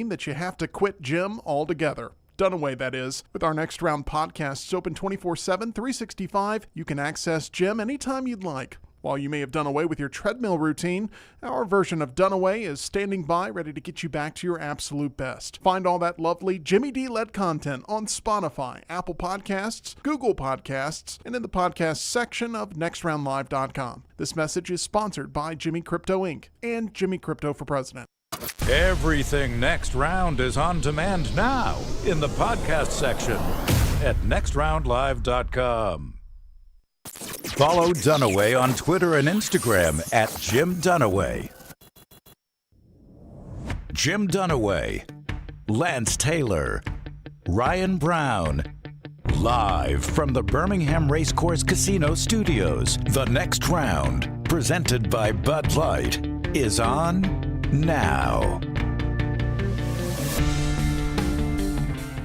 that you have to quit gym altogether. Dunaway, that is. With our Next Round podcasts open 24/7, 365, you can access gym anytime you'd like. While you may have done away with your treadmill routine, our version of Dunaway is standing by ready to get you back to your absolute best. Find all that lovely Jimmy D-led content on Spotify, Apple Podcasts, Google Podcasts, and in the podcast section of nextroundlive.com. This message is sponsored by Jimmy Crypto Inc. and Jimmy Crypto for President. Everything Next Round is on demand now in the podcast section at nextroundlive.com. Follow Dunaway on Twitter and Instagram at Jim Dunaway. Jim Dunaway, Lance Taylor, Ryan Brown. Live from the Birmingham Racecourse Casino Studios, the Next Round, presented by Bud Light, is on now.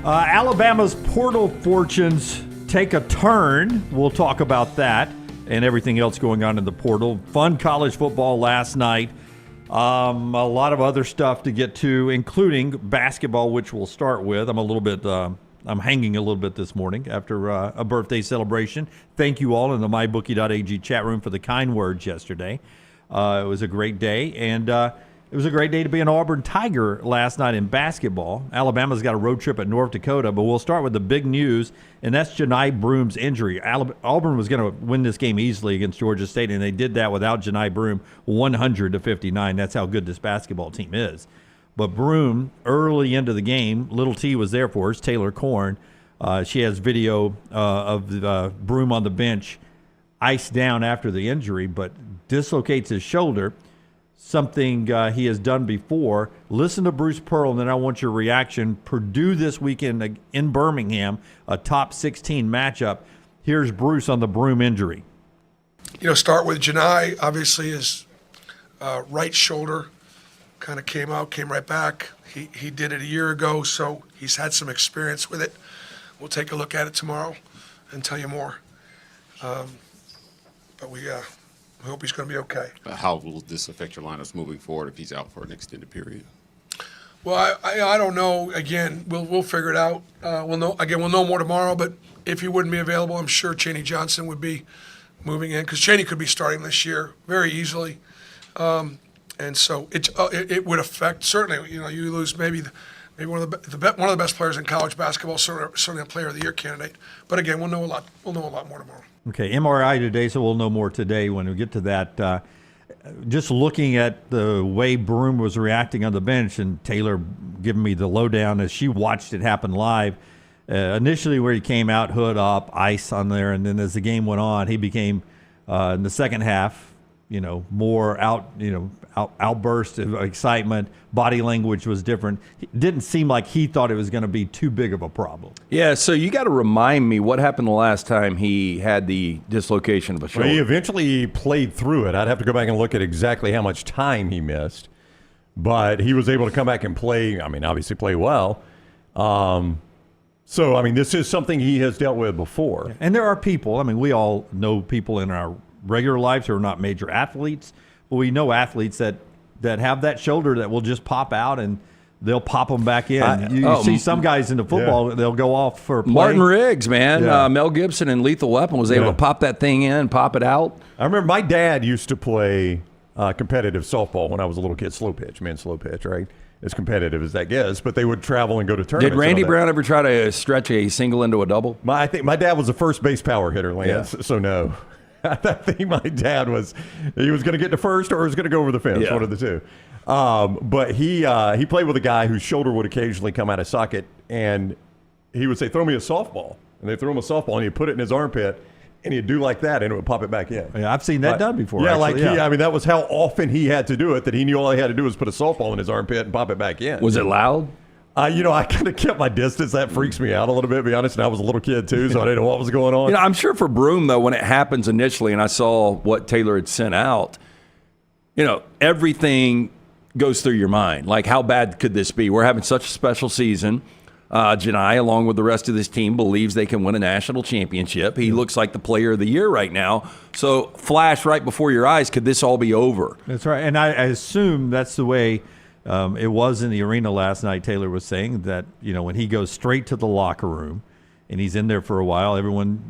Alabama's portal fortunes take a turn. We'll talk about that and everything else going on in the portal. Fun college football last night. A lot of other stuff to get to, including basketball, which we'll start with. I'm hanging a little bit this morning after a birthday celebration. Thank you all in the mybookie.ag chat room for the kind words yesterday. It was a great day, and it was a great day to be an Auburn Tiger last night in basketball. Alabama's got a road trip at North Dakota, but we'll start with the big news, and that's Johni Broome's injury. Auburn was going to win this game easily against Georgia State, and they did that without Johni Broome, 100-59. That's how good this basketball team is. But Broome, early into the game, little T was there for us, Taylor Korn. She has video of Broome on the bench, iced down after the injury, but dislocates his shoulder. Something he has done before. Listen to Bruce Pearl, and then I want your reaction. Purdue this weekend in Birmingham, a top 16 matchup. Here's Bruce on the Broome injury. Start with Johni. Obviously, his right shoulder kind of came right back. He did it a year ago, so he's had some experience with it. We'll take a look at it tomorrow and tell you more. But we hope he's going to be okay. How will this affect your lineups moving forward if he's out for an extended period? Well, I don't know. Again, we'll figure it out. We'll know more tomorrow. But if he wouldn't be available, I'm sure Chaney Johnson would be moving in because Chaney could be starting this year very easily. And so it would affect certainly. You lose maybe one of the best players in college basketball, certainly a Player of the Year candidate. But again, we'll know a lot. We'll know a lot more tomorrow. Okay, MRI today, so we'll know more today when we get to that. Just looking at the way Broome was reacting on the bench, and Taylor giving me the lowdown as she watched it happen live. Initially, where he came out, hood up, ice on there, and then as the game went on, he became in the second half, more outburst of excitement. Body language was different. It didn't seem like he thought it was going to be too big of a problem. Yeah, so you got to remind me what happened the last time he had the dislocation of a shoulder. Well, he eventually played through it. I'd have to go back and look at exactly how much time he missed. But he was able to come back and play, obviously play well. This is something he has dealt with before. And there are people, we all know people in our regular lives who are not major athletes, but we know athletes that have that shoulder that will just pop out and they'll pop them back in. You see some guys in the football, they'll go off for a play. Martin Riggs, man. Yeah. Mel Gibson in Lethal Weapon was able to pop that thing in, pop it out. I remember my dad used to play competitive softball when I was a little kid, slow pitch, right? As competitive as that gets, but they would travel and go to tournaments. Did Randy Brown ever try to stretch a single into a double? I think my dad was a first base power hitter, Lance, so no. I think my dad was going to get to first or was going to go over the fence, one of the two. But he played with a guy whose shoulder would occasionally come out of socket, and he would say, "Throw me a softball," and they throw him a softball, and he'd put it in his armpit, and he'd do like that, and it would pop it back in. Yeah, I've seen that done before. Yeah, actually. that was how often he had to do it. That he knew all he had to do was put a softball in his armpit and pop it back in. Was it loud? I kind of kept my distance. That freaks me out a little bit, to be honest. And I was a little kid, too, so I didn't know what was going on. I'm sure for Broome, though, when it happens initially, and I saw what Taylor had sent out, everything goes through your mind. Like, how bad could this be? We're having such a special season. Johni, along with the rest of this team, believes they can win a national championship. He looks like the player of the year right now. So, flash right before your eyes, could this all be over? That's right. And I assume that's the way It was in the arena last night. Taylor was saying that, when he goes straight to the locker room and he's in there for a while, everyone,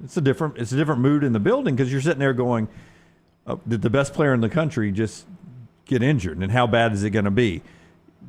it's a different mood in the building because you're sitting there going, did the best player in the country just get injured, and how bad is it going to be?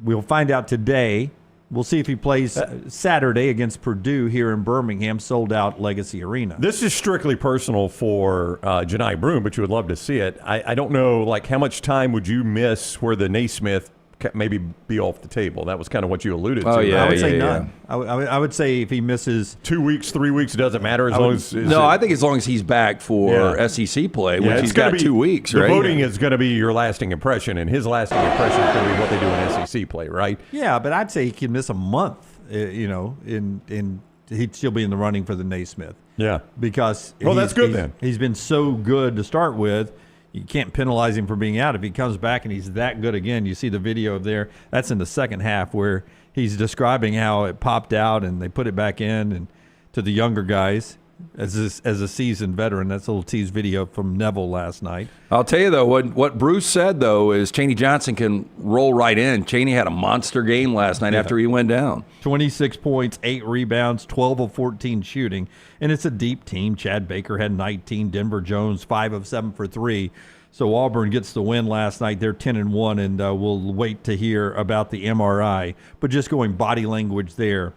We'll find out today. We'll see if he plays Saturday against Purdue here in Birmingham, sold-out Legacy Arena. This is strictly personal for Johni Broome, but you would love to see it. I don't know, how much time would you miss where the Naismith maybe be off the table? That was kind of what you alluded to. Yeah, I would say yeah. none. I would say if he misses 2 weeks, 3 weeks, it doesn't matter as long as. I think as long as he's back for SEC play, which he's got 2 weeks, right? The voting is going to be your lasting impression, and his lasting impression is going to be what they do in SEC play, right? Yeah, but I'd say he could miss a month, in he'd still be in the running for the Naismith. Yeah. Because that's good then. He's been so good to start with. You can't penalize him for being out. If he comes back and he's that good again, you see the video there. That's in the second half where he's describing how it popped out and they put it back in, and to the younger guys as a seasoned veteran. That's a little tease video from Neville last night. I'll tell you, though, what Bruce said, though, is Chaney Johnson can roll right in. Chaney had a monster game last night after he went down. 26 points, 8 rebounds, 12 of 14 shooting. And it's a deep team. Chad Baker had 19. Denver Jones, 5 of 7 for 3. So Auburn gets the win last night. They're 10-1, and we'll wait to hear about the MRI. But just going body language there.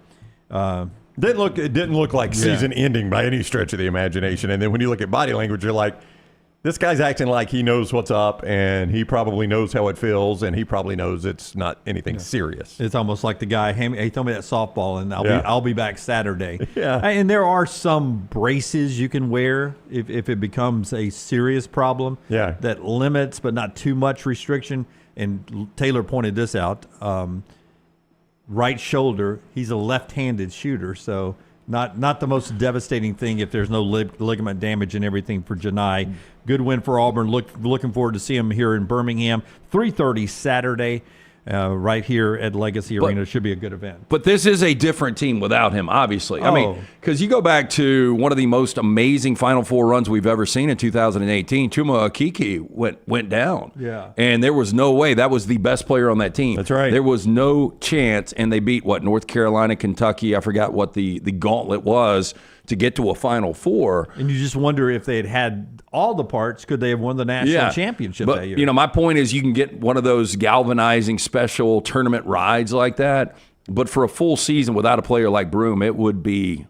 It didn't look like season ending by any stretch of the imagination. And then when you look at body language, you're like, this guy's acting like he knows what's up, and he probably knows how it feels, and he probably knows it's not anything serious. It's almost like the guy, hey, throw me that softball, and I'll be back Saturday. Yeah. And there are some braces you can wear if it becomes a serious problem. Yeah. That limits, but not too much restriction. And Taylor pointed this out. Right shoulder, he's a left-handed shooter, so not the most devastating thing if there's no ligament damage and everything for Johni. Good win for Auburn. Looking forward to see him here in Birmingham. 3:30 Saturday, right here at Legacy Arena. Should be a good event. But this is a different team without him, obviously. I mean, because you go back to one of the most amazing Final Four runs we've ever seen in 2018. Chuma Okeke went down. Yeah. And there was no way. That was the best player on that team. That's right. There was no chance, and they beat, North Carolina, Kentucky. I forgot what the gauntlet was to get to a Final Four. And you just wonder if they had all the parts, could they have won the national championship that year? My point is you can get one of those galvanizing special tournament rides like that, but for a full season without a player like Broome, it would be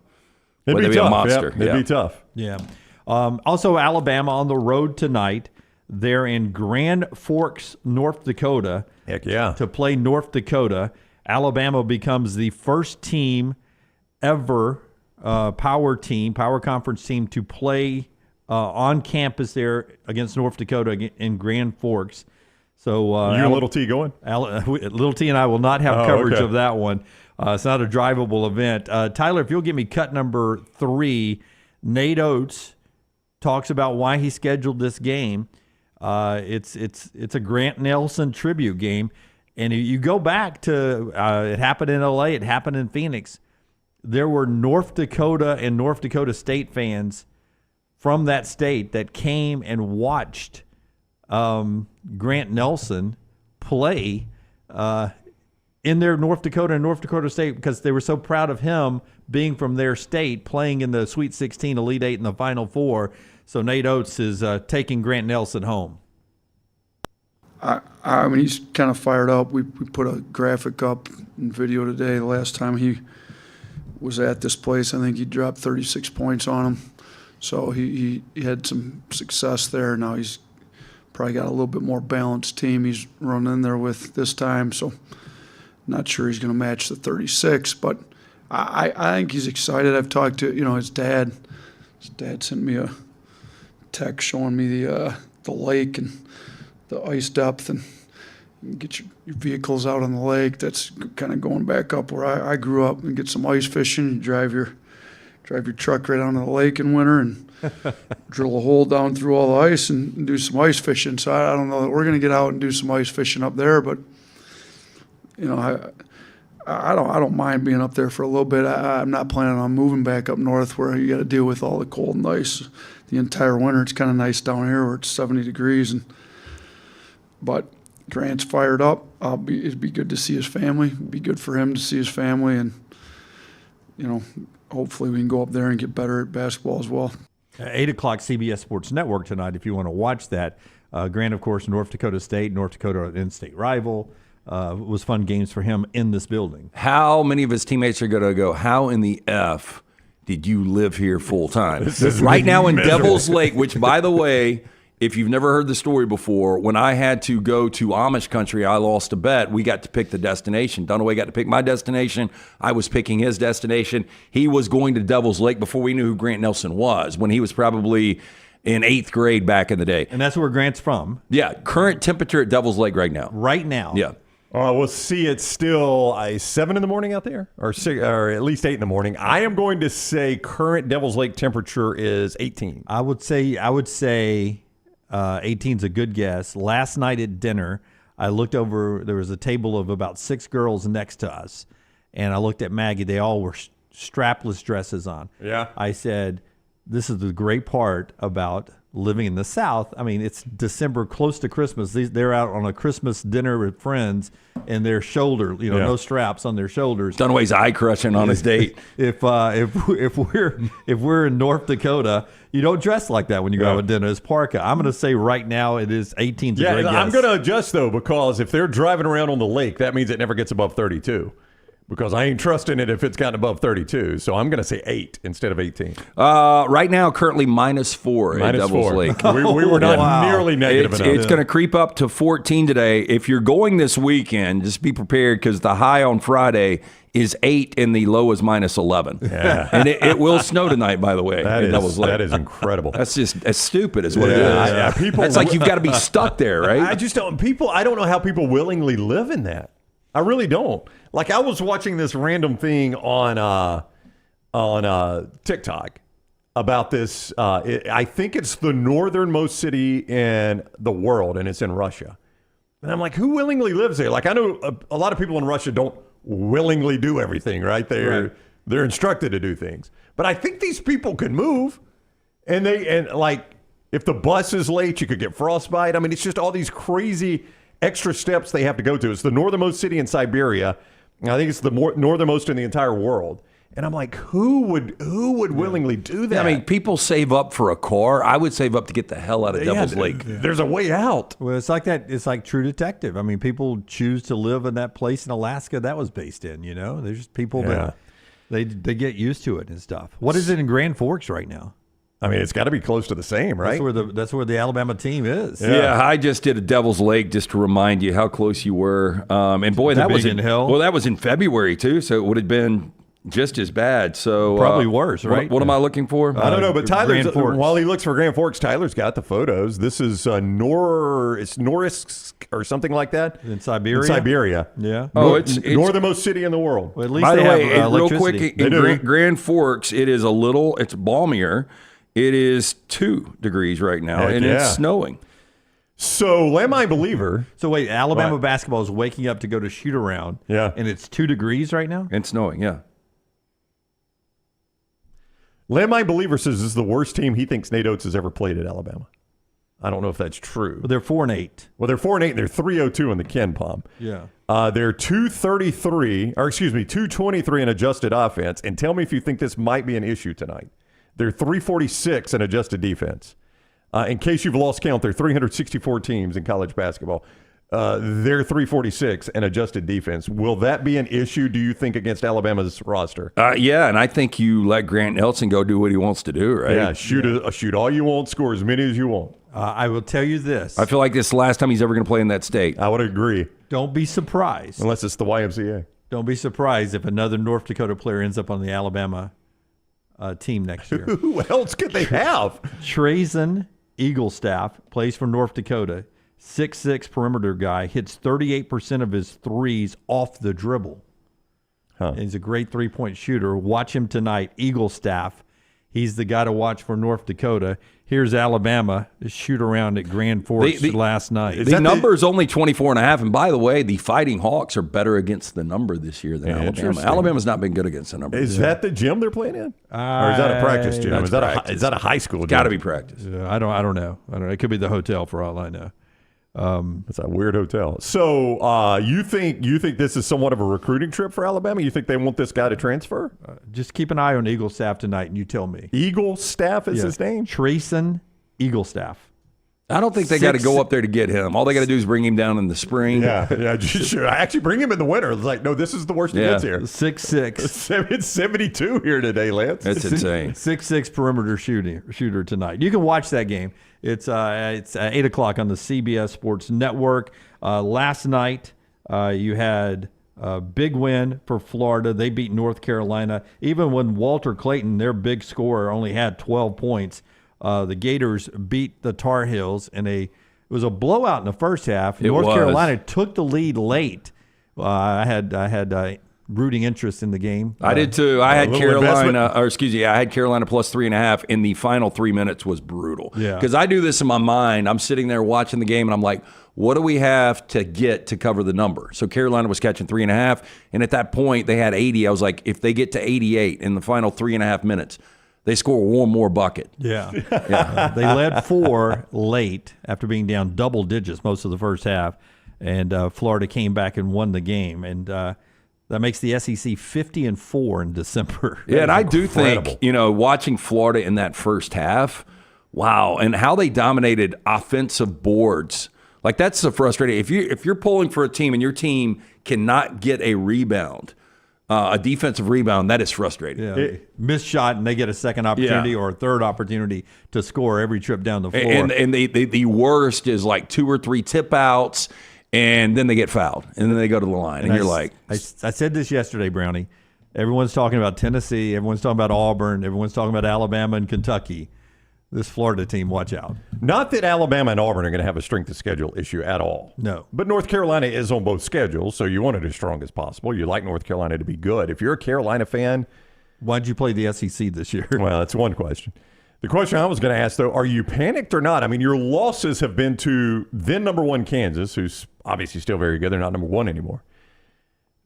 It'd be a tough. monster. Yep. It'd be tough. Yeah. Also, Alabama on the road tonight. They're in Grand Forks, North Dakota. Heck yeah. To play North Dakota. Alabama becomes the first team ever, power conference team, to play on campus there against North Dakota in Grand Forks. So you and Little T going? Little T and I will not have coverage okay. of that one. It's not a drivable event. Tyler, if you'll give me cut number 3, Nate Oates talks about why he scheduled this game. It's a Grant Nelson tribute game, and you go back to it happened in LA, it happened in Phoenix. There were North Dakota and North Dakota State fans from that state that came and watched Grant Nelson play in their North Dakota and North Dakota State because they were so proud of him being from their state, playing in the Sweet 16, Elite 8, and the Final Four. So Nate Oates is taking Grant Nelson home. I mean, he's kind of fired up. We put a graphic up in video today. The last time he was at this place, I think he dropped 36 points on him. So he had some success there. Now he's probably got a little bit more balanced team he's running in there with this time. So not sure he's going to match the 36, but I think he's excited. I've talked to his dad. His dad sent me a text showing me the lake and the ice depth, and you get your vehicles out on the lake. That's kind of going back up where I grew up, and get some ice fishing. You drive your truck right onto the lake in winter and drill a hole down through all the ice and do some ice fishing. So I don't know that we're going to get out and do some ice fishing up there, but I don't mind being up there for a little bit. I'm not planning on moving back up north where you got to deal with all the cold and ice the entire winter. It's kind of nice down here where it's 70 degrees, but Grant's fired up. It'd be good to see his family. It'd be good for him to see his family, and hopefully we can go up there and get better at basketball as well. 8 o'clock CBS Sports Network tonight if you want to watch that. Grant, of course, North Dakota State, North Dakota in-state rival. It was fun games for him in this building. How many of his teammates are going to go, how in the F did you live here full time? Right now in Devil's Lake, which, by the way, if you've never heard the story before, when I had to go to Amish country, I lost a bet. We got to pick the destination. Dunaway got to pick my destination. I was picking his destination. He was going to Devil's Lake before we knew who Grant Nelson was, when he was probably in 8th grade back in the day. And that's where Grant's from. Yeah, current temperature at Devil's Lake right now. Right now. Yeah. We'll see. It's still 7 in the morning out there, or at least 8 in the morning. I am going to say current Devil's Lake temperature is 18. I would say 18's a good guess. Last night at dinner, I looked over. There was a table of about 6 girls next to us, and I looked at Maggie. They all were strapless dresses on. Yeah. I said, this is the great part about living in the South. I mean, it's December, close to Christmas. They're out on a Christmas dinner with friends, and their shoulder, no straps on their shoulders. Dunaway's eye crushing on his date. If we're in North Dakota, you don't dress like that when you go out to dinner. It's parka. I'm going to say right now it is 18's a great guess. I'm going to adjust, though, because if they're driving around on the lake, that means it never gets above 32. Because I ain't trusting it if it's gotten above 32. So I'm going to say 8 instead of 18. Right now, currently -4 at Devil's Lake. we were not nearly negative enough. It's going to creep up to 14 today. If you're going this weekend, just be prepared, because the high on Friday is 8 and the low is -11. Yeah. And it will snow tonight, by the way. That is incredible. That's just as stupid as what it is. Yeah, people, it's like you've got to be stuck there, right? I don't know how people willingly live in that. I really don't. Like, I was watching this random thing on TikTok about this. I think it's the northernmost city in the world, and it's in Russia. And I'm like, who willingly lives there? Like, I know a lot of people in Russia don't willingly do everything, right? They're instructed to do things. But I think these people could move, and if the bus is late, you could get frostbite. I mean, it's just all these crazy extra steps they have to go to. It's the northernmost city in Siberia. I think it's the northernmost in the entire world. And I'm like, who would willingly do that? I mean, people save up for a car. I would save up to get the hell out of Devil's Lake. There's a way out. Well, it's like that. It's like True Detective. I mean, people choose to live in that place in Alaska that was based in, There's just people that they get used to it and stuff. What is it in Grand Forks right now? I mean, it's got to be close to the same, right? That's where the Alabama team is. Yeah, I just did a Devil's Lake just to remind you how close you were. And boy, that was in hell. Well, that was in February too, so it would have been just as bad. So probably worse, right? What am I looking for? I don't know, but Tyler's, while he looks for Grand Forks, Tyler's got the photos. This is Norilsk or something like that in Siberia. Yeah. It's northernmost city in the world. Well, at least by the way, real electricity. quick, in Grand Forks, it's balmier. It is 2 degrees right now, and it's snowing. So, Lamb Believer. So, wait, Alabama basketball is waking up to go to shoot around. Yeah. And it's 2 degrees right now? And snowing, yeah. Lamb Believer says this is the worst team he thinks Nate Oates has ever played at Alabama. I don't know if that's true. Well, they're 4-8. Well, they're 4-8, and they're 302 in the Ken Palm. Yeah. They're 223 in adjusted offense. And tell me if you think this might be an issue tonight. They're 346 in adjusted defense. In case you've lost count, there are 364 teams in college basketball. They're 346 in adjusted defense. Will that be an issue, do you think, against Alabama's roster? Yeah, and I think you let Grant Nelson go do what he wants to do, right? Yeah, shoot all you want, score as many as you want. I will tell you this. I feel like this is the last time he's ever going to play in that state. I would agree. Don't be surprised. Unless it's the YMCA. Don't be surprised if another North Dakota player ends up on the Alabama team next year. Who else could they have? Trazen Eaglestaff plays for North Dakota. 6'6" perimeter guy, hits 38% of his threes off the dribble. He's a great three-point shooter. Watch him tonight. Eaglestaff. He's the guy to watch for North Dakota. Here's Alabama to shoot around at Grand Forks last night. The number is only 24.5. And by the way, the Fighting Hawks are better against the number this year than Alabama. Alabama's not been good against the number. Is that the gym they're playing in? Or is that a practice gym? Is that a high school gym? Got to be practice. I don't know. It could be the hotel for all I know. It's a weird hotel. So you think this is somewhat of a recruiting trip for Alabama? You think they want this guy to transfer? Just keep an eye on Eagle Staff tonight, and you tell me. Eagle Staff is his name? Treason Eagle Staff. I don't think they got to go up there to get him. All they got to do is bring him down in the spring. Yeah, sure. I actually bring him in the winter. It's like, no, this is the worst it gets here. 6'6". It's 72 here today, Lance. That's insane. 6'6" perimeter shooter tonight. You can watch that game. It's 8 o'clock on the CBS Sports Network. Last night, you had a big win for Florida. They beat North Carolina. Even when Walter Clayton, their big scorer, only had 12 points, the Gators beat the Tar Heels it was a blowout in the first half. North Carolina took the lead late. I had rooting interest in the game. I did too. I had Carolina plus 3.5, and the final 3 minutes was brutal. Yeah. Because I do this in my mind. I'm sitting there watching the game, and I'm like, what do we have to get to cover the number? So Carolina was catching 3.5, and at that point they had 80. I was like, if they get to 88 in the final 3.5 minutes, they score one more bucket. Yeah. They led 4 late after being down double digits most of the first half, and Florida came back and won the game. And that makes the SEC 50-4 in December. Yeah, and I do think, watching Florida in that first half, wow, and how they dominated offensive boards. Like, that's the frustrating. If you're pulling for a team and your team cannot get a rebound, a defensive rebound, that is frustrating. Yeah. Missed shot, and they get a second opportunity or a third opportunity to score every trip down the floor. And the worst is like 2 or 3 tip outs, and then they get fouled, and then they go to the line, and you're like. I said this yesterday, Brownie. Everyone's talking about Tennessee. Everyone's talking about Auburn. Everyone's talking about Alabama and Kentucky. This Florida team, watch out. Not that Alabama and Auburn are going to have a strength of schedule issue at all. No. But North Carolina is on both schedules, so you want it as strong as possible. You like North Carolina to be good. If you're a Carolina fan. Why'd you play the SEC this year? Well, that's one question. The question I was going to ask, though, are you panicked or not? I mean, your losses have been to then number 1 Kansas, who's obviously still very good. They're not number 1 anymore.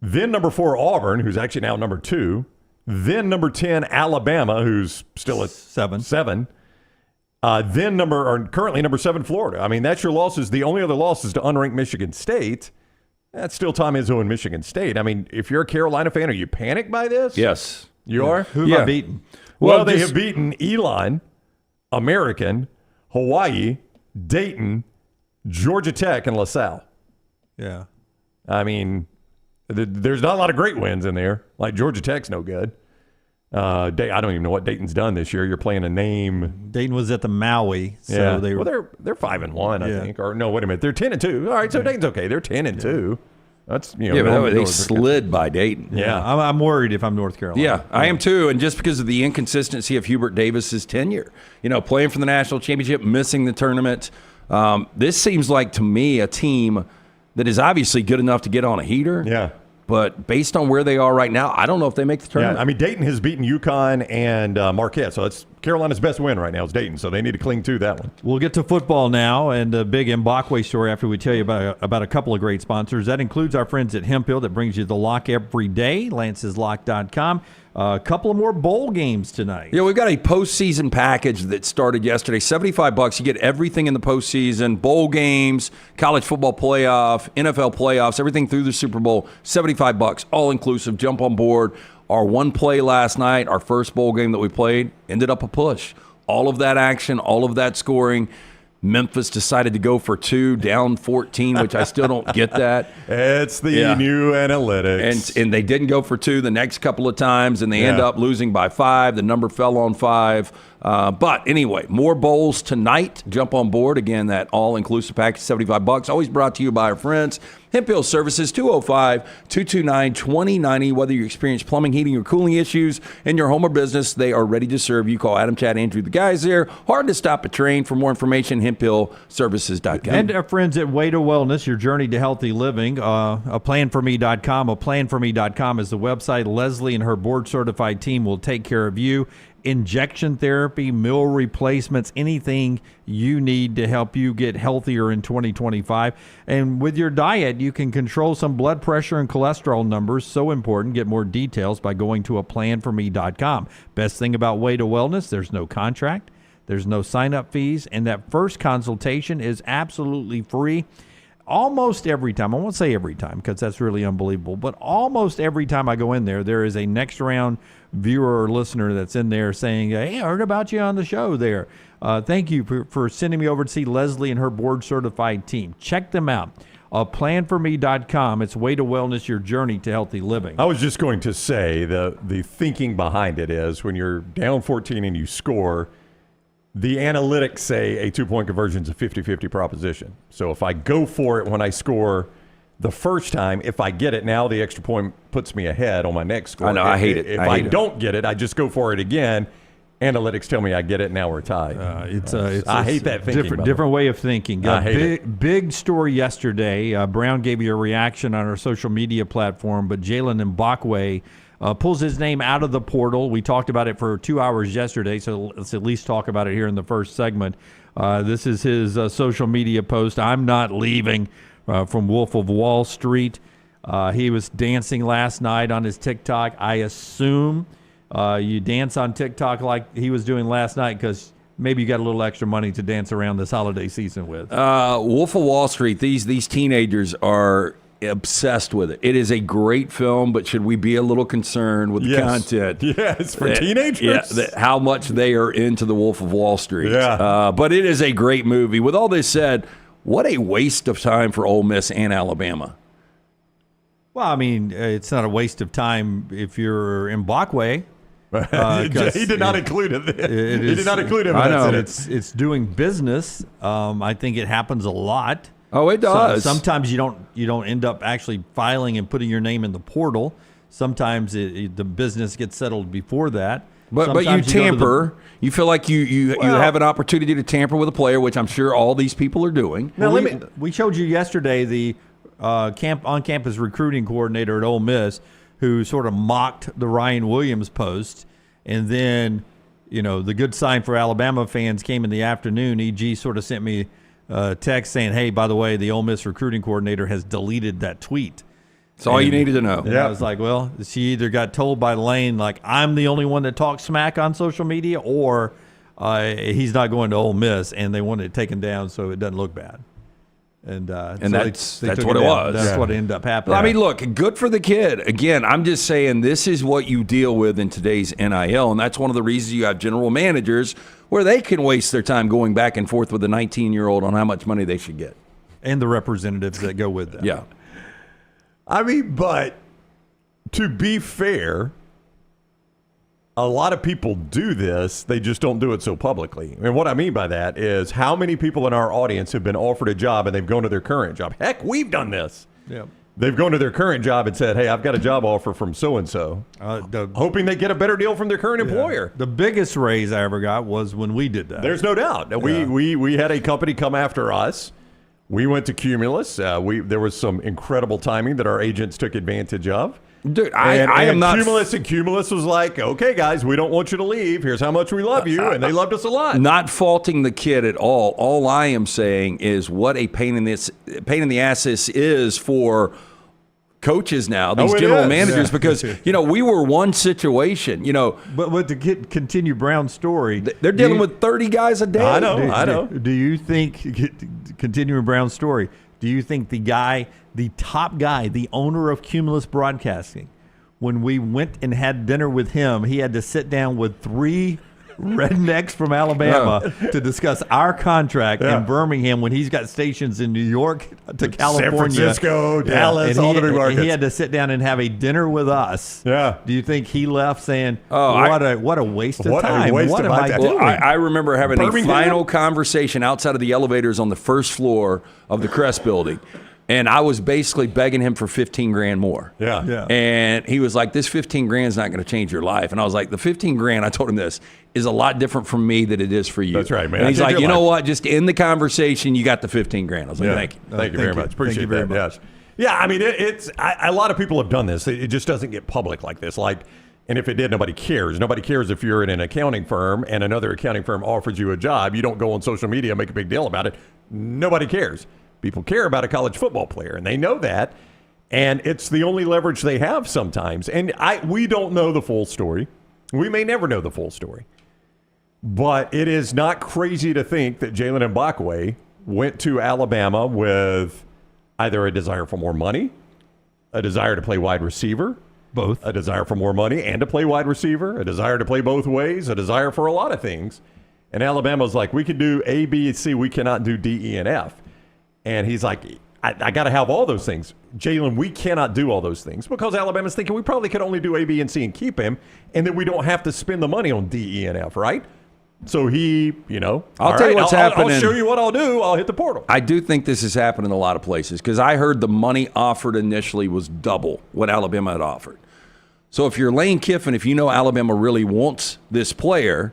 Then number 4 Auburn, who's actually now number 2. Then number 10 Alabama, who's still at 7. Then currently number 7 Florida. I mean, that's your losses. The only other loss is to unranked Michigan State. That's still Tom Izzo and Michigan State. I mean, if you're a Carolina fan, are you panicked by this? Yes. You are? Who have I beaten? Well, they have beaten Elon, American, Hawaii, Dayton, Georgia Tech, and LaSalle. Yeah. I mean, there's not a lot of great wins in there. Like Georgia Tech's no good. I don't even know what Dayton's done this year. You're playing a name. Dayton was at the Maui, so they're 5-1, I think. Or no, wait a minute, they're 10-2. All right, so Dayton's okay. They're 10-2 That's but they slid by Dayton. Yeah, I'm worried if I'm North Carolina. Yeah, I am too, and just because of the inconsistency of Hubert Davis's tenure, playing for the national championship, missing the tournament. This seems like to me a team that is obviously good enough to get on a heater. Yeah. But based on where they are right now, I don't know if they make the tournament. Yeah, I mean, Dayton has beaten UConn and Marquette, so it's Carolina's best win right now is Dayton, so they need to cling to that one. We'll get to football now and a big Mbakwe story after we tell you about a couple of great sponsors. That includes our friends at Hemp Hill that brings you the lock every day, lanceslock.com. A couple of more bowl games tonight. Yeah, we've got a postseason package that started yesterday. $75. You get everything in the postseason, bowl games, college football playoff, NFL playoffs, everything through the Super Bowl. $75, all inclusive. Jump on board. Our one play last night, our first bowl game that we played, ended up a push. All of that action, all of that scoring. Memphis decided to go for 2, down 14, which I still don't get that. It's the new analytics. And they didn't go for 2 the next couple of times, and they end up losing by 5. The number fell on 5. But anyway, more bowls tonight. Jump on board. Again, that all-inclusive package, $75. Always brought to you by our friends. Hemp Hill Services, 205-229-2090. Whether you experience plumbing, heating, or cooling issues in your home or business, they are ready to serve you. Call Adam, Chad, Andrew, the guys there. Hard to stop a train. For more information, hemphillservices.com. And our friends at Way to Wellness, your journey to healthy living, aplanforme.com. Aplanforme.com is the website. Leslie and her board-certified team will take care of you. Injection therapy, meal replacements, anything you need to help you get healthier in 2025. And with your diet, you can control some blood pressure and cholesterol numbers. So important. Get more details by going to aplanforme.com. Best thing about Way to Wellness, there's no contract. There's no sign-up fees, and that first consultation is absolutely free. Almost every time, I won't say every time because that's really unbelievable, but almost every time I go in there, there is a next round viewer or listener that's in there saying, hey, I heard about you on the show there. Thank you for sending me over to see Leslie and her board-certified team. Check them out. Planforme.com. It's way to wellness, your journey to healthy living. I was just going to say the thinking behind it is when you're down 14 and you score, the analytics say a 2-point conversion is a 50-50 proposition. So if I go for it when I score the first time, if I get it now, the extra point puts me ahead on my next score. I know, I hate it. If I don't get it, I just go for it again. Analytics tell me I get it, now we're tied. I hate that thinking. Different way of thinking. I hate it. Big story yesterday. Brown gave you a reaction on our social media platform, but Jaylen Mbakwe pulls his name out of the portal. We talked about it for 2 hours yesterday, so let's at least talk about it here in the first segment. This is his social media post. I'm not leaving from Wolf of Wall Street. He was dancing last night on his TikTok. I assume you dance on TikTok like he was doing last night because maybe you got a little extra money to dance around this holiday season with. Wolf of Wall Street, these teenagers are obsessed with it. It is a great film, but should we be a little concerned with the content? Yes, for teenagers? Yeah, how much they are into the Wolf of Wall Street. Yeah. But it is a great movie. With all this said, what a waste of time for Ole Miss and Alabama. Well, I mean, it's not a waste of time if you're in Mbakwe. He did not include it. He did not include him. I know. It's doing business. I think it happens a lot. Oh, it does. Sometimes you don't end up actually filing and putting your name in the portal. Sometimes the business gets settled before that. But you tamper. You feel like you have an opportunity to tamper with a player, which I'm sure all these people are doing. Now, we showed you yesterday the on-campus recruiting coordinator at Ole Miss who sort of mocked the Ryan Williams post, and then the good sign for Alabama fans came in the afternoon. EG sort of sent me text saying, hey, by the way, the Ole Miss recruiting coordinator has deleted that tweet. That's all you needed to know. Yeah. I was like, well, she either got told by Lane, like, I'm the only one that talks smack on social media, or he's not going to Ole Miss, and they wanted it taken down so it doesn't look bad. And that's they took what it was. That's what ended up happening. I mean, look, good for the kid. Again, I'm just saying this is what you deal with in today's NIL, and that's one of the reasons you have general managers where they can waste their time going back and forth with a 19-year-old on how much money they should get. And the representatives that go with that. Yeah. I mean, but to be fair, a lot of people do this. They just don't do it so publicly. And what I mean by that is how many people in our audience have been offered a job and they've gone to their current job. Heck, we've done this. Yeah. They've gone to their current job and said, hey, I've got a job offer from so-and-so, hoping they get a better deal from their current employer. The biggest raise I ever got was when we did that. There's no doubt. Yeah. We had a company come after us. We went to Cumulus. There was some incredible timing that our agents took advantage of. Dude, I am not. Cumulus was like, okay, guys, we don't want you to leave. Here's how much we love you. And they loved us a lot. Not faulting the kid at all. All I am saying is what a pain in the ass this is for coaches now, these general managers, because, we were one situation, But to continue Brown's story, they're dealing with 30 guys a day. I know. Do you think, continuing Brown's story, do you think the top guy, the owner of Cumulus Broadcasting, when we went and had dinner with him, he had to sit down with 3 rednecks from Alabama to discuss our contract in Birmingham when he's got stations in New York to California, San Francisco, Dallas, all the big markets. He had to sit down and have a dinner with us. Yeah. Do you think he left saying, what a waste of time? What am I doing? I remember having a final conversation outside of the elevators on the first floor of the Crest building. And I was basically begging him for $15,000 more. Yeah. And he was like, this $15,000 is not going to change your life. And I was like, the $15,000, I told him this, is a lot different from me than it is for you. That's right, man. And he's like, you know what? Just in the conversation, you got the $15,000. I was like, thank you. Thank you very much. Appreciate Thank you very much. Yes. Yeah, I mean, a lot of people have done this. It just doesn't get public like this. And if it did, nobody cares. Nobody cares if you're in an accounting firm and another accounting firm offers you a job. You don't go on social media and make a big deal about it. Nobody cares. People care about a college football player, and they know that. And it's the only leverage they have sometimes. And we don't know the full story. We may never know the full story. But it is not crazy to think that Jaylen Mbakwe went to Alabama with either a desire for more money, a desire to play wide receiver, Both. a desire for more money and to play wide receiver, a desire to play both ways, a desire for a lot of things. And Alabama's like, we can do A, B, and C. We cannot do D, E, and F. And he's like, I got to have all those things. Jaylen, we cannot do all those things because Alabama's thinking we probably could only do A, B, and C and keep him, and then we don't have to spend the money on D, E, and F, right? So he, I'll tell you what's happening. I'll show you what I'll do. I'll hit the portal. I do think this has happened in a lot of places because I heard the money offered initially was double what Alabama had offered. So if you're Lane Kiffin, if you know Alabama really wants this player,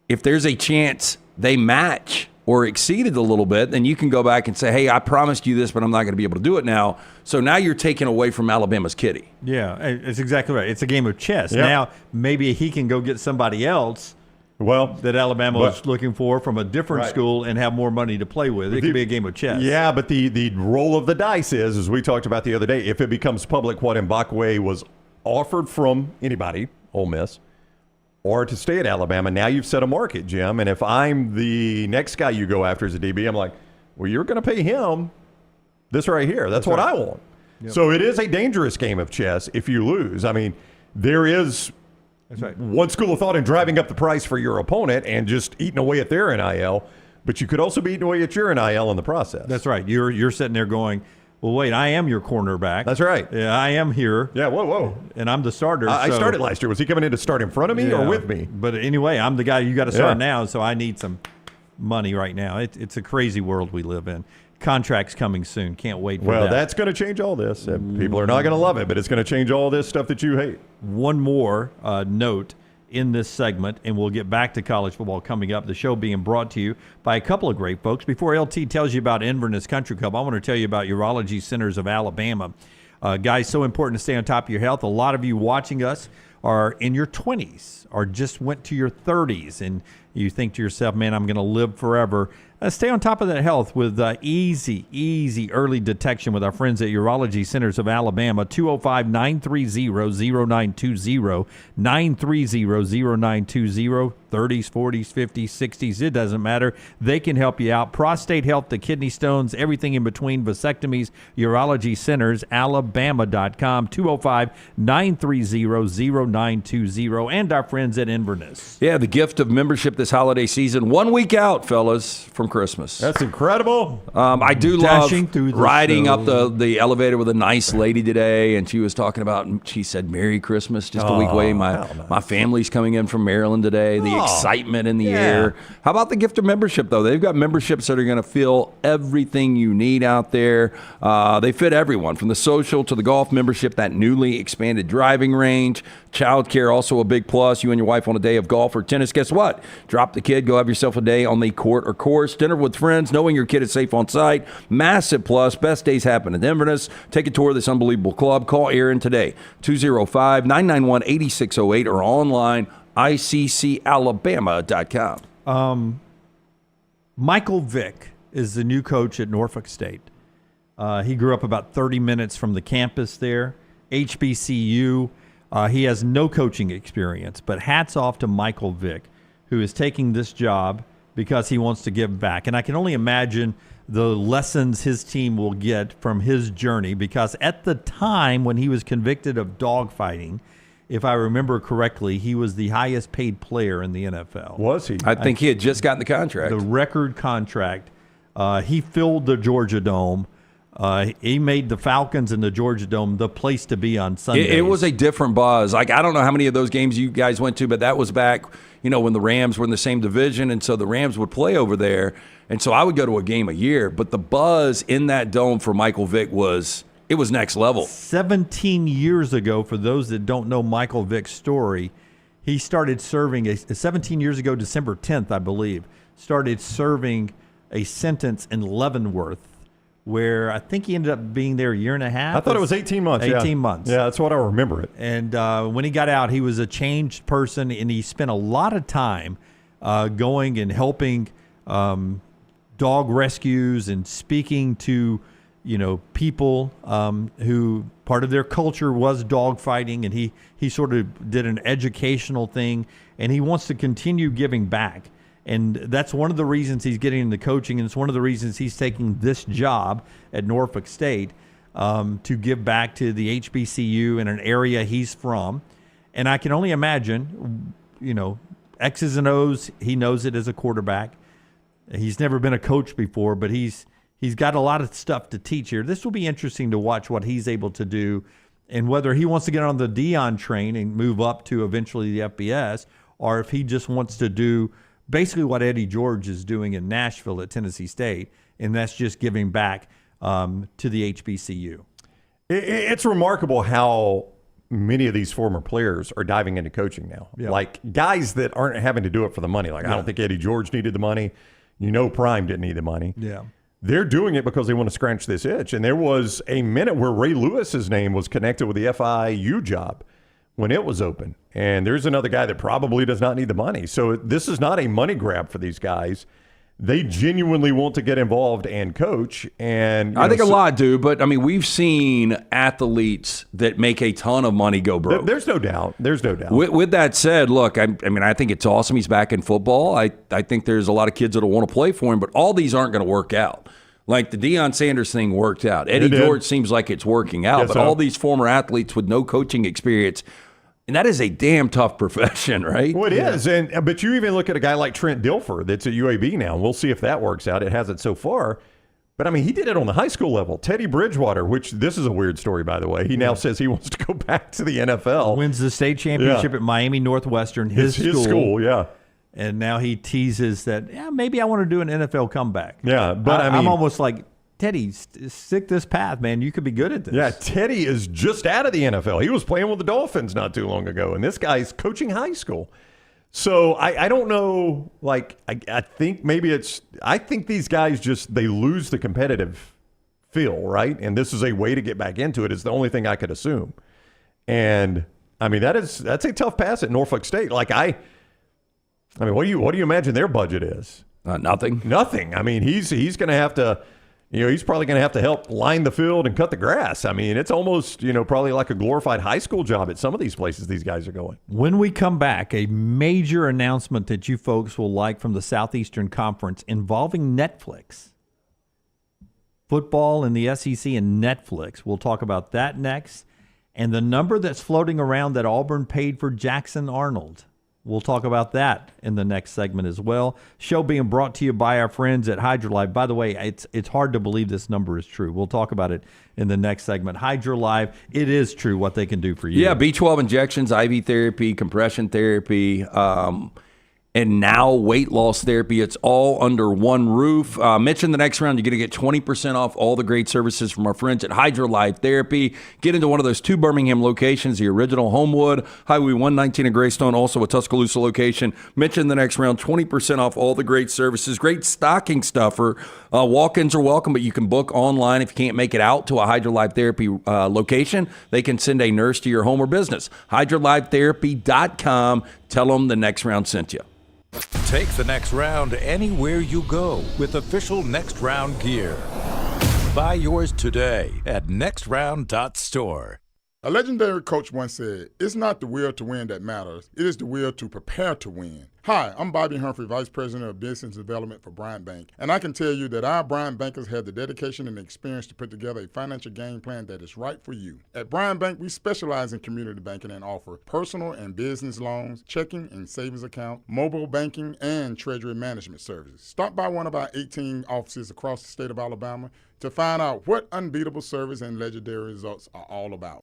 if there's a chance they match or exceeded a little bit, then you can go back and say, hey, I promised you this, but I'm not going to be able to do it now. So now you're taking away from Alabama's kitty. Yeah, it's exactly right. It's a game of chess. Yep. Now, maybe he can go get somebody else that Alabama was looking for from a different school and have more money to play with. It could be a game of chess. Yeah, but the roll of the dice is, as we talked about the other day, if it becomes public what Mbakwe was offered from anybody, Ole Miss, or to stay at Alabama, now you've set a market, Jim. And if I'm the next guy you go after as a DB, I'm like, well, you're going to pay him this right here. That's what I want. Yep. So it is a dangerous game of chess if you lose. I mean, there is one school of thought in driving up the price for your opponent and just eating away at their NIL, but you could also be eating away at your NIL in the process. That's right. You're sitting there going, well, wait, I am your cornerback. That's right. Yeah, I am here. Yeah, whoa. And I'm the starter. I started last year. Was he coming in to start in front of me or with me? But anyway, I'm the guy you got to start now, so I need some money right now. It's a crazy world we live in. Contracts coming soon. Can't wait for that. Well, that's going to change all this. People are not going to love it, but it's going to change all this stuff that you hate. One more note in this segment, and we'll get back to college football coming up. The show being brought to you by a couple of great folks. Before LT tells you about Inverness Country Club, I want to tell you about Urology Centers of Alabama. Guys, so important to stay on top of your health. A lot of you watching us are in your 20s or just went to your 30s, and you think to yourself, man, I'm going to live forever. Stay on top of that health with easy early detection with our friends at Urology Centers of Alabama, 205-930-0920, 930-0920, 30s, 40s, 50s, 60s, it doesn't matter. They can help you out. Prostate health to kidney stones, everything in between, vasectomies, Urology Centers, Alabama.com, 205-930-0920, and our friends at Inverness. Yeah, the gift of membership this holiday season, 1 week out, fellas, from Christmas. That's incredible. I do Dashing love through the riding snow. up the elevator with a nice lady today, and she was talking about, she said, Merry Christmas, just a week away. My family's coming in from Maryland today. The excitement in the air. How about the gift of membership, though? They've got memberships that are going to fill everything you need out there. They fit everyone, from the social to the golf membership, that newly expanded driving range. Childcare, also a big plus. You and your wife on a day of golf or tennis, guess what? Drop the kid, go have yourself a day on the court or course. Dinner with friends, knowing your kid is safe on site. Massive plus. Best days happen in Inverness. Take a tour of this unbelievable club. Call Aaron today, 205-991-8608, or online, iccalabama.com. Michael Vick is the new coach at Norfolk State. He grew up about 30 minutes from the campus there, HBCU. He has no coaching experience, but hats off to Michael Vick, who is taking this job because he wants to give back. And I can only imagine the lessons his team will get from his journey, because at the time when he was convicted of dogfighting, if I remember correctly, he was the highest paid player in the NFL. Was he? I think he had just gotten the contract. The record contract. He filled the Georgia Dome. He made the Falcons and the Georgia Dome the place to be on Sundays. It was a different buzz. Like, I don't know how many of those games you guys went to, but that was back, when the Rams were in the same division, and so the Rams would play over there. And so I would go to a game a year, but the buzz in that dome for Michael Vick was next level. 17 years ago, for those that don't know Michael Vick's story, he started serving 17 years ago, December 10th, I believe, started serving a sentence in Leavenworth, where I think he ended up being there a year and a half. I thought it was 18 months. 18 months. Yeah, that's what I remember it. And when he got out, he was a changed person, and he spent a lot of time going and helping dog rescues and speaking to, people who part of their culture was dogfighting, and he sort of did an educational thing, and he wants to continue giving back. And that's one of the reasons he's getting into coaching, and it's one of the reasons he's taking this job at Norfolk State, to give back to the HBCU in an area he's from. And I can only imagine, X's and O's, he knows it as a quarterback. He's never been a coach before, but he's got a lot of stuff to teach here. This will be interesting to watch what he's able to do, and whether he wants to get on the Dion train and move up to eventually the FBS, or if he just wants to do basically what Eddie George is doing in Nashville at Tennessee State, and that's just giving back to the HBCU. It's remarkable how many of these former players are diving into coaching now. Yeah. Like guys that aren't having to do it for the money. Like I don't think Eddie George needed the money. Prime didn't need the money. Yeah. They're doing it because they want to scratch this itch. And there was a minute where Ray Lewis's name was connected with the FIU job when it was open. And there's another guy that probably does not need the money. So this is not a money grab for these guys. They genuinely want to get involved and coach. And I think a lot do, but I mean, we've seen athletes that make a ton of money go broke. There's no doubt. With that said, look, I think it's awesome he's back in football. I think there's a lot of kids that'll want to play for him, but all these aren't going to work out. Like the Deion Sanders thing worked out. Eddie George seems like it's working out, but all these former athletes with no coaching experience, and that is a damn tough profession, right? Well, it is. But you even look at a guy like Trent Dilfer that's at UAB now. We'll see if that works out. It hasn't so far. But, I mean, he did it on the high school level. Teddy Bridgewater, which this is a weird story, by the way. He now says he wants to go back to the NFL. Wins the state championship at Miami Northwestern, his school. Yeah. And now he teases that, maybe I want to do an NFL comeback. Yeah, but I'm almost like, Teddy, stick this path, man. You could be good at this. Yeah, Teddy is just out of the NFL. He was playing with the Dolphins not too long ago, and this guy's coaching high school. So I don't know. Like I think maybe I think these guys they lose the competitive feel, right? And this is a way to get back into it. Is the only thing I could assume. And I mean that's a tough pass at Norfolk State. Like I mean, what do you imagine their budget is? Nothing. Nothing. I mean, he's going to have to. He's probably going to have to help line the field and cut the grass. I mean, it's almost, probably like a glorified high school job at some of these places these guys are going. When we come back, a major announcement that you folks will like from the Southeastern Conference involving Netflix. Football and the SEC and Netflix. We'll talk about that next. And the number that's floating around that Auburn paid for Jackson Arnold. We'll talk about that in the next segment as well. Show being brought to you by our friends at HydroLife. By the way, it's hard to believe this number is true. We'll talk about it in the next segment. HydroLife, it is true what they can do for you. Yeah, B12 injections, IV therapy, compression therapy, and now weight loss therapy. It's all under one roof. Mention the next round, you're going to get 20% off all the great services from our friends at HydroLife Therapy. Get into one of those 2 Birmingham locations, the original Homewood, Highway 119 in Greystone, also a Tuscaloosa location. Mention the next round, 20% off all the great services. Great stocking stuffer. Walk-ins are welcome, but you can book online if you can't make it out to a HydroLife Therapy location. They can send a nurse to your home or business. HydroLifeTherapy.com. Tell them the next round sent you. Take the next round anywhere you go with official Next Round gear. Buy yours today at nextround.store. A legendary coach once said, "It's not the will to win that matters. It is the will to prepare to win." Hi, I'm Bobby Humphrey, Vice President of Business Development for Bryant Bank, and I can tell you that our Bryant bankers have the dedication and the experience to put together a financial game plan that is right for you. At Bryant Bank, we specialize in community banking and offer personal and business loans, checking and savings account, mobile banking, and treasury management services. Stop by one of our 18 offices across the state of Alabama to find out what unbeatable service and legendary results are all about.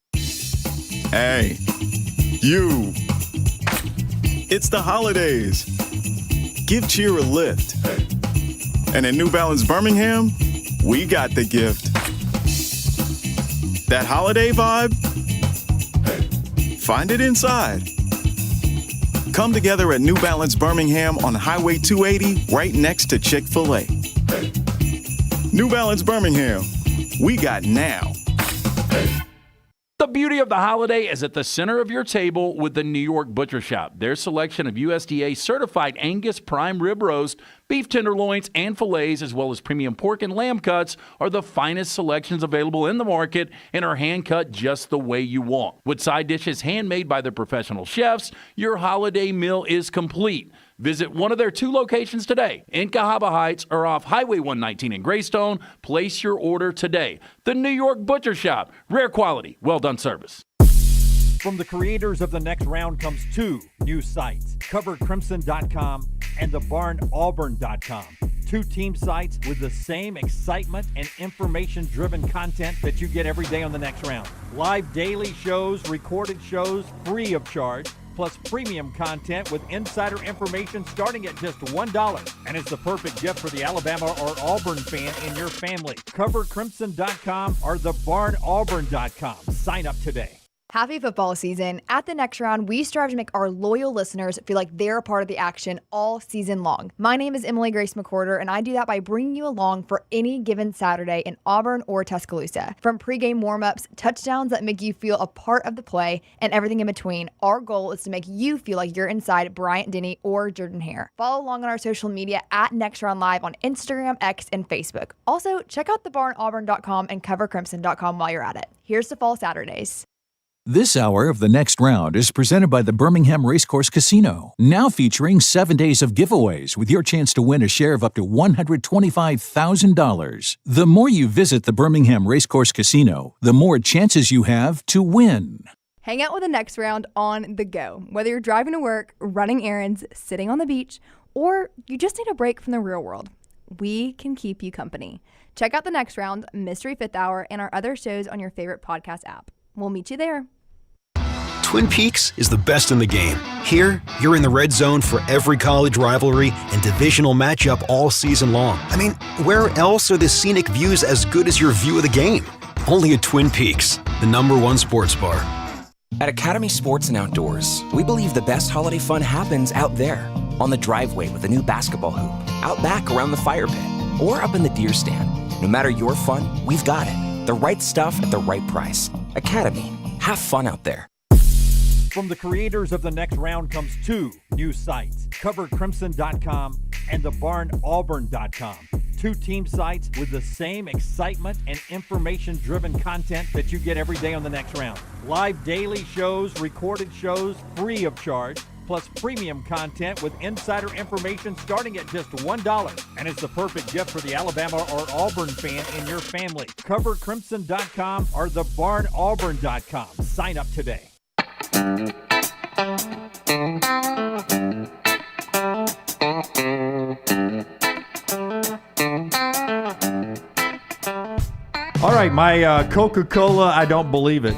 Hey, you. It's the holidays. Give cheer a lift. And at New Balance Birmingham, we got the gift. That holiday vibe? Find it inside. Come together at New Balance Birmingham on Highway 280, right next to Chick-fil-A. New Balance Birmingham, we got now. The beauty of the holiday is at the center of your table with the New York Butcher Shop. Their selection of USDA certified Angus prime rib roast Beef tenderloins and fillets, as well as premium pork and lamb cuts, are the finest selections available in the market and are hand-cut just the way you want. With side dishes handmade by the professional chefs, your holiday meal is complete. Visit one of their 2 locations today, in Cahaba Heights or off Highway 119 in Greystone. Place your order today. The New York Butcher Shop. Rare quality, well-done service. From the creators of The Next Round comes 2 new sites, covercrimson.com and thebarnauburn.com. 2 team sites with the same excitement and information-driven content that you get every day on The Next Round. Live daily shows, recorded shows, free of charge, plus premium content with insider information starting at just $1. And it's the perfect gift for the Alabama or Auburn fan in your family. Covercrimson.com or thebarnauburn.com. Sign up today. Happy football season. At The Next Round, we strive to make our loyal listeners feel like they're a part of the action all season long. My name is Emily Grace McWhorter, and I do that by bringing you along for any given Saturday in Auburn or Tuscaloosa. From pregame warm-ups, touchdowns that make you feel a part of the play, and everything in between, our goal is to make you feel like you're inside Bryant-Denny or Jordan-Hare. Follow along on our social media at Next Round Live on Instagram, X, and Facebook. Also, check out thebarnauburn.com and covercrimson.com while you're at it. Here's to fall Saturdays. This hour of The Next Round is presented by the Birmingham Racecourse Casino, now featuring 7 days of giveaways with your chance to win a share of up to $125,000. The more you visit the Birmingham Racecourse Casino, the more chances you have to win. Hang out with The Next Round on the go. Whether you're driving to work, running errands, sitting on the beach, or you just need a break from the real world, we can keep you company. Check out The Next Round, Mystery Fifth Hour, and our other shows on your favorite podcast app. We'll meet you there. Twin Peaks is the best in the game. Here, you're in the red zone for every college rivalry and divisional matchup all season long. I mean, where else are the scenic views as good as your view of the game? Only at Twin Peaks, the #1 sports bar. At Academy Sports and Outdoors, we believe the best holiday fun happens out there. On the driveway with a new basketball hoop, out back around the fire pit, or up in the deer stand. No matter your fun, we've got it. The right stuff at the right price. Academy. Have fun out there. From the creators of The Next Round comes 2 new sites, covercrimson.com and thebarnauburn.com. 2 team sites with the same excitement and information-driven content that you get every day on The Next Round. Live daily shows, recorded shows, free of charge, plus premium content with insider information starting at just $1. And it's the perfect gift for the Alabama or Auburn fan in your family. Covercrimson.com or thebarnauburn.com. Sign up today. All right, my Coca-Cola, I don't believe it.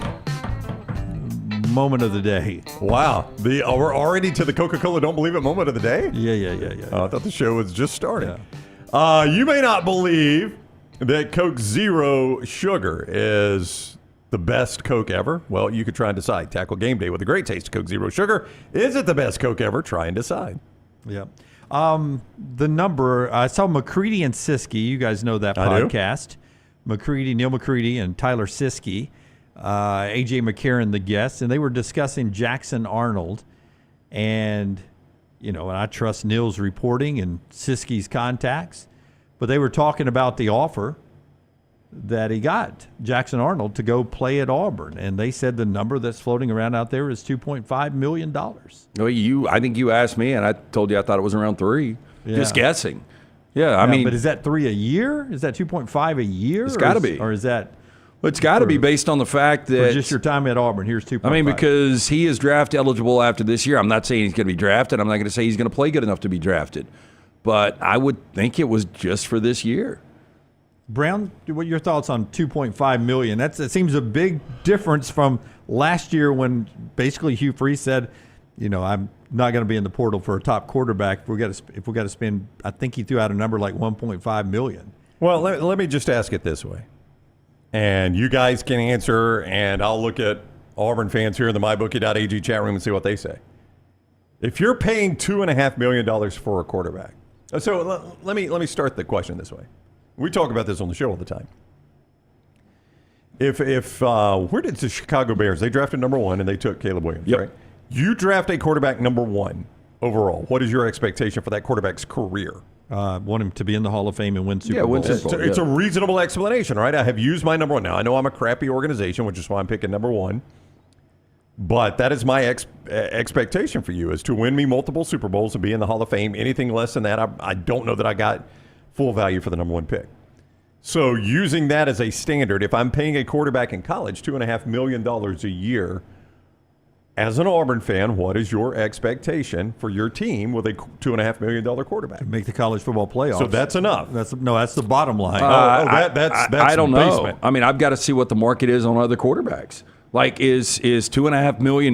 Moment of the day. Wow. We're already to the Coca-Cola don't believe it moment of the day? Yeah. I thought the show was just starting. Yeah. You may not believe that Coke Zero Sugar is the best Coke ever. Well, you could try and decide. Tackle game day with a great taste of Coke Zero Sugar. Is it the best Coke ever? Try and decide. Yeah. The number, I saw McCready and Siskey. You guys know that podcast. Neil McCready and Tyler Siskey. A.J. McCarron, the guest, and they were discussing Jackson Arnold. And, and I trust Neil's reporting and Siskey's contacts. But they were talking about the offer that he got, Jackson Arnold, to go play at Auburn. And they said the number that's floating around out there is $2.5 million. Well, I think you asked me, and I told you I thought it was around 3. Yeah. Just guessing. Yeah, I mean. But is that 3 a year? Is that 2.5 a year? It's got to be. Or is that? Well, it's got to be based on the fact that. For just your time at Auburn, here's 2.5. I mean, because he is draft eligible after this year. I'm not saying he's going to be drafted. I'm not going to say he's going to play good enough to be drafted. But I would think it was just for this year. Brown, what are your thoughts on $2.5 million? That seems a big difference from last year when basically Hugh Freeze said, I'm not going to be in the portal for a top quarterback. If we got to spend, I think he threw out a number like $1.5 million. Well, let me just ask it this way, and you guys can answer, and I'll look at Auburn fans here in the mybookie.ag chat room and see what they say. If you're paying $2.5 million for a quarterback, so let me start the question this way. We talk about this on the show all the time. If where did the Chicago Bears? They drafted number 1 and they took Caleb Williams, right? You draft a quarterback number 1 overall. What is your expectation for that quarterback's career? Want him to be in the Hall of Fame and win Super Bowl. win Super Bowl. It's a reasonable explanation, right? I have used my number one. Now, I know I'm a crappy organization, which is why I'm picking number one. But that is my expectation for you, is to win me multiple Super Bowls and be in the Hall of Fame. Anything less than that, I don't know that I got full value for the number one pick. So using that as a standard, if I'm paying a quarterback in college $2.5 million a year, as an Auburn fan, what is your expectation for your team with a $2.5 million quarterback? Make the college football playoffs. So that's enough. That's the bottom line. That's I don't basement. know. I mean, I've got to see what the market is on other quarterbacks. Like, is $2.5 million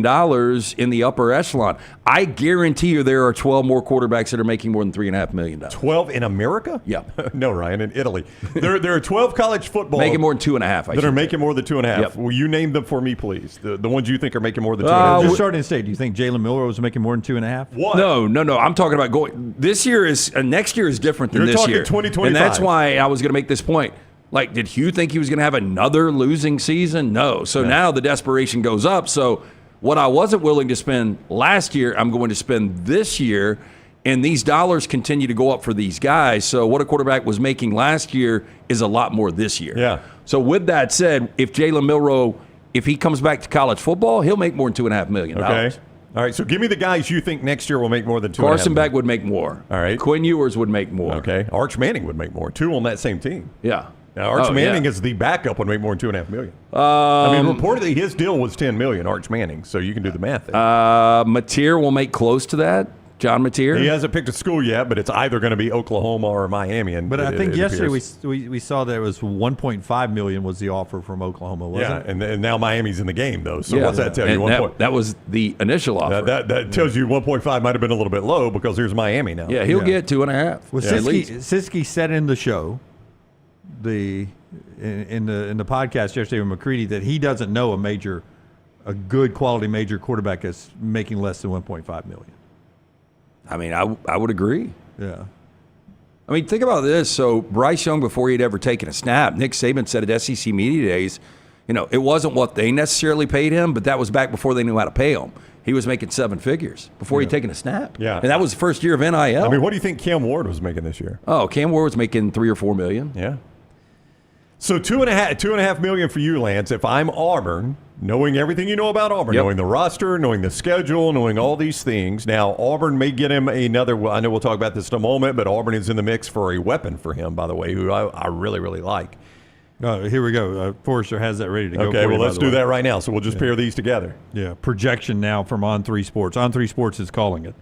in the upper echelon? I guarantee you there are 12 more quarterbacks that are making more than $3.5 million. 12 in America? Yeah. No, Ryan, in Italy. There are 12 college football making more than 2.5. That are making more than 2.5. Yep. Will you name them for me, please? The ones you think are making more than 2.5. Just starting to say, do you think Jaylen Mbakwe was making more than 2.5? What? No. I'm talking about going. This year is next year is different than You're this talking year. 2025. And that's why I was going to make this point. Like, did Hugh think he was going to have another losing season? No. So now the desperation goes up. So what I wasn't willing to spend last year, I'm going to spend this year. And these dollars continue to go up for these guys. So what a quarterback was making last year is a lot more this year. Yeah. So with that said, if Jaylen Mbakwe, if he comes back to college football, he'll make more than $2.5 million. Okay. All right, so give me the guys you think next year will make more than $2.5 million. Carson Beck would make more. All right. Quinn Ewers would make more. Okay. Arch Manning would make more. Two on that same team. Yeah. Now, Arch Manning is the backup would make more than $2.5 million. I mean, reportedly his deal was $10 million, Arch Manning, so you can do the math there. Mateer will make close to that. John Mateer. He hasn't picked a school yet, but it's either going to be Oklahoma or Miami. But I think yesterday we saw that it was $1.5 million was the offer from Oklahoma, wasn't it? And now Miami's in the game, though. So what's that tell you? That was the initial offer. That tells you 1.5 might have been a little bit low because here's Miami now. Yeah, he'll get 2.5. Well, Siski said in the show, in the podcast yesterday with McCready, that he doesn't know a good quality major quarterback is making less than $1.5 million. I mean, I would agree. Yeah. I mean, think about this. So Bryce Young, before he'd ever taken a snap, Nick Saban said at SEC Media Days, it wasn't what they necessarily paid him, but that was back before they knew how to pay him. He was making 7 figures before he'd taken a snap. Yeah. And that was the first year of NIL. I mean, what do you think Cam Ward was making this year? Oh, Cam Ward was making $3 or $4 million. Yeah. So $2.5 million for you, Lance. If I'm Auburn, knowing everything you know about Auburn, knowing the roster, knowing the schedule, knowing all these things, now Auburn may get him another. I know we'll talk about this in a moment, but Auburn is in the mix for a weapon for him, by the way, who I really, really like. Here we go. Forrester has that ready to go. Okay, well, let's do that right now. So we'll just pair these together. Yeah, projection now from On3 Sports. On3 Sports is calling it.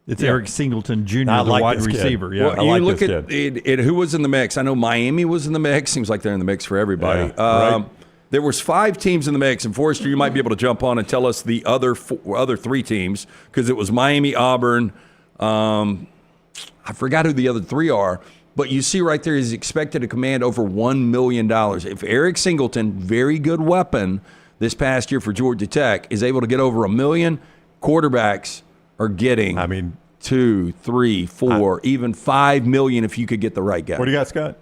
It's Eric Singleton Jr., the wide receiver. Yeah, well, you look at who was in the mix. I know Miami was in the mix. Seems like they're in the mix for everybody. Yeah, right. There was 5 teams in the mix, and Forrester, you might be able to jump on and tell us the other 3 teams, because it was Miami, Auburn. I forgot who the other 3 are, but you see right there he's expected to command over $1 million. If Eric Singleton, very good weapon this past year for Georgia Tech, is able to get over $1 million, quarterbacks are getting, 2, 3, 4, even $5 million if you could get the right guy. What do you got, Scott?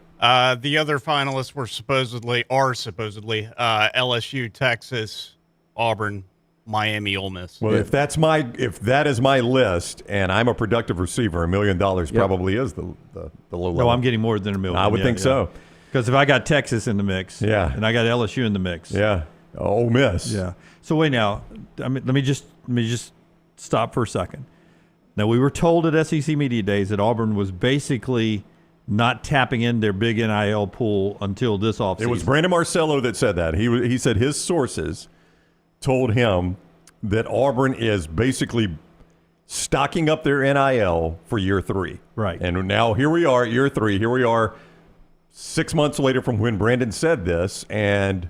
The other finalists are supposedly LSU, Texas, Auburn, Miami, Ole Miss. Well, if that is my list, and I'm a productive receiver, $1 million probably is the low level. No, I'm getting more than $1 million. I would think so. Because if I got Texas in the mix, and I got LSU in the mix, Ole Miss, So wait now, let me just stop for a second. Now, we were told at SEC Media Days that Auburn was basically not tapping in their big NIL pool until this offseason. It was Brandon Marcello that said that. He said his sources told him that Auburn is basically stocking up their NIL for year 3. Right. And now here we are at year 3. Here we are 6 months later from when Brandon said this, and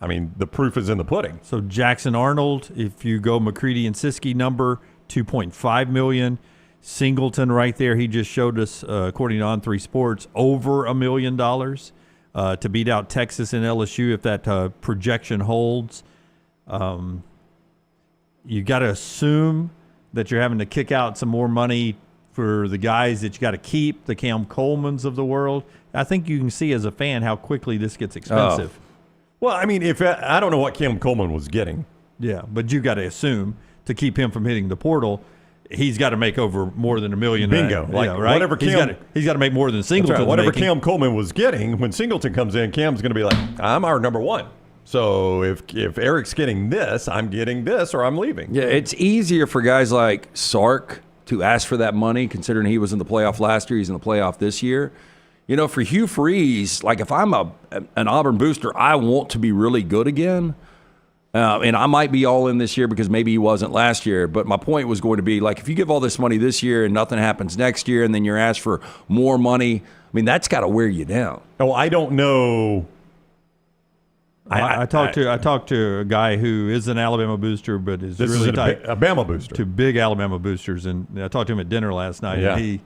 I mean, the proof is in the pudding. So Jackson Arnold, if you go McCready and Siski number, $2.5 million. Singleton right there, he just showed us, according to On3 Sports, over $1 million to beat out Texas and LSU if that projection holds. You got to assume that you're having to kick out some more money for the guys that you got to keep, the Cam Colemans of the world. I think you can see as a fan how quickly this gets expensive. Well, I mean, if I don't know what Cam Coleman was getting. Yeah, but you got to assume to keep him from hitting the portal. he's got to make over more than $1 million. Bingo. Right? Whatever he's got to make more than Singleton. Right. Whatever Cam Coleman was getting, when Singleton comes in, Cam's going to be like, I'm our number one. So if Eric's getting this, I'm getting this, or I'm leaving. Yeah, it's easier for guys like Sark to ask for that money, considering he was in the playoff last year, he's in the playoff this year. For Hugh Freeze, like if I'm an Auburn booster, I want to be really good again. And I might be all in this year because maybe he wasn't last year. But my point was going to be, like, if you give all this money this year and nothing happens next year and then you're asked for more money, that's got to wear you down. Oh, I don't know. I talked to a guy who is an Alabama booster, but is this really is tight a Bama booster. To big Alabama boosters, and I talked to him at dinner last night. Yeah. And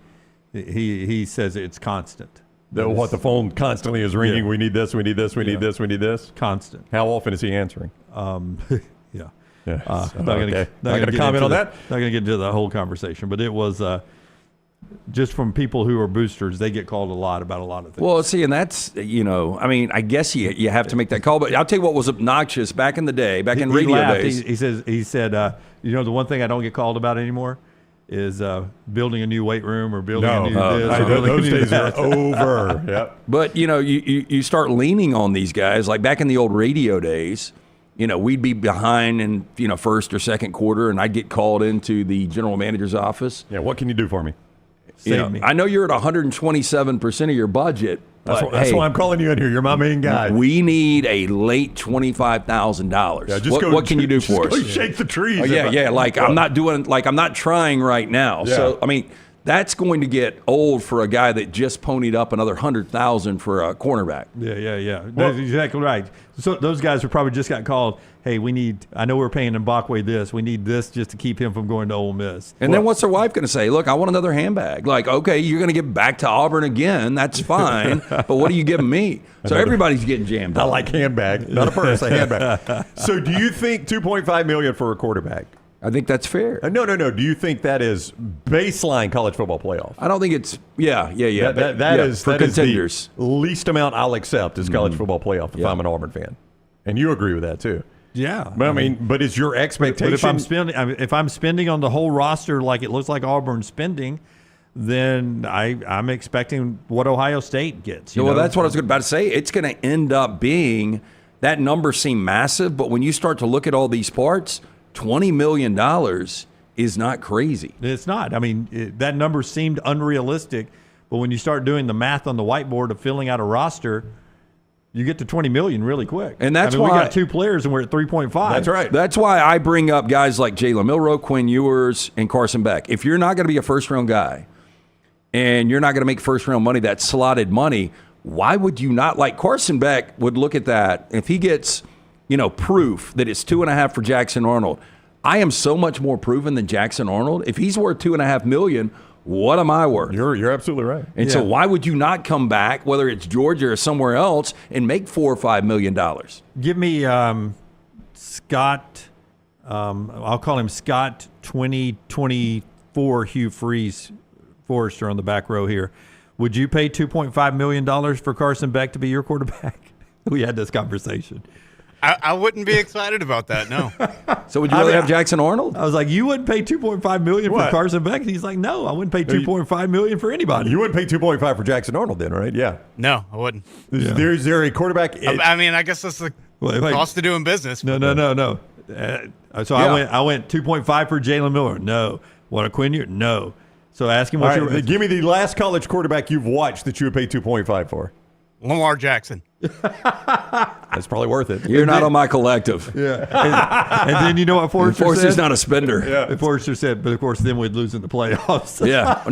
he says it's constant. The phone constantly is ringing. Yeah. We need this. We need this. We need this. We need this. Constant. How often is he answering? Yeah. Yeah. Not going to comment on that. Not going to get into the whole conversation, but it was just from people who are boosters. They get called a lot about a lot of things. Well, see, and that's, I guess you have to make that call. But I'll tell you what was obnoxious back in the day, back in radio days. He said, the one thing I don't get called about anymore is building a new weight room or building a new this. Those days are over. Yep. But, you start leaning on these guys. Like back in the old radio days, we'd be behind in, first or second quarter, and I'd get called into the general manager's office. Yeah, what can you do for me? Save me. I know you're at 127% of your budget. That's why I'm calling you in here. You're my main guy. We need a late $25,000. Yeah, what can you do for us? Shake the trees. Oh, yeah. I'm not trying right now. Yeah. So that's going to get old for a guy that just ponied up another $100,000 for a cornerback. Yeah. That's exactly right. So those guys who probably just got called. Hey, I know we're paying Mbakwe this. We need this just to keep him from going to Ole Miss. And then what's their wife going to say? Look, I want another handbag. Like, okay, you're going to get back to Auburn again. That's fine. But what are you giving me? So everybady's getting jammed up. I like handbag, not a purse, a handbag. So do you think $2.5 million for a quarterback? I think that's fair. No. Do you think that is baseline college football playoff? I don't think it's That is for contenders. The least amount I'll accept is college football playoff if I'm an Auburn fan, and you agree with that too. Yeah, but is your expectation? But if I'm spending on the whole roster like it looks like Auburn's spending, then I'm expecting what Ohio State gets. Well, that's what I was about to say. It's going to end up being that number seemed massive, but when you start to look at all these parts, $20 million is not crazy. It's not. That number seemed unrealistic, but when you start doing the math on the whiteboard of filling out a roster, you get to $20 million really quick. And that's why we got 2 players and we're at 3.5. That's right. That's why I bring up guys like Jalen Milroe, Quinn Ewers, and Carson Beck. If you're not going to be a first-round guy and you're not going to make first-round money, that slotted money, why would you not? Like Carson Beck would look at that. If he gets proof that it's 2.5 for Jackson Arnold, I am so much more proven than Jackson Arnold. If he's worth $2.5 million, what am I worth? You're absolutely right. And so why would you not come back, whether it's Georgia or somewhere else, and make $4 or $5 million? Give me Scott. I'll call him Scott 2024 Hugh Freeze Forrester on the back row here. Would you pay $2.5 million for Carson Beck to be your quarterback? We had this conversation. I wouldn't be excited about that, no. So would you rather have Jackson Arnold? I was like, you wouldn't pay $2.5 million for Carson Beck? And he's like, no, I wouldn't pay $2.5 million for anybody. You wouldn't pay $2.5 for Jackson Arnold then, right? Yeah. No, I wouldn't. Is there a quarterback? I guess that's the cost of doing business. No. So I went 2.5 for Jaylen Miller. No. What a Quinn Ewers? No. So ask him what you're. Give me the last college quarterback you've watched that you would pay 2.5 for. Lamar Jackson. That's probably worth it. You're not on my collective. Yeah. And then you know what Forrester said? Forrester's not a spender. Yeah. Forrester said, but of course then we'd lose in the playoffs. Yeah.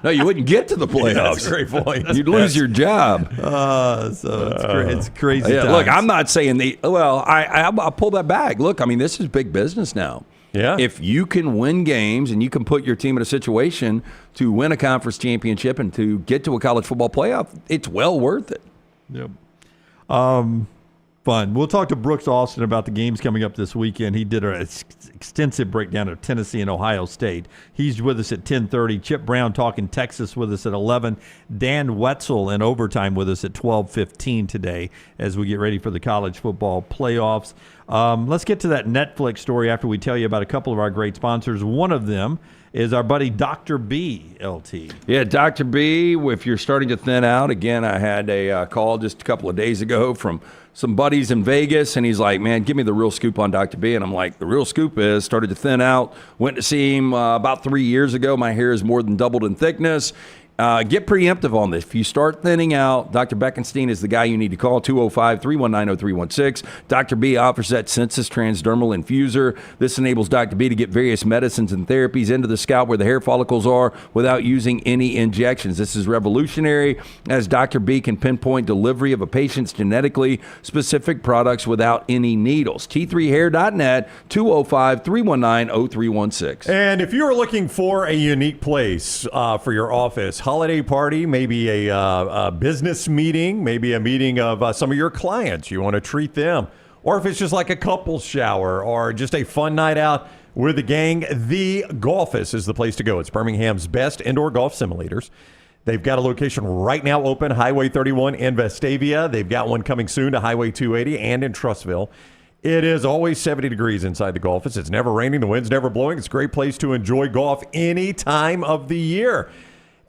No, you wouldn't get to the playoffs. Yeah, that's a great point. You'd lose your job. It's crazy. Yeah, look, I'm not saying I'll pull that back. Look, this is big business now. Yeah. If you can win games and you can put your team in a situation to win a conference championship and to get to a college football playoff, it's well worth it. Yep. Fun. We'll talk to Brooks Austin about the games coming up this weekend. He did an extensive breakdown of Tennessee and Ohio State. He's with us at 10:30. Chip Brown talking Texas with us at 11. Dan Wetzel in overtime with us at 12:15 today as we get ready for the college football playoffs. Let's get to that Netflix story after we tell you about a couple of our great sponsors. One of them is our buddy Dr. B, LT. Yeah, Dr. B, if you're starting to thin out, again, I had a call just a couple of days ago from some buddies in Vegas, and he's like, man, give me the real scoop on Dr. B. And I'm like, the real scoop is, started to thin out, went to see him about 3 years ago. My hair is more than doubled in thickness. Get preemptive on this. If you start thinning out, Dr. Beckenstein is the guy you need to call, 205-319-0316. Dr. B offers that Census Transdermal Infuser. This enables Dr. B to get various medicines and therapies into the scalp where the hair follicles are without using any injections. This is revolutionary, as Dr. B can pinpoint delivery of a patient's genetically specific products without any needles. T3hair.net, 205-319-0316. And if you're looking for a unique place for your office, holiday party, maybe a business meeting, maybe a meeting of some of your clients, you want to treat them, or if it's just like a couple's shower or just a fun night out with the gang, the Golfus is the place to go. It's Birmingham's best indoor golf simulators. They've got a location right now open, Highway 31 in Vestavia. They've got one coming soon to Highway 280 and in Trussville. It is always 70 degrees inside the Golfus. It's never raining. The wind's never blowing. It's a great place to enjoy golf any time of the year.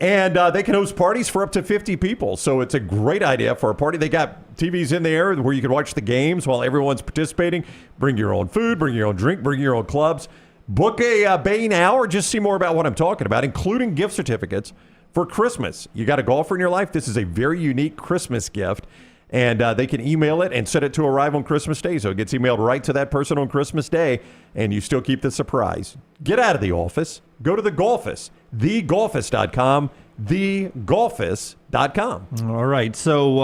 And they can host parties for up to 50 people. So it's a great idea for a party. They got TVs in there where you can watch the games while everyone's participating. Bring your own food, bring your own drink, bring your own clubs. Book a bay now or just see more about what I'm talking about, including gift certificates for Christmas. You got a golfer in your life? This is a very unique Christmas gift. And they can email it and set it to arrive on Christmas Day. So it gets emailed right to that person on Christmas Day, and you still keep the surprise. Get out of the office. Go to the Golfus, thegolfus.com, thegolfus.com. All right. So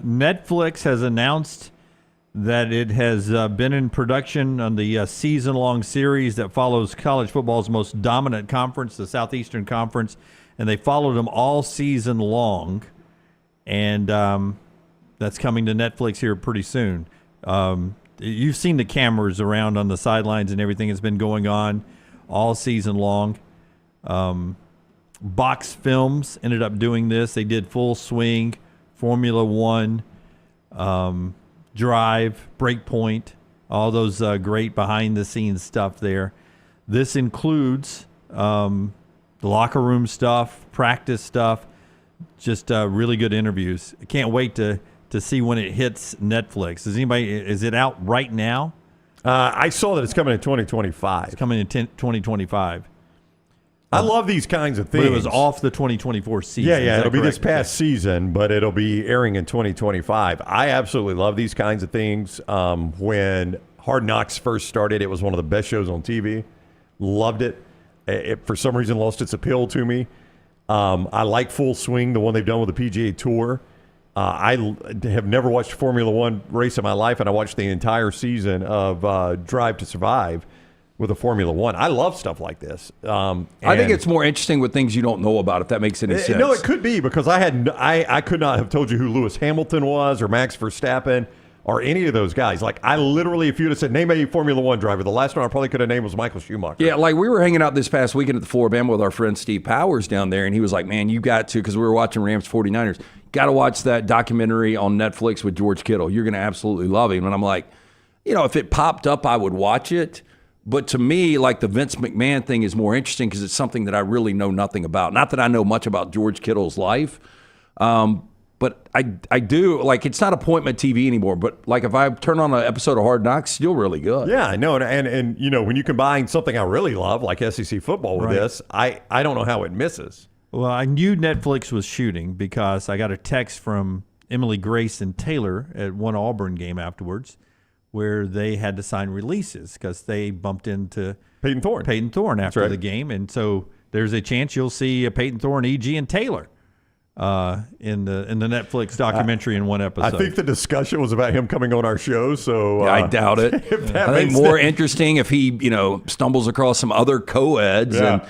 Netflix has announced that it has been in production on the season-long series that follows college football's most dominant conference, the Southeastern Conference, and they followed them all season long. And that's coming to Netflix here pretty soon. You've seen the cameras around on the sidelines and everything that's been going on all season long. Box Films ended up doing this. They did Full Swing, Formula One, Drive, Breakpoint, all those great behind-the-scenes stuff there. This includes the locker room stuff, practice stuff, just really good interviews. I can't wait to see when it hits Netflix. Is it out right now? I saw that it's coming in 2025. It's coming in 2025. I love these kinds of things. But it was off the 2024 season. Yeah, it'll be this past season, but it'll be airing in 2025. I absolutely love these kinds of things. When Hard Knocks first started, it was one of the best shows on TV. Loved it. It for some reason lost its appeal to me. I like Full Swing, the one they've done with the PGA Tour. I have never watched a Formula One race in my life, and I watched the entire season of Drive to Survive with a Formula One. I love stuff like this. I think it's more interesting with things you don't know about, if that makes any sense. No, it could be, because I could not have told you who Lewis Hamilton was or Max Verstappen or any of those guys. Like, I literally, if you'd have said, name a Formula One driver, the last one I probably could have named was Michael Schumacher. Yeah, like we were hanging out this past weekend at the Floribama with our friend Steve Powers down there, and he was like, man, you got to, because we were watching Rams 49ers, got to watch that documentary on Netflix with George Kittle. You're going to absolutely love him. And I'm like, if it popped up, I would watch it. But to me, like, the Vince McMahon thing is more interesting because it's something that I really know nothing about. Not that I know much about George Kittle's life, but I do. Like, it's not appointment TV anymore. But, like, if I turn on an episode of Hard Knocks, still really good. Yeah, I know. And when you combine something I really love, like SEC football, with this, I don't know how it misses. Well, I knew Netflix was shooting because I got a text from Emily Grace and Taylor at one Auburn game afterwards, where they had to sign releases because they bumped into Peyton Thorne after the game. And so there's a chance you'll see Peyton Thorne, E.G., and Taylor in the Netflix documentary in one episode. I think the discussion was about him coming on our show, so I doubt it. I think more interesting if he, stumbles across some other co-eds and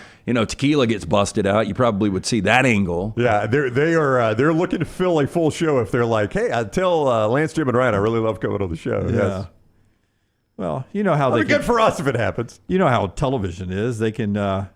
tequila gets busted out. You probably would see that angle. Yeah, they're looking to fill a full show if they're like, hey, I tell Lance, Jim, and Ryan, I really love coming on the show. Yeah. Yes. Well, you know how That'd be good for us if it happens. You know how television is. They can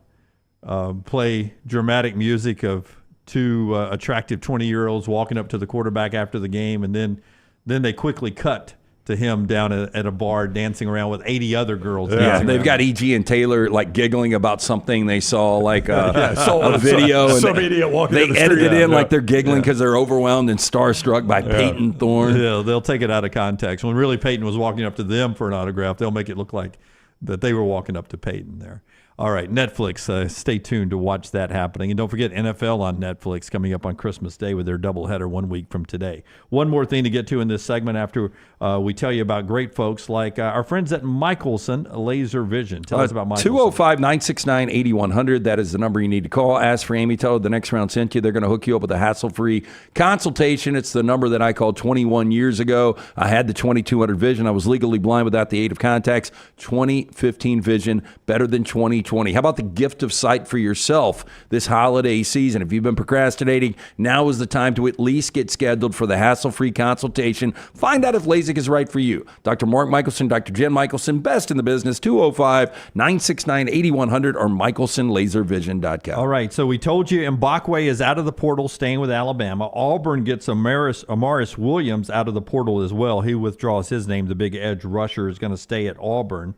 play dramatic music of two attractive 20-year-olds walking up to the quarterback after the game, and then they quickly cut to him down at a bar dancing around with 80 other girls. Yeah, they've got E.G. and Taylor like giggling about something they saw, like a video. Some idiot walking they down the edited street. in like they're giggling because they're overwhelmed and starstruck by Peyton Thorne. Yeah, they'll take it out of context. When really Peyton was walking up to them for an autograph, they'll make it look like that they were walking up to Peyton there. All right, Netflix, stay tuned to watch that happening. And don't forget NFL on Netflix coming up on Christmas Day with their doubleheader 1 week from today. One more thing to get to in this segment after we tell you about great folks like our friends at Michelson Laser Vision. Tell us about Michelson. 205-969-8100. That is the number you need to call. Ask for Amy. Tell her the next round sent you. They're going to hook you up with a hassle-free consultation. It's the number that I called 21 years ago. I had the 2200 vision. I was legally blind without the aid of contacts. 2015 vision, better than 2020. How about the gift of sight for yourself this holiday season? If you've been procrastinating, now is the time to at least get scheduled for the hassle-free consultation. Find out if LASIK is right for you. Dr. Mark Michelson, Dr. Jen Michelson, best in the business, 205-969-8100 or michelsonlaservision.com. All right, so we told you Mbakwe is out of the portal, staying with Alabama. Auburn gets Amaris Williams out of the portal as well. He withdraws his name. The big edge rusher is going to stay at Auburn.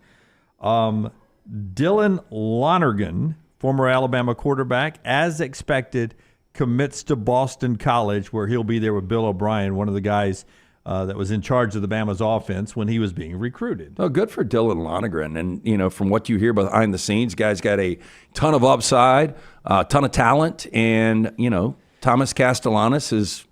Dylan Lonergan, former Alabama quarterback, as expected, commits to Boston College, where he'll be there with Bill O'Brien, one of the guys that was in charge of the Bama's offense when he was being recruited. Oh, good for Dylan Lonergan. And, from what you hear behind the scenes, guy's got a ton of upside, a ton of talent, and, Thomas Castellanos is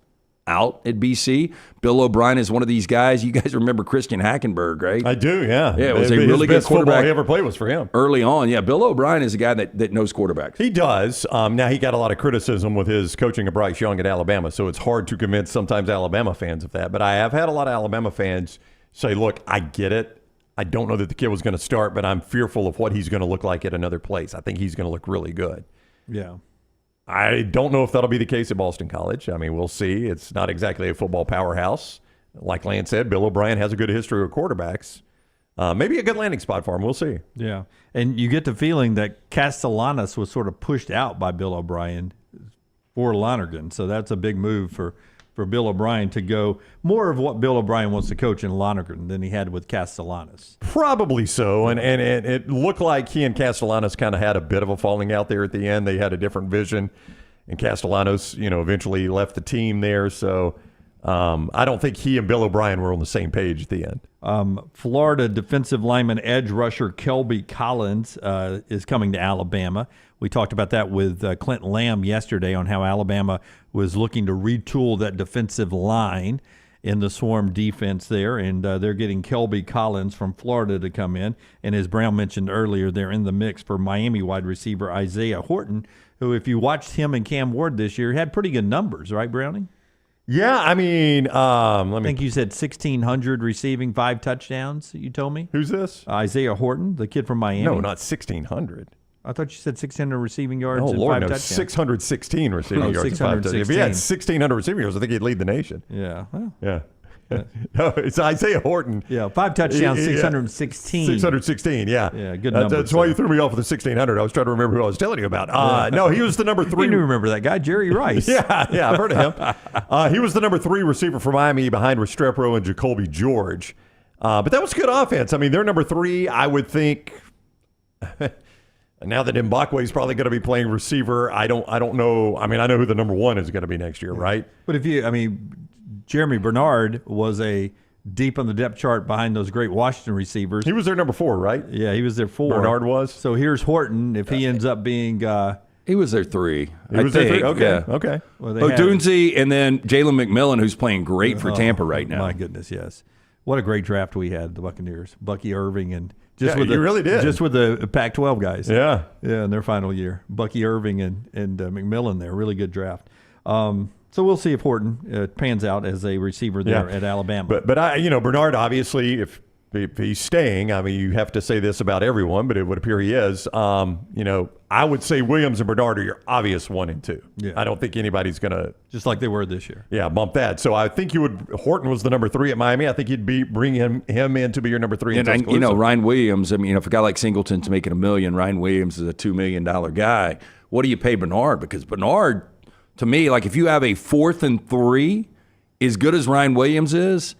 out at BC. Bill O'Brien is one of these guys. You guys remember Christian Hackenberg, right? I do, yeah. Yeah, it was a really good best football quarterback. he ever played was for him. Early on, yeah. Bill O'Brien is a guy that knows quarterbacks. He does. Now, he got a lot of criticism with his coaching of Bryce Young at Alabama, so it's hard to convince sometimes Alabama fans of that. But I have had a lot of Alabama fans say, look, I get it. I don't know that the kid was going to start, but I'm fearful of what he's going to look like at another place. I think he's going to look really good. Yeah. I don't know if that'll be the case at Boston College. I mean, we'll see. It's not exactly a football powerhouse. Like Lance said, Bill O'Brien has a good history with quarterbacks. Maybe a good landing spot for him. We'll see. Yeah. And you get the feeling that Castellanos was sort of pushed out by Bill O'Brien for Lonergan. So that's a big move for Bill O'Brien to go more of what Bill O'Brien wants to coach in Lonergan than he had with Castellanos. Probably so. And it looked like he and Castellanos kind of had a bit of a falling out there at the end. They had a different vision. And Castellanos, eventually left the team there. So I don't think he and Bill O'Brien were on the same page at the end. Florida defensive lineman edge rusher Kelby Collins is coming to Alabama. We talked about that with Clint Lamb yesterday on how Alabama was looking to retool that defensive line in the swarm defense there, and they're getting Kelby Collins from Florida to come in. And as Brown mentioned earlier, they're in the mix for Miami wide receiver Isaiah Horton, who, if you watched him and Cam Ward this year, had pretty good numbers, right, Browning? Yeah, I mean, I think you said 1,600 receiving, 5 touchdowns, you told me. Who's this? Isaiah Horton, the kid from Miami. No, not 1,600. I thought you said 600 receiving yards and Lord, 5 no, touchdowns. 616 receiving yards and 5 touchdowns. If he had 1,600 receiving yards, I think he'd lead the nation. Yeah. Well, yeah. No, it's Isaiah Horton. Yeah, 5 touchdowns, 616. 616, yeah. Yeah, good number. That's why you threw me off with the 1,600. I was trying to remember who I was telling you about. No, he was the number 3. You do remember that guy, Jerry Rice. yeah, I've heard of him. He was the number 3 receiver for Miami behind Restrepo and Jacoby George. But that was good offense. I mean, they're number 3, I would think. Now that Mbakwe is probably going to be playing receiver, I don't know. I mean, I know who the number 1 is going to be next year, right? But Jeremy Bernard was deep on the depth chart behind those great Washington receivers. He was their number 4, right? Yeah, he was their 4. Bernard was. So here's Horton. If he ends up being, he was their 3. He was their 3. Okay, yeah. okay. Well, Odunze and then Jalen McMillan, who's playing great for Tampa right now. My goodness, yes. What a great draft we had, the Buccaneers. Bucky Irving and you really did. Just with the Pac-12 guys. Yeah, in their final year, Bucky Irving and McMillan there, really good draft. So we'll see if Horton pans out as a receiver there at Alabama. But Bernard, obviously, if he's staying, I mean, you have to say this about everyone, but it would appear he is. I would say Williams and Bernard are your obvious 1 and 2. Yeah. I don't think anybody's going to, just like they were this year. Yeah, bump that. So I think Horton was the number 3 at Miami. I think you'd bring him in to be your number 3. And Ryan Williams. I mean, if a guy like Singleton's making $1 million, Ryan Williams is a $2 million guy. What do you pay Bernard? Because Bernard, to me, like if you have a 4th and 3, as good as Ryan Williams is,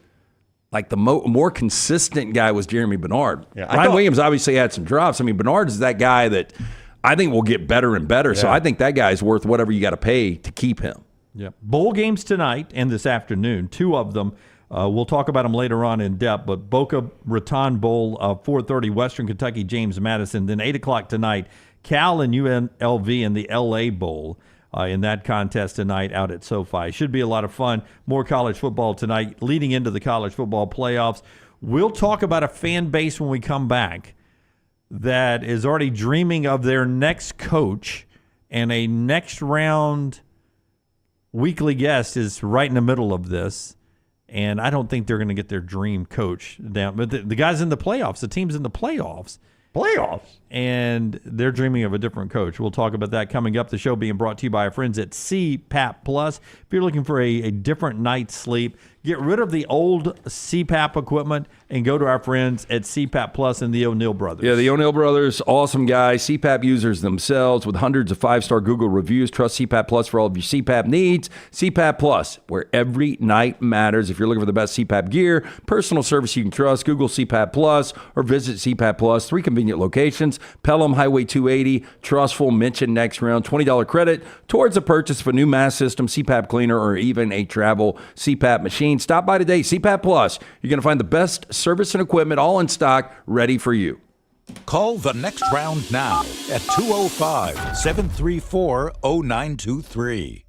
like the more consistent guy was Jeremy Bernard. Yeah, Ryan Williams obviously had some drops. I mean, Bernard is that guy that I think will get better and better. Yeah. So I think that guy's worth whatever you got to pay to keep him. Yeah. Bowl games tonight and this afternoon, 2 of them. We'll talk about them later on in depth, but Boca Raton Bowl, 4:30, Western Kentucky, James Madison. Then 8 o'clock tonight, Cal and UNLV in the L.A. Bowl in that contest tonight out at SoFi. Should be a lot of fun. More college football tonight leading into the college football playoffs. We'll talk about a fan base when we come back that is already dreaming of their next coach, and a next round weekly guest is right in the middle of this. And I don't think they're going to get their dream coach down. But the guys in the playoffs, the team's in the playoffs. And they're dreaming of a different coach. We'll talk about that coming up. The show being brought to you by our friends at CPAP Plus. If you're looking for a different night's sleep, get rid of the old CPAP equipment and go to our friends at CPAP Plus and the O'Neill brothers. Yeah, the O'Neill brothers, awesome guys. CPAP users themselves with hundreds of 5-star Google reviews. Trust CPAP Plus for all of your CPAP needs. CPAP Plus, where every night matters. If you're looking for the best CPAP gear, personal service you can trust, Google CPAP Plus or visit CPAP Plus. 3 convenient locations: Pelham, Highway 280, Trustful, mention next round. $20 credit towards the purchase of a new mask system, CPAP cleaner, or even a travel CPAP machine. Stop by today. CPAP Plus. You're going to find the best service and equipment all in stock, ready for you. Call the next round now at 205-734-0923.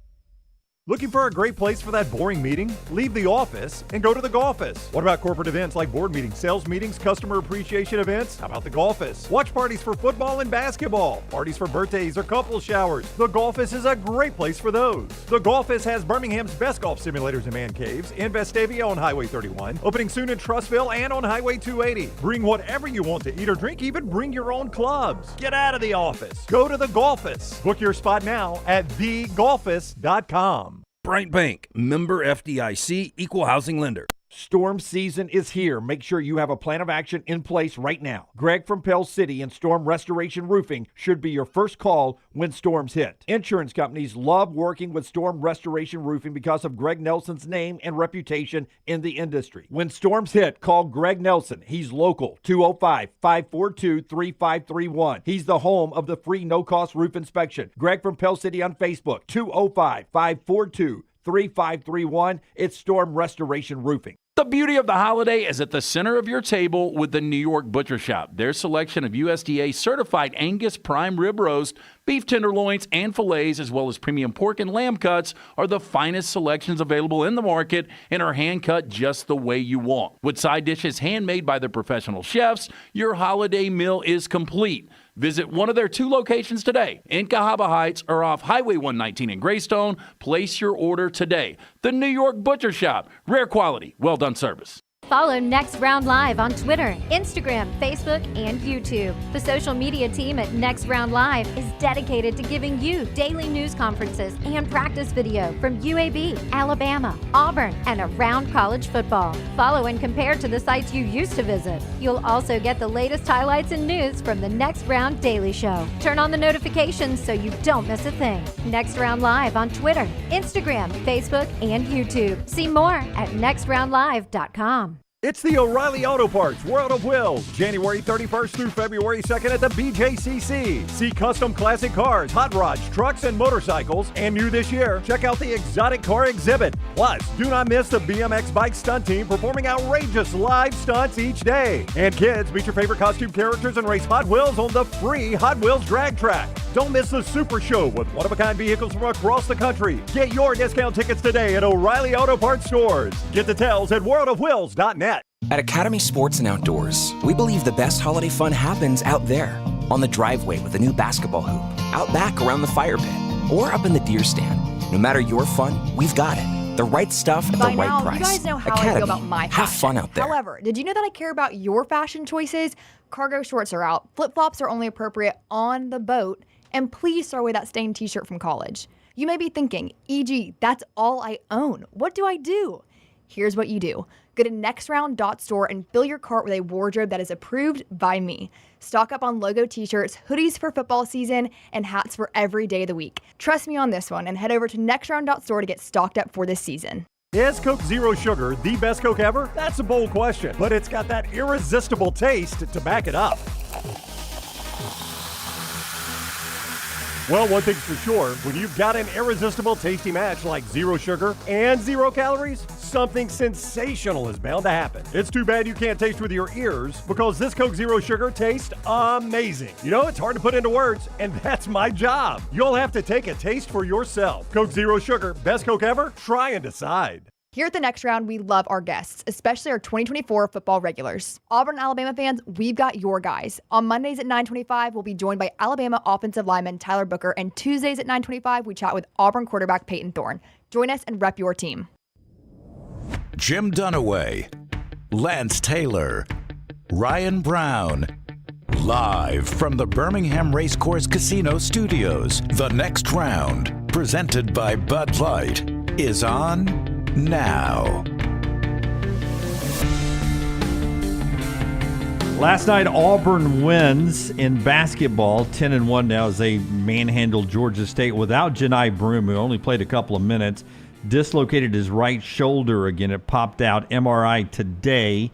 Looking for a great place for that boring meeting? Leave the office and go to the Golfus. What about corporate events like board meetings, sales meetings, customer appreciation events? How about the Golfus? Watch parties for football and basketball, parties for birthdays or couple showers. The Golfus is a great place for those. The Golfus has Birmingham's best golf simulators and man caves in Vestavia on Highway 31, opening soon in Trussville and on Highway 280. Bring whatever you want to eat or drink, even bring your own clubs. Get out of the office. Go to the Golfus. Book your spot now at thegolfus.com. Bryant Bank, member FDIC, equal housing lender. Storm season is here. Make sure you have a plan of action in place right now. Greg from Pell City and Storm Restoration Roofing should be your first call when storms hit. Insurance companies love working with Storm Restoration Roofing because of Greg Nelson's name and reputation in the industry. When storms hit, call Greg Nelson. He's local, 205-542-3531. He's the home of the free no-cost roof inspection. Greg from Pell City on Facebook, 205-542-3531. It's Storm Restoration Roofing. The beauty of the holiday is at the center of your table with the New York Butcher Shop. Their selection of USDA certified Angus prime rib roast, beef tenderloins, and fillets, as well as premium pork and lamb cuts, are the finest selections available in the market and are hand-cut just the way you want. With side dishes handmade by their professional chefs, your holiday meal is complete. Visit one of their 2 locations today in Cahaba Heights or off Highway 119 in Greystone. Place your order today. The New York Butcher Shop. Rare quality, well done service. Follow Next Round Live on Twitter, Instagram, Facebook, and YouTube. The social media team at Next Round Live is dedicated to giving you daily news conferences and practice video from UAB, Alabama, Auburn, and around college football. Follow and compare to the sites you used to visit. You'll also get the latest highlights and news from the Next Round Daily Show. Turn on the notifications so you don't miss a thing. Next Round Live on Twitter, Instagram, Facebook, and YouTube. See more at nextroundlive.com. It's the O'Reilly Auto Parts World of Wills, January 31st through February 2nd at the BJCC. See custom classic cars, hot rods, trucks, and motorcycles. And new this year, check out the exotic car exhibit. Plus, do not miss the BMX bike stunt team performing outrageous live stunts each day. And kids, meet your favorite costume characters and race Hot Wheels on the free Hot Wheels drag track. Don't miss the Super Show with one-of-a-kind vehicles from across the country. Get your discount tickets today at O'Reilly Auto Parts stores. Get details at worldofwills.net. At Academy Sports and Outdoors, we believe the best holiday fun happens out there. On the driveway with a new basketball hoop, out back around the fire pit, or up in the deer stand. No matter your fun, we've got it. The right stuff at the right price. You guys know how Academy, I feel about my fashion. have fun out there. However, did you know that I care about your fashion choices? Cargo shorts are out. Flip-flops are only appropriate on the boat. And please throw away that stained t-shirt from college. You may be thinking, EG, that's all I own. What do I do? Here's what you do. Go to nextround.store and fill your cart with a wardrobe that is approved by me. Stock up on logo t-shirts, hoodies for football season, and hats for every day of the week. Trust me on this one and head over to nextround.store to get stocked up for this season. Is Coke Zero Sugar the best Coke ever? That's a bold question, but it's got that irresistible taste to back it up. Well, one thing's for sure, when you've got an irresistible tasty match like zero sugar and 0 calories, something sensational is bound to happen. It's too bad you can't taste with your ears because this Coke Zero Sugar tastes amazing. You know, it's hard to put into words, and that's my job. You'll have to take a taste for yourself. Coke Zero Sugar, best Coke ever? Try and decide. Here at the Next Round, we love our guests, especially our 2024 football regulars. Auburn, Alabama fans, we've got your guys. On Mondays at 9:25, we'll be joined by Alabama offensive lineman Tyler Booker, and Tuesdays at 9:25, we chat with Auburn quarterback Peyton Thorne. Join us and rep your team. Jim Dunaway, Lance Taylor, Ryan Brown. Live from the Birmingham Racecourse Casino Studios, the Next Round, presented by Bud Light, is on now. Last night, Auburn wins in basketball, 10-1 now as they manhandled Georgia State without Johni Broome, who only played a couple of minutes. Dislocated his right shoulder again. It popped out. MRI today.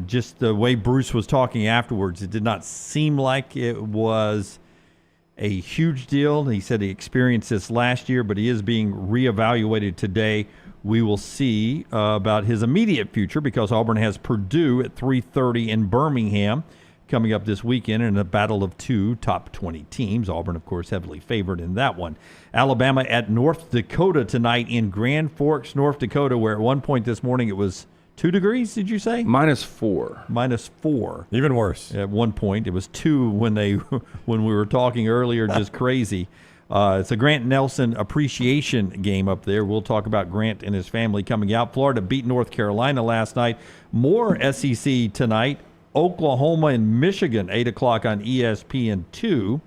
Just the way Bruce was talking afterwards, it did not seem like it was a huge deal. He said he experienced this last year, but he is being reevaluated today. We will see about his immediate future because Auburn has Purdue at 3:30 in Birmingham coming up this weekend in a battle of two top 20 teams. Auburn, of course, heavily favored in that one. Alabama at North Dakota tonight in Grand Forks, North Dakota, where at one point this morning it was 2 degrees, did you say? -4. -4. Even worse. At one point. It was 2 when we were talking earlier, just crazy. It's a Grant Nelson appreciation game up there. We'll talk about Grant and his family coming out. Florida beat North Carolina last night. More SEC tonight. Oklahoma and Michigan, 8 o'clock on ESPN2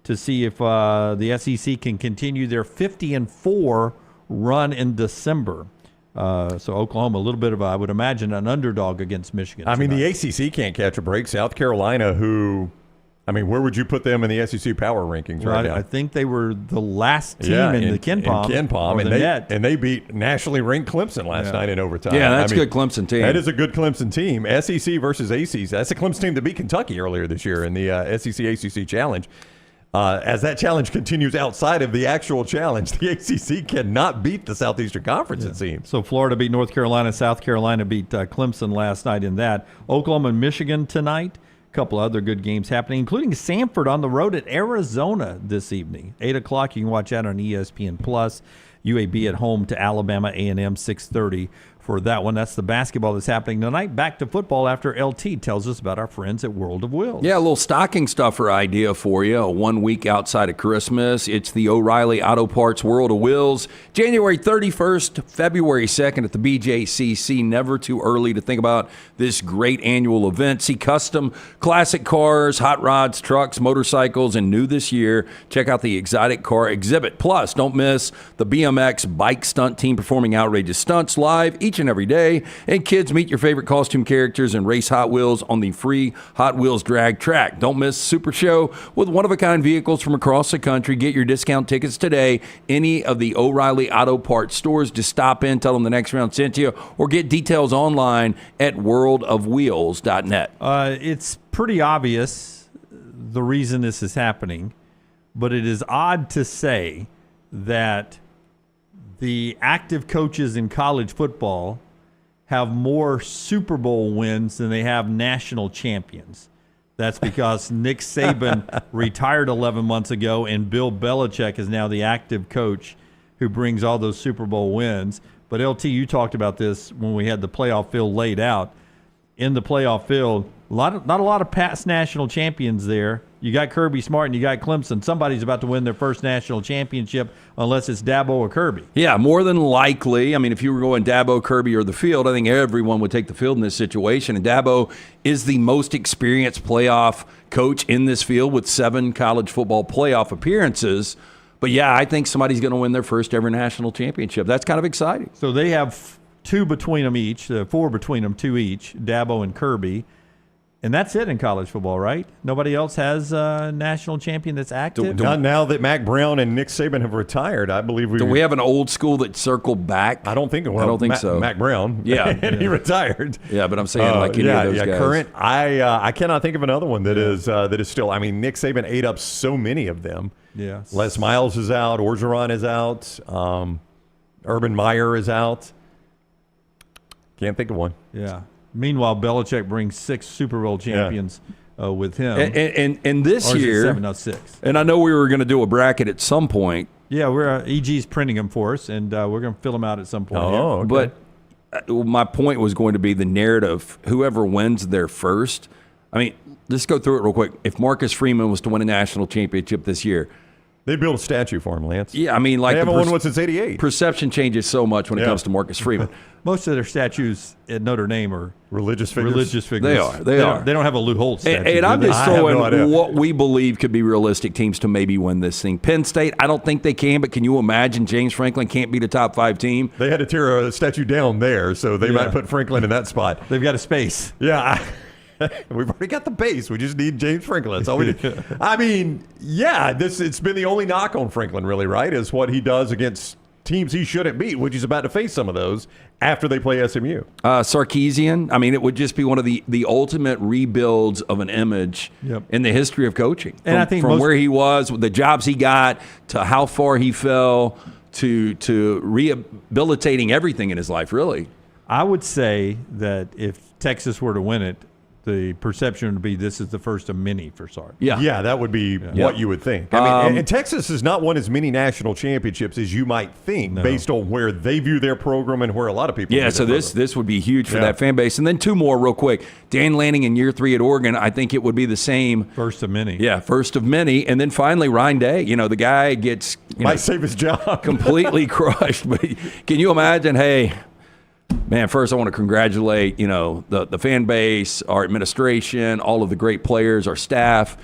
to see if the SEC can continue their 50-4 run in December. So Oklahoma, a little bit of, I would imagine, an underdog against Michigan tonight. I mean, the ACC can't catch a break. South Carolina, where would you put them in the SEC power rankings right now? I think they were the last team in the KenPom. And they beat nationally ranked Clemson last night in overtime. Yeah, that's a good Clemson team. That is a good Clemson team. SEC versus ACC. That's a Clemson team that beat Kentucky earlier this year in the SEC-ACC Challenge. As that challenge continues outside of the actual challenge, the ACC cannot beat the Southeastern Conference, it seems. So Florida beat North Carolina. South Carolina beat Clemson last night in that. Oklahoma and Michigan tonight. Couple other good games happening, including Samford on the road at Arizona this evening. 8 o'clock, you can watch that on ESPN+. UAB at home to Alabama A&M, 6:30 for that one. That's the basketball that's happening tonight. Back to football after LT tells us about our friends at World of Wheels. Yeah, a little stocking stuffer idea for you. 1 week outside of Christmas. It's the O'Reilly Auto Parts World of Wheels. January 31st, February 2nd at the BJCC. Never too early to think about this great annual event. See custom classic cars, hot rods, trucks, motorcycles, and new this year, check out the exotic car exhibit. Plus, don't miss the BMX bike stunt team performing outrageous stunts live each and every day. And kids, meet your favorite costume characters and race Hot Wheels on the free Hot Wheels drag track. Don't miss Super Show with one-of-a-kind vehicles from across the country. Get your discount tickets today. Any of the O'Reilly Auto Parts stores. Just stop in, tell them the Next Round sent you, or get details online at worldofwheels.net. It's pretty obvious the reason this is happening, but it is odd to say that the active coaches in college football have more Super Bowl wins than they have national champions. That's because Nick Saban retired 11 months ago, and Bill Belichick is now the active coach who brings all those Super Bowl wins. But LT, you talked about this when we had the playoff field laid out. In the playoff field, not a lot of past national champions there. You got Kirby Smart and you got Clemson. Somebody's about to win their first national championship unless it's Dabo or Kirby. Yeah, more than likely. I mean, if you were going Dabo, Kirby, or the field, I think everyone would take the field in this situation. And Dabo is the most experienced playoff coach in this field with 7 college football playoff appearances. But, yeah, I think somebody's going to win their first ever national championship. That's kind of exciting. So they have 2 between them each, 4 between them, 2 each, Dabo and Kirby. And that's it in college football, right? Nobody else has a national champion that's active? Not now that Mac Brown and Nick Saban have retired. I believe Do we have an old school that circled back? I don't think so. Mac Brown. Yeah. And he retired. Yeah, but I'm saying like any of those guys. Current. I cannot think of another one that is still. I mean, Nick Saban ate up so many of them. Yeah. Les Miles is out. Orgeron is out. Urban Meyer is out. Can't think of one. Yeah. Meanwhile, Belichick brings 6 Super Bowl champions with him. And this Or is it year, 7, not 6. and I know we were going to do a bracket at some point. Yeah, we're EG's printing them for us, and we're going to fill them out at some point. Oh, okay. But my point was going to be the narrative. Whoever wins there first. I mean, let's go through it real quick. If Marcus Freeman was to win a national championship this year, they built a statue for him, Lance. Yeah, I mean, like they haven't won one since '88. Perception changes so much when it comes to Marcus Freeman. Most of their statues at Notre Dame are religious figures. They are. They don't have a Lou Holtz statue. And I'm just throwing what we believe could be realistic teams to maybe win this thing. Penn State, I don't think they can, but can you imagine James Franklin can't beat a top 5 team? They had to tear a statue down there, so they might put Franklin in that spot. They've got a space. Yeah. We've already got the base. We just need James Franklin. That's all we need. I mean, it's been the only knock on Franklin, really, right, is what he does against teams he shouldn't beat, which he's about to face some of those after they play SMU. Sarkisian, I mean, it would just be one of the ultimate rebuilds of an image in the history of coaching. And I think from where he was, the jobs he got, to how far he fell, to rehabilitating everything in his life, really. I would say that if Texas were to win it, the perception would be this is the first of many for Sark. Yeah, that would be what you would think. I mean, and Texas has not won as many national championships as you might think based on where they view their program and where a lot of people so this would be huge for that fan base. And then 2 more real quick. Dan Lanning in year 3 at Oregon, I think it would be the same. First of many. Yeah, first of many. And then finally, Ryan Day. You know, the guy gets might save his job. Completely crushed. But can you imagine, hey, man, first I want to congratulate, the fan base, our administration, all of the great players, our staff.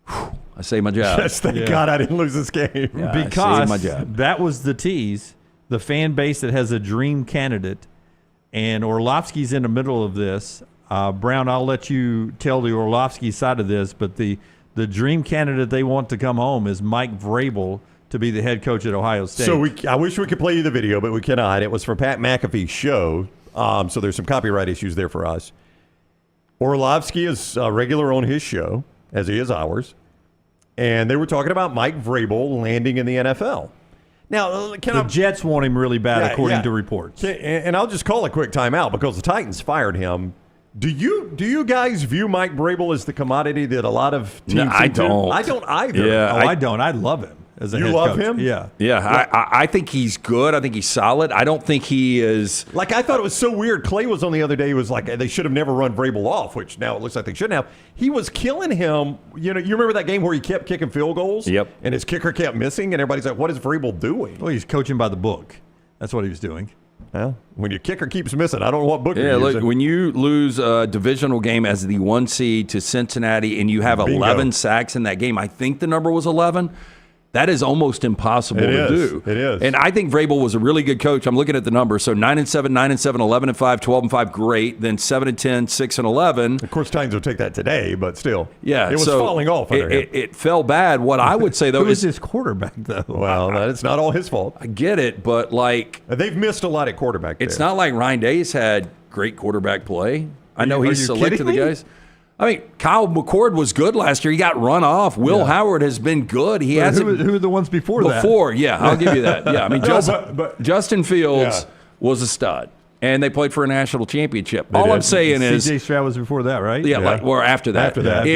Whew, I saved my job. Yes, thank God I didn't lose this game. Yeah, because that was the tease. The fan base that has a dream candidate, and Orlovsky's in the middle of this. Brown, I'll let you tell the Orlovsky side of this, but the dream candidate they want to come home is Mike Vrabel to be the head coach at Ohio State. So I wish we could play you the video, but we cannot. It was from Pat McAfee's show, so there's some copyright issues there for us. Orlovsky is regular on his show, as he is ours, and they were talking about Mike Vrabel landing in the NFL. Now, the Jets want him really bad, according to reports. And I'll just call a quick timeout because the Titans fired him. Do you guys view Mike Vrabel as the commodity that a lot of teams No, I don't. I don't either. Yeah, I don't. I love him. As a you head love coach. him? Yeah. Yeah, I think he's good. I think he's solid. I don't think he is. Like, I thought it was so weird. Clay was on the other day. He was like, they should have never run Vrabel off, which now it looks like they shouldn't have. He was killing him. You remember that game where he kept kicking field goals? Yep. And his kicker kept missing, and everybody's like, what is Vrabel doing? Well, he's coaching by the book. That's what he was doing. Well, when your kicker keeps missing, I don't know what book you're look, using. when you lose a divisional game as the 1 seed to Cincinnati and you have 11 sacks in that game, I think the number was 11. That is almost impossible to do. It is. And I think Vrabel was a really good coach. I'm looking at the numbers. So 9-7, 9-7, 11-5, 12-5, great. Then 7-10, 6-11. Of course, Titans will take that today, but still. Yeah. It was falling off under him. It fell bad. What I would say, though, Who is his quarterback, though? Well, it's not all his fault. I get it, but they've missed a lot at quarterback there. It's not like Ryan Day's had great quarterback play. I know he's selected the guys. I mean, Kyle McCord was good last year. He got run off. Will Howard has been good. He hasn't. Who are the ones before that? I'll give you that. Yeah, I mean, Justin Fields was a stud, and they played for a national championship. All I'm saying is, C.J. Stroud was before that, right? Yeah, or after that. After that.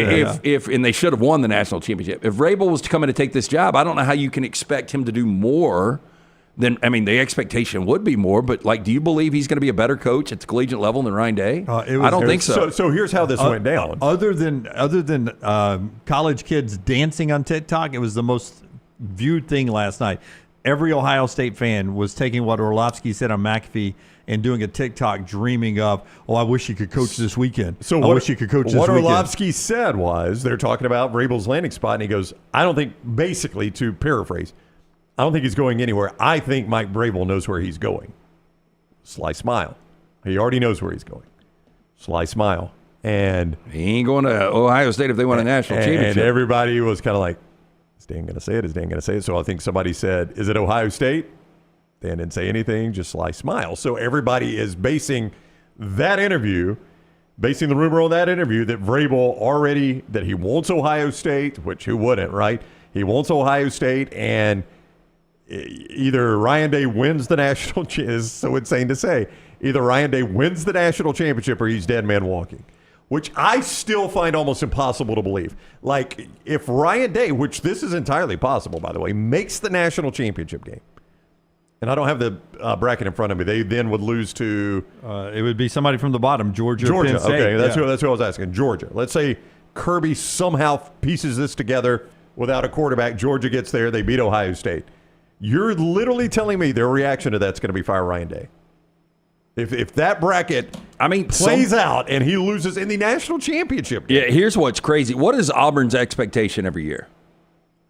If and they should have won the national championship. If Vrabel was to come in to take this job, I don't know how you can expect him to do more. Then the expectation would be more, but do you believe he's going to be a better coach at the collegiate level than Ryan Day? I don't think so. So here's how this went down. Other than college kids dancing on TikTok, it was the most viewed thing last night. Every Ohio State fan was taking what Orlovsky said on McAfee and doing a TikTok dreaming of, I wish you could coach this weekend. I wish you could coach this weekend. What Orlovsky said was, they're talking about Vrabel's landing spot, and he goes, I don't think, basically, to paraphrase, I don't think he's going anywhere. I think Mike Vrabel knows where he's going. Sly smile. He already knows where he's going. Sly smile. And he ain't going to Ohio State if they win a national championship. And everybody was kind of like, is Dan going to say it? Is Dan going to say it? So I think somebody said, is it Ohio State? Dan didn't say anything, just sly smile. So everybody is basing the rumor on that interview that Vrabel already, that he wants Ohio State, which who wouldn't, right? He wants Ohio State, and either Ryan Day wins the national championship, is so insane to say. Either Ryan Day wins the national championship or he's dead man walking, which I still find almost impossible to believe. Like, if Ryan Day, which this is entirely possible, by the way, makes the national championship game, and I don't have the bracket in front of me, they then would lose to... it would be somebody from the bottom, Georgia. Penn State. Okay, that's who I was asking. Georgia. Let's say Kirby somehow pieces this together without a quarterback. Georgia gets there. They beat Ohio State. You're literally telling me their reaction to that's going to be fire Ryan Day. If that bracket plays out and he loses in the national championship game. Yeah, here's what's crazy. What is Auburn's expectation every year?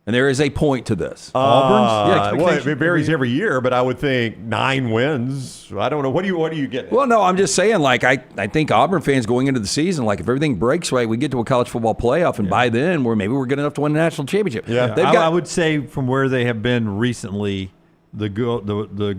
And there is a point to this. Auburn's? Well, it varies every year, but I would think 9 wins. I don't know. What do you get? Well, no, I'm just saying, like, I think Auburn fans going into the season, like, if everything breaks right, we get to a college football playoff, and by then, maybe we're good enough to win a national championship. Yeah, I would say from where they have been recently, the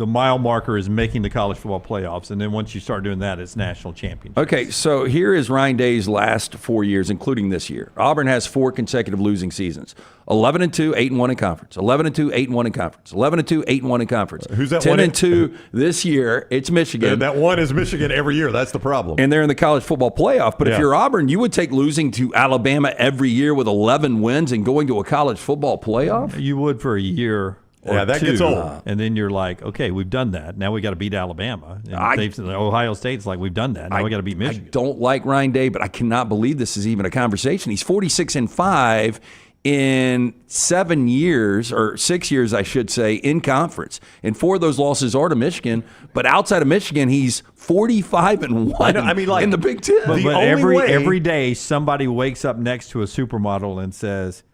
mile marker is making the college football playoffs, and then once you start doing that, it's national championship. Okay, so here is Ryan Day's last 4 years, including this year. Auburn has 4 consecutive losing seasons: 11-2, 8-1 in conference; 11-2, 8-1 in conference; 11-2, 8-1 in conference. Who's that? 10-2 this year. It's Michigan. That one is Michigan every year. That's the problem. And they're in the college football playoff. But if you're Auburn, you would take losing to Alabama every year with 11 wins and going to a college football playoff. You would for a year. That gets old. And then you're like, okay, we've done that. Now we got to beat Alabama. And Ohio State's like, we've done that. Now we got to beat Michigan. I don't like Ryan Day, but I cannot believe this is even a conversation. He's 46-5 in 7 years, or 6 years, I should say, in conference. And 4 of those losses are to Michigan. But outside of Michigan, he's 45-1 in the Big Ten. But every day, somebody wakes up next to a supermodel and says,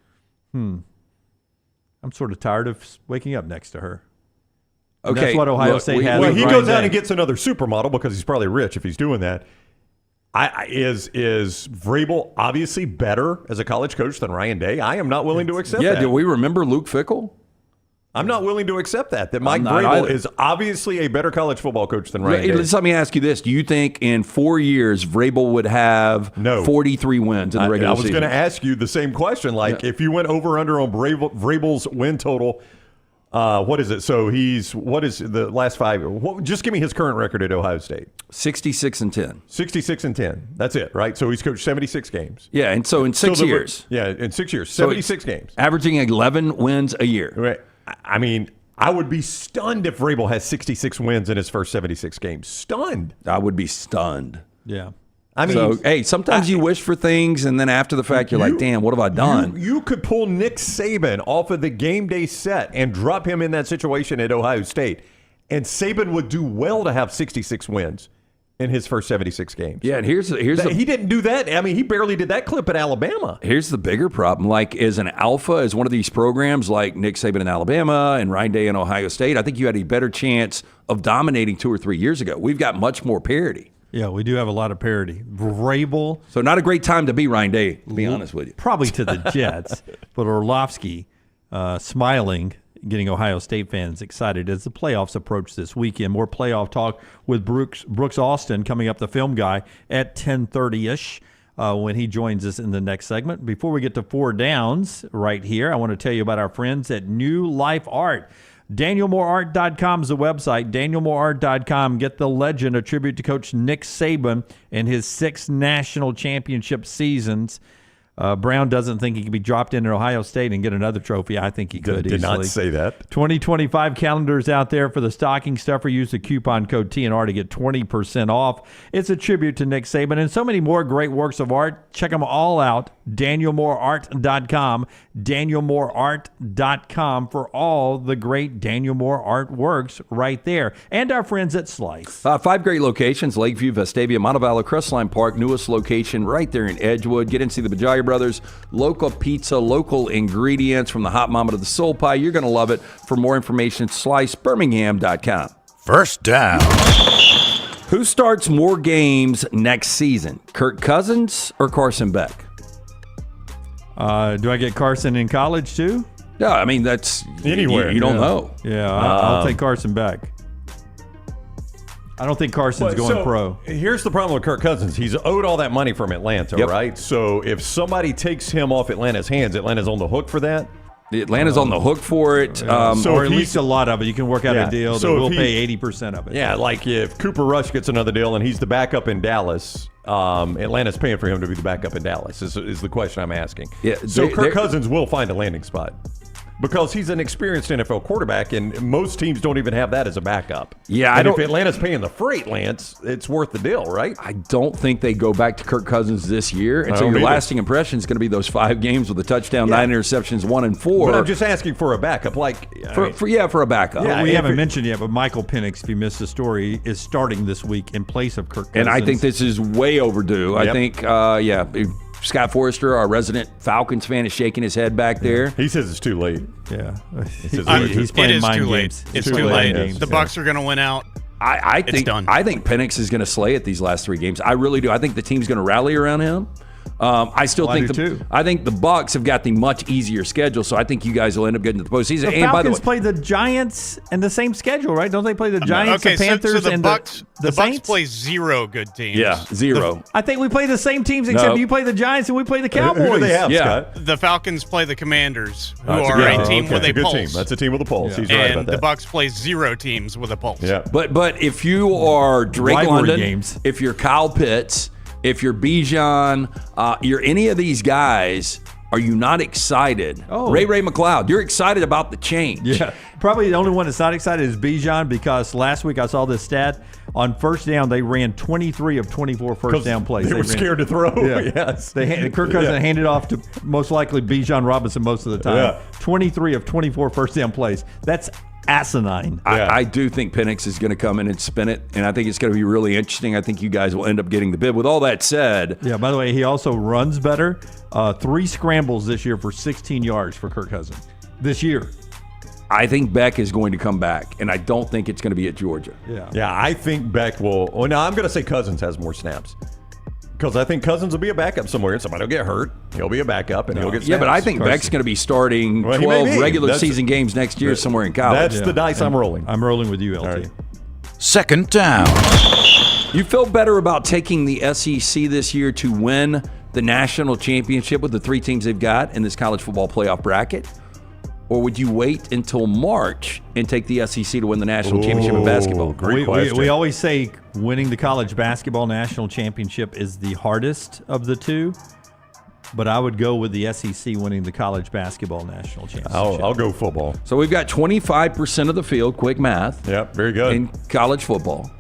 I'm sort of tired of waking up next to her. And that's what Ohio State has. Well, he goes out and gets another supermodel because he's probably rich if he's doing that. Is Vrabel obviously better as a college coach than Ryan Day? I am not willing to accept that. Yeah, do we remember Luke Fickell? I'm not willing to accept that Mike Vrabel is obviously a better college football coach than Ryan Day. Let me ask you this. Do you think in 4 years Vrabel would have 43 wins in the regular season? I was going to ask you the same question. If you went over-under on Vrabel's win total, what is it? So what is the last 5 years? Just give me his current record at Ohio State. 66-10. 66-10. That's it, right? So he's coached 76 games. Yeah, and so in 6 years. Yeah, in 6 years, 76 games. Averaging 11 wins a year. Right. I mean, I would be stunned if Vrabel has 66 wins in his first 76 games. Stunned. I would be stunned. Yeah. I mean, sometimes you wish for things, and then after the fact, you're like, damn, what have I done? You could pull Nick Saban off of the game day set and drop him in that situation at Ohio State, and Saban would do well to have 66 wins in his first 76 games. Yeah, and he didn't do that. I mean, he barely did that clip at Alabama. Here's the bigger problem. Like, as an alpha, as one of these programs like Nick Saban in Alabama and Ryan Day in Ohio State, I think you had a better chance of dominating 2 or 3 years ago. We've got much more parity. Yeah, we do have a lot of parity. Vrabel. So not a great time to be Ryan Day, to be honest with you. Probably to the Jets, but Orlovsky smiling, getting Ohio State fans excited as the playoffs approach this weekend. More playoff talk with Brooks Austin coming up, the film guy, at 10:30-ish when he joins us in the next segment. Before we get to 4 downs right here, I want to tell you about our friends at New Life Art. DanielMooreArt.com is the website. DanielMooreArt.com. Get the legend, a tribute to Coach Nick Saban and his 6 national championship seasons. Brown doesn't think he can be dropped in at Ohio State and get another trophy. I think he could easily. Did not say that. 2025 calendars out there for the stocking stuffer. Use the coupon code TNR to get 20% off. It's a tribute to Nick Saban and so many more great works of art. Check them all out. DanielMooreArt.com. DanielMooreArt.com for all the great Daniel Moore artworks right there. And our friends at Slice. 5 great locations: Lakeview, Vestavia, Montevallo, Crestline Park, newest location right there in Edgewood. Get in and see the Bajagia Brothers. Local pizza, local ingredients from the hot mama to the soul pie. You're going to love it. For more information, SliceBirmingham.com. First down. Who starts more games next season, Kirk Cousins or Carson Beck? Do I get Carson in college too? No, I mean, that's anywhere. You don't know. Yeah, I'll take Carson Beck. I don't think Carson's going pro. Here's the problem with Kirk Cousins. He's owed all that money from Atlanta, right? So if somebody takes him off Atlanta's hands, Atlanta's on the hook for that? Atlanta's on the hook for it. Or at least a lot of it. You can work out a deal that will pay 80% of it. Yeah, like if Cooper Rush gets another deal and he's the backup in Dallas, Atlanta's paying for him to be the backup in Dallas is the question I'm asking. Yeah, so Kirk Cousins will find a landing spot. Because he's an experienced NFL quarterback, and most teams don't even have that as a backup. Yeah, and if Atlanta's paying the freight, Lance, it's worth the deal, right? I don't think they go back to Kirk Cousins this year. And so your lasting impression is going to be those 5 games with a touchdown, 9 interceptions, 1 and 4. But I'm just asking for a backup, for a backup. Yeah, we haven't mentioned yet, but Michael Penix, if you missed the story, is starting this week in place of Kirk Cousins. And I think this is way overdue. I think, Scott Forrester, our resident Falcons fan, is shaking his head back there. He says it's too late. Yeah. He's playing mind games. It's too late. The Bucs are going to win out. I think it's done. I think Penix is going to slay it these last 3 games. I really do. I think the team's going to rally around him. I think the Bucs have got the much easier schedule, so I think you guys will end up getting to the postseason. The Falcons play the Giants in the same schedule, right? Don't they play the Giants, the Panthers, so the and Bucs, the Saints? Bucs play 0 good teams. Yeah, 0. I think we play the same teams, except you play the Giants and we play the Cowboys. Who do they have, Scott? The Falcons play the Commanders, who are a team with a pulse. Team. That's a team with a pulse. Yeah. He's right about that. And the Bucs play 0 teams with a pulse. Yeah. But if you are Drake Rivalry London, games. if you're Kyle Pitts, if you're Bijan, you're any of these guys, are you not excited? Ray McLeod, you're excited about the change. Yeah. Probably the only one that's not excited is Bijan, because last week I saw this stat. On first down, they ran 23 of 24 first down plays. They were scared to throw. Yeah. Yes. Kirk Cousins handed off to most likely Bijan Robinson most of the time. Yeah. 23 of 24 first down plays. That's asinine. I do think Penix is going to come in and spin it, and I think it's going to be really interesting. I think you guys will end up getting the bid. With all that said, yeah. By the way, he also runs better. 3 scrambles this year for 16 yards for Kirk Cousins this year. I think Beck is going to come back, and I don't think it's going to be at Georgia. Yeah, I think Beck will. Well, now I'm going to say Cousins has more snaps. Because I think Cousins will be a backup somewhere. Somebody will get hurt. He'll be a backup, and he'll get snaps. Yeah, but I think Beck's going to be starting 12 regular season games next year somewhere in college. That's the dice I'm rolling. I'm rolling with you, LT. Right. Second down. You feel better about taking the SEC this year to win the national championship with the 3 teams they've got in this college football playoff bracket? Or would you wait until March and take the SEC to win the national championship in basketball? Great question. We always say winning the college basketball national championship is the hardest of the 2, but I would go with the SEC winning the college basketball national championship. I'll go football. So we've got 25% of the field, quick math. Yep, very good. In college football.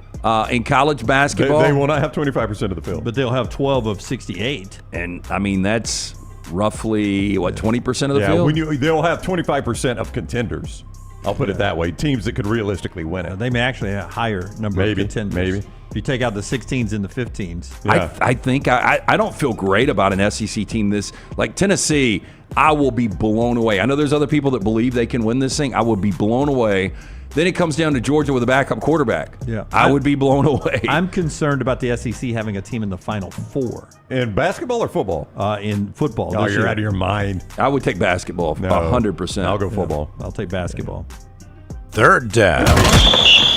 In college basketball. They will not have 25% of the field. But they'll have 12 of 68. And, I mean, that's roughly, 20% of the field? They'll have 25% of contenders. I'll put it that way. Teams that could realistically win it. They may actually have a higher number of contenders. Maybe. If you take out the 16s and the 15s. Yeah. I think I don't feel great about an SEC team like Tennessee. I will be blown away. I know there's other people that believe they can win this thing. I would be blown away. Then it comes down to Georgia with a backup quarterback. Yeah, I would be blown away. I'm concerned about the SEC having a team in the Final Four. In basketball or football? In football. Oh, you're out of your mind. I would take basketball 100%. I'll go football. I'll take basketball. Third down.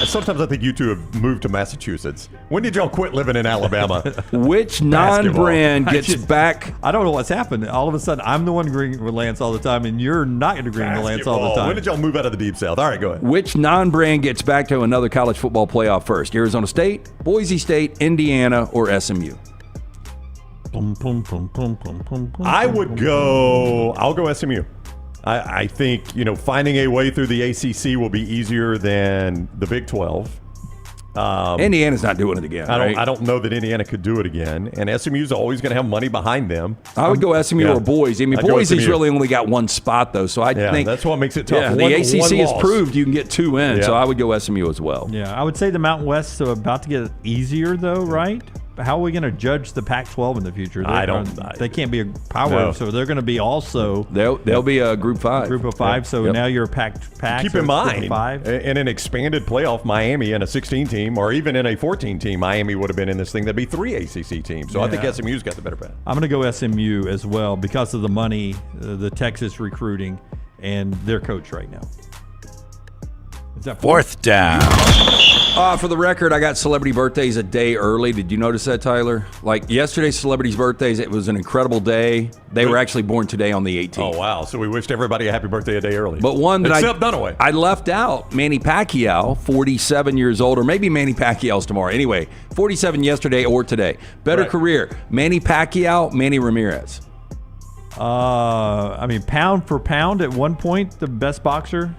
Sometimes I think you two have moved to Massachusetts. When did y'all quit living in Alabama? Which non-brand gets back? I don't know what's happened. All of a sudden, I'm the one agreeing with Lance all the time, and you're not agreeing with Lance all the time. When did y'all move out of the Deep South? All right, go ahead. Which non-brand gets back to another college football playoff first? Arizona State, Boise State, Indiana, or SMU? I'll go SMU. I think, finding a way through the ACC will be easier than the Big 12. Indiana's not doing it again. I don't know that Indiana could do it again. And SMU's always going to have money behind them. I would go SMU or Boise. I mean, Boise's really only got 1 spot, though. So I think that's what makes it tough. Yeah, the ACC has proved you can get 2 in. Yeah. So I would go SMU as well. Yeah, I would say the Mountain West is about to get easier, though, right? how are we going to judge the Pac-12 in the future? They can't be a power, No. so they're going to be also. They'll be a Group 5. Group of 5. So now you're a Pac. Keep so in mind, Group of 5. in an expanded playoff, Miami and a 16 team, or even in a 14 team, Miami would have been in this thing. That'd be 3 ACC teams. So I think SMU's got the better bet. I'm going to go SMU as well because of the money, the Texas recruiting, and their coach right now. Is that Fourth down. For the record, I got celebrity birthdays a day early. Did you notice that, Tyler? Like yesterday's celebrities' birthdays, it was an incredible day. They were actually born today on the 18th. Oh, wow. So we wished everybody a happy birthday a day early. But one that Except Dunaway. I left out, Manny Pacquiao, 47 years old, or maybe Manny Pacquiao's tomorrow. Anyway, 47 yesterday or today. Better career, Manny Pacquiao, Manny Ramirez. I mean, pound for pound, at one point, the best boxer.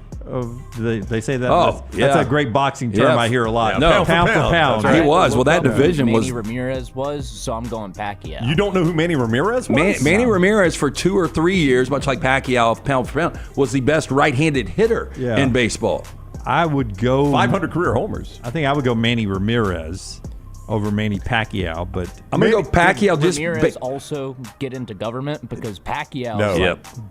They say that. That's a great boxing term I hear a lot. No, pound for pound. He was. Well, that division was. Manny Ramirez was, so I'm going Pacquiao. You don't know who Manny Ramirez was? Manny Ramirez for 2 or 3 years, much like Pacquiao, pound for pound, was the best right-handed hitter in baseball. I would go 500 career homers. I think I would go Manny Ramirez over Manny Pacquiao, but I'm going to go Pacquiao. Ramirez also get into government because Pacquiao.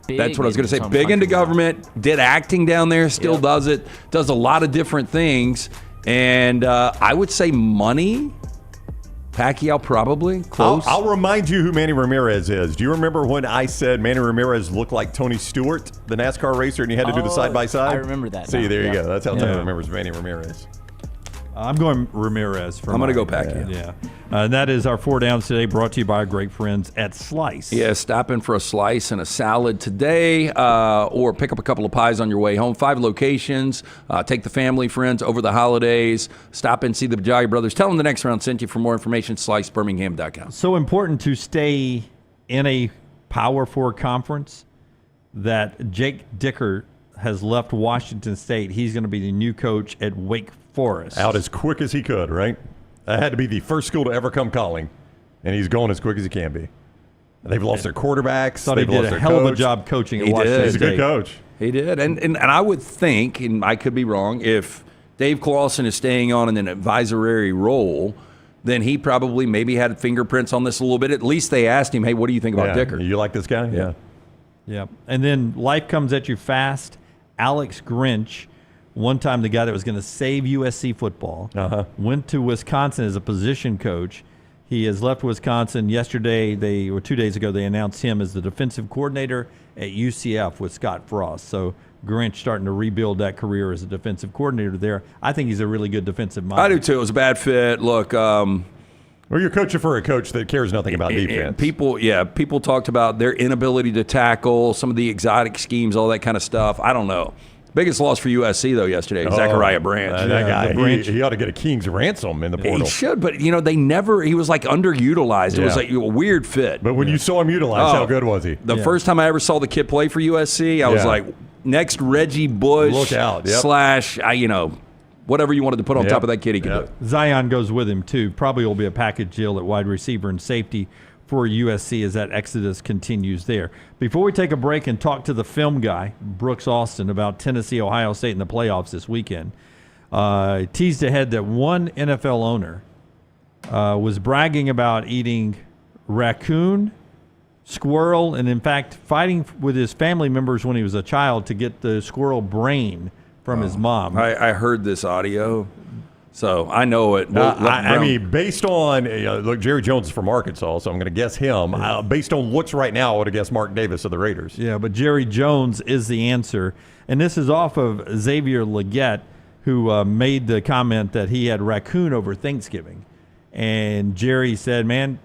That's what I was going to say. Big into government, did acting down there, still does it, does a lot of different things, and I would say money. Pacquiao probably close. I'll remind you who Manny Ramirez is. Do you remember when I said Manny Ramirez looked like Tony Stewart, the NASCAR racer, and you had to do the side by side? I remember that. See, there you go. That's how Tyler remembers Manny Ramirez. I'm going Ramirez. I'm going to go Pacquiao. Yeah. And that is our 4 downs today, brought to you by our great friends at Slice. Yeah, stop in for a slice and a salad today, or pick up a couple of pies on your way home. 5 locations. Take the family, friends over the holidays. Stop in, see the Bajai brothers. Tell them the next round sent you. For more information, slicebirmingham.com. So important to stay in a Power 4 conference that Jake Dicker has left Washington State. He's going to be the new coach at Wake Forest. Out as quick as he could, right? That had to be the first school to ever come calling, and he's going as quick as he can be. They've lost their quarterbacks. Thought he did a hell of a job coaching at Washington State. He's a good coach. He did. And I would think, and I could be wrong, if Dave Clawson is staying on in an advisory role, then he probably maybe had fingerprints on this a little bit. At least they asked him, hey, what do you think about Dicker? You like this guy? Yeah. Yeah. And then life comes at you fast. Alex Grinch, one time the guy that was going to save USC football, went to Wisconsin as a position coach. He has left Wisconsin. Yesterday, 2 days ago, they announced him as the defensive coordinator at UCF with Scott Frost. So Grinch starting to rebuild that career as a defensive coordinator there. I think he's a really good defensive mind. I do too. It was a bad fit. Look, well, you're coaching for a coach that cares nothing about defense. People talked about their inability to tackle, some of the exotic schemes, all that kind of stuff. I don't know. Biggest loss for USC, though, yesterday, Zachariah Branch. That guy, he ought to get a king's ransom in the portal. He should, but, they never – he was, underutilized. It was, a weird fit. But when you saw him utilized, how good was he? The first time I ever saw the kid play for USC, I was like, next Reggie Bush. Look out. Whatever you wanted to put on top of that kid, he could do. Zion goes with him, too. Probably will be a package deal at wide receiver and safety for USC as that exodus continues there. Before we take a break and talk to the film guy, Brooks Austin, about Tennessee, Ohio State in the playoffs this weekend, teased ahead that one NFL owner was bragging about eating raccoon, squirrel, and in fact fighting with his family members when he was a child to get the squirrel brain from his mom. I heard this audio. So I know it. I mean, based on look, Jerry Jones is from Arkansas, so I'm going to guess him. Based on looks right now, I would have guessed Mark Davis of the Raiders. Yeah, but Jerry Jones is the answer, and this is off of Xavier Legette, who made the comment that he had raccoon over Thanksgiving, and Jerry said, "Man,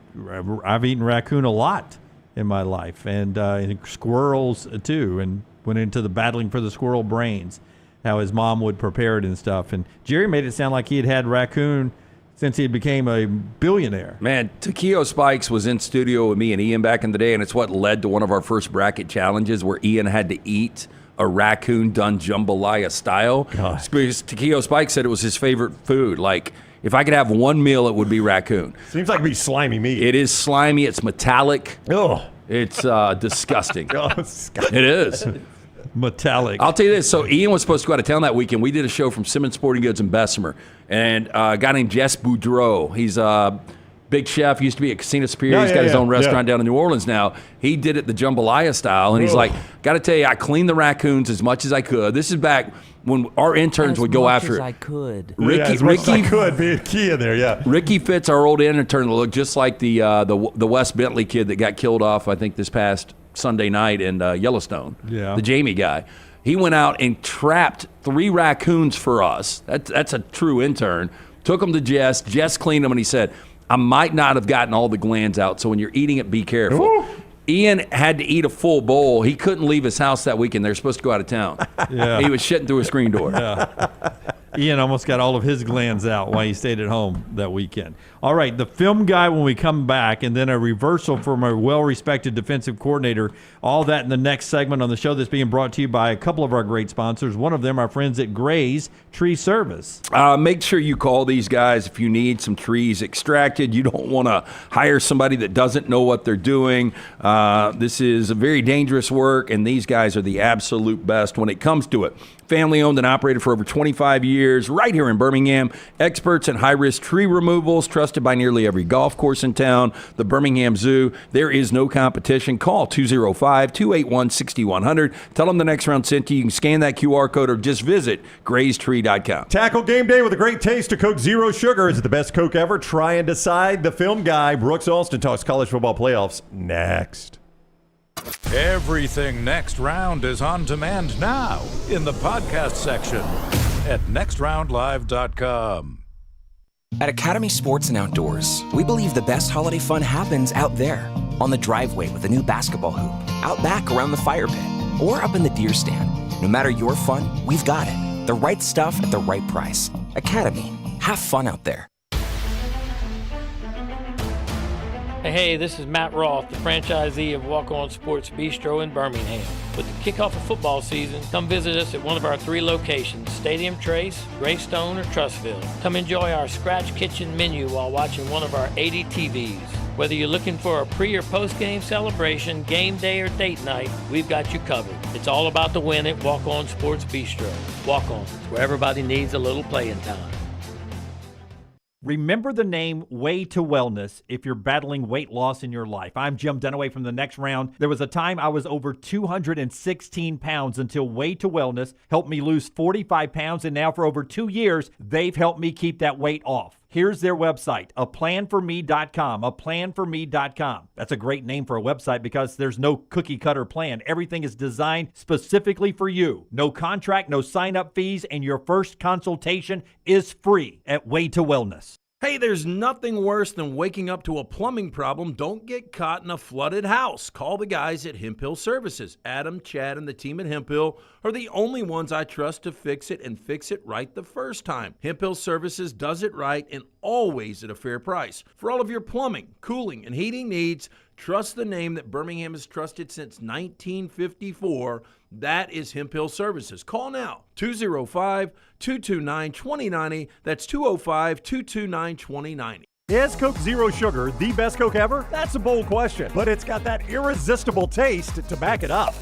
I've eaten raccoon a lot in my life, and squirrels too, and went into the battling for the squirrel brains." How his mom would prepare it and stuff. And Jerry made it sound like he had raccoon since he became a billionaire. Man, Takeo Spikes was in studio with me and Ian back in the day, and it's what led to one of our first bracket challenges where Ian had to eat a raccoon done jambalaya style. Because Takeo Spikes said it was his favorite food. Like, if I could have one meal, it would be raccoon. Seems like it'd be slimy meat. It is slimy. It's metallic. Oh. It's disgusting. It is. Metallic. I'll tell you this. So Ian was supposed to go out of town that weekend. We did a show from Simmons Sporting Goods in Bessemer, and a guy named Jess Boudreau. He's big chef, used to be at Casino Superior. He's got his own restaurant down in New Orleans now. He did it the jambalaya style, and he's like, got to tell you, I cleaned the raccoons as much as I could. This is back when our interns would go after it. I could. Ricky could be a key in there, yeah. Ricky Fitz, our old intern, looked just like the Wes Bentley kid that got killed off, I think, this past Sunday night in Yellowstone. Yeah. The Jamie guy. He went out and trapped 3 raccoons for us. That's a true intern. Took them to Jess. Jess cleaned them, and he said, I might not have gotten all the glands out, so when you're eating it, be careful. Ooh. Ian had to eat a full bowl. He couldn't leave his house that weekend. They're supposed to go out of town. Yeah. He was shitting through a screen door. Yeah. Ian almost got all of his glands out while he stayed at home that weekend. All right, the film guy when we come back, and then a reversal from a well-respected defensive coordinator. All that in the next segment on the show that's being brought to you by a couple of our great sponsors. One of them, our friends at Gray's Tree Service. Make sure you call these guys if you need some trees extracted. You don't want to hire somebody that doesn't know what they're doing. This is a very dangerous work, and these guys are the absolute best when it comes to it. Family owned and operated for over 25 years, right here in Birmingham. Experts in high-risk tree removals, trusted by nearly every golf course in town. The Birmingham Zoo, there is no competition. Call 205-281-6100. Tell them the next round sent you. You can scan that QR code or just visit graystree.com. Tackle game day with a great taste of Coke Zero Sugar. Is it the best Coke ever? Try and decide. The film guy, Brooks Alston, talks college football playoffs next. Everything Next Round is on demand now in the podcast section at nextroundlive.com. At Academy Sports and Outdoors, we believe the best holiday fun happens out there, on the driveway with a new basketball hoop, out back around the fire pit, or up in the deer stand. No matter your fun, we've got it. The right stuff at the right price. Academy, have fun out there. Hey, this is Matt Roth, the franchisee of Walk On Sports Bistro in Birmingham. With the kickoff of football season, come visit us at one of our 3 locations, Stadium Trace, Greystone, or Trussville. Come enjoy our scratch kitchen menu while watching one of our 80 TVs. Whether you're looking for a pre- or post-game celebration, game day, or date night, we've got you covered. It's all about the win at Walk On Sports Bistro. Walk On, where everybody needs a little playing time. Remember the name Way to Wellness if you're battling weight loss in your life. I'm Jim Dunaway from The Next Round. There was a time I was over 216 pounds until Way to Wellness helped me lose 45 pounds, and now for over 2 years, they've helped me keep that weight off. Here's their website, aplanforme.com, aplanforme.com. That's a great name for a website because there's no cookie-cutter plan. Everything is designed specifically for you. No contract, no sign-up fees, and your first consultation is free at Way to Wellness. Hey, there's nothing worse than waking up to a plumbing problem. Don't get caught in a flooded house. Call the guys at Hemp Hill Services. Adam, Chad, and the team at Hemp Hill are the only ones I trust to fix it and fix it right the first time. Hemp Hill Services does it right and always at a fair price. For all of your plumbing, cooling, and heating needs, trust the name that Birmingham has trusted since 1954. That is Hemp Hill Services. Call now, 205-229-2090. That's 205-229-2090. Is Coke Zero Sugar the best Coke ever? That's a bold question, but it's got that irresistible taste to back it up.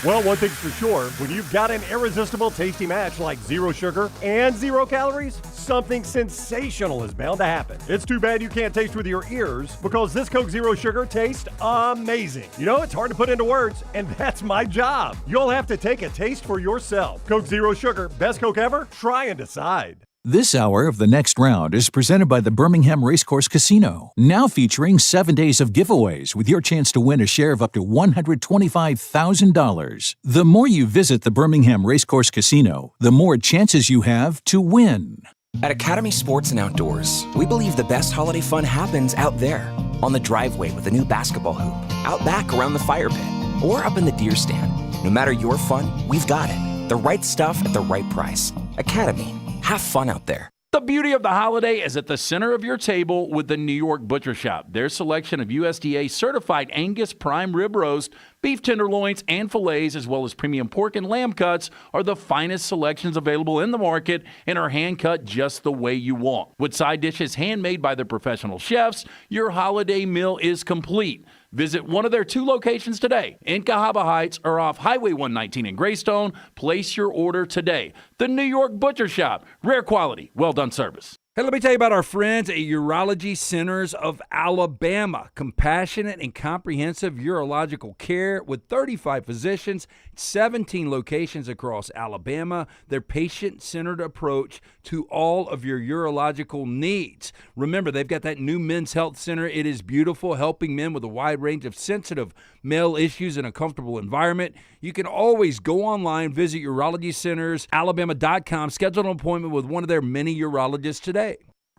Well, one thing's for sure, when you've got an irresistible tasty match like zero sugar and 0 calories, something sensational is bound to happen. It's too bad you can't taste with your ears because this Coke Zero Sugar tastes amazing. You know, it's hard to put into words, and that's my job. You'll have to take a taste for yourself. Coke Zero Sugar, best Coke ever? Try and decide. This hour of The Next Round is presented by the Birmingham Racecourse Casino, now featuring 7 days of giveaways with your chance to win a share of up to $125,000. The more you visit the Birmingham Racecourse Casino, the more chances you have to win. At Academy Sports and Outdoors, we believe the best holiday fun happens out there, on the driveway with a new basketball hoop, out back around the fire pit, or up in the deer stand. No matter your fun, we've got it. The right stuff at the right price. Academy. Have fun out there. The beauty of the holiday is at the center of your table with the New York Butcher Shop. Their selection of USDA certified Angus prime rib roast, beef tenderloins, and fillets, as well as premium pork and lamb cuts, are the finest selections available in the market and are hand-cut just the way you want. With side dishes handmade by their professional chefs, your holiday meal is complete. Visit one of their 2 locations today in Cahaba Heights or off Highway 119 in Greystone. Place your order today. The New York Butcher Shop. Rare quality, well done service. Hey, let me tell you about our friends at Urology Centers of Alabama. Compassionate and comprehensive urological care with 35 physicians, 17 locations across Alabama. Their patient-centered approach to all of your urological needs. Remember, they've got that new men's health center. It is beautiful, helping men with a wide range of sensitive male issues in a comfortable environment. You can always go online, visit urologycentersalabama.com, schedule an appointment with one of their many urologists today.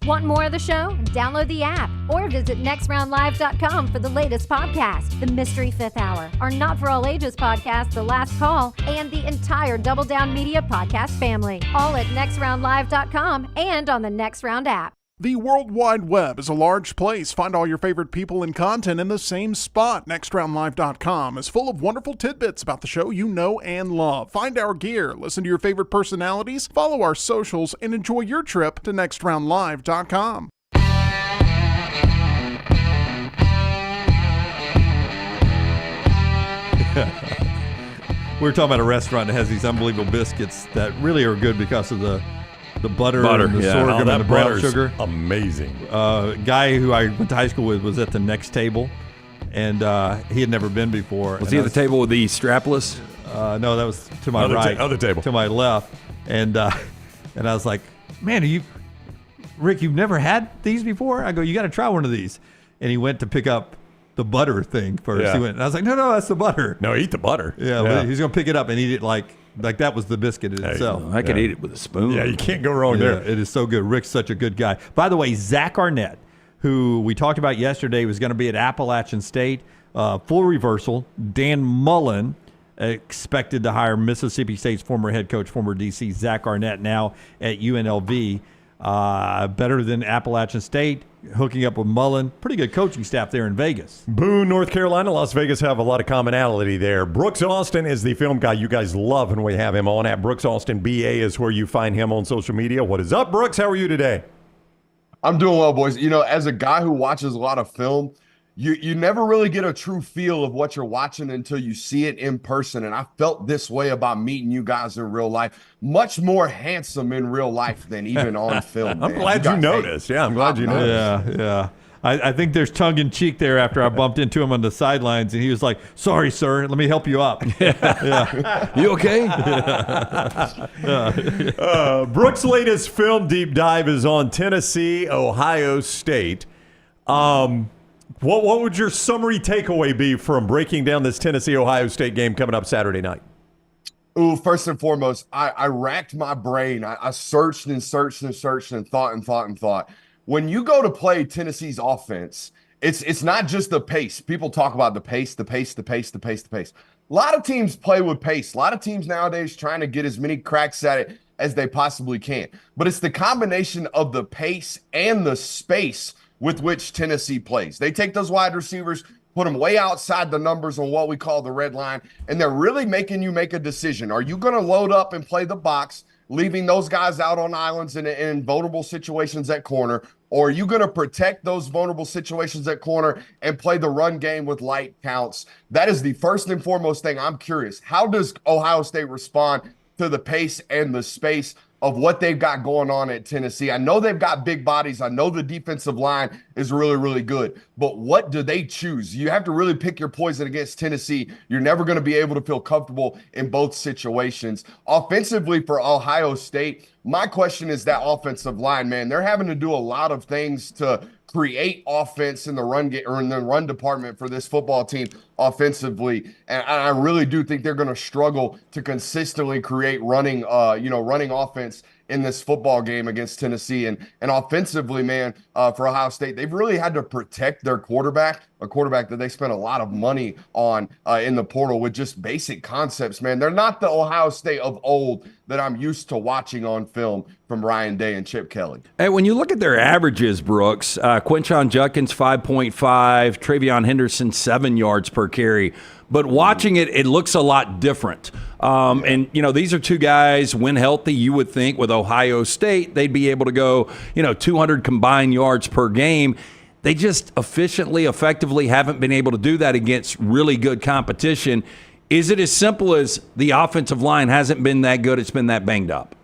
Want more of the show? Download the app or visit nextroundlive.com for the latest podcast, The Mystery Fifth Hour, our Not For All Ages podcast, The Last Call, and the entire Double Down Media podcast family. All at nextroundlive.com and on the Next Round app. The World Wide Web is a large place. Find all your favorite people and content in the same spot. NextRoundLive.com is full of wonderful tidbits about the show you know and love. Find our gear, listen to your favorite personalities, follow our socials, and enjoy your trip to NextRoundLive.com. We were talking about a restaurant that has these unbelievable biscuits that really are good because of the butter and the sorghum and the brown sugar. Amazing. Guy who I went to high school with was at the next table, and he had never been before. Was he at the table with the strapless? No, that was to my right. Other table. To my left. And I was like, man, Rick, you've never had these before? I go, you got to try one of these. And he went to pick up the butter thing first. Yeah. He went, and I was like, no, that's the butter. No, eat the butter. Yeah, but he's going to pick it up and eat it like that was the biscuit itself. I could eat it with a spoon. Yeah, you can't go wrong there. It is so good. Rick's such a good guy. By the way, Zach Arnett, who we talked about yesterday, was going to be at Appalachian State. Full reversal. Dan Mullen expected to hire Mississippi State's former head coach, former DC, Zach Arnett, now at UNLV. Better than Appalachian State, hooking up with Mullen. Pretty good coaching staff there in Vegas. Boone, North Carolina, Las Vegas have a lot of commonality there. Brooks Austin is the film guy you guys love when we have him on. At Brooks Austin BA is where you find him on social media. What is up, Brooks? How are you today? I'm doing well, boys. You know, as a guy who watches a lot of film, you never really get a true feel of what you're watching until you see it in person. And I felt this way about meeting you guys in real life. Much more handsome in real life than even on film. I'm glad you noticed. Yeah, I'm glad you noticed. Yeah. I think there's tongue-in-cheek there after I bumped into him on the sidelines, and he was like, sorry, sir, let me help you up. Yeah. You okay? Brooks' latest film deep dive is on Tennessee, Ohio State. What would your summary takeaway be from breaking down this Tennessee-Ohio State game coming up Saturday night? Ooh, first and foremost, I racked my brain. I searched and searched and searched and thought. When you go to play Tennessee's offense, it's not just the pace. People talk about the pace. A lot of teams play with pace. A lot of teams nowadays trying to get as many cracks at it as they possibly can. But it's the combination of the pace and the space with which Tennessee plays. They take those wide receivers, put them way outside the numbers on what we call the red line, and they're really making you make a decision. Are you going to load up and play the box, leaving those guys out on islands in vulnerable situations at corner, or are you going to protect those vulnerable situations at corner and play the run game with light counts? That is the first and foremost thing. I'm curious. How does Ohio State respond to the pace and the space of what they've got going on at Tennessee? I know they've got big bodies. I know the defensive line is really, really good. But what do they choose? You have to really pick your poison against Tennessee. You're never going to be able to feel comfortable in both situations. Offensively for Ohio State, my question is that offensive line, man. They're having to do a lot of things to create offense in the run department for this football team offensively, and I really do think they're going to struggle to consistently create running offense in this football game against Tennessee. And offensively, man, for Ohio State, they've really had to protect their quarterback, a quarterback that they spent a lot of money on in the portal with just basic concepts, man. They're not the Ohio State of old that I'm used to watching on film from Ryan Day and Chip Kelly. Hey, when you look at their averages, Brooks, Quinshon Judkins 5.5, Travion Henderson 7 yards per carry. But watching it, it looks a lot different. And, these are two guys, when healthy, you would think with Ohio State, they'd be able to go, 200 combined yards per game. they just effectively haven't been able to do that against really good competition. Is it as simple as the offensive line hasn't been that good, it's been that banged up?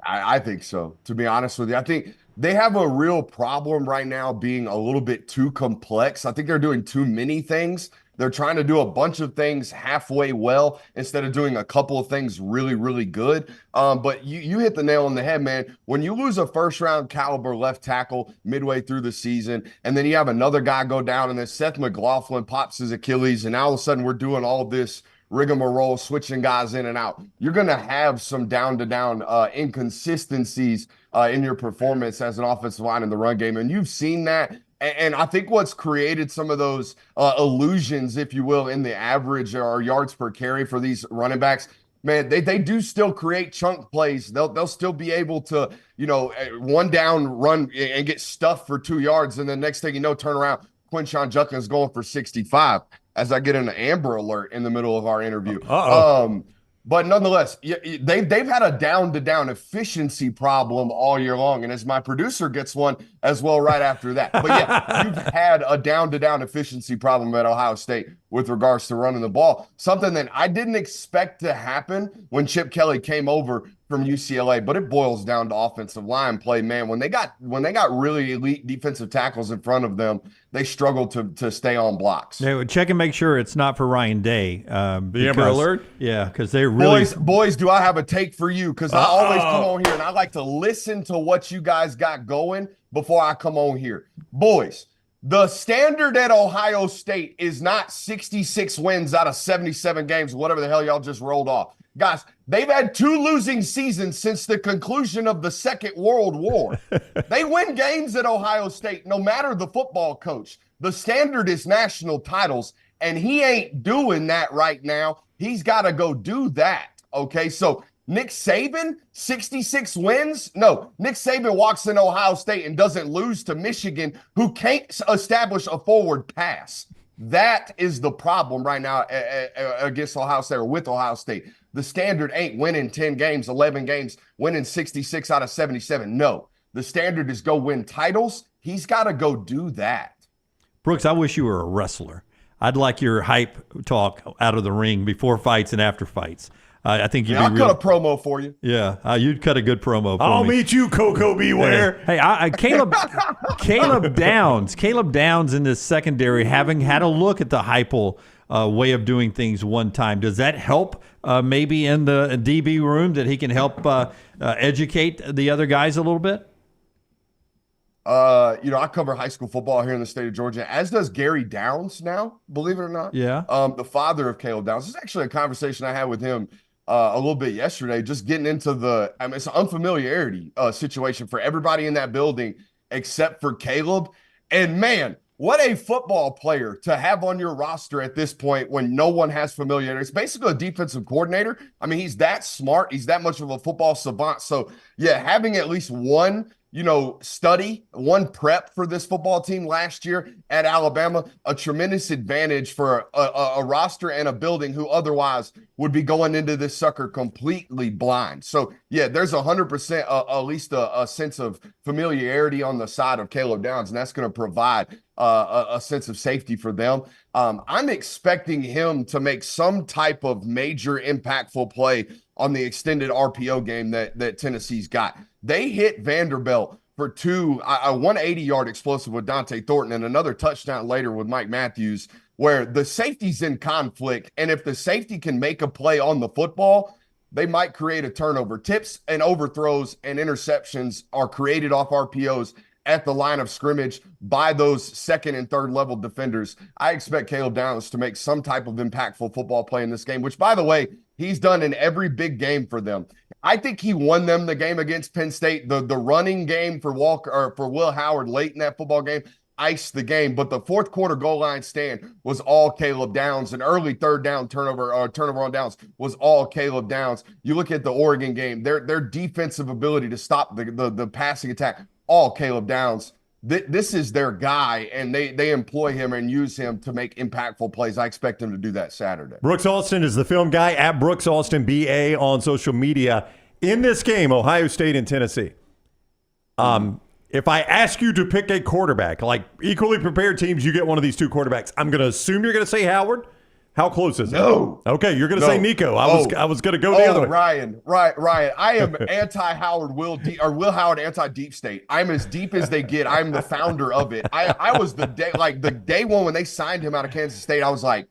I think so, to be honest with you. I think they have a real problem right now being a little bit too complex. I think they're doing too many things. They're trying to do a bunch of things halfway well instead of doing a couple of things really, really good. But you hit the nail on the head, man. When you lose a first-round caliber left tackle midway through the season, and then you have another guy go down, and then Seth McLaughlin pops his Achilles, and now all of a sudden we're doing all this rigmarole, switching guys in and out. You're going to have some down-to-down inconsistencies in your performance as an offensive line in the run game, and you've seen that. And I think what's created some of those illusions, if you will, in the average or yards per carry for these running backs, man, they do still create chunk plays. They'll still be able to, one down run and get stuffed for 2 yards, and then next thing you know, turn around, Quinshon Judkins going for 65 as I get an Amber Alert in the middle of our interview. But nonetheless, they've had a down-to-down efficiency problem all year long, and as my producer gets one as well right after that. But yeah, you've had a down-to-down efficiency problem at Ohio State with regards to running the ball, something that I didn't expect to happen when Chip Kelly came over from UCLA, but it boils down to offensive line play, man. When they got really elite defensive tackles in front of them, they struggled to stay on blocks. They would check and make sure it's not for Ryan Day. The Amber Alert? Yeah, because they really... Boys, do I have a take for you? Because I always come on here and I like to listen to what you guys got going before I come on here. Boys, the standard at Ohio State is not 66 wins out of 77 games, whatever the hell y'all just rolled off. Guys, they've had 2 losing seasons since the conclusion of the Second World War. They win games at Ohio State, no matter the football coach. The standard is national titles, and he ain't doing that right now. He's got to go do that, okay? So Nick Saban, 66 wins? No, Nick Saban walks in Ohio State and doesn't lose to Michigan, who can't establish a forward pass. That is the problem right now against Ohio State or with Ohio State. The standard ain't winning 10 games, 11 games, winning 66 out of 77. No, the standard is go win titles. He's got to go do that. Brooks, I wish you were a wrestler. I'd like your hype talk out of the ring before fights and after fights. I think you'd be I'll cut a promo for you. Yeah, you'd cut a good promo for me. I'll meet you, Coco Beware. Hey, Caleb Downs. Caleb Downs in this secondary, having had a look at the Heupel way of doing things one time. Does that help maybe in the DB room that he can help educate the other guys a little bit? I cover high school football here in the state of Georgia, as does Gary Downs now, believe it or not. Yeah. The father of Caleb Downs. This is actually a conversation I had with him a little bit yesterday, just getting into it's an unfamiliarity situation for everybody in that building except for Caleb. And man, what a football player to have on your roster at this point when no one has familiarity. It's basically a defensive coordinator. I mean, he's that smart. He's that much of a football savant. So, yeah, having at least one one prep for this football team last year at Alabama, a tremendous advantage for a roster and a building who otherwise would be going into this sucker completely blind. So, yeah, there's 100% at least a sense of familiarity on the side of Caleb Downs, and that's going to provide a sense of safety for them. I'm expecting him to make some type of major impactful play on the extended RPO game that Tennessee's got. They hit Vanderbilt for a 180-yard explosive with Dante Thornton and another touchdown later with Mike Matthews, where the safety's in conflict, and if the safety can make a play on the football, they might create a turnover. Tips and overthrows and interceptions are created off RPOs at the line of scrimmage by those second and third level defenders. I expect Caleb Downs to make some type of impactful football play in this game, which, by the way, he's done in every big game for them. I think he won them the game against Penn State. The running game for Will Howard late in that football game iced the game, but the fourth quarter goal line stand was all Caleb Downs. An early third down turnover on downs was all Caleb Downs. You look at the Oregon game, their defensive ability to stop the passing attack, all Caleb Downs. This is their guy, and they employ him and use him to make impactful plays. I expect him to do that Saturday. Brooks Alston is the film guy at Brooks Alston BA on social media. In this game, Ohio State and Tennessee, if I ask you to pick a quarterback, like equally prepared teams, you get one of these two quarterbacks. I'm going to assume you're going to say Howard. How close is it? No. Okay, you're going to say Nico. I was going to go the other way. Ryan. I am anti-Howard, Will Howard, anti-Deep State. I'm as deep as they get. I'm the founder of it. I was the day one when they signed him out of Kansas State. I was like,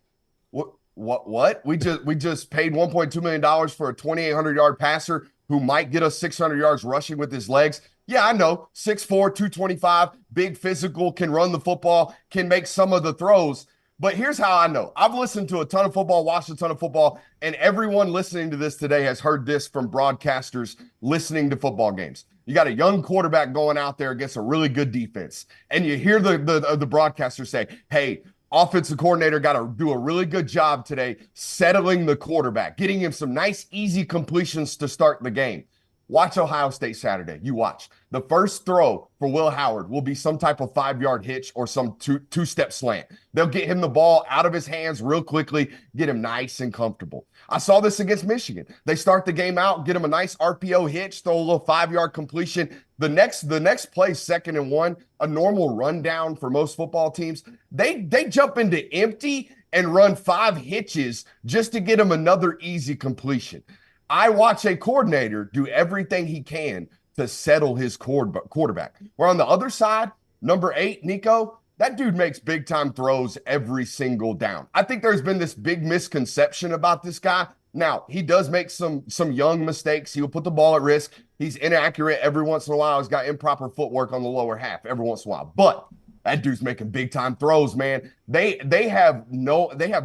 what? We just paid $1.2 million for a 2,800-yard passer who might get us 600 yards rushing with his legs. Yeah, I know. 6'4", 225, big physical, can run the football, can make some of the throws. But here's how I know. I've listened to a ton of football, watched a ton of football, and everyone listening to this today has heard this from broadcasters listening to football games. You got a young quarterback going out there against a really good defense, and you hear the broadcaster say, hey, offensive coordinator got to do a really good job today settling the quarterback, getting him some nice, easy completions to start the game. Watch Ohio State Saturday. You watch. The first throw for Will Howard will be some type of 5-yard hitch or some two-step slant. They'll get him the ball out of his hands real quickly, get him nice and comfortable. I saw this against Michigan. They start the game out, get him a nice RPO hitch, throw a little 5-yard completion. The next play, 2nd and 1, a normal rundown for most football teams. They jump into empty and run 5 hitches just to get him another easy completion. I watch a coordinator do everything he can to settle his quarterback. Where on the other side, number 8, Nico, that dude makes big-time throws every single down. I think there's been this big misconception about this guy. Now, he does make some young mistakes. He'll put the ball at risk. He's inaccurate every once in a while. He's got improper footwork on the lower half every once in a while. But that dude's making big-time throws, man. They have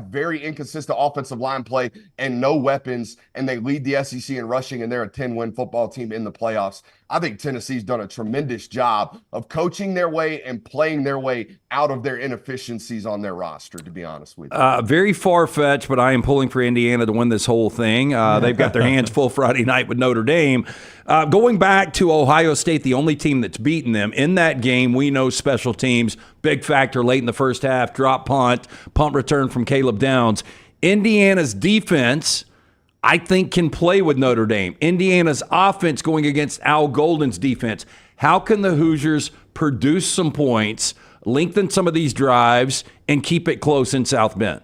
very inconsistent offensive line play and no weapons, and they lead the SEC in rushing, and they're a 10-win football team in the playoffs. I think Tennessee's done a tremendous job of coaching their way and playing their way out of their inefficiencies on their roster, to be honest with you. Very far-fetched, but I am pulling for Indiana to win this whole thing. They've got their hands full Friday night with Notre Dame. Going back to Ohio State, the only team that's beaten them. In that game, we know special teams, big factor late in the first half, drop punt return from Caleb Downs. Indiana's defense, I think, can play with Notre Dame. Indiana's offense going against Al Golden's defense. How can the Hoosiers produce some points, lengthen some of these drives, and keep it close in South Bend?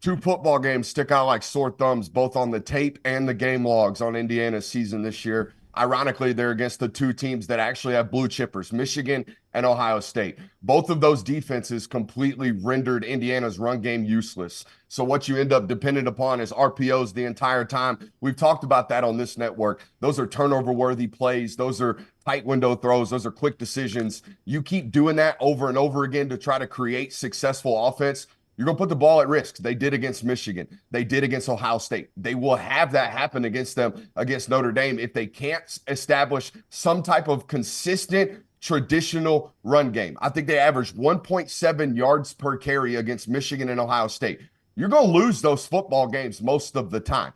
2 football games stick out like sore thumbs, both on the tape and the game logs on Indiana's season this year. Ironically, they're against the 2 teams that actually have blue chippers, Michigan and Ohio State. Both of those defenses completely rendered Indiana's run game useless. So what you end up dependent upon is RPOs the entire time. We've talked about that on this network. Those are turnover-worthy plays. Those are tight window throws. Those are quick decisions. You keep doing that over and over again to try to create successful offense, you're going to put the ball at risk. They did against Michigan. They did against Ohio State. They will have that happen against them, against Notre Dame, if they can't establish some type of consistent, traditional run game. I think they averaged 1.7 yards per carry against Michigan and Ohio State. You're going to lose those football games most of the time.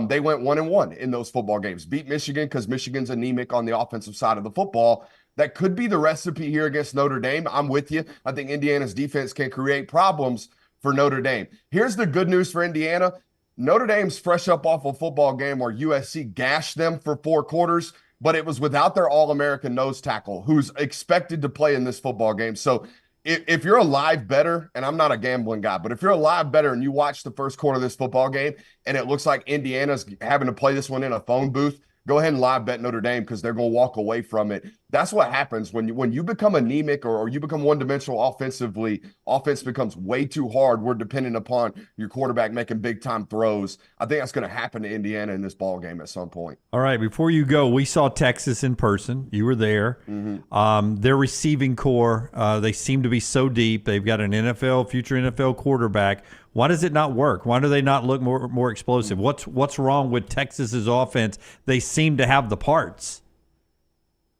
They went 1-1 in those football games. Beat Michigan because Michigan's anemic on the offensive side of the football. That could be the recipe here against Notre Dame. I'm with you. I think Indiana's defense can create problems for Notre Dame. Here's the good news for Indiana. Notre Dame's fresh up off a football game where USC gashed them for 4 quarters, but it was without their All-American nose tackle, who's expected to play in this football game. So if you're a live bettor, and I'm not a gambling guy, but if you're a live bettor and you watch the first quarter of this football game and it looks like Indiana's having to play this one in a phone booth, go ahead and live bet Notre Dame because they're going to walk away from it. That's what happens when you become anemic or you become one-dimensional offensively. Offense becomes way too hard. We're dependent upon your quarterback making big-time throws. I think that's going to happen to Indiana in this ball game at some point. All right, before you go, we saw Texas in person. You were there. Mm-hmm. Their receiving core, they seem to be so deep. They've got an future NFL quarterback. Why does it not work? Why do they not look more explosive? What's wrong with Texas's offense? They seem to have the parts.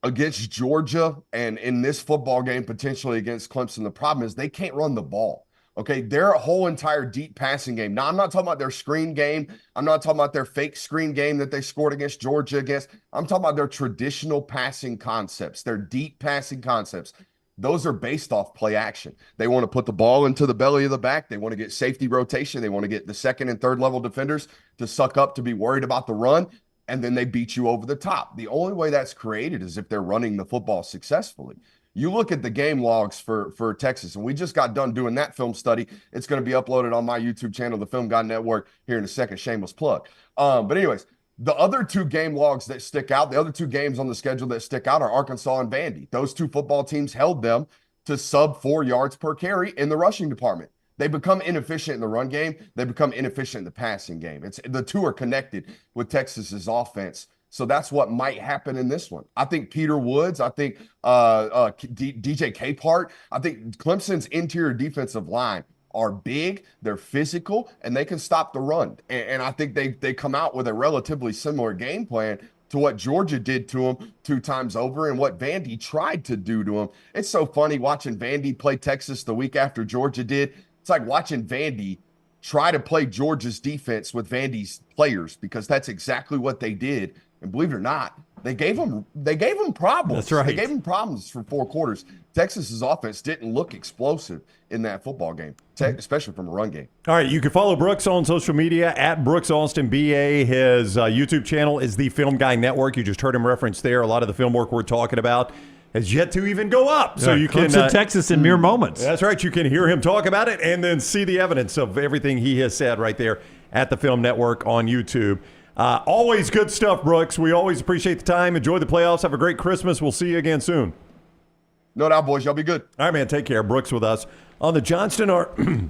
Against Georgia and in this football game, potentially against Clemson, the problem is they can't run the ball. Okay, their whole entire deep passing game. Now, I'm not talking about their screen game. I'm not talking about their fake screen game that they scored against Georgia against. I'm talking about their traditional passing concepts, their deep passing concepts. Those are based off play action. They want to put the ball into the belly of the back. They want to get safety rotation. They want to get the second and third level defenders to suck up to be worried about the run. and then they beat you over the top. The only way that's created is if they're running the football successfully. You look at the game logs for Texas, and we just got done doing that film study. It's going to be uploaded on my YouTube channel, the Film Guy Network, here in a second. Shameless plug. But anyways, the other two game logs that stick out, the other two games on the schedule that stick out are Arkansas and Vandy. Those two football teams held them to sub 4 yards per carry in the rushing department. They become inefficient in the run game. They become inefficient in the passing game. The two are connected with Texas's offense. So that's what might happen in this one. I think Peter Woods, I think DJ Capehart, I think Clemson's interior defensive line are big, they're physical, and they can stop the run. And I think they come out with a relatively similar game plan to what Georgia did to them 2 times over and what Vandy tried to do to them. It's so funny watching Vandy play Texas the week after Georgia did. It's like watching Vandy try to play Georgia's defense with Vandy's players, because that's exactly what they did. And believe it or not, they gave them problems. That's right. They gave them problems for 4 quarters. Texas's offense didn't look explosive in that football game, especially from a run game. All right, you can follow Brooks on social media at Brooks Austin BA. His YouTube channel is the Film Guy Network. You just heard him reference there. A lot of the film work we're talking about has yet to even go up. So you can Clemson, Texas in mere moments. That's right. You can hear him talk about it and then see the evidence of everything he has said right there at the Film Network on YouTube. Always good stuff, Brooks. We always appreciate the time. Enjoy the playoffs. Have a great Christmas. We'll see you again soon. No doubt, boys. Y'all be good. All right, man. Take care. Brooks with us on the Johnston the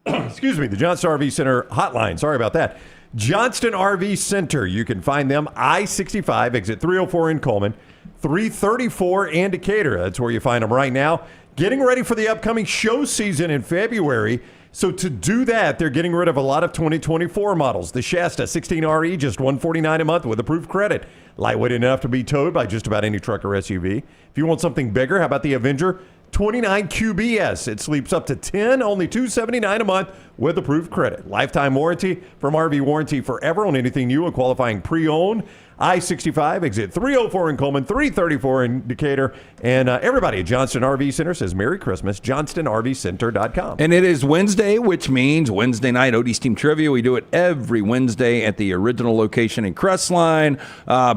Johnston RV Center hotline. Sorry about that. Johnston RV Center. You can find them I-65, exit 304 in Coleman, 334 in Decatur. That's where you find them right now. Getting ready for the upcoming show season in February. So to do that, they're getting rid of a lot of 2024 models. The Shasta 16RE, just $149 a month with approved credit. Lightweight enough to be towed by just about any truck or SUV. If you want something bigger, how about the Avenger 29 QBS? It sleeps up to 10, only $279 a month with approved credit. Lifetime warranty from RV Warranty Forever on anything new and qualifying pre-owned. I-65, exit 304 in Coleman, 334 in Decatur. And everybody at Johnston RV Center says Merry Christmas, johnstonrvcenter.com. And it is Wednesday, which means Wednesday night Odie's Team Trivia. We do it every Wednesday at the original location in Crestline.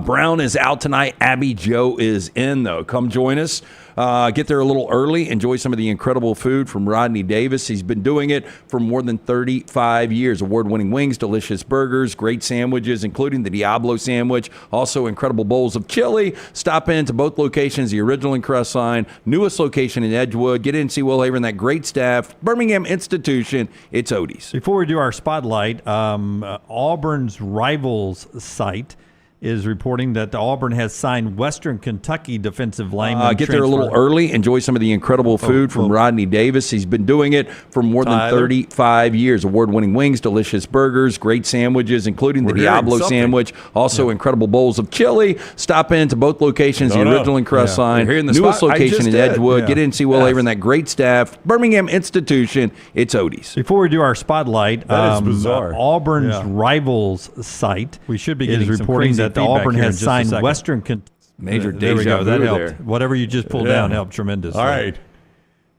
Brown is out tonight. Abby Joe is in, though. Come join us. Get there a little early. Enjoy some of the incredible food from Rodney Davis. He's been doing it for more than 35 years. Award-winning wings, delicious burgers, great sandwiches, including the Diablo sandwich. Also, incredible bowls of chili. Stop in to both locations, the original in Crestline, newest location in Edgewood. Get in and see Will Haver and that great staff. Birmingham institution. It's Odie's. Before we do our spotlight, Auburn's Rivals site is reporting that Auburn has signed Western Kentucky defensive lineman. Get there a little early. Enjoy some of the incredible food from Rodney Davis. He's been doing it for more than 35 years. Award-winning wings, delicious burgers, great sandwiches, including the Diablo sandwich. Also, incredible bowls of chili. Stop in to both locations, the original in Crestline, newest location in Edgewood. Get in and see Will Haver and that great staff. Birmingham institution. It's Odie's. Before we do our spotlight, that is bizarre. Auburn's Rivals site we should be getting reporting that Auburn has signed Western Kentucky. Major deja vu that helped. there. Whatever you just pulled down helped tremendously. All right.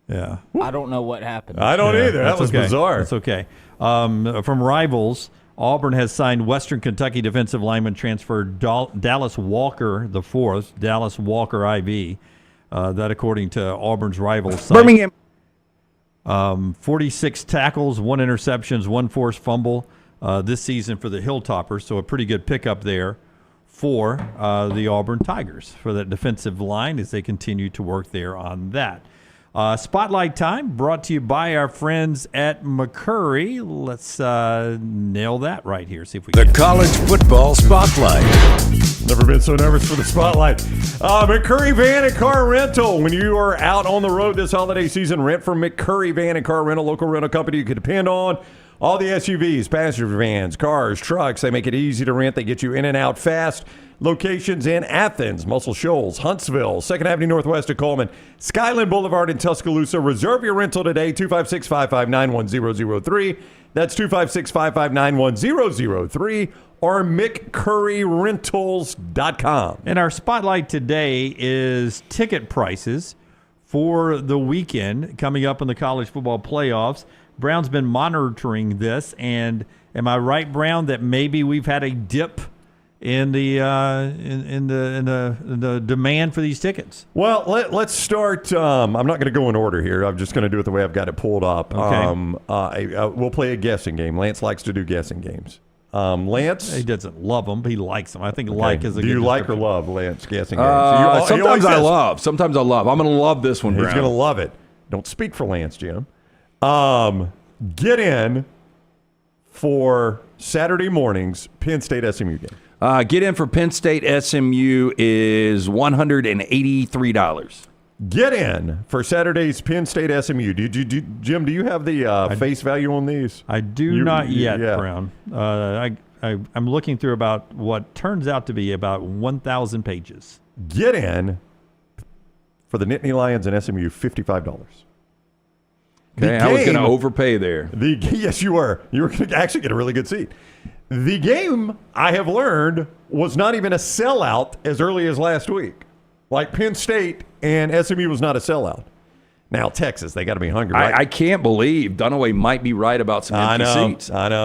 Yeah. I don't know what happened. I don't either. That was bizarre. That's okay. From Rivals, Auburn has signed Western Kentucky defensive lineman transfer Dallas Walker IV, Dallas Walker IV. That according to Auburn's Rivals site. Birmingham. 46 tackles, 1 interceptions, 1 forced fumble this season for the Hilltoppers. So a pretty good pickup there for the Auburn Tigers for that defensive line as they continue to work there on that. Spotlight time brought to you by our friends at McCurry. Let's nail that right here. See if we can. The College Football Spotlight. Never been so nervous for the spotlight. McCurry Van and Car Rental. When you are out on the road this holiday season, rent from McCurry Van and Car Rental, local rental company you can depend on. All the SUVs, passenger vans, cars, trucks, they make it easy to rent. They get you in and out fast. Locations in Athens, Muscle Shoals, Huntsville, 2nd Avenue Northwest of Coleman, Skyland Boulevard in Tuscaloosa. Reserve your rental today, 256-559-1003. That's 256-559-1003 or McCurryRentals.com. And our spotlight today is ticket prices for the weekend coming up in the college football playoffs. Brown's been monitoring this, and am I right, Brown, that maybe we've had a dip in the demand for these tickets? Well, let's start. I'm not going to go in order here. I'm just going to do it the way I've got it pulled up. Okay. We'll play a guessing game. Lance likes to do guessing games. Lance, he doesn't love them, but he likes them. I think okay. like is a do good you like or description. love Lance guessing games? Sometimes I love. Sometimes I love. I'm going to love this one, He's Brown. going to love it. Don't speak for Lance, Jim. Get in for Saturday morning's Penn State SMU game. Get in for Penn State SMU is $183. Get in for Saturday's Penn State SMU. Jim, do you have the face value on these? I do not yet, Brown. I'm looking through about what turns out to be about 1,000 pages. Get in for the Nittany Lions and SMU, $55. Okay, I was going to overpay there. Yes, you were. You were going to actually get a really good seat. The game, I have learned, was not even a sellout as early as last week. Like Penn State and SMU was not a sellout. Now, Texas, they got to be hungry. Right? I can't believe Dunaway might be right about some empty seats. I know.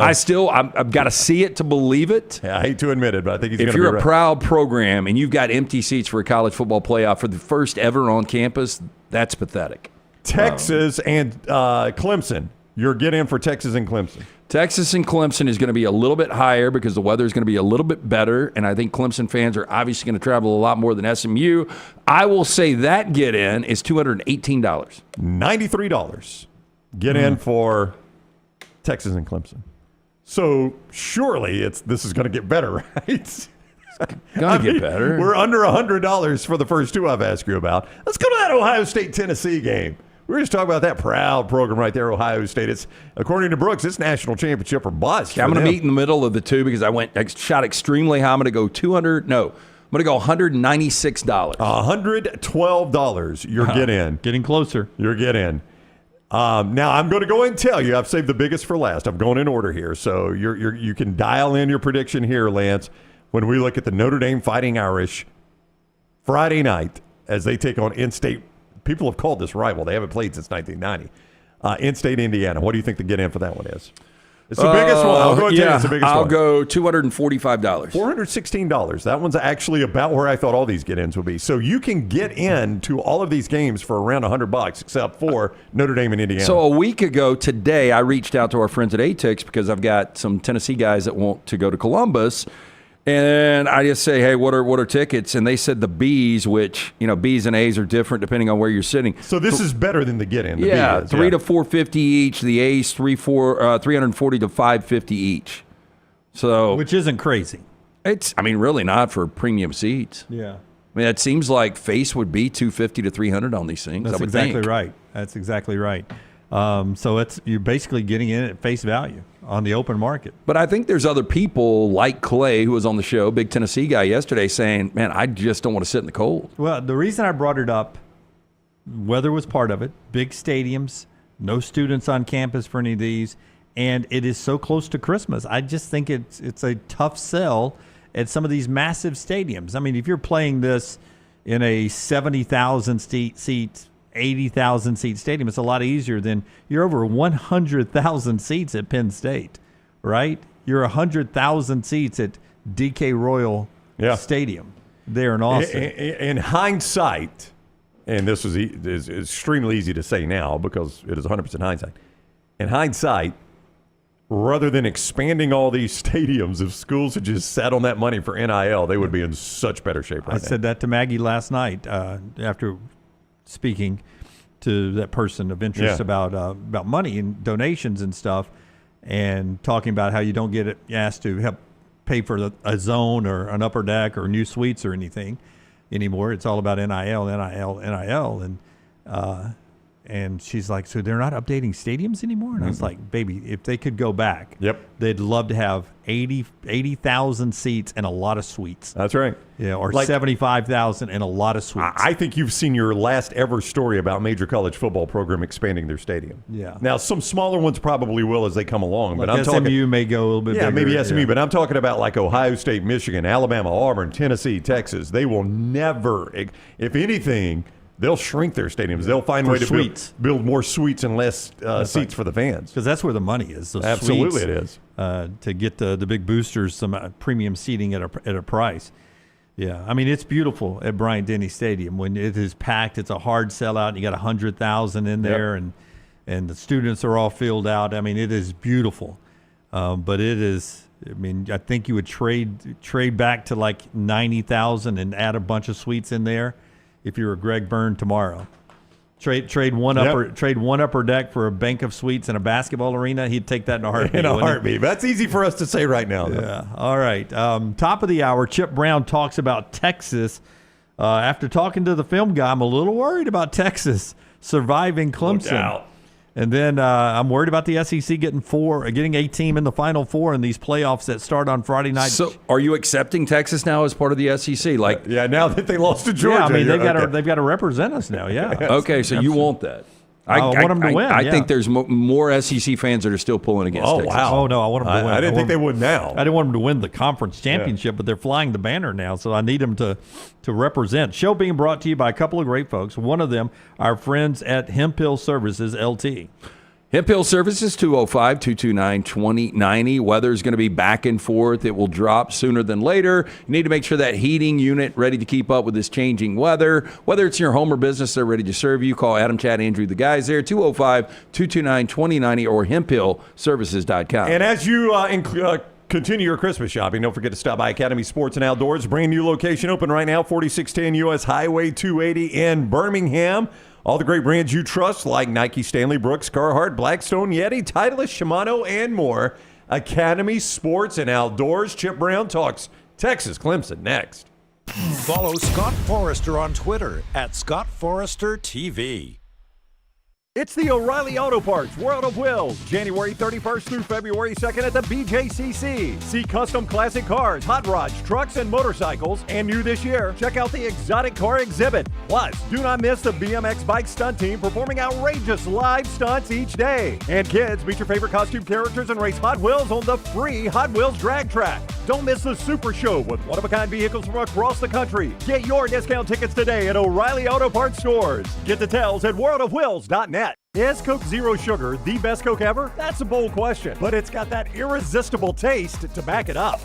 I've got to see it to believe it. Yeah, I hate to admit it, but I think he's going to be If right. you're a proud program and you've got empty seats for a college football playoff for the first ever on campus, that's pathetic. Texas and Clemson. You're getting in for Texas and Clemson. Texas and Clemson is going to be a little bit higher because the weather is going to be a little bit better, and I think Clemson fans are obviously going to travel a lot more than SMU. I will say that get in is $218. $93. Get in for Texas and Clemson. So surely this is going to get better, right? Gonna get better. We're under $100 for the first two I've asked you about. Let's go to that Ohio State-Tennessee game. We're just talking about that proud program right there, Ohio State. It's, according to Brooks, it's national championship or bust. I'm going to meet in the middle of the two because I shot extremely high. I'm going to go $196. $112. You're get in. Getting closer. You're get in. Now I'm going to go and tell you. I've saved the biggest for last. I'm going in order here, so you can dial in your prediction here, Lance. When we look at the Notre Dame Fighting Irish Friday night as they take on in-state. People have called this rival. They haven't played since 1990. In-state Indiana. What do you think the get-in for that one is? It's the biggest one. I'll go tell you it's the biggest one. I'll go $245. $416. That one's actually about where I thought all these get-ins would be. So you can get into all of these games for around $100, except for Notre Dame and Indiana. So a week ago today, I reached out to our friends at ATIX because I've got some Tennessee guys that want to go to Columbus. And I just say, hey, what are tickets? And they said the Bs, which, Bs and As are different depending on where you're sitting. So this is better than the get-in. The yeah, B is, $300 to $450 each. The A's $340 to $550 each. So, which isn't crazy. It's, really not for premium seats. Yeah. It seems like face would be $250 to $300 on these things. That's exactly right. That's exactly right. So you're basically getting in at face value on the open market. But I think there's other people like Clay, who was on the show, big Tennessee guy yesterday, saying, man, I just don't want to sit in the cold. Well, the reason I brought it up, weather was part of it, big stadiums, no students on campus for any of these, and it is so close to Christmas. I just think it's a tough sell at some of these massive stadiums. If you're playing this in a 70,000 seat 80,000 seat stadium, it's a lot easier than you're over 100,000 seats at Penn State, right? You're 100,000 seats at DK Royal Stadium there in Austin. In hindsight, and this is extremely easy to say now because it is 100% hindsight. In hindsight, rather than expanding all these stadiums, if schools had just sat on that money for NIL, they would be in such better shape right now. I said that to Maggie last night after speaking to that person of interest about money and donations and stuff, and talking about how you don't get asked to help pay for a zone or an upper deck or new suites or anything anymore. It's all about NIL, and she's like, so they're not updating stadiums anymore? And I was like, baby, if they could go back, they'd love to have 80,000 seats and a lot of suites. That's right. Yeah, or 75,000 and a lot of suites. I think you've seen your last ever story about major college football program expanding their stadium. Yeah. Now, some smaller ones probably will as they come along. Like but I'm SMU talking, may go a little bit bigger. Maybe SMU. But I'm talking about like Ohio State, Michigan, Alabama, Auburn, Tennessee, Texas. They will never, if anything, they'll shrink their stadiums. They'll find a way to build more suites and less seats for the fans. Because that's where the money is. Absolutely suites, it is. To get the big boosters some premium seating at a price. Yeah, I mean, it's beautiful at Bryant-Denny Stadium. When it is packed, it's a hard sellout, and you got 100,000 in there, and the students are all filled out. I mean, it is beautiful. But it is, I mean, I think you would trade back to like 90,000 and add a bunch of suites in there if you were Greg Byrne tomorrow. Trade one upper deck for a bank of suites in a basketball arena. He'd take that in a heartbeat. In a heartbeat. That's easy for us to say right now, though. Yeah. All right. Top of the hour, Chip Brown talks about Texas. After talking to the film guy, I'm a little worried about Texas surviving Clemson. No doubt. And then I'm worried about the SEC getting a team in the Final Four in these playoffs that start on Friday night. So, are you accepting Texas now as part of the SEC? Like, now that they lost to Georgia, yeah, I mean they've got to represent us now. Yeah. Okay, so you want that? I want them to win. I think there's more SEC fans that are still pulling against Texas. Wow. Oh, no, I want them to win. I didn't think they would now. I didn't want them to win the conference championship, but they're flying the banner now, so I need them to represent. Show being brought to you by a couple of great folks. One of them, our friends at Hemp Hill Services, LT. Hemp Hill Services, 205-229-2090. Weather's going to be back and forth. It will drop sooner than later. You need to make sure that heating unit ready to keep up with this changing weather. Whether it's your home or business, they're ready to serve you. Call Adam, Chad, Andrew, the guys there, 205-229-2090 or hemphillservices.com. And as you continue your Christmas shopping, don't forget to stop by Academy Sports and Outdoors. Brand new location open right now, 4610 U.S. Highway 280 in Birmingham. All the great brands you trust like Nike, Stanley, Brooks, Carhartt, Blackstone, Yeti, Titleist, Shimano, and more. Academy Sports and Outdoors. Chip Brown talks Texas Clemson next. Follow Scott Forrester on Twitter at Scott Forrester TV. It's the O'Reilly Auto Parts World of Wills, January 31st through February 2nd at the BJCC. See custom classic cars, hot rods, trucks, and motorcycles. And new this year, check out the exotic car exhibit. Plus, do not miss the BMX bike stunt team performing outrageous live stunts each day. And kids, meet your favorite costume characters and race Hot Wheels on the free Hot Wheels drag track. Don't miss the Super Show with one-of-a-kind vehicles from across the country. Get your discount tickets today at O'Reilly Auto Parts stores. Get details at worldofwills.net. Is Coke Zero Sugar the best Coke ever? That's a bold question, but it's got that irresistible taste to back it up.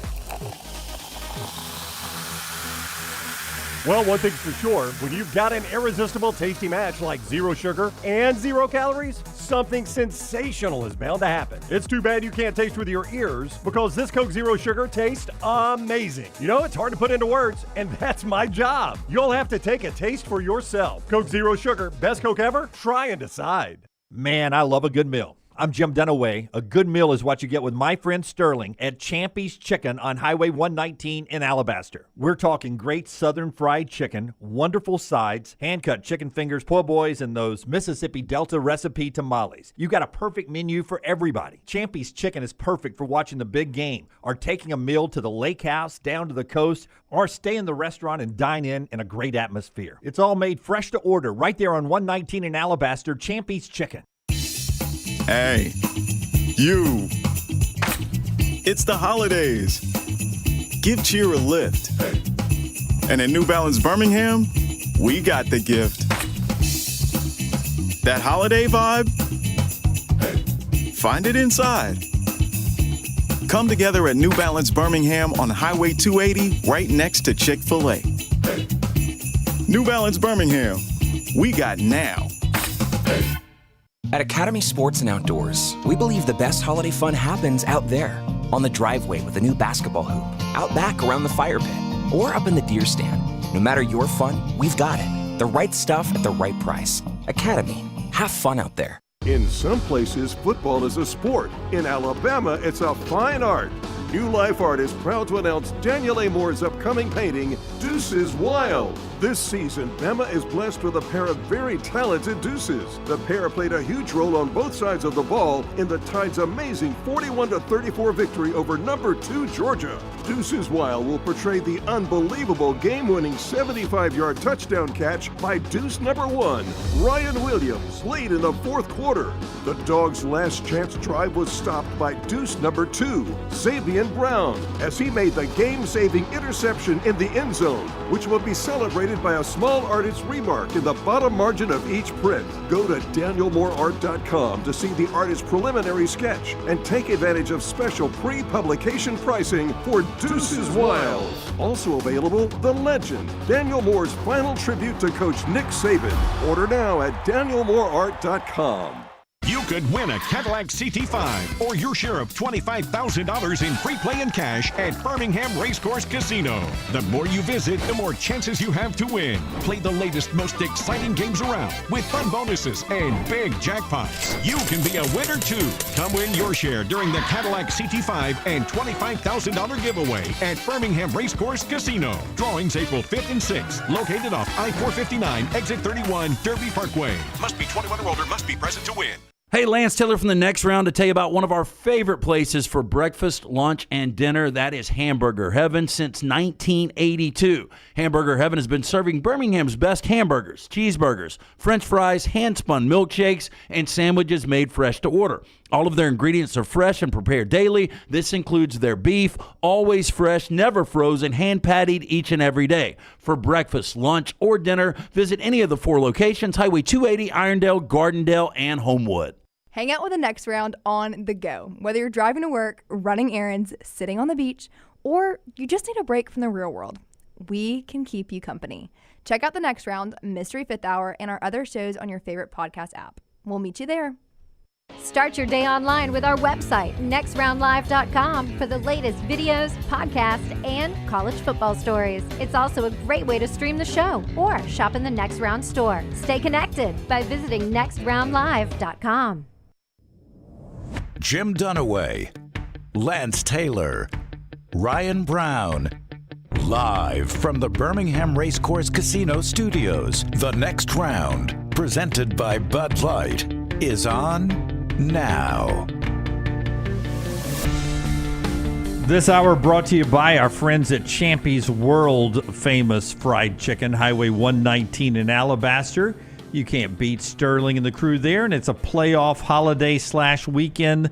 Well, one thing's for sure, when you've got an irresistible tasty match like zero sugar and 0 calories, something sensational is bound to happen. It's too bad you can't taste with your ears because this Coke Zero Sugar tastes amazing. You know, it's hard to put into words, and that's my job. You'll have to take a taste for yourself. Coke Zero Sugar, best Coke ever? Try and decide. Man, I love a good meal. I'm Jim Dunaway. A good meal is what you get with my friend Sterling at Champy's Chicken on Highway 119 in Alabaster. We're talking great southern fried chicken, wonderful sides, hand-cut chicken fingers, po' boys, and those Mississippi Delta recipe tamales. You got a perfect menu for everybody. Champy's Chicken is perfect for watching the big game or taking a meal to the lake house, down to the coast, or stay in the restaurant and dine in a great atmosphere. It's all made fresh to order right there on 119 in Alabaster, Champy's Chicken. Hey, you. It's the holidays. Give cheer a lift. And at New Balance Birmingham, we got the gift. That holiday vibe? Find it inside. Come together at New Balance Birmingham on Highway 280, right next to Chick-fil-A. New Balance Birmingham, we got now. At Academy Sports and Outdoors, we believe the best holiday fun happens out there. On the driveway with a new basketball hoop, out back around the fire pit, or up in the deer stand. No matter your fun, we've got it. The right stuff at the right price. Academy, have fun out there. In some places, football is a sport. In Alabama, it's a fine art. New Life Art is proud to announce Daniel A. Moore's upcoming painting, Deuces Wild. This season, Bama is blessed with a pair of very talented deuces. The pair played a huge role on both sides of the ball in the Tide's amazing 41-34 victory over number 2 Georgia. Deuces Wild will portray the unbelievable game-winning 75-yard touchdown catch by deuce number 1, Ryan Williams, late in the fourth quarter. The Dogs' last chance drive was stopped by deuce number 2, Xavier Brown, as he made the game-saving interception in the end zone, which will be celebrated separated by a small artist's remark in the bottom margin of each print. Go to danielmooreart.com to see the artist's preliminary sketch and take advantage of special pre-publication pricing for Deuces Wild. Also available, The Legend, Daniel Moore's final tribute to Coach Nick Saban. Order now at danielmooreart.com. You could win a Cadillac CT5 or your share of $25,000 in free play and cash at Birmingham Racecourse Casino. The more you visit, the more chances you have to win. Play the latest, most exciting games around with fun bonuses and big jackpots. You can be a winner too. Come win your share during the Cadillac CT5 and $25,000 giveaway at Birmingham Racecourse Casino. Drawings April 5th and 6th. Located off I-459, exit 31, Derby Parkway. Must be 21 or older. Must be present to win. Hey, Lance Taylor from the Next Round to tell you about one of our favorite places for breakfast, lunch, and dinner. That is Hamburger Heaven since 1982. Hamburger Heaven has been serving Birmingham's best hamburgers, cheeseburgers, French fries, hand-spun milkshakes, and sandwiches made fresh to order. All of their ingredients are fresh and prepared daily. This includes their beef, always fresh, never frozen, hand-pattied each and every day. For breakfast, lunch, or dinner, visit any of the 4 locations, Highway 280, Irondale, Gardendale, and Homewood. Hang out with the Next Round on the go. Whether you're driving to work, running errands, sitting on the beach, or you just need a break from the real world, we can keep you company. Check out the Next Round, Mystery Fifth Hour, and our other shows on your favorite podcast app. We'll meet you there. Start your day online with our website, nextroundlive.com, for the latest videos, podcasts, and college football stories. It's also a great way to stream the show or shop in the Next Round store. Stay connected by visiting nextroundlive.com. Jim Dunaway, Lance Taylor, Ryan Brown. Live from the Birmingham Racecourse Casino Studios, the Next Round, presented by Bud Light, is on now. This hour brought to you by our friends at Champy's World Famous Fried Chicken, Highway 119 in Alabaster. You can't beat Sterling and the crew there, and it's a playoff holiday/weekend.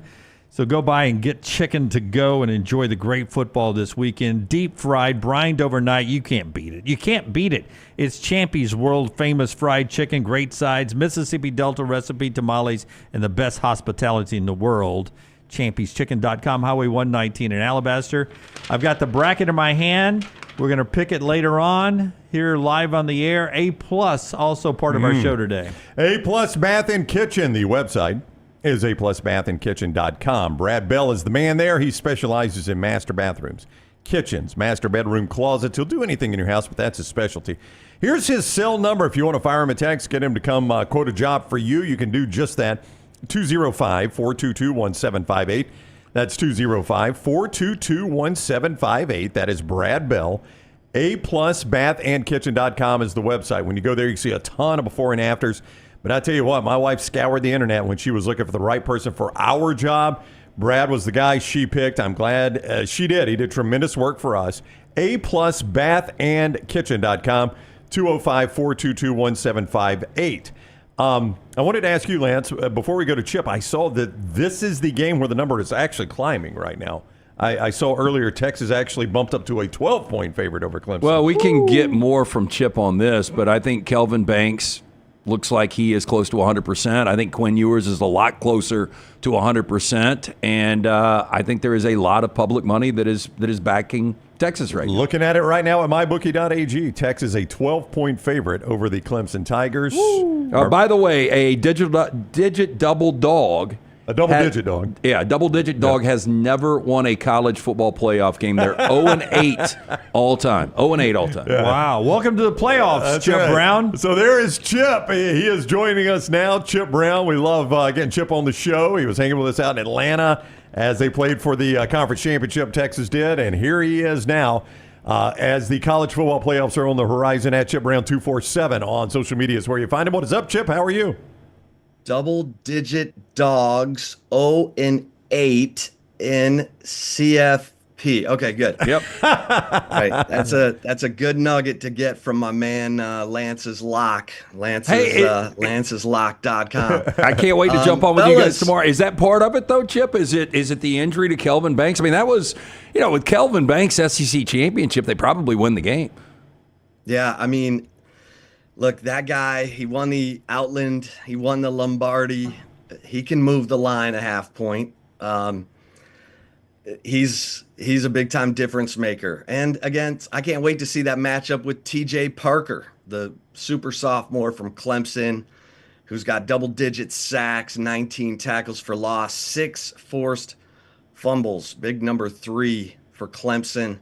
So go by and get chicken to go and enjoy the great football this weekend. Deep fried, brined overnight. You can't beat it. You can't beat it. It's Champy's World Famous Fried Chicken, great sides, Mississippi Delta recipe tamales, and the best hospitality in the world. Champy'sChicken.com, Highway 119 in Alabaster. I've got the bracket in my hand. We're going to pick it later on here live on the air. A+, also part of our show today. A+ Bath and Kitchen, the website is aplusbathandkitchen.com. Brad Bell is the man there. He specializes in master bathrooms, kitchens, master bedroom closets. He'll do anything in your house, but that's his specialty. Here's his cell number. If you want to fire him a text, get him to come quote a job for you, you can do just that. 205-422-1758. That's 205-422-1758. That is Brad Bell. aplusbathandkitchen.com is the website. When you go there, you see a ton of before and afters. But I tell you what, my wife scoured the internet when she was looking for the right person for our job. Brad was the guy she picked. I'm glad she did. He did tremendous work for us. aplusbathandkitchen.com, 205-422-1758. I wanted to ask you, Lance, before we go to Chip, I saw that this is the game where the number is actually climbing right now. I saw earlier Texas actually bumped up to a 12-point favorite over Clemson. Well, we can get more from Chip on this, but I think Kelvin Banks looks like he is close to 100%. I think Quinn Ewers is a lot closer to 100%, and I think there is a lot of public money that is backing Texas right now. Looking at it right now at mybookie.ag, Texas a 12-point favorite over the Clemson Tigers. By the way, a digit double dog. A double-digit dog. Yeah, a double-digit dog has never won a college football playoff game. They're 0-8 all time. 0-8 all time. Yeah. Wow. Welcome to the playoffs, That's Chip right. Brown. So there is Chip. He is joining us now. Chip Brown. We love getting Chip on the show. He was hanging with us out in Atlanta as they played for the conference championship, Texas did. And here he is now as the college football playoffs are on the horizon at Chip Brown 247 on social media is where you find him. What is up, Chip? How are you? Double-digit dogs, 0-8 in CFP. Okay, good. Yep. Right. That's a good nugget to get from my man Lance's Lock. Lanceslock.com. I can't wait to jump on with you guys tomorrow. Is that part of it though, Chip? Is it the injury to Kelvin Banks? I mean, that was, with Kelvin Banks' SEC championship, they probably win the game. Yeah, I mean, look, that guy, he won the Outland, he won the Lombardi. He can move the line a half point. He's a big time difference maker. And again, I can't wait to see that matchup with TJ Parker, the super sophomore from Clemson, who's got double-digit sacks, 19 tackles for loss, 6 forced fumbles, big number 3 for Clemson.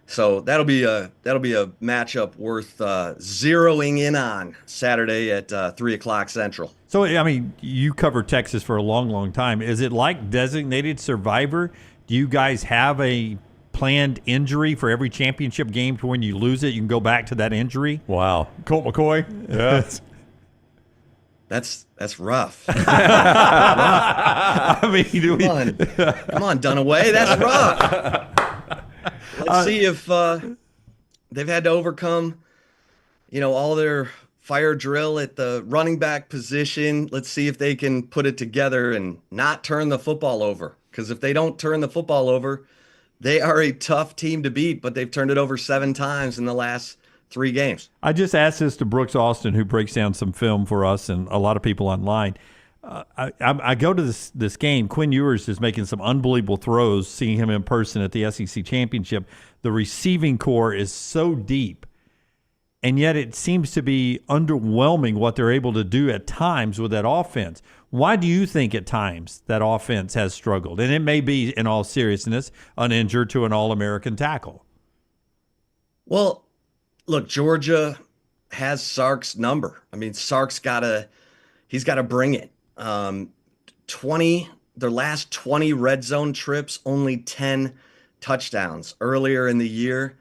So that'll be a matchup worth zeroing in on Saturday at 3:00 Central. So, I mean, you covered Texas for a long, long time. Is it like designated survivor? Do you guys have a planned injury for every championship game to when you lose it, you can go back to that injury? Wow. Colt McCoy? Yeah. That's rough. I mean, come on, Dunaway. That's rough. Let's see if they've had to overcome, all their fire drill at the running back position. Let's see if they can put it together and not turn the football over. Because if they don't turn the football over, they are a tough team to beat, but they've turned it over 7 times in the last 3 games. I just asked this to Brooks Austin, who breaks down some film for us and a lot of people online. I go to this game. Quinn Ewers is making some unbelievable throws, seeing him in person at the SEC Championship. The receiving core is so deep, and yet it seems to be underwhelming what they're able to do at times with that offense. Why do you think at times that offense has struggled? And it may be, in all seriousness, an injured to an All-American tackle. Well, look, Georgia has Sark's number. I mean, Sark's he's got to bring it. Their last 20 red zone trips, only 10 touchdowns. Earlier in the year,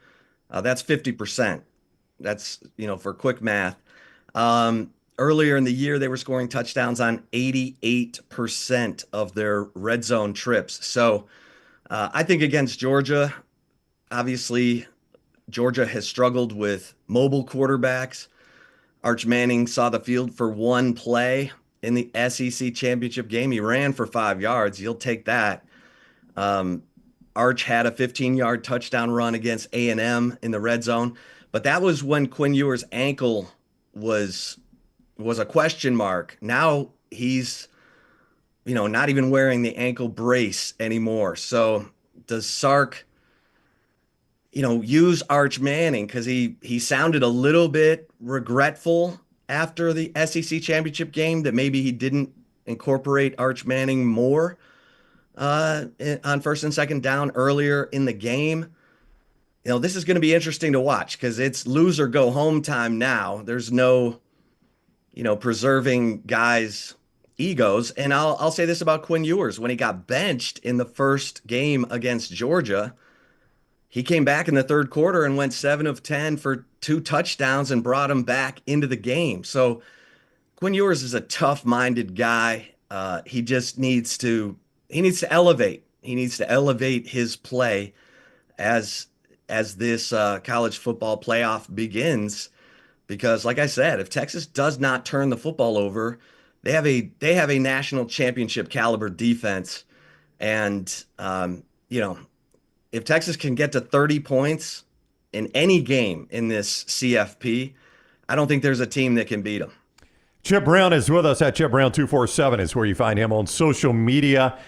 that's 50%. That's, for quick math. Earlier in the year, they were scoring touchdowns on 88% of their red zone trips. So I think against Georgia, obviously, Georgia has struggled with mobile quarterbacks. Arch Manning saw the field for 1 play in the SEC championship game. He ran for 5 yards. You'll take that. Arch had a 15-yard touchdown run against A&M in the red zone. But that was when Quinn Ewers' ankle was a question mark. Now he's, not even wearing the ankle brace anymore. So does Sark, use Arch Manning? Because he sounded a little bit regretful after the SEC championship game that maybe he didn't incorporate Arch Manning more on first and second down earlier in the game. This is going to be interesting to watch because it's lose or go home time now. There's no, preserving guys' egos. And I'll say this about Quinn Ewers. When he got benched in the first game against Georgia, he came back in the third quarter and went 7 of 10 for 2 touchdowns and brought him back into the game. So Quinn Ewers is a tough-minded guy. He just needs to elevate. He needs to elevate his play as this college football playoff begins. Because like I said, if Texas does not turn the football over, they have a national championship caliber defense. And, if Texas can get to 30 points in any game in this CFP, I don't think there's a team that can beat them. Chip Brown is with us at Chip Brown 247 is where you find him on social media.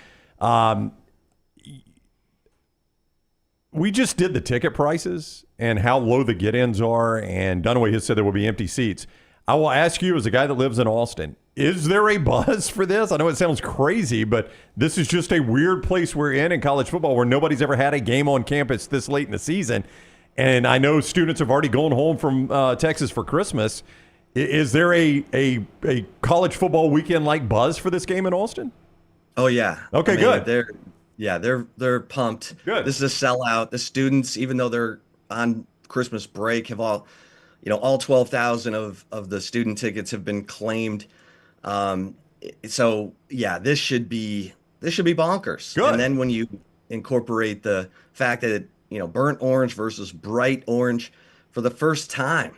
We just did the ticket prices and how low the get-ins are, and Dunaway has said there will be empty seats. I will ask you, as a guy that lives in Austin, is there a buzz for this? I know it sounds crazy, but this is just a weird place we're in college football where nobody's ever had a game on campus this late in the season. And I know students have already gone home from Texas for Christmas. Is there a college football weekend-like buzz for this game in Austin? Oh, yeah. Okay, good. They're pumped. Good. This is a sellout. The students, even though they're on Christmas break, have all 12,000 of the student tickets have been claimed. So yeah, this should be bonkers. Good. And then when you incorporate the fact that burnt orange versus bright orange, for the first time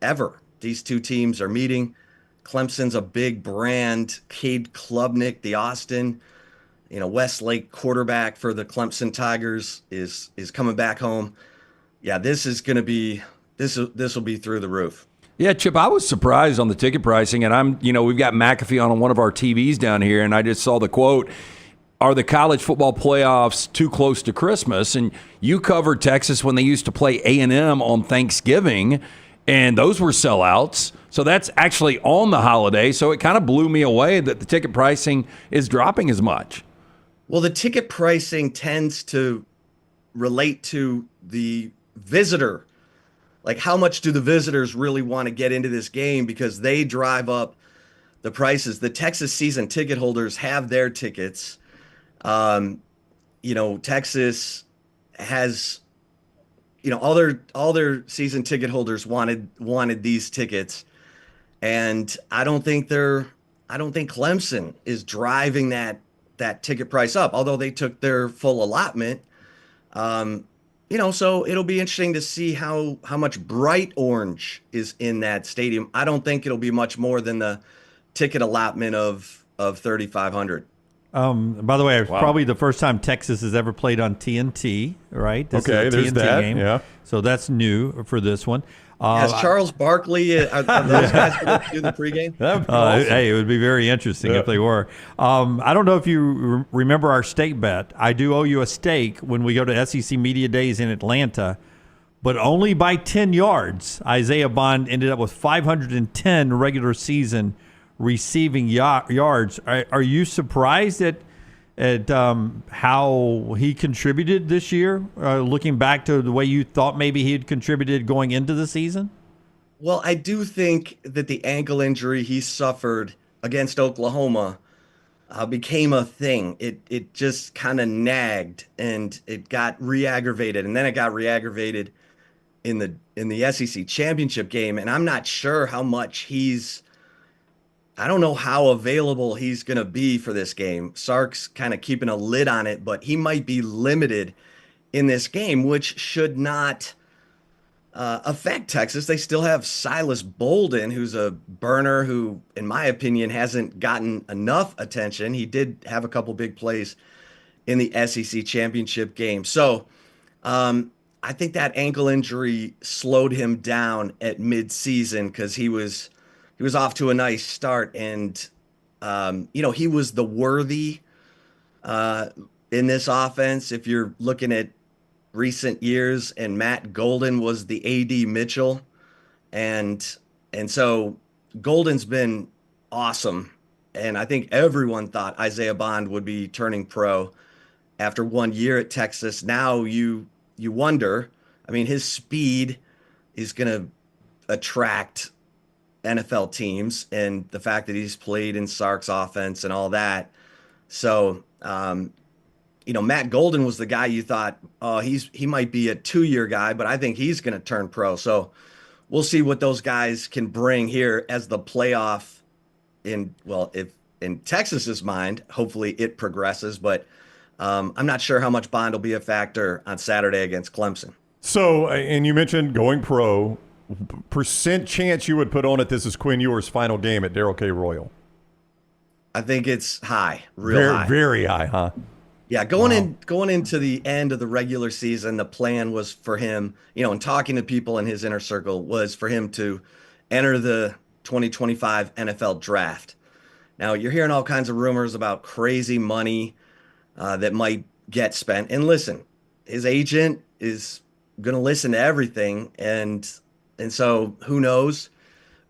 ever, these two teams are meeting. Clemson's a big brand. Cade Klubnik, the Austin, Westlake quarterback for the Clemson Tigers is coming back home. Yeah, this is going to be this will be through the roof. Yeah, Chip, I was surprised on the ticket pricing, and we've got McAfee on one of our TVs down here, and I just saw the quote, are the college football playoffs too close to Christmas? And you covered Texas when they used to play A&M on Thanksgiving, and those were sellouts. So that's actually on the holiday, so it kind of blew me away that the ticket pricing is dropping as much. Well, the ticket pricing tends to relate to the visitor. Like, how much do the visitors really want to get into this game, because they drive up the prices. The Texas season ticket holders have their tickets. Texas has, all their season ticket holders wanted these tickets. And I don't think Clemson is driving that ticket price up, although they took their full allotment. So it'll be interesting to see how much bright orange is in that stadium. I don't think it'll be much more than the ticket allotment of 3,500. By the way, it's probably the first time Texas has ever played on TNT, right? This okay, is a there's TNT that. game. Yeah. So that's new for this one. Has Charles Barkley, are those guys going to do the pregame? Awesome. Hey, it would be very interesting if they were. I don't know if you remember our steak bet. I do owe you a steak when we go to SEC Media Days in Atlanta, but only by 10 yards. Isaiah Bond ended up with 510 regular season receiving yards. Are you surprised at how he contributed this year, looking back to the way you thought maybe he had contributed going into the season? Well, I do think that the ankle injury he suffered against Oklahoma became a thing. It just kind of nagged, and it got re-aggravated, and then it got re-aggravated in the SEC championship game. And I'm not sure how much I don't know how available he's going to be for this game. Sark's kind of keeping a lid on it, but he might be limited in this game, which should not affect Texas. They still have Silas Bolden, who's a burner who, in my opinion, hasn't gotten enough attention. He did have a couple big plays in the SEC championship game. So I think that ankle injury slowed him down at midseason, because he was off to a nice start, and he was the worthy in this offense. If you're looking at recent years, and Matt Golden was the AD Mitchell, and so Golden's been awesome, and I think everyone thought Isaiah Bond would be turning pro after 1 year at Texas. Now you wonder. I mean, his speed is going to attract NFL teams, and the fact that he's played in Sark's offense and all that. So, Matt Golden was the guy you thought, he might be a 2-year guy, but I think he's going to turn pro. So we'll see what those guys can bring here as the playoff if in Texas's mind, hopefully it progresses, but I'm not sure how much Bond will be a factor on Saturday against Clemson. So, and you mentioned going pro. Percent chance you would put on it this is Quinn Ewers' final game at Darrell K. Royal? I think it's high, high. Very high, huh? Yeah, going into the end of the regular season, the plan was for him, and talking to people in his inner circle, was for him to enter the 2025 NFL draft. Now, you're hearing all kinds of rumors about crazy money that might get spent. And listen, his agent is going to listen to everything, and so who knows?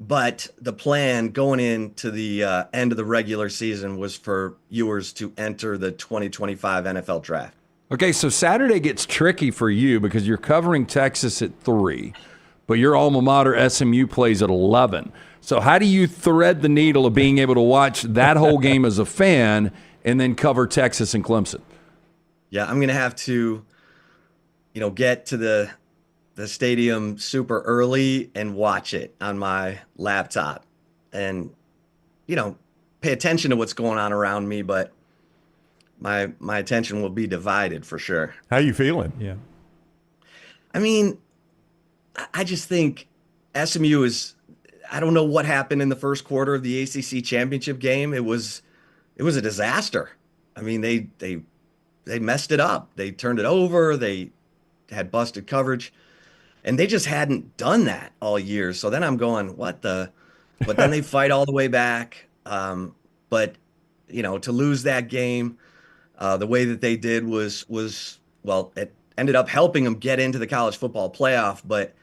But the plan going into the end of the regular season was for Ewers to enter the 2025 NFL draft. Okay, so Saturday gets tricky for you because you're covering Texas at 3, but your alma mater SMU plays at 11. So how do you thread the needle of being able to watch that whole game as a fan and then cover Texas and Clemson? Yeah, I'm going to have to, get to the stadium super early and watch it on my laptop, and pay attention to what's going on around me, but my attention will be divided for sure. How you feeling? Yeah, I mean, I just think SMU is, I don't know what happened in the first quarter of the ACC championship game. It was a disaster. I mean, they messed it up. They turned it over. They had busted coverage. And they just hadn't done that all year. So then I'm going, what the? But then they fight all the way back. But, to lose that game the way that they did was well, it ended up helping them get into the college football playoff. But,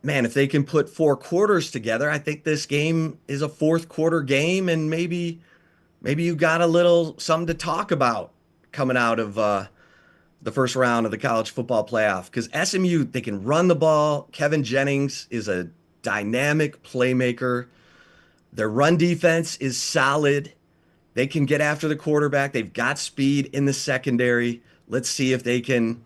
man, if they can put 4 quarters together, I think this game is a 4th quarter game. And maybe you got a little something to talk about coming out of the first round of the college football playoff, because SMU, they can run the ball. Kevin Jennings is a dynamic playmaker. Their run defense is solid. They can get after the quarterback. They've got speed in the secondary. Let's see if they can,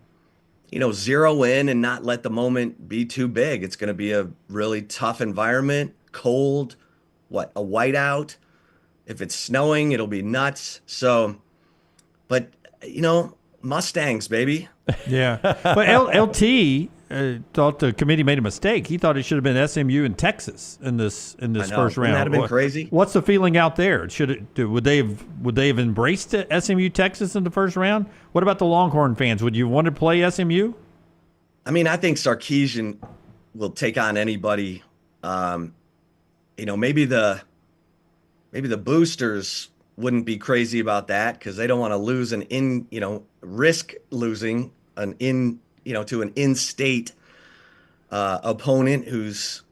zero in and not let the moment be too big. It's going to be a really tough environment, cold, a whiteout. If it's snowing, it'll be nuts. So, but, Mustangs, baby. Yeah. But LT thought the committee made a mistake. He thought it should have been SMU and Texas in this first round. Wouldn't that have been crazy? What's the feeling out there? Would they have embraced SMU Texas in the first round? What about the Longhorn fans? Would you want to play SMU? I mean, I think Sarkisian will take on anybody. Maybe the boosters wouldn't be crazy about that because they don't want to lose risk losing to an in-state opponent who's,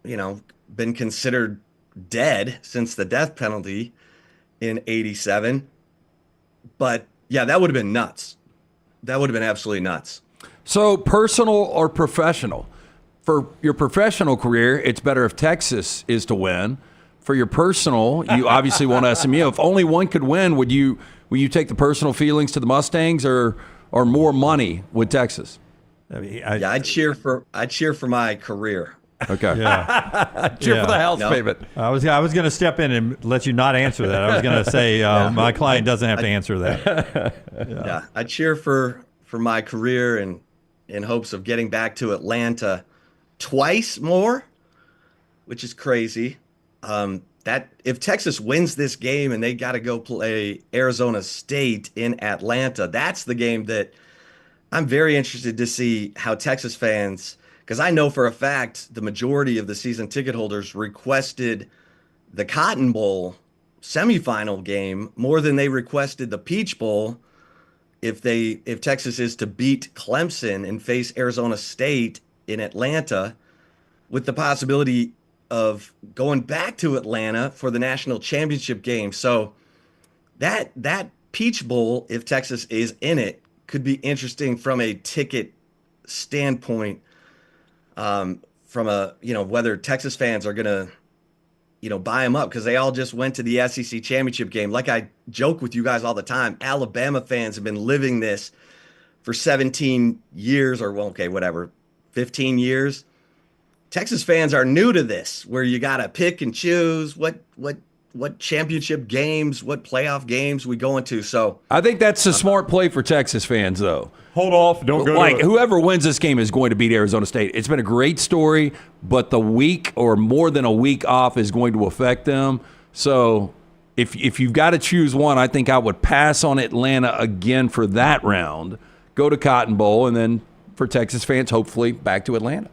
been considered dead since the death penalty in '87. But yeah, that would have been nuts. That would have been absolutely nuts. So personal or professional? For your professional career, it's better if Texas is to win. For your personal, you obviously want SMU. If only one could win, will you take the personal feelings to the Mustangs or more money with Texas? I'd cheer for my career. Okay. Yeah. Cheer for the house payment. I was going to step in and let you not answer that. I was going to say my client doesn't have to answer that. Yeah, I cheer for my career and in hopes of getting back to Atlanta twice more, which is crazy. That if Texas wins this game and they got to go play Arizona State in Atlanta, that's the game that I'm very interested to see how Texas fans, because I know for a fact the majority of the season ticket holders requested the Cotton Bowl semifinal game more than they requested the Peach Bowl. If Texas is to beat Clemson and face Arizona State in Atlanta, with the possibility of going back to Atlanta for the national championship game. So that Peach Bowl, if Texas is in it, could be interesting from a ticket standpoint, from whether Texas fans are going to, buy them up, because they all just went to the SEC championship game. Like I joke with you guys all the time, Alabama fans have been living this for 17 years 15 years. Texas fans are new to this, where you got to pick and choose what championship games, what playoff games we go into. So I think that's a smart play for Texas fans, though. Hold off. Don't go. Whoever wins this game is going to beat Arizona State. It's been a great story, but the week or more than a week off is going to affect them. So if you've got to choose one, I think I would pass on Atlanta again for that round, go to Cotton Bowl, and then for Texas fans, hopefully back to Atlanta.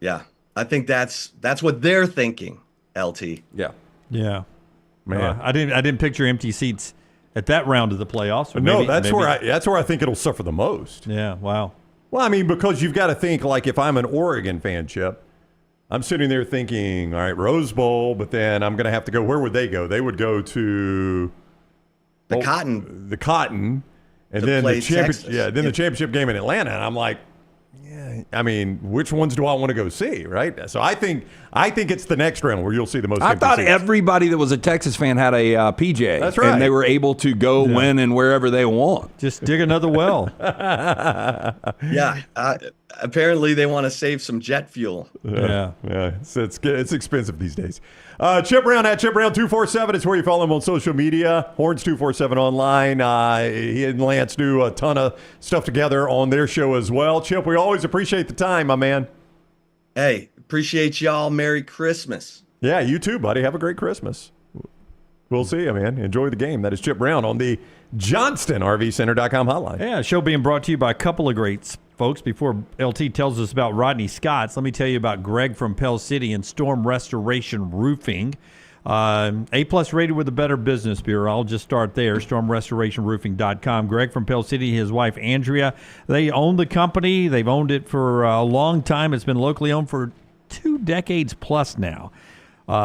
Yeah, I think that's what they're thinking, LT. Yeah. Yeah. Man. I didn't picture empty seats at that round of the playoffs. That's where I think it'll suffer the most. Yeah, wow. Well, I mean, because you've got to think, like, if I'm an Oregon fan, Chip, I'm sitting there thinking, all right, Rose Bowl, but then I'm going to have to go. Where would they go? They would go to the Cotton. The Cotton, and then the championship. Yeah, then the championship game in Atlanta, and I'm like, yeah, I mean, which ones do I want to go see, right? So I think it's the next round where you'll see the most. I thought seats. Everybody that was a Texas fan had a PJ. That's right, and they were able to go win and wherever they want. Just dig another well. Yeah, apparently they want to save some jet fuel. Yeah. It's expensive these days. Chip Brown at Chip Brown 247 is where you follow him on social media. Horns 247 online. He and Lance do a ton of stuff together on their show as well. Chip, we always appreciate the time, my man. Hey, appreciate y'all. Merry Christmas. Yeah, you too, buddy. Have a great Christmas. We'll see you, man. Enjoy the game. That is Chip Brown on the JohnstonRVCenter.com hotline. Yeah, show being brought to you by a couple of great folks, before LT tells us about Rodney Scott's, let me tell you about Greg from Pell City and Storm Restoration Roofing. A-plus rated with the Better Business Bureau. I'll just start there, stormrestorationroofing.com. Greg from Pell City, his wife Andrea, they own the company. They've owned it for a long time. It's been locally owned for 2 decades plus now.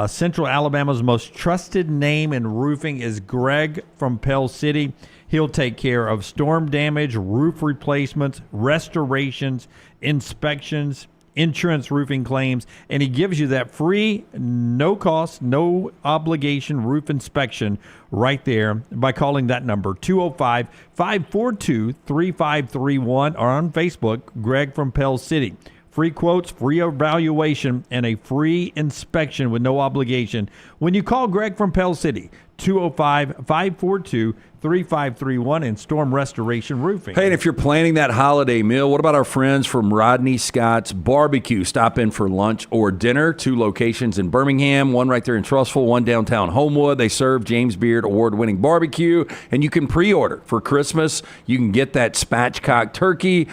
Central Alabama's most trusted name in roofing is Greg from Pell City. He'll take care of storm damage, roof replacements, restorations, inspections, insurance roofing claims, and he gives you that free, no cost, no obligation roof inspection right there by calling that number, 205-542-3531, or on Facebook, Greg from Pell City. Free quotes, free evaluation, and a free inspection with no obligation when you call Greg from Pell City, 205-542-3531 and Storm Restoration Roofing. Hey, and if you're planning that holiday meal, what about our friends from Rodney Scott's Barbecue? Stop in for lunch or dinner. 2 locations in Birmingham, one right there in Trussville, one downtown Homewood. They serve James Beard award-winning barbecue, and you can pre-order for Christmas. You can get that spatchcock turkey,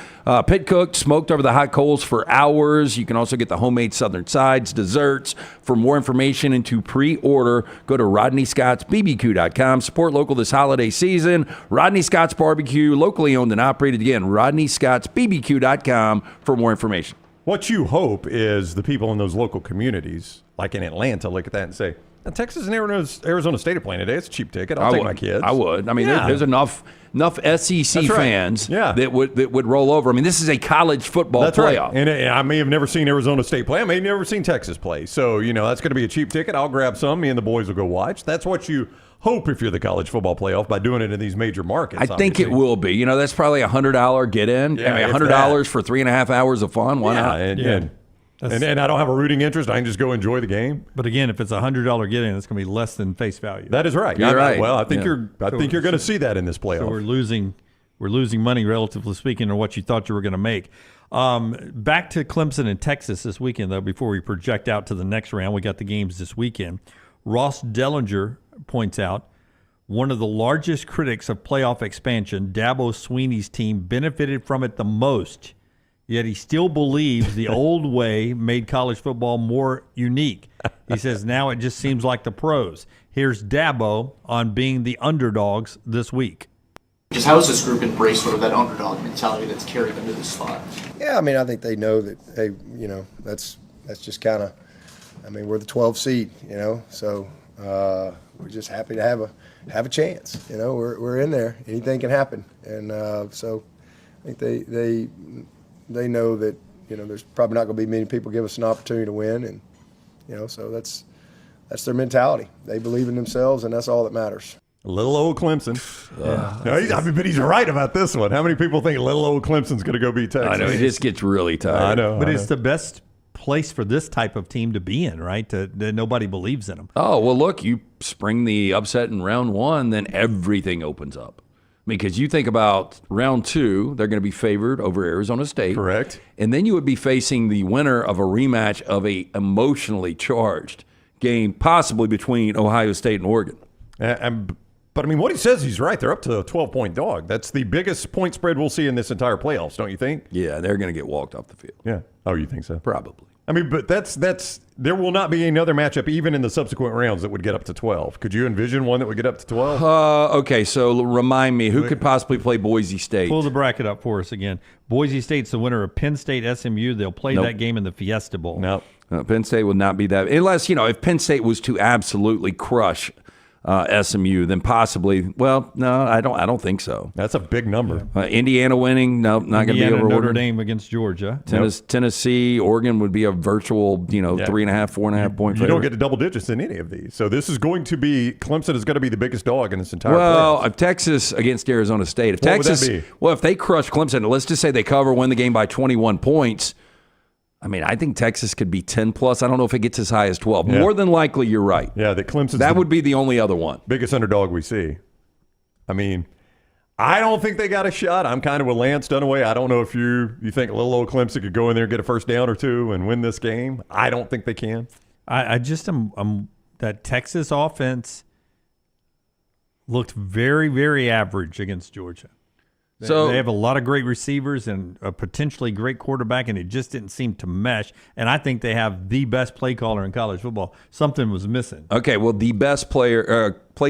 pit-cooked, smoked over the hot coals for hours. You can also get the homemade southern sides, desserts. For more information and to pre-order, go to RodneyScottsBBQ.com. Support local this holiday season. Rodney Scott's Barbecue, locally owned and operated. Again, RodneyScottsBBQ.com for more information. What you hope is the people in those local communities, like in Atlanta, look at that and say, Texas and Arizona State are playing today. It's a cheap ticket. I'll take my kids. I would. I mean, there's enough SEC fans that would roll over. I mean, this is a college football playoff. Right. And I may have never seen Arizona State play. I may have never seen Texas play. So, that's going to be a cheap ticket. I'll grab some. Me and the boys will go watch. That's what you hope if you're the college football playoff by doing it in these major markets. I think it will be. That's probably $100 get-in. Yeah, I mean, $100 for 3.5 hours of fun. Why not? And I don't have a rooting interest. I can just go enjoy the game. But again, if it's $100 get-in, it's going to be less than face value. That is right. You're right. Well, I think you're going to see that in this playoff. So we're losing money, relatively speaking, on what you thought you were going to make. Back to Clemson and Texas this weekend, though. Before we project out to the next round, we got the games this weekend. Ross Dellinger points out one of the largest critics of playoff expansion, Dabo Swinney's team, benefited from it the most. Yet he still believes the old way made college football more unique. He says now it just seems like the pros. Here's Dabo on being the underdogs this week. Just how has this group embraced sort of that underdog mentality that's carried them to this spot? Yeah, I mean, I think they know that, hey, that's just kind of, we're the 12th seed, so we're just happy to have a chance. We're in there. Anything can happen, and so I think they know that there's probably not going to be many people give us an opportunity to win, and so that's their mentality. They believe in themselves, and that's all that matters. Little old Clemson. But he's right about this one. How many people think little old Clemson's going to go beat Texas? I know, it just gets really tight. I know. But it's the best place for this type of team to be in, right? That nobody believes in them. Oh, well, look, you spring the upset in round 1, then everything opens up. Because you think about round 2, they're going to be favored over Arizona State. Correct. And then you would be facing the winner of a rematch of a emotionally charged game, possibly between Ohio State and Oregon. But, what he says, he's right. They're up to a 12-point dog. That's the biggest point spread we'll see in this entire playoffs, don't you think? Yeah, they're going to get walked off the field. Yeah. Oh, you think so? Probably. But that's there will not be another matchup even in the subsequent rounds that would get up to 12. Could you envision one that would get up to 12? Okay, so remind me, who could possibly play Boise State? Pull the bracket up for us again. Boise State's the winner of Penn State SMU. They'll play that game in the Fiesta Bowl. No. Penn State would not be that. Unless, if Penn State was to absolutely crush SMU, then possibly. Well, no, I don't think so. That's a big number. Indiana winning, no, not going to be over Notre Dame against Georgia. Tennessee, Oregon would be a virtual, 3.5, 4.5 point. You don't get to double digits in any of these. So this is going to be Clemson is going to be the biggest dog in this entire. Well, if Texas against Arizona State, what would that be? Well, if they crush Clemson, let's just say they win the game by 21 points. I think Texas could be 10+. I don't know if it gets as high as 12. Yeah. More than likely, you're right. Yeah, that Clemson's that would be the only other one. Biggest underdog we see. I don't think they got a shot. I'm kind of with Lance Dunaway. I don't know if you think little old Clemson could go in there and get a first down or two and win this game. I don't think they can. I just am that Texas offense looked very, very average against Georgia. They have a lot of great receivers and a potentially great quarterback, and it just didn't seem to mesh. And I think they have the best play caller in college football. Something was missing. Okay, well, the best play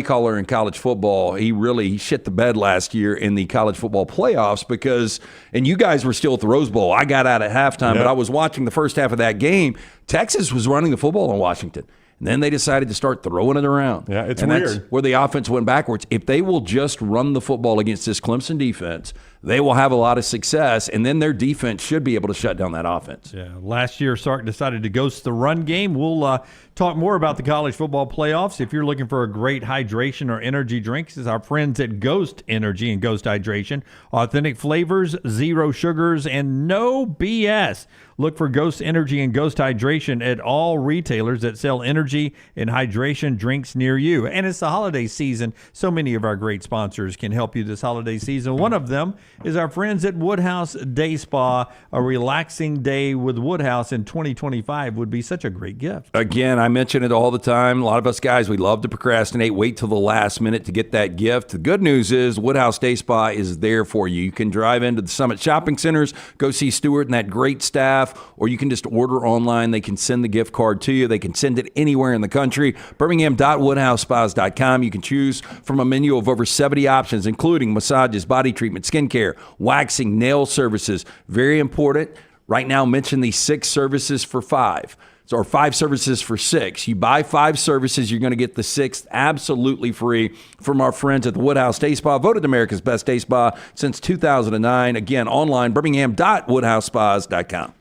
caller in college football, he shit the bed last year in the college football playoffs and you guys were still at the Rose Bowl. I got out at halftime, but I was watching the first half of that game. Texas was running the football in Washington. And then they decided to start throwing it around. Yeah, it's weird. That's where the offense went backwards. If they will just run the football against this Clemson defense, they will have a lot of success, and then their defense should be able to shut down that offense. Yeah, last year Sark decided to ghost the run game. We'll talk more about the college football playoffs. If you're looking for a great hydration or energy drinks, it's our friends at Ghost Energy and Ghost Hydration. Authentic flavors, zero sugars, and no BS. Look for Ghost Energy and Ghost Hydration at all retailers that sell energy and hydration drinks near you. And it's the holiday season. So many of our great sponsors can help you this holiday season. One of them is our friends at Woodhouse Day Spa. A relaxing day with Woodhouse in 2025 would be such a great gift. Again, I mention it all the time. A lot of us guys, we love to procrastinate, wait till the last minute to get that gift. The good news is Woodhouse Day Spa is there for you. You can drive into the Summit Shopping Centers, go see Stuart and that great staff, or you can just order online. They can send the gift card to you. They can send it anywhere in the country. Birmingham.woodhousespas.com. You can choose from a menu of over 70 options, including massages, body treatment, skincare, waxing, nail services. Very important. Right now, mention these 6 services for 5. Or 5 services for 6. You buy 5 services, you're going to get the 6th absolutely free from our friends at the Woodhouse Day Spa, voted America's best day spa since 2009. Again, online, birmingham.woodhousespas.com.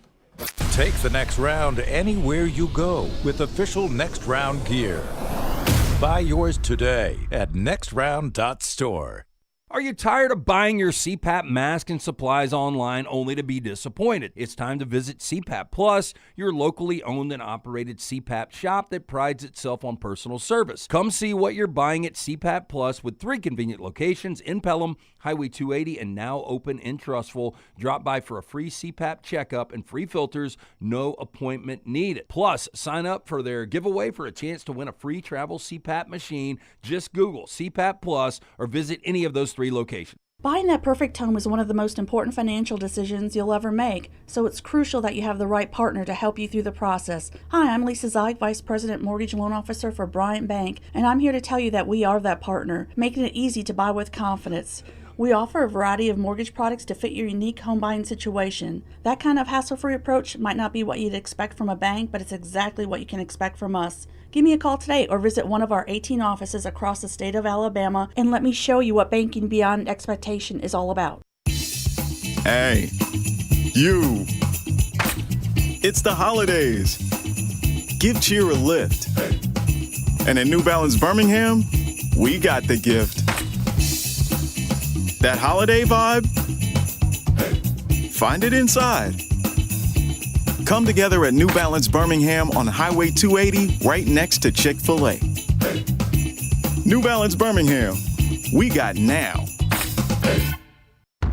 Take the next round anywhere you go with official Next Round gear. Buy yours today at nextround.store. Are you tired of buying your CPAP mask and supplies online only to be disappointed? It's time to visit CPAP Plus, your locally owned and operated CPAP shop that prides itself on personal service. Come see what you're buying at CPAP Plus with 3 convenient locations in Pelham, Highway 280, and now open in Trussville. Drop by for a free CPAP checkup and free filters, no appointment needed. Plus, sign up for their giveaway for a chance to win a free travel CPAP machine. Just Google CPAP Plus or visit any of those 3 locations. Buying that perfect home is one of the most important financial decisions you'll ever make, so it's crucial that you have the right partner to help you through the process. Hi, I'm Lisa Zeig, Vice President Mortgage Loan Officer for Bryant Bank, and I'm here to tell you that we are that partner, making it easy to buy with confidence. We offer a variety of mortgage products to fit your unique home buying situation. That kind of hassle-free approach might not be what you'd expect from a bank, but it's exactly what you can expect from us. Give me a call today or visit one of our 18 offices across the state of Alabama and let me show you what banking beyond expectation is all about. Hey, you. It's the holidays. Give cheer a lift. And at New Balance Birmingham, we got the gift. That holiday vibe? Find it inside. Come together at New Balance Birmingham on Highway 280, right next to Chick-fil-A. New Balance Birmingham, we got now.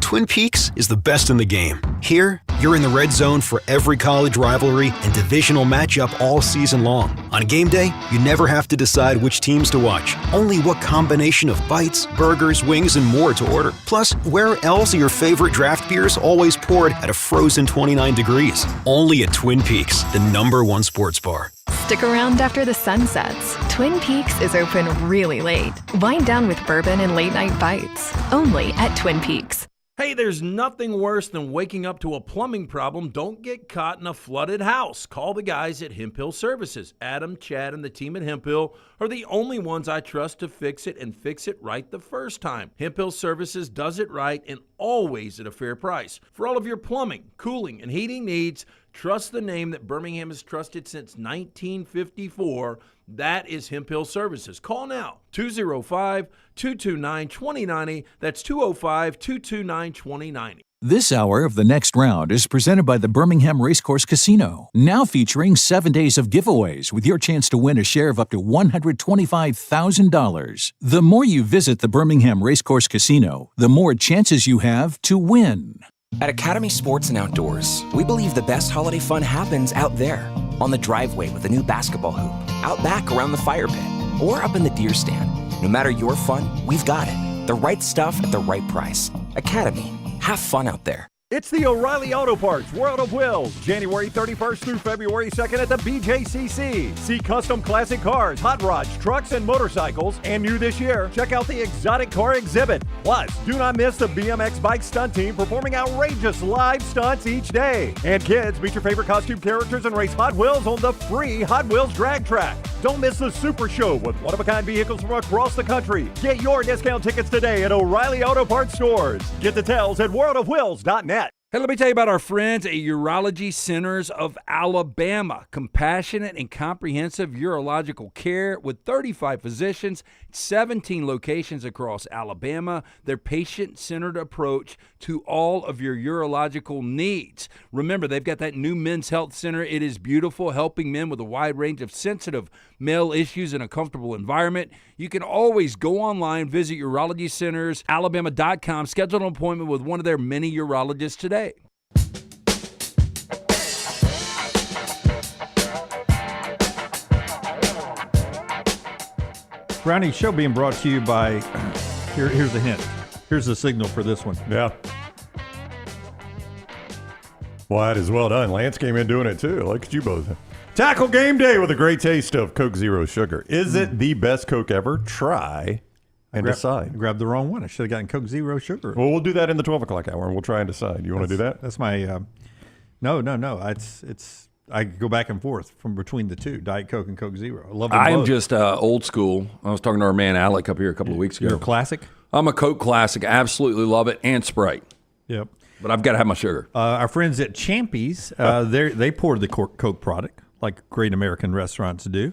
Twin Peaks is the best in the game. Here, you're in the red zone for every college rivalry and divisional matchup all season long. On game day, you never have to decide which teams to watch, only what combination of bites, burgers, wings, and more to order. Plus, where else are your favorite draft beers always poured at a frozen 29 degrees? Only at Twin Peaks, the #1 sports bar. Stick around after the sun sets. Twin Peaks is open really late. Wind down with bourbon and late-night bites. Only at Twin Peaks. Hey, there's nothing worse than waking up to a plumbing problem. Don't get caught in a flooded house. Call the guys at Hemphill Services. Adam, Chad, and the team at Hemphill are the only ones I trust to fix it and fix it right the first time. Hemphill Services does it right and always at a fair price. For all of your plumbing, cooling, and heating needs, trust the name that Birmingham has trusted since 1954. That is Hemphill Services. Call now, 205-229-2090. That's 205-229-2090. This hour of The Next Round is presented by the Birmingham Racecourse Casino, now featuring 7 days of giveaways with your chance to win a share of up to $125,000. The more you visit the Birmingham Racecourse Casino, the more chances you have to win. At Academy Sports and Outdoors, we believe the best holiday fun happens out there. On the driveway with a new basketball hoop, out back around the fire pit, or up in the deer stand. No matter your fun, we've got it. The right stuff at the right price. Academy. Have fun out there. It's the O'Reilly Auto Parts World of Wills, January 31st through February 2nd at the BJCC. See custom classic cars, hot rods, trucks, and motorcycles. And new this year, check out the exotic car exhibit. Plus, do not miss the BMX bike stunt team performing outrageous live stunts each day. And kids, meet your favorite costume characters and race Hot Wheels on the free Hot Wheels drag track. Don't miss the Super Show with one-of-a-kind vehicles from across the country. Get your discount tickets today at O'Reilly Auto Parts stores. Get details at worldofwills.net. Hey, let me tell you about our friends at Urology Centers of Alabama. Compassionate and comprehensive urological care with 35 physicians, 17 locations across Alabama. Their patient-centered approach to all of your urological needs. Remember, they've got that new men's health center. It is beautiful, helping men with a wide range of sensitive male issues in a comfortable environment. You can always go online, visit urologycentersalabama.com, schedule an appointment with one of their many urologists today. Brownie Show being brought to you by, here's a hint. Here's the signal for this one. Yeah. Well, that is well done. Lance came in doing it too. Look at you both. Tackle game day with a great taste of Coke Zero Sugar. Is it the best Coke ever? Try and decide. Grabbed the wrong one. I should have gotten Coke Zero Sugar. Well, we'll do that in the 12 o'clock hour, and we'll try and decide. You want to do that? That's my no. It's I go back and forth from between the two, Diet Coke and Coke Zero. I love them both. I'm just old school. I was talking to our man Alec up here a couple of weeks ago. You're a classic? I'm a Coke classic. Absolutely love it. And Sprite. Yep. But I've got to have my sugar. Our friends at Champy's, they pour the Coke product like great American restaurants do.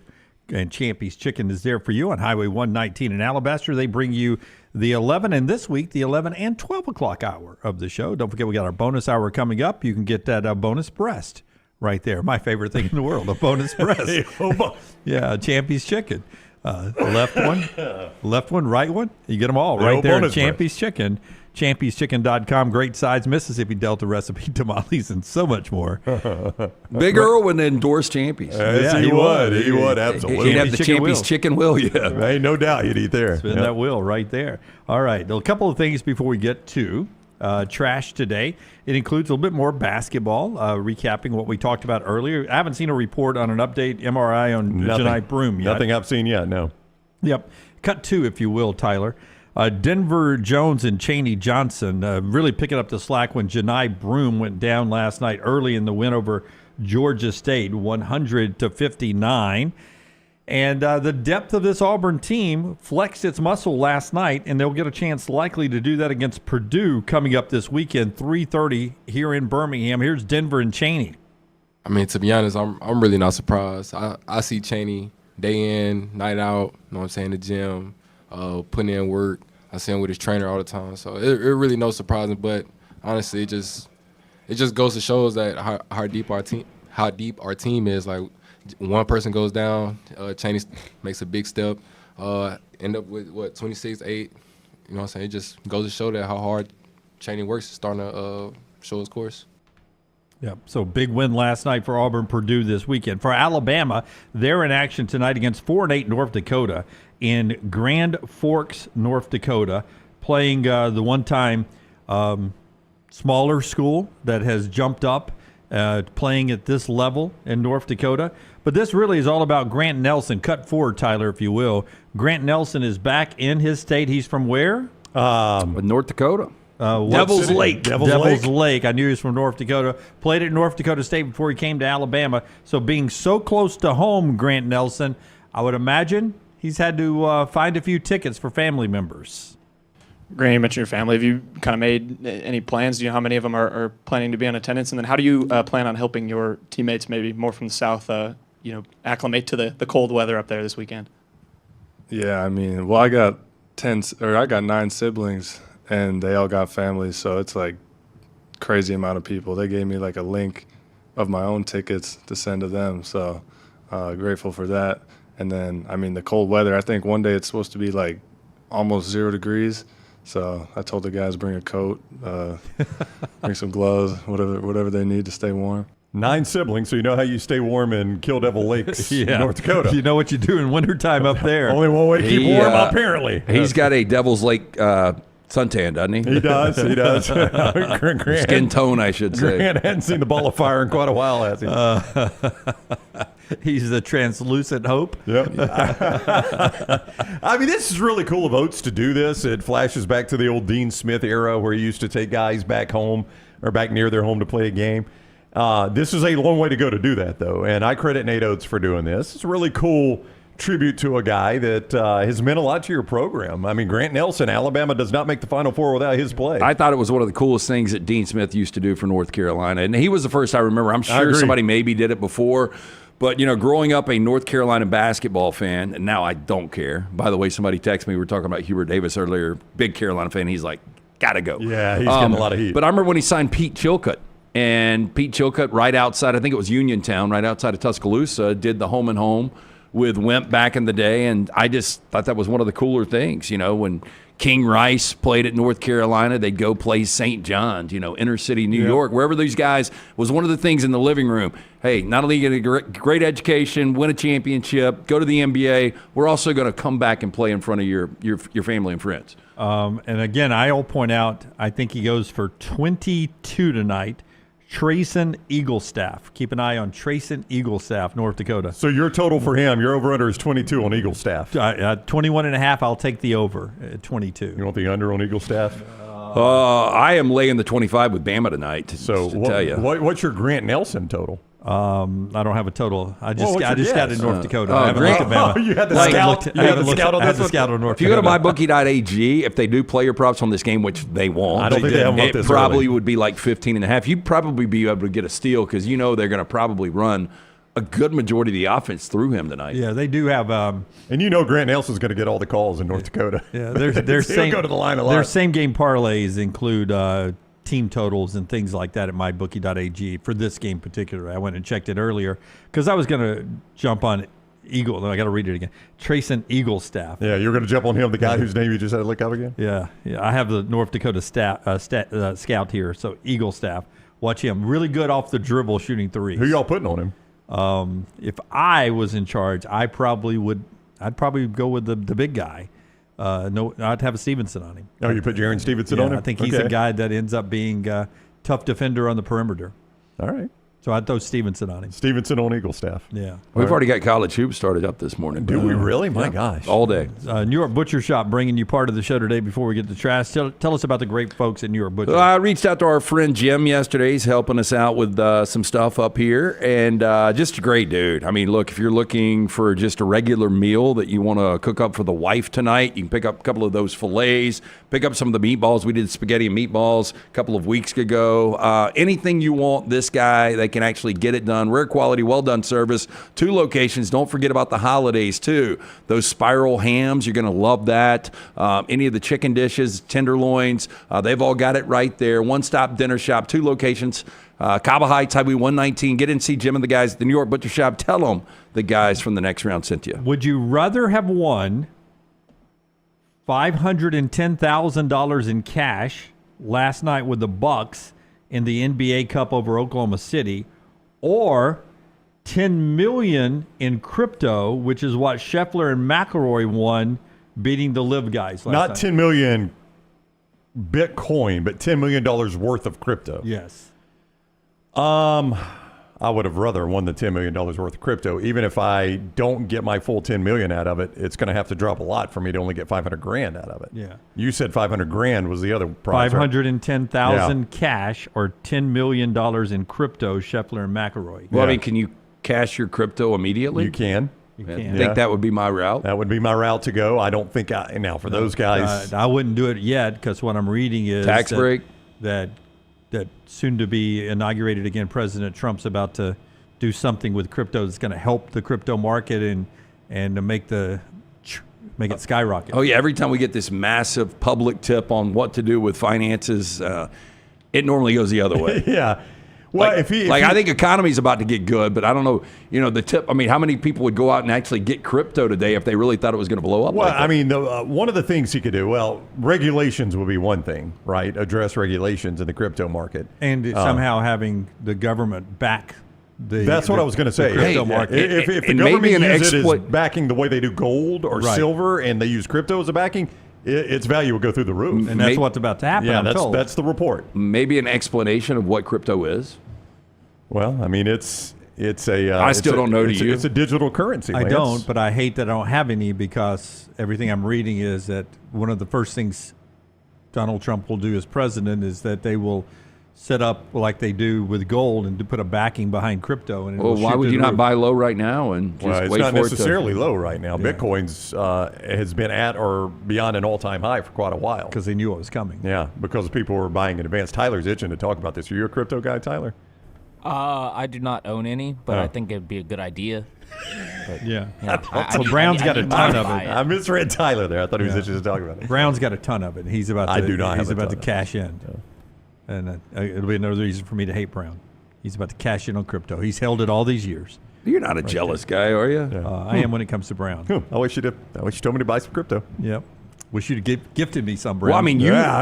And Champy's Chicken is there for you on Highway 119 in Alabaster. They bring you the 11 and this week, the 11 and 12 o'clock hour of the show. Don't forget, we got our bonus hour coming up. You can get that bonus breast right there. My favorite thing in the world, a bonus breast. Yeah, Champy's Chicken. Left one, right one. You get them all right there at Champy's Chicken. Champy'sChicken.com. Great sides, Mississippi Delta recipe tamales, and so much more. Big Earl would endorse Champy's. Yes, he would. He would, absolutely. He'd have the Champy's Chicken wheel, yeah. Ain't no doubt you'd eat there. Spin that wheel right there. All right, a couple of things before we get to trash today. It includes a little bit more basketball, recapping what we talked about earlier. I haven't seen a report on an update MRI on Johni Broome yet. Nothing I've seen yet, no. Yep. Cut two, if you will, Tyler. Denver Jones and Chaney Johnson really picking up the slack when Johni Broome went down last night early in the win over Georgia State, 100-59. And the depth of this Auburn team flexed its muscle last night, and they'll get a chance likely to do that against Purdue coming up this weekend, 3:30 here in Birmingham. Here's Denver and Chaney. I mean, to be honest, I'm really not surprised. I see Chaney day in, night out, you know what I'm saying, the gym, putting in work. I see him with his trainer all the time. So it really no surprising, but honestly, it just goes to show us that how deep our team is. Like, one person goes down, Chaney makes a big step, end up with 26-8. You know what I'm saying? It just goes to show that how hard Chaney works is starting to show his course. Yep. So big win last night for Auburn, Purdue this weekend. For Alabama, they're in action tonight against 4-8 North Dakota in Grand Forks, North Dakota, playing the one-time smaller school that has jumped up, playing at this level in North Dakota. But this really is all about Grant Nelson. Cut forward, Tyler, if you will. Grant Nelson is back in his state. He's from where? North Dakota. Devil's Lake. Devil's Lake. I knew he was from North Dakota. Played at North Dakota State before he came to Alabama. So being so close to home, Grant Nelson, I would imagine he's had to find a few tickets for family members. Grant, you mentioned your family. Have you kind of made any plans? Do you know how many of them are planning to be in attendance? And then how do you plan on helping your teammates, maybe more from the South, acclimate to the cold weather up there this weekend? Yeah, I mean, well, I got 9 siblings, and they all got families, so it's like crazy amount of people. They gave me like a link of my own tickets to send to them, so grateful for that. And then, I mean, the cold weather, I think one day it's supposed to be like almost 0 degrees. So I told the guys bring a coat, bring some gloves, whatever they need to stay warm. 9 siblings, so you know how you stay warm in Kill Devil Lakes, North Dakota. You know what you do in wintertime up there. Only one way to keep warm, apparently. He's got a Devil's Lake suntan, doesn't he? He does. He does. Grant, skin tone, I should say. Grant hadn't seen the ball of fire in quite a while, has he? He's the translucent hope. Yep. I mean, this is really cool of Oates to do this. It flashes back to the old Dean Smith era where he used to take guys back home or back near their home to play a game. This is a long way to go to do that, though, and I credit Nate Oates for doing this. It's a really cool tribute to a guy that has meant a lot to your program. I mean, Grant Nelson, Alabama does not make the Final Four without his play. I thought it was one of the coolest things that Dean Smith used to do for North Carolina, and he was the first I remember. I'm sure somebody maybe did it before, but, you know, growing up a North Carolina basketball fan, and now I don't care. By the way, somebody texted me. We were talking about Hubert Davis earlier, big Carolina fan. He's like, gotta go. Yeah, he's getting a lot of heat. But I remember when he signed Pete Chilcutt. And Pete Chilcutt, right outside, I think it was Uniontown, right outside of Tuscaloosa, did the home and home with Wimp back in the day. And I just thought that was one of the cooler things. You know, when King Rice played at North Carolina, they'd go play St. John's, you know, inner city New York, wherever these guys, was one of the things in the living room. Hey, not only get a great education, win a championship, go to the NBA, we're also going to come back and play in front of your family and friends. And again, I'll point out, I think he goes for 22 tonight. Trayson Eaglestaff. Keep an eye on Trayson Eaglestaff, North Dakota. So your total for him, your over-under is 22 on Eaglestaff. 21.5, I'll take the over at 22. You want the under on Eaglestaff? I am laying the 25 with Bama tonight. So tell you. What's your Grant Nelson total? I don't have a total. I just got in North Dakota. I haven't looked at Bama. You had the scout. You had the scout on this one? Scout on North If you go to Dakota. mybookie.ag, if they do player props on this game, which they won't, I don't think they have them up it this probably early. would be like 15.5. You'd probably be able to get a steal because you know they're going to probably run a good majority of the offense through him tonight. Yeah, they do have. And you know Grant Nelson's going to get all the calls in North Dakota. Yeah, their He'll go to the line a lot. Their same game parlays include team totals and things like that at mybookie.ag for this game particularly. I went and checked it earlier because I was going to jump on Eagle. I got to read it again. Trayson Eaglestaff. Yeah, you're going to jump on him, the guy whose name you just had to look up again? Yeah. I have the North Dakota scout here. So Eaglestaff. Watch him. Really good off the dribble shooting threes. Who y'all putting on him? If I was in charge, I'd probably go with the big guy. No, I'd have a Stevenson on him. Oh, you put Jaron Stevenson on him? I think he's a guy that ends up being a tough defender on the perimeter. All right. So I'd throw Stevenson on him. Stevenson on Eaglestaff. Yeah. We've already got college hoops started up this morning. Do we really? My gosh. All day. New York Butcher Shop bringing you part of the show today before we get to trash. Tell us about the great folks at New York Butcher. I reached out to our friend Jim yesterday. He's helping us out with some stuff up here. And just a great dude. I mean, look, if you're looking for just a regular meal that you want to cook up for the wife tonight, you can pick up a couple of those fillets, pick up some of the meatballs. We did spaghetti and meatballs a couple of weeks ago. Anything you want, this guy, they can actually get it done. Rare quality, well-done service. 2 locations. Don't forget about the holidays, too. Those spiral hams, you're going to love that. Any of the chicken dishes, tenderloins, they've all got it right there. One-stop dinner shop, 2 locations. Cabo Heights, Highway 119. Get in and see Jim and the guys at the New York Butcher Shop. Tell them the guys from the next round sent you. Would you rather have won $510,000 in cash last night with the Bucks in the NBA Cup over Oklahoma City, or $10 million in crypto, which is what Scheffler and McElroy won, beating the Live guys last Not night? $10 million Bitcoin, but $10 million worth of crypto. Yes. I would have rather won the $10 million worth of crypto. Even if I don't get my full $10 million out of it, it's going to have to drop a lot for me to only get $500,000 out of it. Yeah. You said $500,000 was the other prize. $510,000 cash or $10 million in crypto, Scheffler and McElroy. Well, I mean, can you cash your crypto immediately? You can. You I can. think that would be my route. That would be my route to go. I don't think now for those guys. I wouldn't do it yet because what I'm reading is Tax break? That soon to be inaugurated again, President Trump's about to do something with crypto that's going to help the crypto market and to make it skyrocket. Oh, yeah. Every time we get this massive public tip on what to do with finances, it normally goes the other way. Yeah. Well, I think economy's about to get good, but I don't know. The tip. I mean, how many people would go out and actually get crypto today if they really thought it was going to blow up? Well, like that? I mean, one of the things he could do. Well, regulations would be one thing, right? Address regulations in the crypto market, and somehow having the government back. That's what I was going to say. Crypto market. If the government uses it as backing the way they do gold or silver, and they use crypto as a backing, its value will go through the roof. And that's what's about to happen. Yeah, I'm told. that's the report. Maybe an explanation of what crypto is. Well, I mean, it's a. I still don't know. It's a digital currency. I don't, but I hate that I don't have any because everything I'm reading is that one of the first things Donald Trump will do as president is that they will set up like they do with gold and to put a backing behind crypto. And well, why would you not buy low right now and just it's wait not for necessarily it to... low right now. Yeah. Bitcoin's has been at or beyond an all-time high for quite a while because they knew it was coming. Yeah, because people were buying in advance. Tyler's itching to talk about this. Are you a crypto guy, Tyler? I do not own any, but I think it'd be a good idea. But, yeah. Brown's got a ton of it. it. I misread Tyler there. I thought he was itching to talk about it. Brown's got a ton of it. He's about to. I do not. He's about to cash in, and it'll be another reason for me to hate Brown. He's about to cash in on crypto. He's held it all these years. You're not a jealous guy, are you? Yeah. I am when it comes to Brown. I wish you told me to buy some crypto. Yep. Wish you'd gifted me some, Brown. Well, I mean,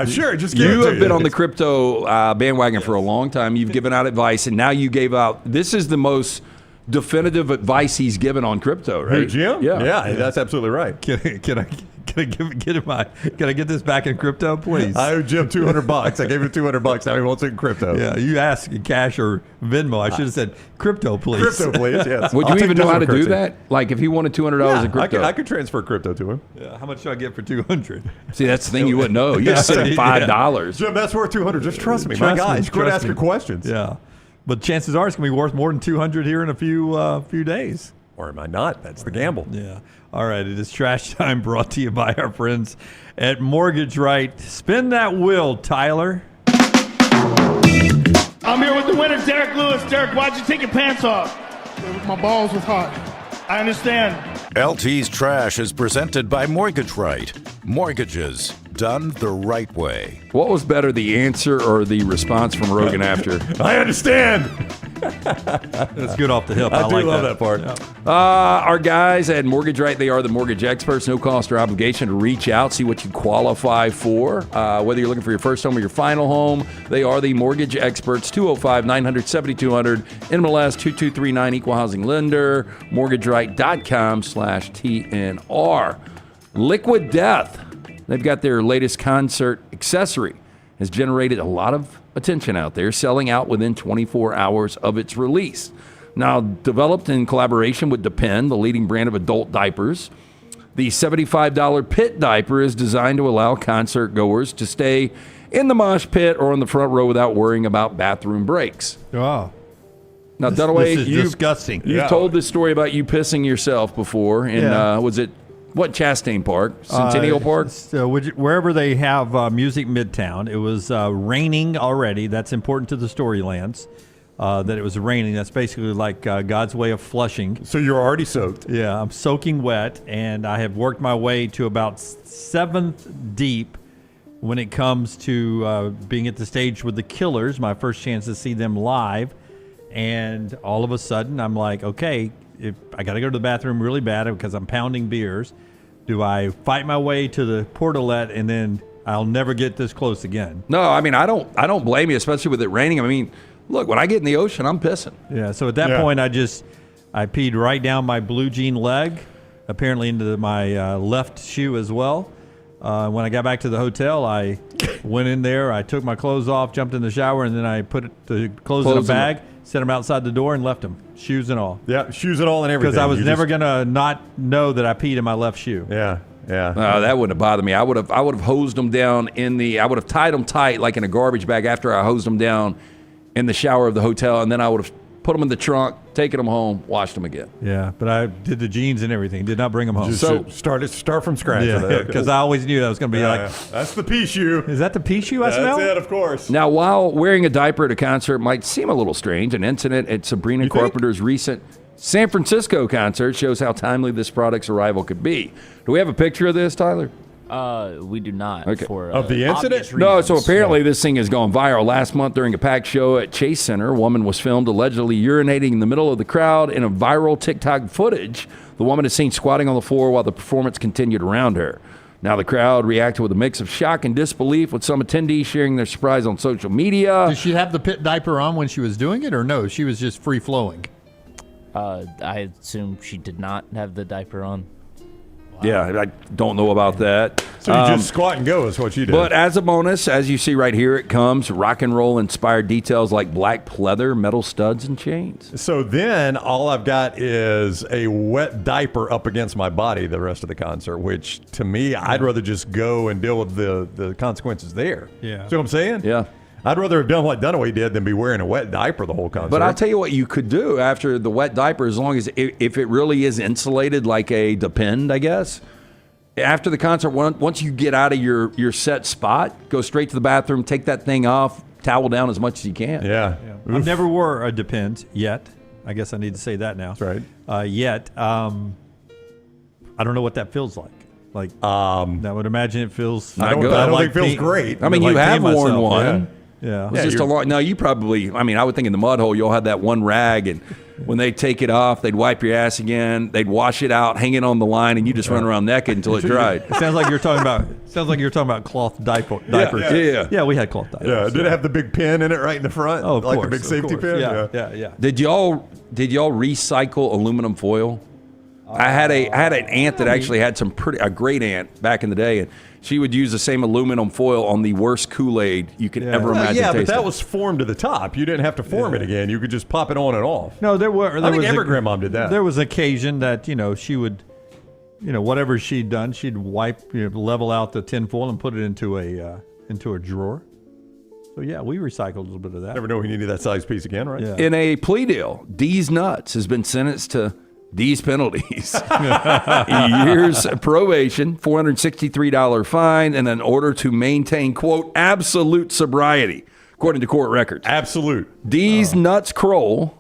sure. Just you have been on the crypto bandwagon for a long time. You've given out advice, and now you gave out. This is the most definitive advice he's given on crypto, right? Who, Jim? Yeah, that's absolutely right. Can I get this back in crypto, please? I owe Jim $200. I gave him $200. Now he wants it in crypto. Yeah, you asked in cash or Venmo. I should have said crypto, please. Crypto, please. Yes. Would you even know how to do that? Like if he wanted $200 in crypto, I could transfer crypto to him. Yeah. How much do I get for $200? See, that's the thing you wouldn't know. You just said $5. Jim, that's worth $200. Just trust me, my guys. Quit asking questions. Yeah, but chances are it's going to be worth more than $200 here in a few days. Or am I not? That's the gamble. Yeah. All right. It is Trash Time, brought to you by our friends at Mortgage Right. Spin that wheel, Tyler. I'm here with the winner, Derek Lewis. Derek, why'd you take your pants off? My balls was hot. I understand. LT's Trash is presented by Mortgage Right. Mortgages done the right way. What was better, the answer or the response from Rogan after? I understand. That's good off the hip. I like love that part. Yeah. Our guys at Mortgage Right, they are the mortgage experts. No cost or obligation to reach out, see what you qualify for. Whether you're looking for your first home or your final home, they are the mortgage experts. 205-900-7200, NMLS 2239, Equal Housing Lender, mortgageright.com/TNR. Liquid Death. They've got their latest concert accessory. Has generated a lot of attention out there, selling out within 24 hours of its release. Now, developed in collaboration with Depend, the leading brand of adult diapers, the $75 pit diaper is designed to allow concert goers to stay in the mosh pit or on the front row without worrying about bathroom breaks. Wow. Now, Dunaway, this is disgusting. You've told this story about you pissing yourself before, and was it what Chastain Park? Centennial Park? Wherever they have Music Midtown. It was raining already. That's important to the Storylands, that it was raining. That's basically like God's way of flushing. So you're already soaked. Yeah, I'm soaking wet, and I have worked my way to about 7th deep when it comes to being at the stage with the Killers, my first chance to see them live. And all of a sudden, I'm like, okay, if I got to go to the bathroom really bad because I'm pounding beers. Do I fight my way to the portalette and then I'll never get this close again? No, I mean, I don't blame you, especially with it raining. I mean, look, when I get in the ocean, I'm pissing. Yeah, so at that point, I peed right down my blue jean leg, apparently into my left shoe as well. When I got back to the hotel, I went in there, I took my clothes off, jumped in the shower, and then I put the clothes in a bag, set them outside the door, and left them, shoes and all. Yeah, shoes and all and everything. Because I was never going to not know that I peed in my left shoe. Yeah. That wouldn't have bothered me. I would have hosed them down I would have tied them tight like in a garbage bag after I hosed them down in the shower of the hotel, and then I would have put them in the trunk, taken them home, washed them again. Yeah, but I did the jeans and everything. Did not bring them home. So start from scratch. Yeah, because I always knew that was going to be that's the pea shoe. Is that the pea shoe I smell? That's it, of course. Now, while wearing a diaper at a concert might seem a little strange, an incident at Sabrina Carpenter's recent San Francisco concert shows how timely this product's arrival could be. Do we have a picture of this, Tyler? We do not. Okay. For, Of the incident? No, so apparently this thing has gone viral. Last month during a packed show at Chase Center, a woman was filmed allegedly urinating in the middle of the crowd in a viral TikTok footage. The woman is seen squatting on the floor while the performance continued around her. Now the crowd reacted with a mix of shock and disbelief, with some attendees sharing their surprise on social media. Did she have the pit diaper on when she was doing it, or no? She was just free-flowing? I assume she did not have the diaper on. Yeah, I don't know about that. So you just squat and go is what you did. But as a bonus, as you see right here, it comes rock and roll inspired details like black pleather, metal studs, and chains. So then all I've got is a wet diaper up against my body the rest of the concert, which to me, I'd rather just go and deal with the consequences there. Yeah. See what I'm saying? Yeah. I'd rather have done what Dunaway did than be wearing a wet diaper the whole concert. But I'll tell you what you could do after the wet diaper, as long as if it really is insulated like a Depend, I guess. After the concert, once you get out of your set spot, go straight to the bathroom, take that thing off, towel down as much as you can. Yeah. I've never wore a Depends yet. I guess I need to say that now. That's right. Yet. I don't know what that feels like. I would imagine it feels. I don't think it feels great. I mean, you have worn one. Yeah. It's just a long. No, you probably. I mean, I would think in the mud hole you'll have that one rag, and when they take it off, they'd wipe your ass again. They'd wash it out, hang it on the line, and you just run around naked until it dried. It sounds like you're talking about. Sounds like you're talking about cloth diapers. Yeah. We had cloth diapers. Yeah. Did it have the big pin in it right in the front? Oh, of like course, the big safety pin? Yeah. Did y'all recycle aluminum foil? I had an aunt that actually had a great aunt back in the day, and she would use the same aluminum foil on the worst Kool-Aid you could ever imagine. Yeah, but tasting. that was formed to the top. You didn't have to form it again. You could just pop it on and off. No, there I think was every grandmom did that. There was an occasion that she would, whatever she'd done, she'd wipe, level out the tinfoil and put it into a drawer. So yeah, we recycled a little bit of that. Never know when you need that size piece again, right? Yeah. In a plea deal, D's Nuts has been sentenced to these penalties: years probation, $463 fine, and an order to maintain, quote, absolute sobriety, according to court records. Absolute. D's Nuts Kroll,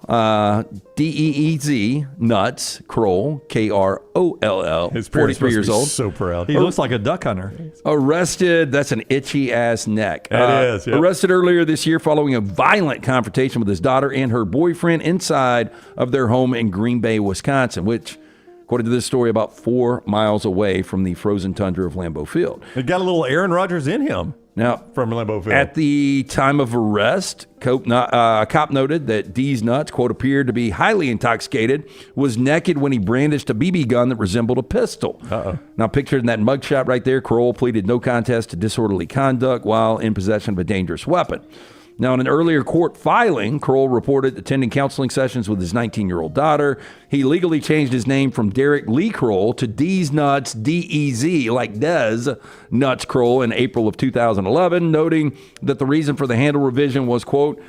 D-E-E-Z, Nuts Kroll, K-R-O-L-L, His 43 years old. So proud. He looks like a duck hunter. Arrested, that's an itchy ass neck. It is, yep. Arrested earlier this year following a violent confrontation with his daughter and her boyfriend inside of their home in Green Bay, Wisconsin, which, according to this story, about 4 miles away from the frozen tundra of Lambeau Field. It got a little Aaron Rodgers in him. Now, from Lambeau Field. At the time of arrest, a cop noted that D's Nuts, quote, appeared to be highly intoxicated, was naked when he brandished a BB gun that resembled a pistol. Uh-oh. Now, pictured in that mugshot right there, Kroll pleaded no contest to disorderly conduct while in possession of a dangerous weapon. Now, in an earlier court filing, Kroll reported attending counseling sessions with his 19-year-old daughter. He legally changed his name from Derek Lee Kroll to D's Nuts, D-E-Z, like Des Nuts Kroll, in April of 2011, noting that the reason for the handle revision was, quote,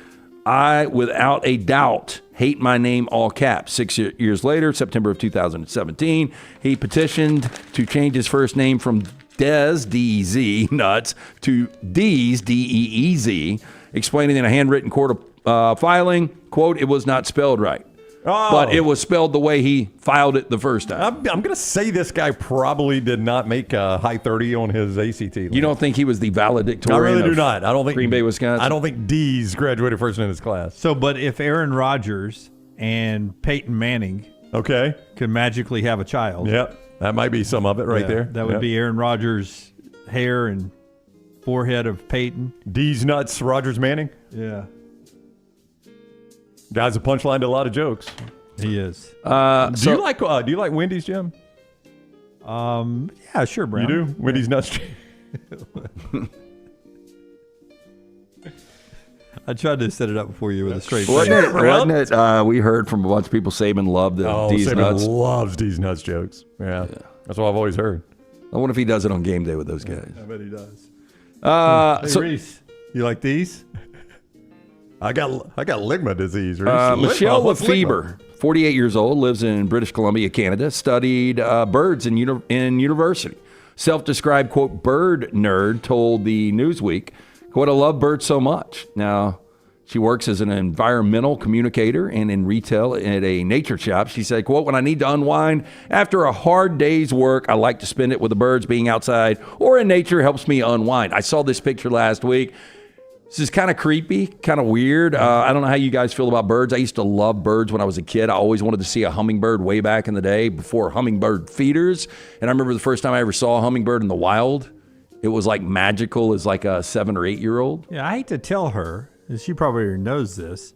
I, without a doubt, hate my name, all caps. 6 years later, September of 2017, he petitioned to change his first name from Des, D-E-Z, Nuts, to D's, D-E-E-Z, explaining in a handwritten court filing, quote, it was not spelled right. Oh. But it was spelled the way he filed it the first time. I'm going to say this guy probably did not make a high 30 on his ACT. You don't think he was the valedictorian? I really do not. I don't think Green Bay, Wisconsin. I don't think D's graduated first in his class. So, but if Aaron Rodgers and Peyton Manning could magically have a child. Yep. That might be some of it right there. That would be Aaron Rodgers' hair and forehead of Peyton. D's Nuts, Rodgers Manning. Yeah. Guy's a punchline to a lot of jokes. He is. Do you like Wendy's, Jim? Yeah, sure, Brown. You do? Wendy's Nuts. I tried to set it up for you with a straight face. Wasn't it? We heard from a bunch of people Saban loved D's Saban Nuts. loves D's Nuts jokes. Yeah. That's what I've always heard. I wonder if he does it on game day with those guys. I bet he does. Hey, Reese, you like these? I got ligma disease. Reese. Michelle What's Lefebvre, 48 years old, lives in British Columbia, Canada, studied birds in university. Self-described, quote, bird nerd, told the Newsweek, quote, I love birds so much. Now, She works as an environmental communicator and in retail at a nature shop. She said, quote, when I need to unwind after a hard day's work, I like to spend it with the birds. Being outside or in nature helps me unwind. I saw this picture last week. This is kind of creepy, kind of weird. I don't know how you guys feel about birds. I used to love birds when I was a kid. I always wanted to see a hummingbird way back in the day before hummingbird feeders. And I remember the first time I ever saw a hummingbird in the wild. It was like magical as like a 7 or 8 year old. Yeah, I hate to tell her, and she probably already knows this,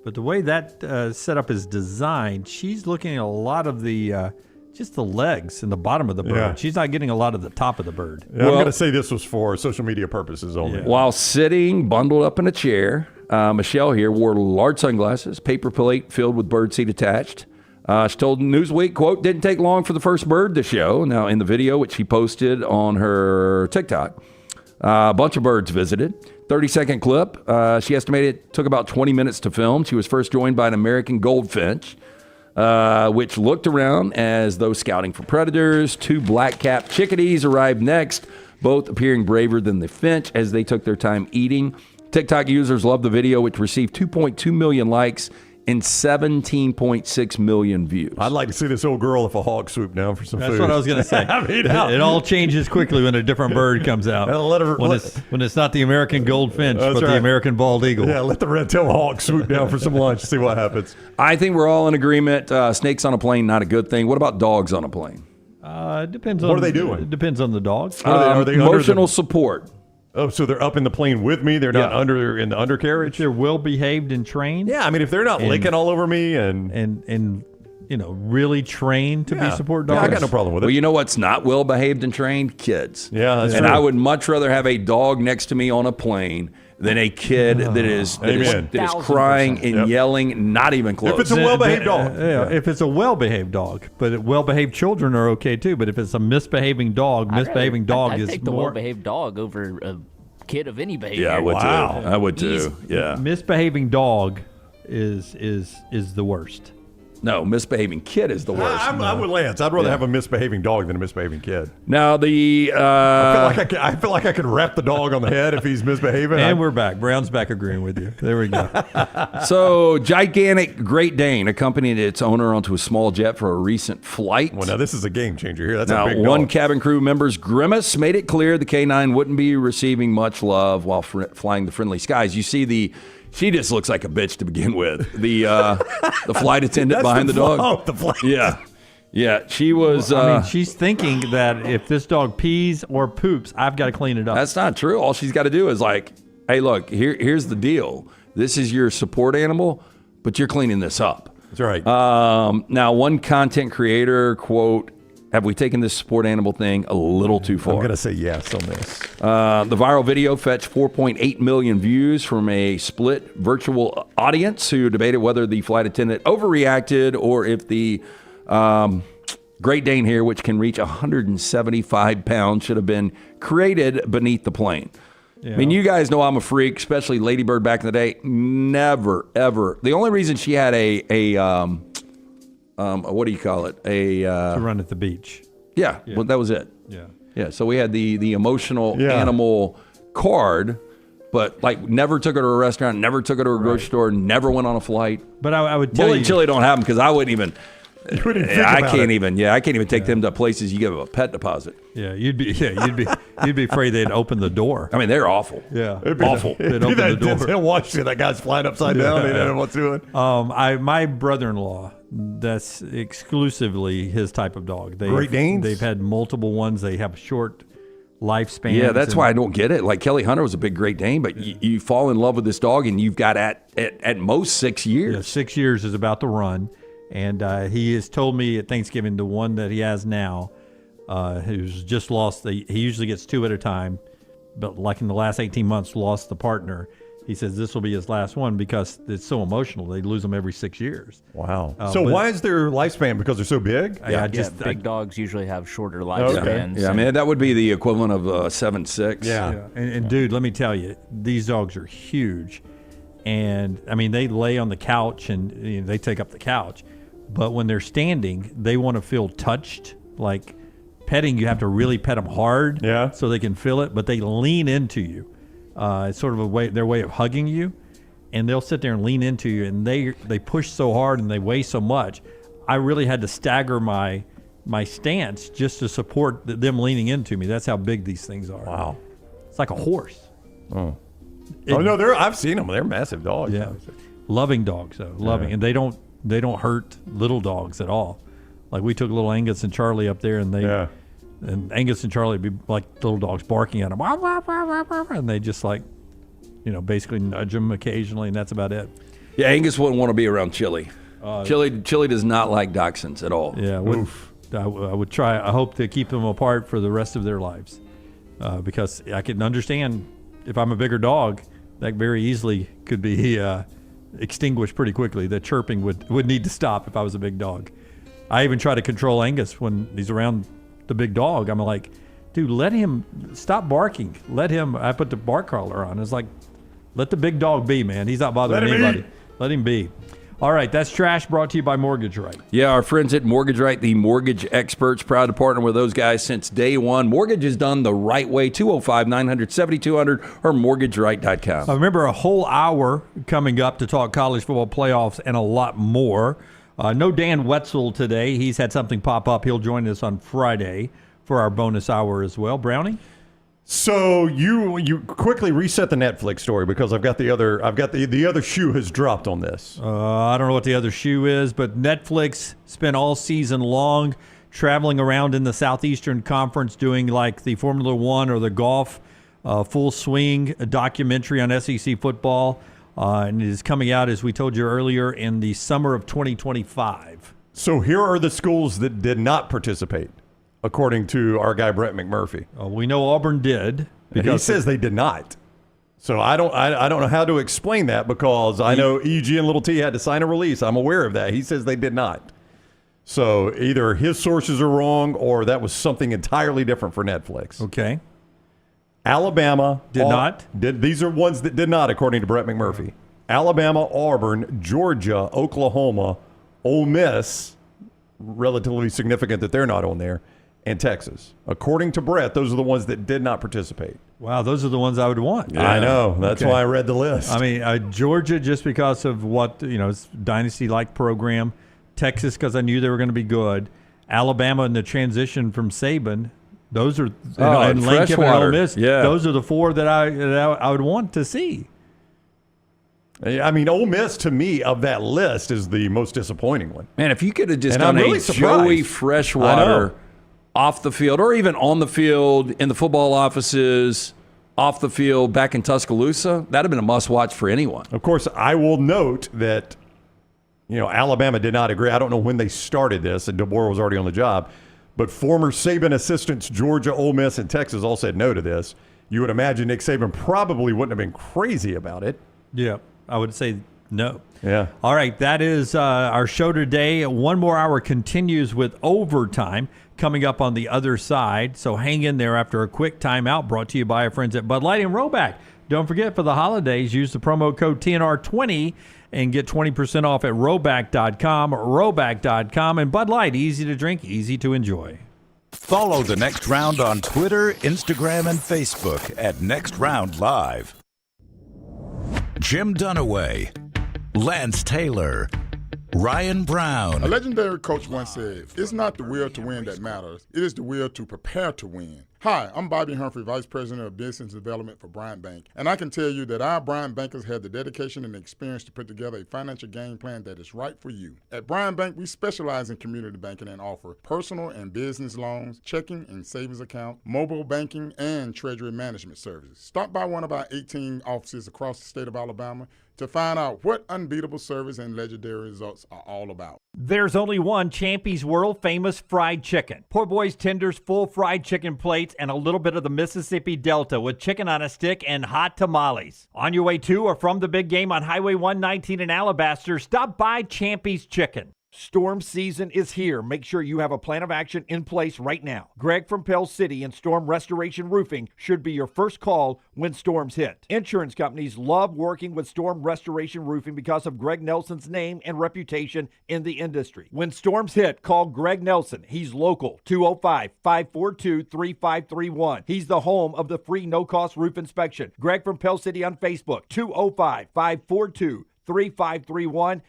but the way that setup is designed, she's looking at a lot of the just the legs and the bottom of the bird. Yeah. She's not getting a lot of the top of the bird. Yeah, I'm going to say this was for social media purposes only. While sitting bundled up in a chair, Michelle here wore large sunglasses, paper plate filled with birdseed attached. She told Newsweek, quote, didn't take long for the first bird to show. Now, in the video, which she posted on her TikTok, a bunch of birds visited. 30-second clip. She estimated it took about 20 minutes to film. She was first joined by an American goldfinch, which looked around as though scouting for predators. 2 black-capped chickadees arrived next, both appearing braver than the finch as they took their time eating. TikTok users loved the video, which received 2.2 million likes and 17.6 million views. I'd like to see this old girl if a hawk swooped down for some food. That's what I was going to say. I mean, it all changes quickly when a different bird comes out. When it's not the American goldfinch, but the American bald eagle. Yeah, let the red-tailed hawk swoop down for some lunch, see what happens. I think we're all in agreement. Snakes on a plane, not a good thing. What about dogs on a plane? It depends on what are they doing? It depends on the dog. Are they emotional support. Oh, so they're up in the plane with me? They're not in the undercarriage? They're well behaved and trained. Yeah, I mean, if they're not licking all over me and really trained to be support dogs. Yeah, I got no problem with it. Well, you know what's not well behaved and trained? Kids. Yeah, that's and true. I would much rather have a dog next to me on a plane than a kid that is crying and yelling, not even close. If it's a well-behaved dog. If it's a well-behaved dog. But well-behaved children are okay, too. But if it's a misbehaving dog, I'd is take the more... well-behaved dog over a kid of any behavior. Yeah, I would too. I would too. Yeah. Misbehaving dog is the worst. No, misbehaving kid is the worst. I'm with Lance. I'd rather have a misbehaving dog than a misbehaving kid. Now I feel like I could wrap the dog on the head if he's misbehaving. And we're back. Brown's back agreeing with you. There we go. So, gigantic Great Dane accompanied its owner onto a small jet for a recent flight. Well, now this is a game changer here. That's now, a big dog. one cabin crew member's grimace made it clear the K9 wouldn't be receiving much love while flying the friendly skies. You see she just looks like a bitch to begin with. The flight attendant behind the dog. Oh, the flight. Yeah. She was. I mean, she's thinking that if this dog pees or poops, I've got to clean it up. That's not true. All she's got to do is like, hey, look, here's the deal. This is your support animal, but you're cleaning this up. That's right. Now, one content creator, quote, have we taken this support animal thing a little too far? I'm going to say yes on this. The viral video fetched 4.8 million views from a split virtual audience who debated whether the flight attendant overreacted or if the Great Dane here, which can reach 175 pounds, should have been created beneath the plane. Yeah. I mean, you guys know I'm a freak, especially Lady Bird back in the day. Never, ever. The only reason she had what do you call it? To run at the beach. Yeah, well, that was it. Yeah. So we had the emotional animal card, but like never took her to a restaurant, never took her to a grocery store, never went on a flight. But I would tell Bully you, and Chili don't have them because I wouldn't even. I can't even take them to places you give a pet deposit. Yeah, you'd be afraid they'd open the door. I mean, they're awful. Yeah, awful. They'd open the door. They'll watch you. That guy's flying upside down. They don't know what's doing. My brother-in-law, that's exclusively his type of dog. Great Danes? They've had multiple ones. They have short lifespans. Yeah, that's why I don't get it. Like Kelly Hunter was a big Great Dane, but you fall in love with this dog and you've got at most 6 years. Yeah, 6 years is about to run. And he has told me at Thanksgiving, the one that he has now, who's just lost, he usually gets 2 at a time, but like in the last 18 months, lost the partner. He says this will be his last one because it's so emotional. They lose them every 6 years. Wow. So why is their lifespan? Because they're so big? Big dogs usually have shorter lifespans. Yeah, I mean, that would be the equivalent of 7'6". Yeah. And dude, let me tell you, these dogs are huge. And, I mean, they lay on the couch and they take up the couch. But when they're standing, they want to feel touched. Like petting, you have to really pet them hard so they can feel it. But they lean into you. It's sort of their way of hugging you. and they'll sit there and lean into you, and they push so hard and they weigh so much. I really had to stagger my stance just to support them leaning into me. That's how big these things are. Wow. It's like a horse. Oh no, I've seen them. They're massive dogs. Yeah, loving dogs though, loving, and they don't hurt little dogs at all. Like we took little Angus and Charlie up there, and and Angus and Charlie would be like little dogs barking at them, and they just like, basically nudge them occasionally, and that's about it. Yeah, Angus wouldn't want to be around Chili. Chili does not like dachshunds at all. Yeah, I would try. I hope to keep them apart for the rest of their lives, because I can understand if I'm a bigger dog, that very easily could be extinguished pretty quickly. The chirping would need to stop if I was a big dog. I even try to control Angus when he's around the big dog. I'm like, dude, let him stop barking. Let him. I put the bark collar on. It's like, let the big dog be, man. He's not bothering anybody. Let him be. All right, that's Trash, brought to you by Mortgage Right. Yeah, our friends at Mortgage Right, the mortgage experts, proud to partner with those guys since day one. Mortgage is done the right way, 205-900-7200 or mortgageright.com. I remember a whole hour coming up to talk college football playoffs and a lot more. No Dan Wetzel today. He's had something pop up. He'll join us on Friday for our bonus hour as well. Brownie? So you quickly reset the Netflix story because I've got the other shoe has dropped on this. I don't know what the other shoe is, but Netflix spent all season long traveling around in the Southeastern Conference doing like the Formula One or the golf full swing documentary on SEC football, and it is coming out, as we told you earlier, in the summer of 2025. So here are the schools that did not participate, according to our guy Brett McMurphy. We know Auburn did. Because he says they did not. So I don't know how to explain that, because I know EG and Little T had to sign a release. I'm aware of that. He says they did not. So either his sources are wrong or that was something entirely different for Netflix. Okay. Alabama did not. These are ones that did not, according to Brett McMurphy. Alabama, Auburn, Georgia, Oklahoma, Ole Miss, relatively significant that they're not on there, and Texas. According to Brett, those are the ones that did not participate. Wow, those are the ones I would want. Yeah. I know. That's why I read the list. I mean, Georgia, just because of what, it's dynasty-like program. Texas, because I knew they were going to be good. Alabama in the transition from Saban. Those are, and Lincoln and Ole Miss. Yeah. Those are the four that I would want to see. I mean, Ole Miss, to me, of that list, is the most disappointing one. Man, if you could have just done a Joey Freshwater off the field, or even on the field, in the football offices, off the field, back in Tuscaloosa, that would have been a must-watch for anyone. Of course, I will note that, Alabama did not agree. I don't know when they started this, and DeBoer was already on the job, but former Saban assistants, Georgia, Ole Miss, and Texas all said no to this. You would imagine Nick Saban probably wouldn't have been crazy about it. Yeah, I would say no. Yeah. All right, that is our show today. One more hour continues with overtime coming up on the other side. So hang in there after a quick timeout, brought to you by our friends at Bud Light and Roback. Don't forget, for the holidays, use the promo code TNR20 and get 20% off at roback.com, roback.com. And Bud Light, easy to drink, easy to enjoy. Follow The Next Round on Twitter, Instagram, and Facebook at Next Round Live. Jim Dunaway, Lance Taylor, Ryan Brown. A legendary coach once said, "It's not the will to win that matters. It is the will to prepare to win." Hi, I'm Bobby Humphrey, Vice President of Business Development for Bryant Bank, and I can tell you that our Bryant bankers have the dedication and the experience to put together a financial game plan that is right for you. At Bryant Bank, we specialize in community banking and offer personal and business loans, checking and savings accounts, mobile banking, and treasury management services. Stop by one of our 18 offices across the state of Alabama to find out what unbeatable service and legendary results are all about. There's only one Champy's world famous fried chicken. Poor boy's tenders, full fried chicken plates, and a little bit of the Mississippi Delta with chicken on a stick and hot tamales. On your way to or from the big game on Highway 119 in Alabaster, stop by Champy's Chicken. Storm season is here. Make sure you have a plan of action in place right now. Greg from Pell City and Storm Restoration Roofing should be your first call when storms hit. Insurance companies love working with Storm Restoration Roofing because of Greg Nelson's name and reputation in the industry. When storms hit, call Greg Nelson. He's local, 205-542-3531. He's the home of the free no-cost roof inspection. Greg from Pell City on Facebook, 205-542-3531.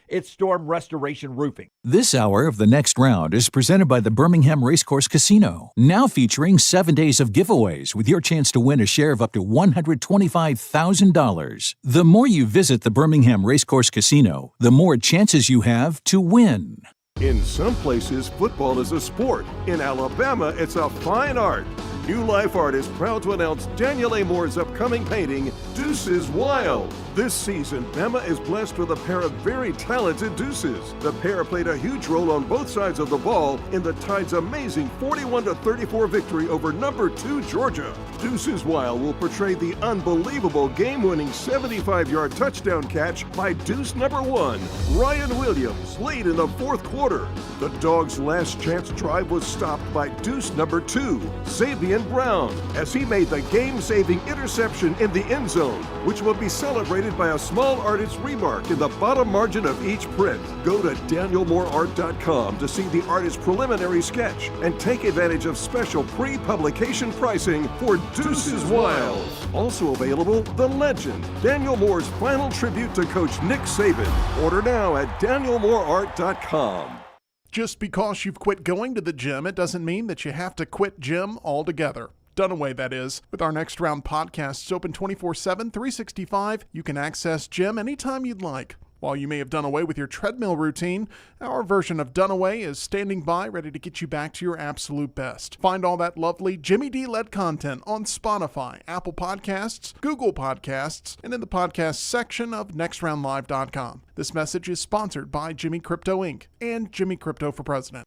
It's Storm Restoration Roofing. This hour of The Next Round is presented by the Birmingham Racecourse Casino, now featuring 7 days of giveaways with your chance to win a share of up to $125,000. The more you visit the Birmingham Racecourse Casino, the more chances you have to win. In some places, football is a sport. In Alabama, it's a fine art. New Life Art is proud to announce Daniel A. Moore's upcoming painting, Deuces Wild. This season, Bama is blessed with a pair of very talented deuces. The pair played a huge role on both sides of the ball in the Tide's amazing 41-34 victory over number 2 Georgia. Deuces Wild will portray the unbelievable game-winning 75-yard touchdown catch by deuce number 1, Ryan Williams, late in the fourth quarter. The Dogs' last chance drive was stopped by deuce number 2, Xavier Brown, as he made the game-saving interception in the end zone, which will be celebrated by a small artist's remark in the bottom margin of each print. Go to danielmooreart.com to see the artist's preliminary sketch and take advantage of special pre-publication pricing for Deuces Wild. Also available, The Legend, Daniel Moore's final tribute to Coach Nick Saban. Order now at danielmooreart.com. Just because you've quit going to the gym, it doesn't mean that you have to quit gym altogether. Dunaway, that is. With our Next Round podcasts open 24/7, 365, you can access gym anytime you'd like. While you may have done away with your treadmill routine, our version of Dunaway is standing by ready to get you back to your absolute best. Find all that lovely Jimmy D-led content on Spotify, Apple Podcasts, Google Podcasts, and in the podcast section of nextroundlive.com. This message is sponsored by Jimmy Crypto Inc. and Jimmy Crypto for President.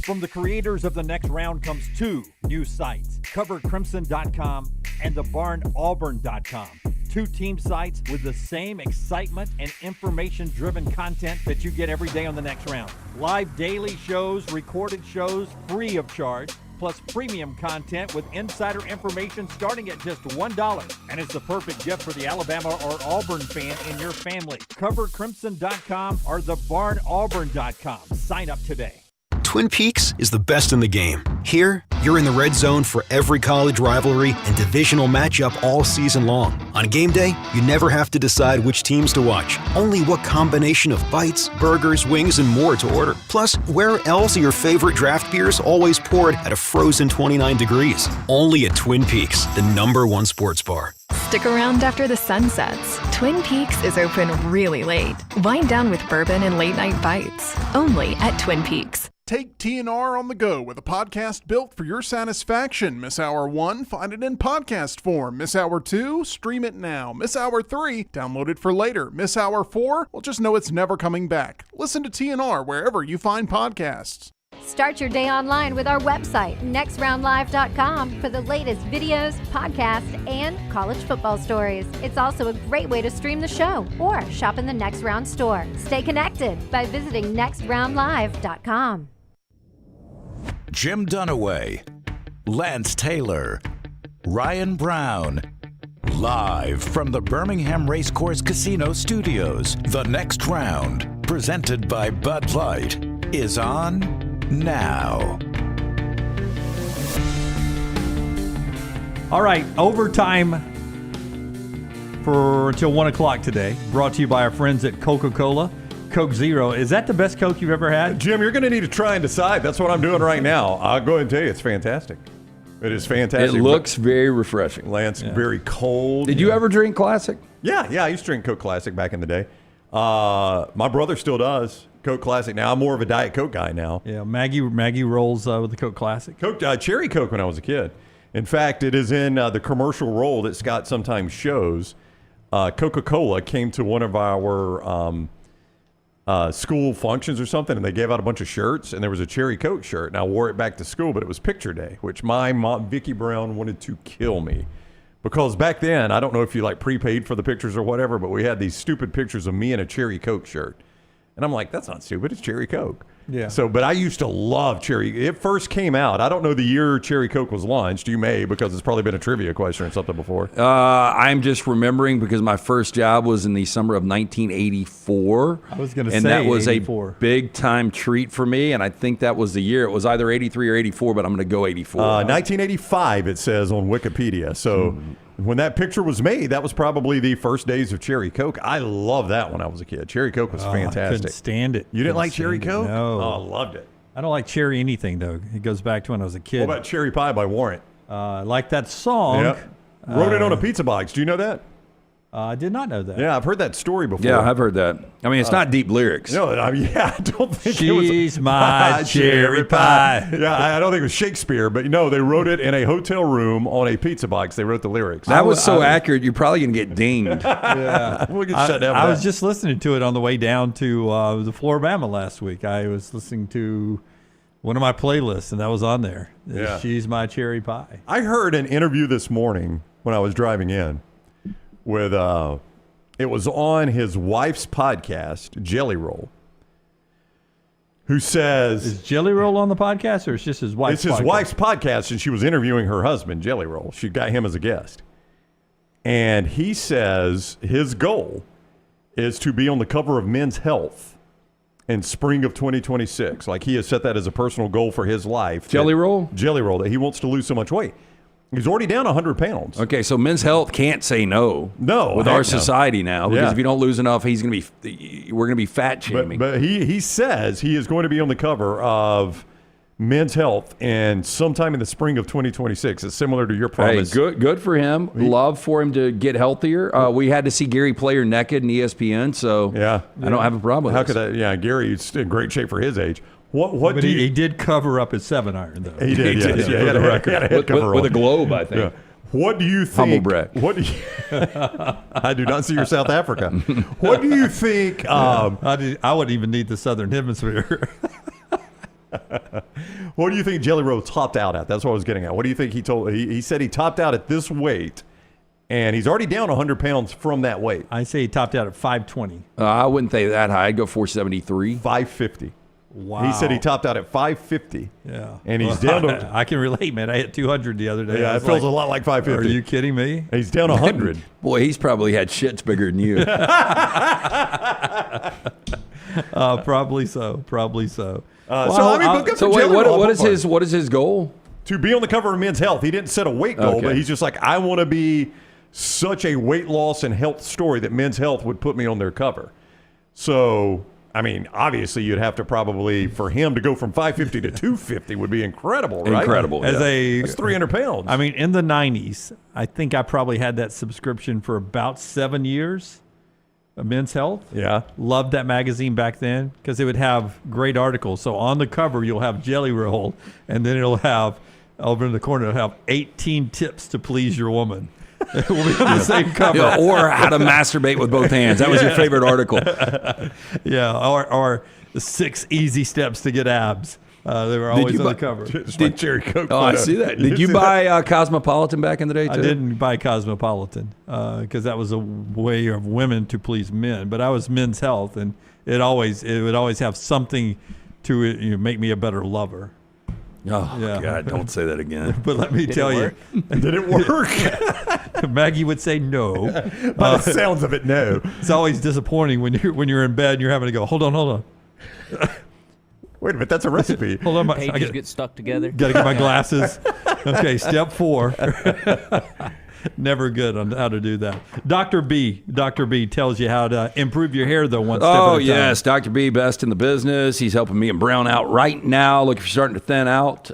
From the creators of The Next Round comes 2 new sites, covercrimson.com and thebarnauburn.com. 2 team sites with the same excitement and information-driven content that you get every day on The Next Round. Live daily shows, recorded shows, free of charge, plus premium content with insider information starting at just $1. And it's the perfect gift for the Alabama or Auburn fan in your family. Covercrimson.com or thebarnauburn.com. Sign up today. Twin Peaks is the best in the game. Here, you're in the red zone for every college rivalry and divisional matchup all season long. On game day, you never have to decide which teams to watch, only what combination of bites, burgers, wings, and more to order. Plus, where else are your favorite draft beers always poured at a frozen 29 degrees? Only at Twin Peaks, the #1 sports bar. Stick around after the sun sets. Twin Peaks is open really late. Wind down with bourbon and late-night bites. Only at Twin Peaks. Take TNR on the go with a podcast built for your satisfaction. Miss Hour 1, find it in podcast form. Miss Hour 2, stream it now. Miss Hour 3, download it for later. Miss Hour 4, well, just know it's never coming back. Listen to TNR wherever you find podcasts. Start your day online with our website, nextroundlive.com, for the latest videos, podcasts, and college football stories. It's also a great way to stream the show or shop in the Next Round store. Stay connected by visiting nextroundlive.com. Jim Dunaway, Lance Taylor, Ryan Brown. Live from the Birmingham Racecourse Casino Studios, The Next Round, presented by Bud Light, is on now. All right, overtime for until 1 o'clock today, brought to you by our friends at Coca-Cola. Coke Zero. Is that the best Coke you've ever had? Jim, you're going to need to try and decide. That's what I'm doing right now. I'll go ahead and tell you, it's fantastic. It is fantastic. It looks very refreshing. Lance, very cold. Did you ever drink Classic? Yeah, I used to drink Coke Classic back in the day. My brother still does Coke Classic now. I'm more of a Diet Coke guy now. Yeah, Maggie rolls with the Coke Classic. Coke, cherry Coke when I was a kid. In fact, it is in the commercial role that Scott sometimes shows. Coca-Cola came to one of our school functions or something, and they gave out a bunch of shirts, and there was a cherry Coke shirt, and I wore it back to school, but it was picture day, which my mom, Vicky Brown, wanted to kill me. Because back then, I don't know if you prepaid for the pictures or whatever, but we had these stupid pictures of me in a cherry Coke shirt. And I'm like, that's not stupid. It's cherry Coke. Yeah. So, but I used to love cherry. It first came out. I don't know the year cherry Coke was launched. You may, because it's probably been a trivia question or something before. I'm just remembering because my first job was in the summer of 1984. I was going to say and that was 84. a big time treat for me. And I think that was the year. It was either 83 or 84, but I'm going to go 84. 1985, it says on Wikipedia. So when that picture was made, that was probably the first days of cherry Coke. I loved that when I was a kid. Cherry Coke was fantastic. I couldn't stand it. You didn't like cherry Coke? No. Oh, I loved it. I don't like cherry anything, though. It goes back to when I was a kid. What about Cherry Pie by Warrant? I like that song. Yep. Wrote it on a pizza box. Do you know that? I did not know that. Yeah, I've heard that story before. Yeah, I've heard that. I mean, it's not deep lyrics. No, I don't think She's it was my cherry pie. Yeah, I don't think it was Shakespeare, but no, they wrote it in a hotel room on a pizza box. They wrote the lyrics. That was so accurate, you're probably going to get dinged. Yeah. We'll get shut down for I that. was just listening to it on the way down to the Floribama last week. I was listening to one of my playlists, and that was on there. Yeah. She's my cherry pie. I heard an interview this morning when I was driving in with it was on his wife's podcast, Jelly Roll, who says... Is Jelly Roll on the podcast, or it's just his wife's podcast? It's his wife's podcast, and she was interviewing her husband, Jelly Roll. She got him as a guest. And he says his goal is to be on the cover of Men's Health in spring of 2026. Like, he has set that as a personal goal for his life. Jelly Roll? Jelly Roll, that he wants to lose so much weight. He's already down 100 pounds. Okay, so Men's Health can't say no. No, with heck our no. society now, because Yeah. if you don't lose enough, we're going to be fat shaming. But he says he is going to be on the cover of Men's Health and sometime in the spring of 2026. It's similar to your promise. Hey, good for him. Love for him to get healthier. We had to see Gary Player naked in ESPN, so yeah, I don't have a problem with How this. could I? Yeah, Gary's in great shape for his age. What But do he you? did cover up his 7-iron, though. He did. Yeah, he had a head cover with on. a globe, I think. Yeah. What do you Humble think? brag. What do you, I do not see your South Africa. What do you think? I wouldn't even need the Southern Hemisphere. What do you think Jelly Roll topped out at? That's what I was getting at. What do you think he told? He said he topped out at this weight, and he's already down 100 pounds from that weight. I say he topped out at 520. I wouldn't say that high. I'd go 473. 550. Wow. He said he topped out at 550. Yeah. And he's down to... I can relate, man. I hit 200 the other day. Yeah, I it was feels like, a lot like 550. Are you kidding me? He's down 100. Boy, he's probably had shits bigger than you. Probably so. Probably so. What is his goal? To be on the cover of Men's Health. He didn't set a weight goal, but he's just like, I want to be such a weight loss and health story that Men's Health would put me on their cover. So, I mean, obviously you'd have to probably, for him to go from 550 to 250 would be incredible, right? Incredible. That's 300 pounds. I mean, in the 90s, I think I probably had that subscription for about 7 years. Men's Health. Yeah. Loved that magazine back then because it would have great articles. So on the cover, you'll have Jelly Roll, and then it'll have, over in the corner, it'll have 18 tips to please your woman. It will be on the same cover. Yeah, or how to masturbate with both hands. That was your favorite article. Yeah, or the 6 easy steps to get abs. They were always on the cover. Cherry Coke. Oh, I see that. Did you buy Cosmopolitan back in the day, too? I didn't buy Cosmopolitan because that was a way of women to please men. But I was Men's Health, and it would always have something to make me a better lover. Oh, yeah. God, don't say that again. But let me tell you. Did it work? Maggie would say no. By the sounds of it, no. It's always disappointing when you're in bed and you're having to go, hold on. Wait a minute, that's a recipe. Hold on, Pages get stuck together. Got to get my glasses. Okay, step 4. Never good on how to do that. Dr. B tells you how to improve your hair, though, one step at a time. Oh, yes. Dr. B, best in the business. He's helping me and Brown out right now. Look, if you're starting to thin out,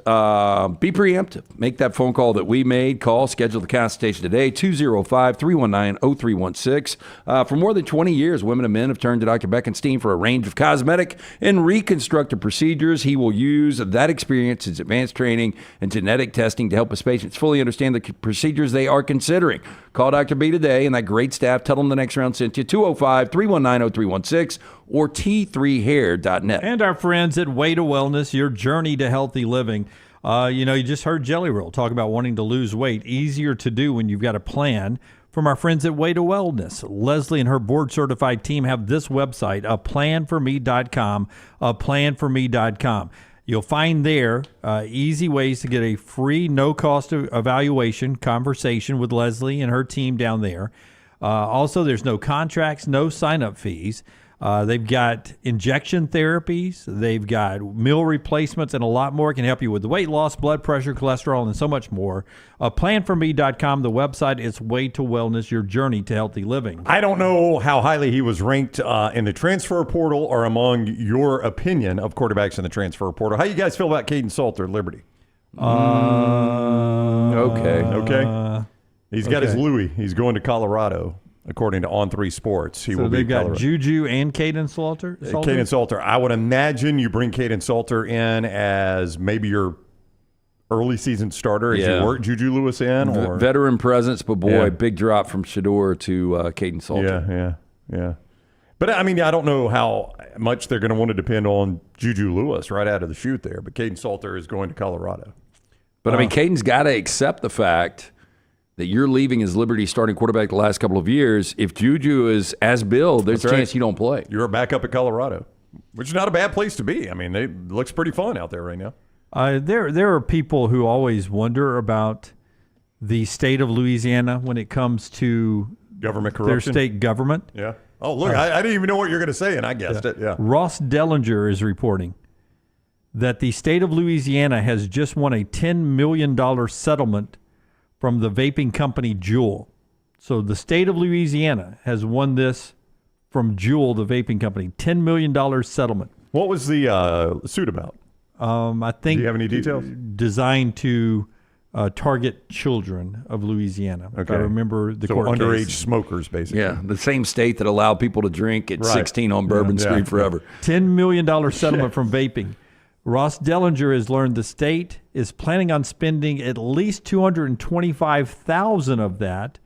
be preemptive. Make that phone call that we made. Schedule the consultation today, 205-319-0316. For more than 20 years, women and men have turned to Dr. Beckenstein for a range of cosmetic and reconstructive procedures. He will use that experience, his advanced training, and genetic testing to help his patients fully understand the procedures they are considering. Call Dr. B today, and that great staff, tell them the next round sent you, 205-319-0316 or t3hair.net. And our friends at Way to Wellness, your journey to healthy living. You just heard Jelly Roll talk about wanting to lose weight. Easier to do when you've got a plan. from our friends at Way to Wellness. Leslie and her board-certified team have this website, aplanforme.com, aplanforme.com. You'll find there easy ways to get a free, no-cost evaluation conversation with Leslie and her team down there. Also, there's no contracts, no sign-up fees. They've got injection therapies. They've got meal replacements and a lot more. It can help you with the weight loss, blood pressure, cholesterol, and so much more. Planforme.com, the website is Way to Wellness, your journey to healthy living. I don't know how highly he was ranked in the transfer portal or among your opinion of quarterbacks in the transfer portal. How you guys feel about Caden Salter at Liberty? Okay. He's got his Louis. He's going to Colorado, according to On3 Sports. He will be they've got Colorado. Juju and Caden Salter? Caden Salter. I would imagine you bring Caden Salter in as maybe your early season starter as you work Juju Lewis in. Or veteran presence, but boy, big drop from Shador to Caden Salter. Yeah. But, I mean, I don't know how much they're going to want to depend on Juju Lewis right out of the chute there, but Caden Salter is going to Colorado. But, I mean, Caden's got to accept the fact that you're leaving as Liberty starting quarterback the last couple of years. If Juju is as billed, there's a chance you don't play. You're back up at Colorado, which is not a bad place to be. I mean, it looks pretty fun out there right now. There are people who always wonder about the state of Louisiana when it comes to government corruption. Their state government. Yeah. Oh, look, I didn't even know what you were going to say, and I guessed it. Yeah. Ross Dellinger is reporting that the state of Louisiana has just won a $10 million settlement from the vaping company Juul. So the state of Louisiana has won this from Juul, the vaping company, $10 million settlement. What was the suit about? I think. Do you have any details? Designed to target children of Louisiana. Okay. I remember the so court underage case. smokers, basically. Yeah, the same state that allowed people to drink at 16 on Bourbon Street forever. $10 million settlement from vaping. Ross Dellinger has learned the state is planning on spending at least $225,000 of that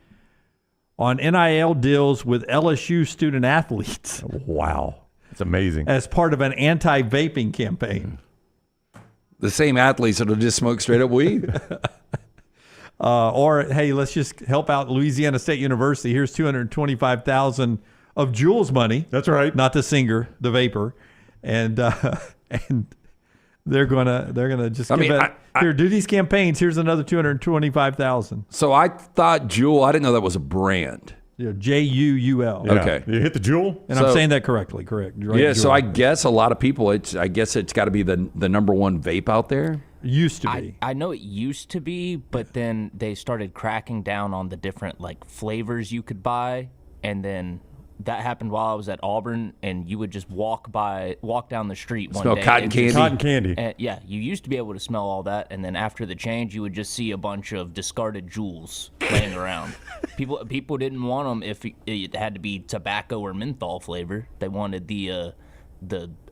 on NIL deals with LSU student athletes. Wow. That's amazing. As part of an anti-vaping campaign. The same athletes that'll just smoke straight up weed. Or, hey, let's just help out Louisiana State University. Here's $225,000 of Jules money. That's right. Not the singer, the vapor. And they're gonna just give it. Here, do these campaigns. Here's another $225,000. So I thought Juul. I didn't know that was a brand. Yeah, Juul. Yeah. Okay, you hit the Juul, and I'm saying that correctly. Correct. Right? Yeah. Juul. So I guess a lot of people. I guess it's got to be the number one vape out there. Used to be. I know it used to be, but then they started cracking down on the different flavors you could buy, and then that happened while I was at Auburn, and you would just walk down the street one day. Smell cotton candy. Cotton candy. And, yeah, you used to be able to smell all that, and then after the change, you would just see a bunch of discarded Juuls laying around. People didn't want them if it had to be tobacco or menthol flavor. They wanted the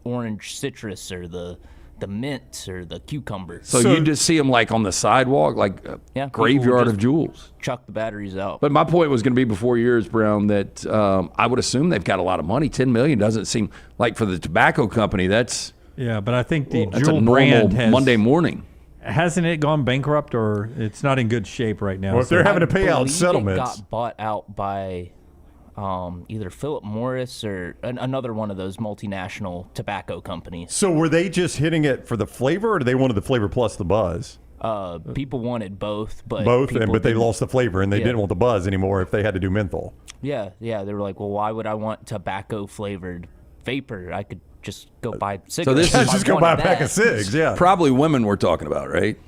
orange citrus or the mint or the cucumber. So you just see them on the sidewalk, graveyard of Juuls. Chuck the batteries out. But my point was going to be before yours, Brown, that I would assume they've got a lot of money. $10 million doesn't seem like for the tobacco company. That's but I think the that's Juul a normal brand has Monday morning. Hasn't it gone bankrupt, or it's not in good shape right now? Well, if they're having to pay out settlements, it got bought out by either Philip Morris or another one of those multinational tobacco companies. So were they just hitting it for the flavor, or they wanted the flavor plus the buzz? People wanted both, but they lost the flavor, and they didn't want the buzz anymore if they had to do menthol. Yeah, they were like, well, why would I want tobacco flavored vapor? I could just go buy cigarettes. So this is just go buy a pack of cigs. Yeah, probably women we're talking about, right?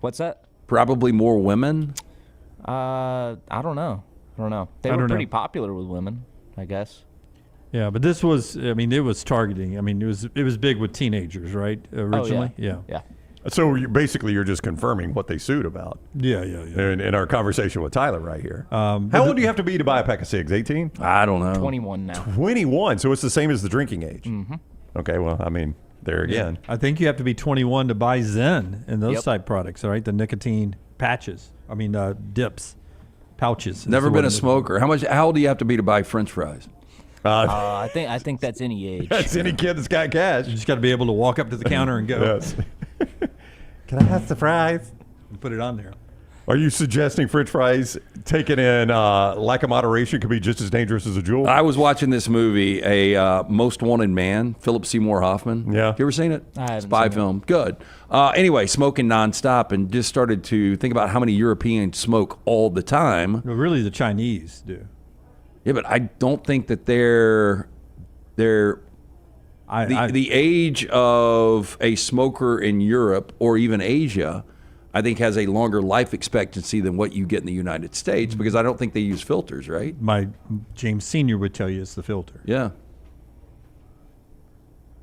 What's that? Probably more women. I don't know. They were pretty popular with women, I guess. Yeah, but this was, it was targeting. It was big with teenagers, right? Originally? Oh, yeah. So you're just confirming what they sued about. Yeah. In our conversation with Tyler right here. How old do you have to be to buy a pack of cigs? 18? I don't know. 21 now. 21. So it's the same as the drinking age. Mm-hmm. Okay, well, there again. I think you have to be 21 to buy Zen and those type products, all right? The nicotine patches. Dips. Pouches. Never been a smoker. How old do you have to be to buy French fries? I think that's any age. That's any kid that's got cash. You just got to be able to walk up to the counter and go. Yes. Can I have the fries? And put it on there. Are you suggesting French fries taken in lack of moderation could be just as dangerous as a Juul? I was watching this movie, a Most Wanted Man, Philip Seymour Hoffman. Yeah. You ever seen it? I haven't Spy seen it. film. Good. Anyway, smoking nonstop, and just started to think about how many Europeans smoke all the time. Well, really, the Chinese do. Yeah, but I don't think that they're the age of a smoker in Europe or even Asia, I think, has a longer life expectancy than what you get in the United States, because I don't think they use filters, right? My James Sr. would tell you it's the filter. Yeah.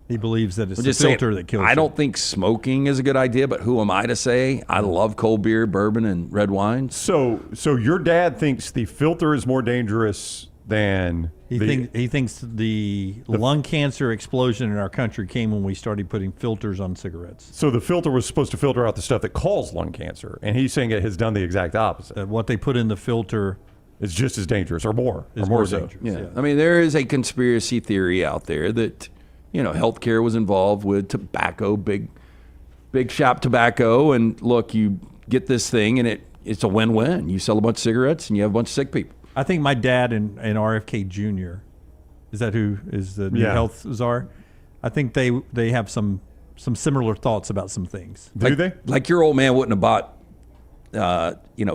He believes that it's I'm the just saying, filter that kills I you. don't think smoking is a good idea, but who am I to say? I love cold beer, bourbon, and red wines. So your dad thinks the filter is more dangerous than He thinks the lung cancer explosion in our country came when we started putting filters on cigarettes. So the filter was supposed to filter out the stuff that causes lung cancer, and he's saying it has done the exact opposite. What they put in the filter is just as dangerous, or more, is or more more so. dangerous. Yeah. I mean, there is a conspiracy theory out there that, healthcare was involved with tobacco, big shop tobacco, and look, you get this thing, and it's a win-win. You sell a bunch of cigarettes, and you have a bunch of sick people. I think my dad and RFK Jr., is that who is the new health czar? I think they have some similar thoughts about some things. Do they? Like your old man wouldn't have bought,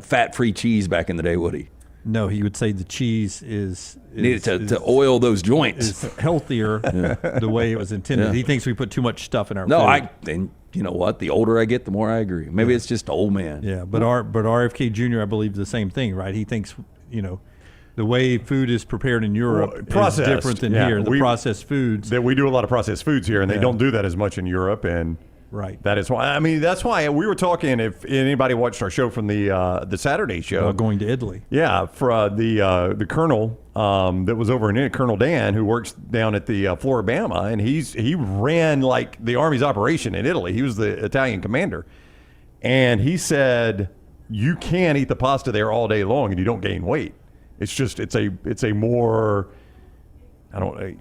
fat-free cheese back in the day, would he? No, he would say the cheese is needed to oil those joints. Is healthier the way it was intended. Yeah. He thinks we put too much stuff in our No, food. and you know what? The older I get, the more I agree. Maybe it's just old man. Yeah, but RFK Jr., I believe the same thing, right? He thinks, the way food is prepared in Europe is different than here. The processed foods. That we do a lot of processed foods here, and they don't do that as much in Europe. And right, that is why. I mean, that's why we were talking. If anybody watched our show from the Saturday show, about going to Italy. Yeah, for the colonel that was over in it, Colonel Dan, who works down at the Floribama, and he ran like the Army's operation in Italy. He was the Italian commander, and he said you can eat the pasta there all day long and you don't gain weight. It's just it's a more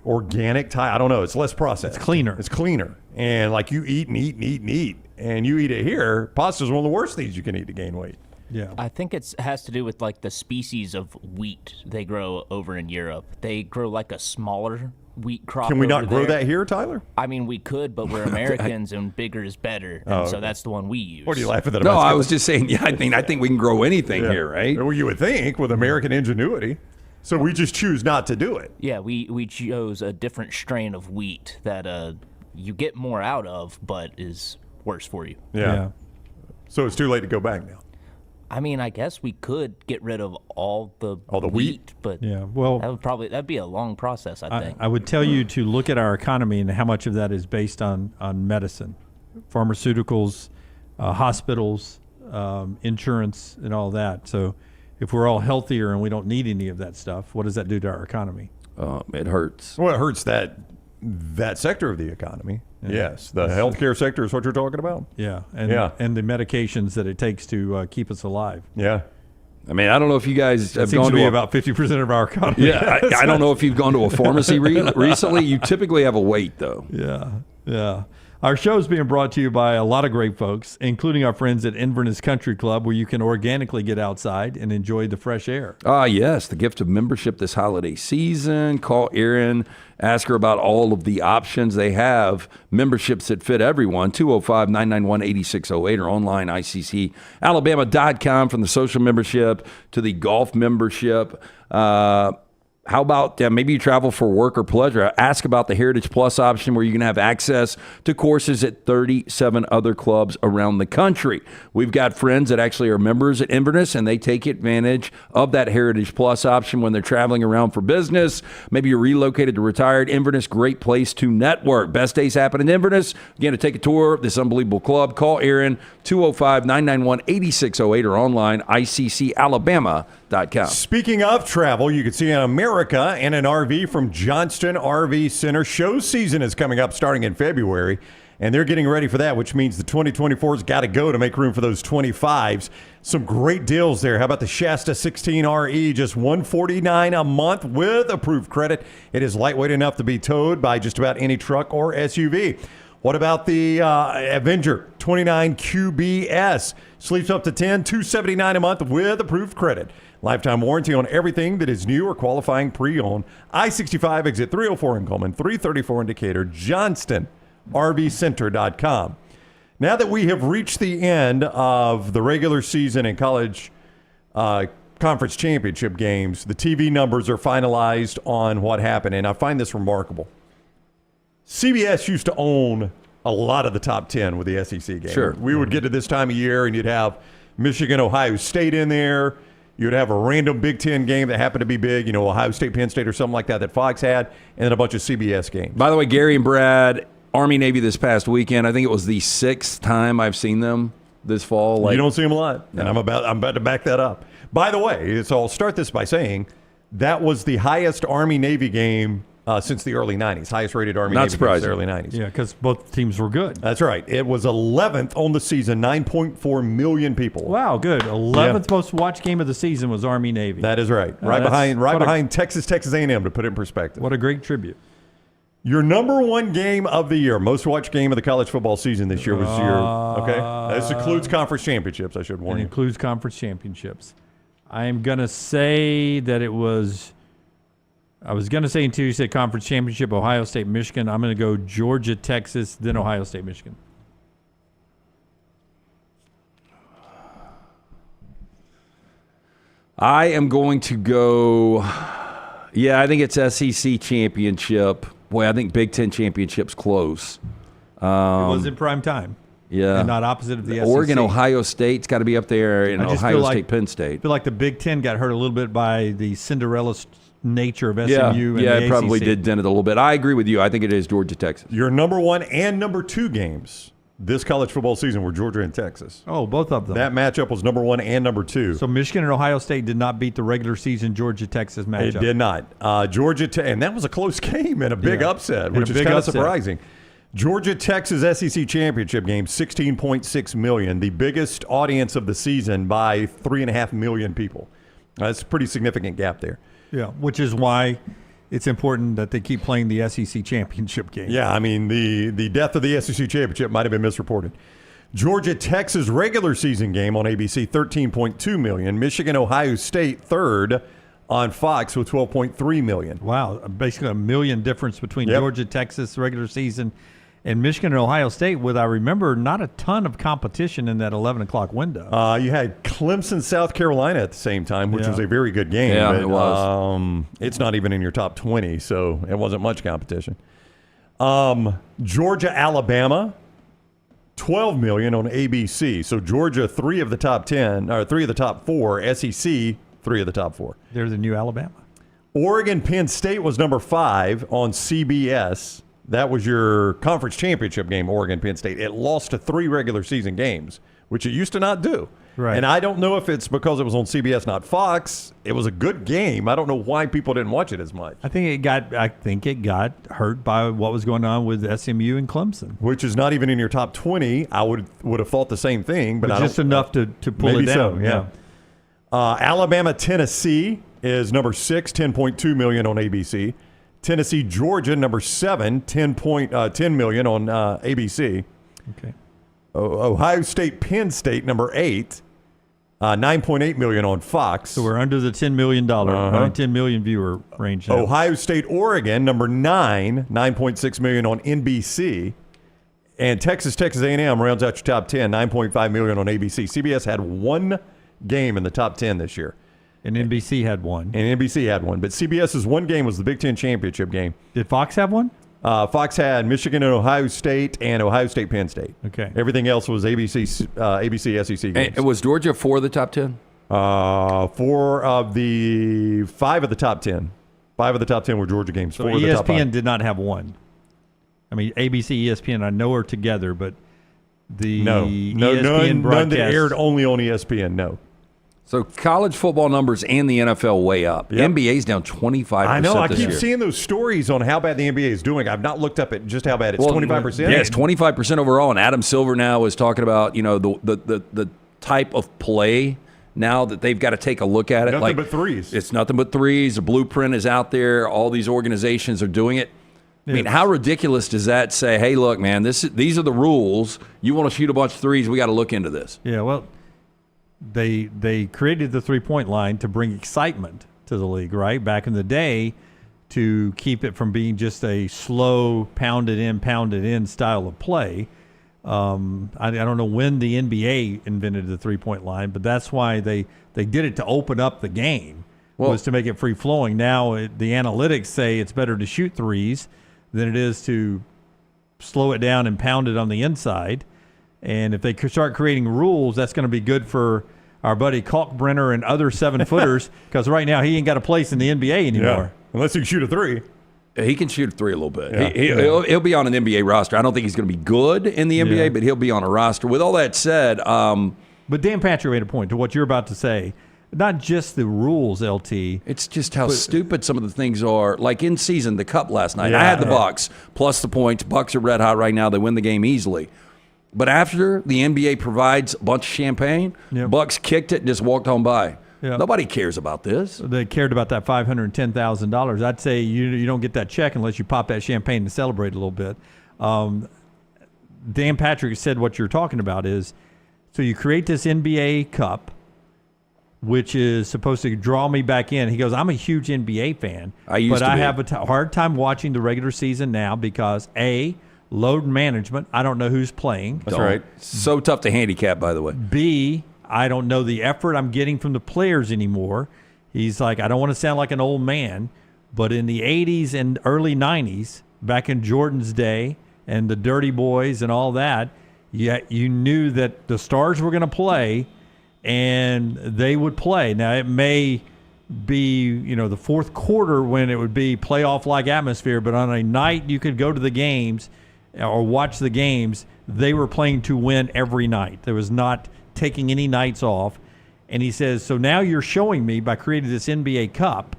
organic type. I don't know. It's less processed. It's cleaner. It's cleaner. And like you eat and eat and eat and eat, and you eat it here. Pasta is one of the worst things you can eat to gain weight. Yeah, I think it has to do with like the species of wheat they grow over in Europe. They grow like a smaller wheat crop. Can we not over grow there. that here, Tyler? I mean, we could, but we're Americans, and bigger is better, and so that's the one we use. What are you laughing at? No, I was just saying. Yeah, I think we can grow anything here, right? Well, you would think with American ingenuity. So we just choose not to do it. Yeah, we chose a different strain of wheat that you get more out of, but is worse for you. Yeah. So it's too late to go back now. I mean, I guess we could get rid of all the wheat, but well, that'd be a long process. I think. I would tell you to look at our economy and how much of that is based on medicine, pharmaceuticals, hospitals, insurance, and all that. So if we're all healthier and we don't need any of that stuff, what does that do to our economy? It hurts. Well, it hurts that sector of the economy. Yeah. Yes, the healthcare sector is what you're talking about. Yeah, and the medications that it takes to keep us alive. Yeah. I mean, I don't know if you guys have seems gone to be to about 50% of our economy. Yeah, I don't know if you've gone to a pharmacy recently. You typically have a wait, though. Yeah. Our show is being brought to you by a lot of great folks, including our friends at Inverness Country Club, where you can organically get outside and enjoy the fresh air. Yes, the gift of membership this holiday season. Call Erin, ask her about all of the options. They have memberships that fit everyone, 205-991-8608 or online, ICCalabama.com, from the social membership to the golf membership. How about maybe you travel for work or pleasure? Ask about the Heritage Plus option, where you can have access to courses at 37 other clubs around the country. We've got friends that actually are members at Inverness, and they take advantage of that Heritage Plus option when they're traveling around for business. Maybe you're relocated to retired. Inverness, great place to network. Best days happen in Inverness. Again, to take a tour of this unbelievable club, call Aaron, 205-991-8608 or online, ICCalabama.com. Speaking of travel, you can see in America and an RV from Johnston RV Center. Show season is coming up starting in February, and they're getting ready for that, which means the 2024's got to go to make room for those 25s. Some great deals there. How about the Shasta 16RE, just $149 a month with approved credit. It is lightweight enough to be towed by just about any truck or SUV. What about the Avenger 29 QBS? Sleeps up to 10, $279 a month with approved credit. Lifetime warranty on everything that is new or qualifying pre-owned. I-65 exit 304 in Coleman, 334 in Decatur, Johnston, RVCenter.com. Now that we have reached the end of the regular season and college conference championship games, the TV numbers are finalized on what happened, and I find this remarkable. CBS used to own a lot of the top 10 with the SEC games. Sure. We would get to this time of year, and you'd have Michigan, Ohio State in there. You'd have a random Big Ten game that happened to be big, Ohio State, Penn State, or something like that Fox had, and then a bunch of CBS games. By the way, Gary and Brad, Army-Navy this past weekend, I think it was the 6th time I've seen them this fall. You don't see them a lot, and I'm about to back that up. By the way, so I'll start this by saying that was the highest Army-Navy game since the early 90s, highest rated Army Navy since the early 90s. Yeah, because both teams were good. That's right. It was 11th on the season, 9.4 million people. Wow, good. 11th most watched game of the season was Army Navy. That is right. Right behind Texas A&M, to put it in perspective. What a great tribute. Your number one game of the year, most watched game of the college football season this year was this includes conference championships, I should warn you. It includes conference championships. I'm going to say that it was, I was going to say until you said conference championship, Ohio State, Michigan. I'm going to go Georgia, Texas, then Ohio State, Michigan. I am going to go, I think it's SEC championship. Boy, I think Big Ten championship's close. It was in prime time. Yeah. And not opposite of the SEC. Oregon, Ohio State's got to be up there, and Ohio State, Penn State. I feel like the Big Ten got hurt a little bit by the Cinderella nature of SMU and the it probably ACC. did dent it a little bit. I agree with you. I think it is Georgia, Texas. Your number one and number two games this college football season were Georgia and Texas. Oh, both of them. That matchup was number one and number two. So Michigan and Ohio State did not beat the regular season Georgia-Texas matchup. It did not. And that was a close game and a big upset, which is kind of surprising. Georgia-Texas SEC championship game, 16.6 million, the biggest audience of the season by 3.5 million people. That's a pretty significant gap there. Yeah, which is why it's important that they keep playing the SEC championship game. Yeah, I mean, the death of the SEC championship might have been misreported. Georgia-Texas regular season game on ABC, 13.2 million. Michigan-Ohio State third on Fox with 12.3 million. Wow, basically a million difference between Georgia-Texas regular season and Michigan and Ohio State with, I remember, not a ton of competition in that 11 o'clock window. You had Clemson, South Carolina at the same time, which was a very good game. Yeah, but, it was. It's not even in your top 20, so it wasn't much competition. Georgia, Alabama, 12 million on ABC. So Georgia, 3 of the top 10, or 3 of the top 4. SEC, 3 of the top 4. They're the new Alabama. Oregon, Penn State was number 5 on CBS. That was your conference championship game, Oregon, Penn State. It lost to 3 regular season games, which it used to not do. Right. And I don't know if it's because it was on CBS, not Fox. It was a good game. I don't know why people didn't watch it as much. I think it got hurt by what was going on with SMU and Clemson, which is not even in your top 20. I would have thought the same thing, but just enough to pull it down. So, yeah. Alabama, Tennessee is number 6, 10.2 million on ABC. Tennessee, Georgia, number 7, 10 million on ABC. Okay. Ohio State, Penn State, number 8, 9.8 million on Fox. So we're under the $10 million, 10 million viewer range now. Ohio State, Oregon, number 9, 9.6 million on NBC. And Texas A&M rounds out your top 10, 9.5 million on ABC. CBS had 1 game in the top 10 this year. And NBC had 1. But CBS's 1 game was the Big Ten championship game. Did Fox have 1? Fox had Michigan and Ohio State Penn State. Okay. Everything else was ABC SEC games. And was Georgia 4 of the top 10? 4 of the 5 of the top 10. 5 of the top 10 were Georgia games. So 4 of the top 5. ESPN did not have 1. I mean, ABC, ESPN, I know are together, but the ESPN none that aired only on ESPN, no. So college football numbers and the NFL way up. Yep. NBA's down 25%. I know. I keep year. seeing those stories on how bad the NBA is doing. I've not looked up at just how bad it's 25%. Yeah, it's 25% overall. And Adam Silver now is talking about the type of play now that they've got to take a look at it. Nothing but threes. It's nothing but threes. The blueprint is out there. All these organizations are doing it. I mean, how ridiculous does that say, hey, look, man, these are the rules. You want to shoot a bunch of threes, we got to look into this. Yeah, well, they created the three-point line to bring excitement to the league, right? Back in the day, to keep it from being just a slow, pounded in style of play. I don't know when the NBA invented the three-point line, but that's why they did it to open up the game, was to make it free-flowing. Now the analytics say it's better to shoot threes than it is to slow it down and pound it on the inside. And if they start creating rules, that's going to be good for our buddy Kalkbrenner and other 7-footers, because right now he ain't got a place in the NBA anymore. Yeah. Unless he can shoot a three. He can shoot a three a little bit. Yeah. He'll be on an NBA roster. I don't think he's going to be good in the NBA, but he'll be on a roster. With all that said, but Dan Patrick made a point to what you're about to say. Not just the rules, LT. It's just how stupid some of the things are. Like in season, the Cup last night. I had the Bucks plus the points. Bucks are red hot right now. They win the game easily. But after the NBA provides a bunch of champagne, Bucks kicked it and just walked on by. Yep. Nobody cares about this. They cared about that $510,000. I'd say you don't get that check unless you pop that champagne and celebrate a little bit. Dan Patrick said what you're talking about is, so you create this NBA Cup, which is supposed to draw me back in. He goes, I'm a huge NBA fan, I have a hard time watching the regular season now because, A, load management. I don't know who's playing. That's right. So tough to handicap, by the way. B, I don't know the effort I'm getting from the players anymore. He's like, I don't want to sound like an old man, but in the 80s and early 90s, back in Jordan's day and the Dirty Boys and all that, you knew that the stars were going to play and they would play. Now, it may be, the fourth quarter when it would be playoff-like atmosphere, but on a night you could go to the games or watch the games, they were playing to win every night. There was not taking any nights off. And he says, so now you're showing me by creating this NBA Cup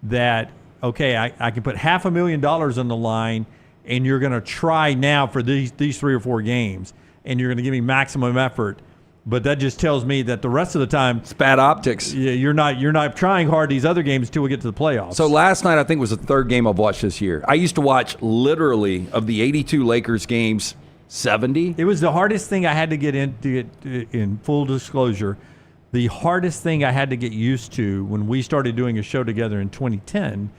that, okay, I can put $500,000 on the line and you're going to try now for these 3 or 4 games and you're going to give me maximum effort. But that just tells me that the rest of the time, it's bad optics. Yeah, you're not trying hard these other games until we get to the playoffs. So last night I think was the third game I've watched this year. I used to watch literally of the 82 Lakers games, 70. It was the hardest thing I had to get in full disclosure. The hardest thing I had to get used to when we started doing a show together in 2010,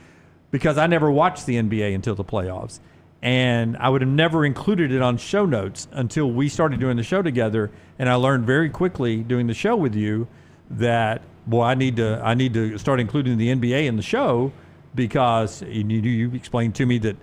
because I never watched the NBA until the playoffs. And I would have never included it on show notes until we started doing the show together. And I learned very quickly doing the show with you that, I need to start including the NBA in the show, because you explained to me that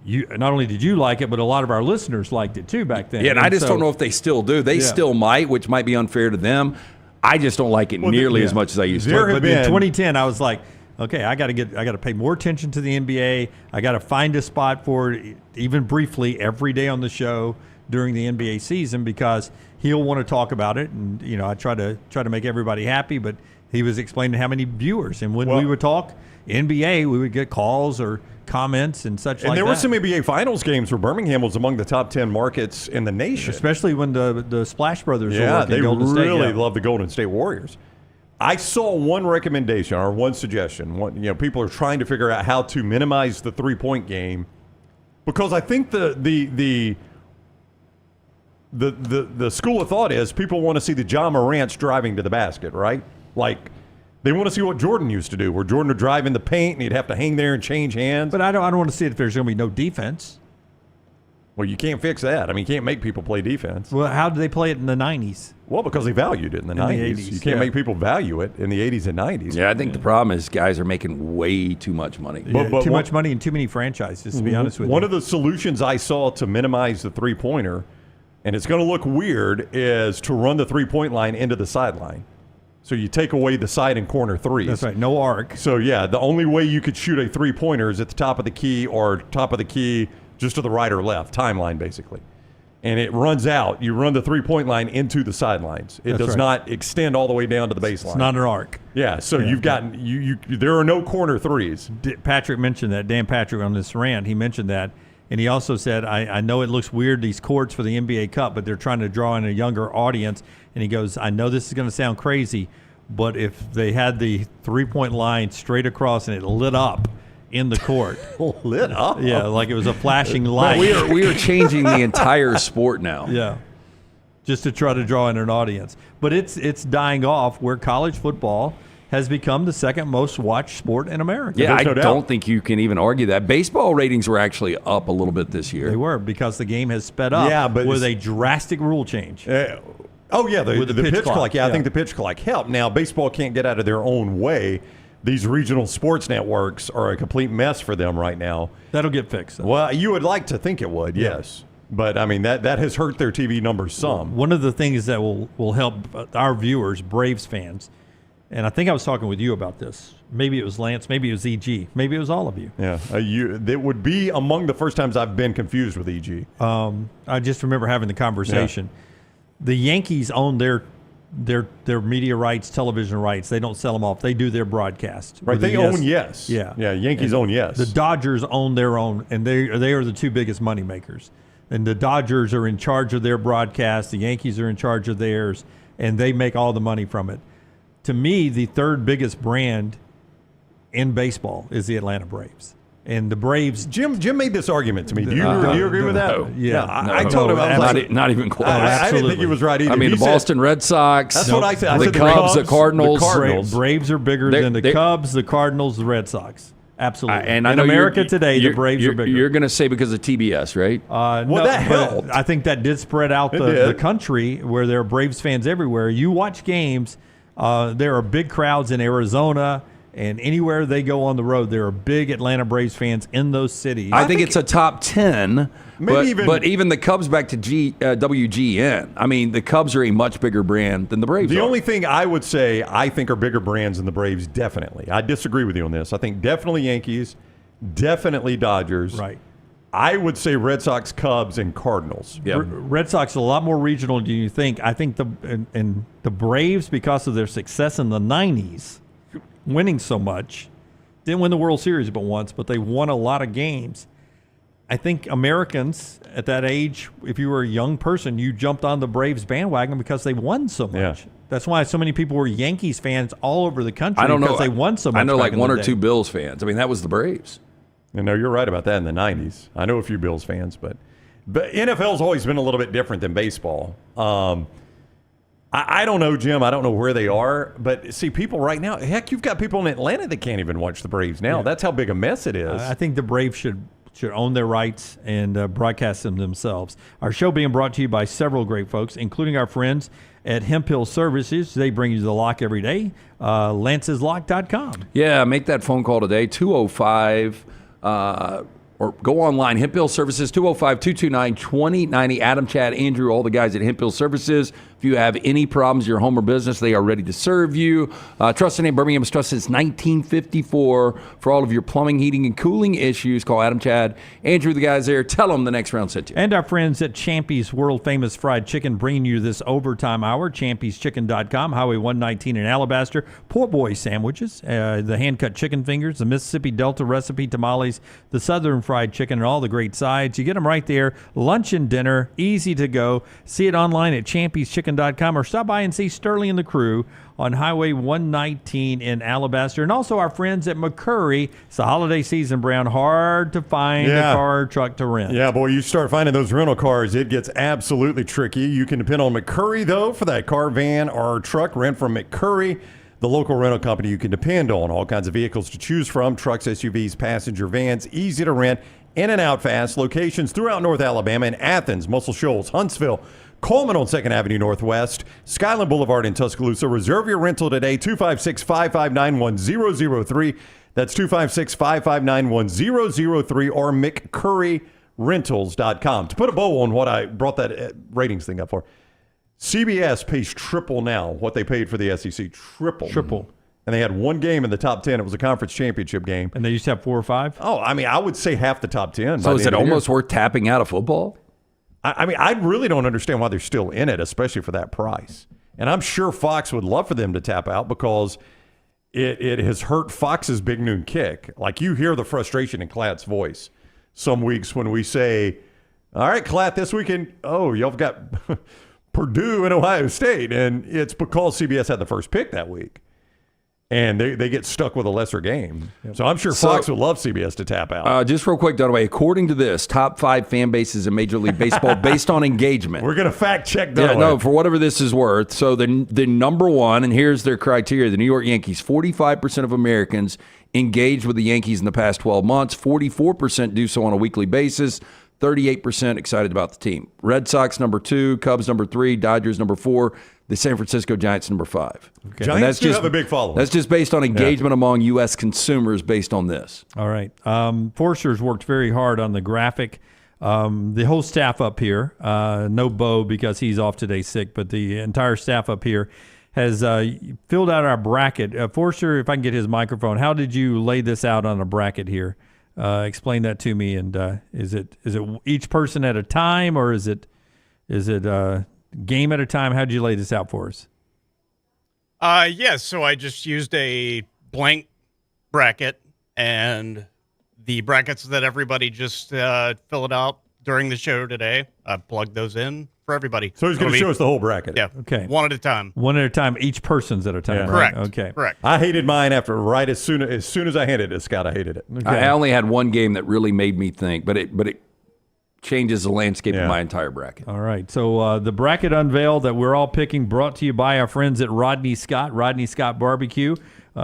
you not only did you like it, but a lot of our listeners liked it too back then. Yeah, and I just don't know if they still do. They still might, which might be unfair to them. I just don't like it nearly as much as I used to. But in 2010, I was like, okay, I got to pay more attention to the NBA. I got to find a spot for it, even briefly, every day on the show during the NBA season, because he'll want to talk about it, and I try to make everybody happy. But he was explaining how many viewers, and when we would talk NBA, we would get calls or comments and such like that. And there were some NBA Finals games where Birmingham was among the top 10 markets in the nation, especially when the Splash Brothers were working. They Golden State, really love the Golden State Warriors. I saw one recommendation or one suggestion. People are trying to figure out how to minimize the three-point game, because I think the school of thought is people want to see the Ja Morants driving to the basket, right? Like, they want to see what Jordan used to do, where Jordan would drive in the paint and he'd have to hang there and change hands. But I don't want to see it if there's going to be no defense. Well, you can't fix that. I mean, you can't make people play defense. Well, how did they play it in the 90s? Well, because they valued it in the 90s. You can't make people value it in the 80s and 90s. Yeah, I think the problem is guys are making way too much money. But too much money and too many franchises, to be honest with you. One of the solutions I saw to minimize the three-pointer, and it's going to look weird, is to run the three-point line into the sideline. So you take away the side and corner threes. That's right, no arc. So, the only way you could shoot a three-pointer is at the top of the key or top of the key just to the right or left, timeline basically. And it runs out. You run the three-point line into the sidelines. It does not extend all the way down to the baseline. It's not an arc. Yeah, so you've got there are no corner threes. Patrick mentioned that. Dan Patrick on this rant, he mentioned that. And he also said, I know it looks weird, these courts for the NBA Cup, but they're trying to draw in a younger audience. And he goes, I know this is going to sound crazy, but if they had the three-point line straight across and it lit up in the court. Lit up. Yeah, like it was a flashing light. We are changing the entire sport now. Yeah, just to try to draw in an audience. But it's dying off where college football has become the second most watched sport in America. Yeah, I don't think you can even argue that. Baseball ratings were actually up a little bit this year. They were because the game has sped up. Yeah, but with a drastic rule change. The pitch clock. Yeah, I think the pitch clock helped. Now, baseball can't get out of their own way. These regional sports networks are a complete mess for them right now. That'll get fixed, though. Well, you would like to think it would, yes. But, I mean, that has hurt their TV numbers some. One of the things that will help our viewers, Braves fans, and I think I was talking with you about this. Maybe it was Lance. Maybe it was EG. Maybe it was all of you. Yeah, it would be among the first times I've been confused with EG. I just remember having the conversation. Yeah. The Yankees own their media rights, television rights. They don't sell them off. They do their broadcast. Right. They own Yes. Yeah. Yeah. Yankees own Yes. The Dodgers own their own, and they are the two biggest money makers. And the Dodgers are in charge of their broadcast. The Yankees are in charge of theirs, and they make all the money from it. To me, the third biggest brand in baseball is the Atlanta Braves. And the Braves... Jim made this argument to me. Do you agree with that? Yeah. I told him. I was not even close. I didn't think he was right either. I mean, he the Boston Red Sox. That's what I said. The Cubs, the Cardinals. The Cardinals. Braves are bigger than the Cubs, the Cardinals, the Red Sox. Absolutely. And I in know America today, the Braves are bigger. You're going to say because of TBS, right? No, that helped. I think that did spread out the country where there are Braves fans everywhere. You watch games, there are big crowds in Arizona, and anywhere they go on the road, there are big Atlanta Braves fans in those cities. I think it's a top 10. Maybe but even the Cubs back to WGN. I mean, the Cubs are a much bigger brand than the Braves The are. only thing I would say I think are bigger brands than the Braves, definitely. I disagree with you on this. I think definitely Yankees, definitely Dodgers. Right. I would say Red Sox, Cubs, and Cardinals. Yeah. Red Sox are a lot more regional than you think. I think the Braves, because of their success in the 90s, winning so much, didn't win the World Series but once, but they won a lot of games. I think Americans at that age, if you were a young person, you jumped on the Braves bandwagon because they won so much. Yeah. That's why so many people were Yankees fans all over the country. I don't know. Because they won so much. I know like one or day. two Bills fans. I mean, that was the Braves. No, you're right about that in the 90s. I know a few Bills fans, but NFL's always been a little bit different than baseball. I don't know, Jim. I don't know where they are. But, see, people right now, heck, you've got people in Atlanta that can't even watch the Braves now. Yeah. That's how big a mess it is. I think the Braves should own their rights and broadcast them themselves. Our show being brought to you by several great folks, including our friends at Hemp Hill Services. They bring you the lock every day. Lance'sLock.com. Yeah, make that phone call today, 205 or go online, Hemp Hill Services, 205-229-2090. Adam, Chad, Andrew, all the guys at Hemp Hill Services. If you have any problems, your home or business, they are ready to serve you. Trusted in Birmingham's trusted since 1954 for all of your plumbing, heating, and cooling issues. Call Adam, Chad, Andrew, the guys there. Tell them the next round sent you. And our friends at Champy's World Famous Fried Chicken bringing you this overtime hour. Champy'sChicken.com, Highway 119 in Alabaster. Poor boy sandwiches, the hand-cut chicken fingers, the Mississippi Delta recipe tamales, the Southern fried chicken, and all the great sides. You get them right there. Lunch and dinner, easy to go. See it online at Champy'sChicken.com or stop by and see Sterling and the crew on Highway 119 in Alabaster. And also our friends at McCurry. It's the holiday season, Brown. Hard to find a car or truck to rent. Yeah, boy, you start finding those rental cars, it gets absolutely tricky. You can depend on McCurry, though, for that car, van, or truck. Rent from McCurry, the local rental company you can depend on. All kinds of vehicles to choose from, trucks, SUVs, passenger vans, easy to rent, in and out fast. Locations throughout North Alabama in Athens, Muscle Shoals, Huntsville, Coleman on 2nd Avenue Northwest, Skyland Boulevard in Tuscaloosa. Reserve your rental today, 256-559-1003. That's 256-559-1003 or McCurryRentals.com. To put a bow on what I brought that ratings thing up for, CBS pays triple now what they paid for the SEC. Triple. And they had one game in the top 10. It was a conference championship game. And they used to have 4 or 5? Oh, I mean, I would say half the top 10. So is it almost worth tapping out of football? I mean, I really don't understand why they're still in it, especially for that price. And I'm sure Fox would love for them to tap out because it has hurt Fox's Big Noon Kick. Like, you hear the frustration in Klatt's voice some weeks when we say, all right, Klatt, this weekend, y'all got Purdue and Ohio State. And it's because CBS had the first pick that week. and they get stuck with a lesser game. So I'm sure Fox would love CBS to tap out. Just real quick, Dunaway, according to this, top 5 fan bases in Major League Baseball based on engagement. We're going to fact check Dunaway. Yeah, no, for whatever this is worth. So the number one, and here's their criteria, the New York Yankees, 45% of Americans engaged with the Yankees in the past 12 months, 44% do so on a weekly basis, 38% excited about the team. Red Sox number 2, Cubs number 3, Dodgers number 4, the San Francisco Giants number 5. Okay. Giants do have a big following. That's just based on engagement among U.S. consumers based on this. All right. Forster's worked very hard on the graphic. The whole staff up here, no Bo because he's off today sick, but the entire staff up here has filled out our bracket. Forster, if I can get his microphone, how did you lay this out on a bracket here? Explain that to me. And is it each person at a time, or is it game at a time? How did you lay this out for us? Yes. So I just used a blank bracket, and the brackets that everybody just filled out during the show today, I plugged those in for everybody. So he's going to show us the whole bracket. Yeah. Okay. One at a time. One at a time. Each person's at a time. Yeah. Right? Correct. Okay. Correct. I hated mine as soon as I handed it to Scott. I hated it. Okay. I only had one game that really made me think, but it changes the landscape of my entire bracket. All right. So the bracket unveiled that we're all picking, brought to you by our friends at Rodney Scott Barbecue.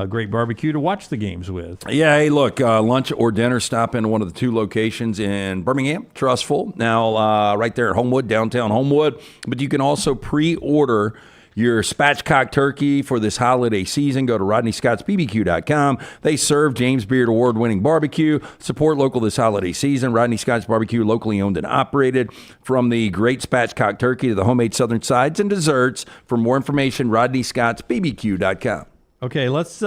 Great barbecue to watch the games with. Yeah, hey, look, lunch or dinner, stop into one of the 2 locations in Birmingham, Trustful, now right there at Homewood, downtown Homewood. But you can also pre-order your spatchcock turkey for this holiday season. Go to RodneyScottsBBQ.com. They serve James Beard award-winning barbecue. Support local this holiday season. Rodney Scott's Barbecue, locally owned and operated. From the great spatchcock turkey to the homemade southern sides and desserts. For more information, RodneyScottsBBQ.com. Okay, let's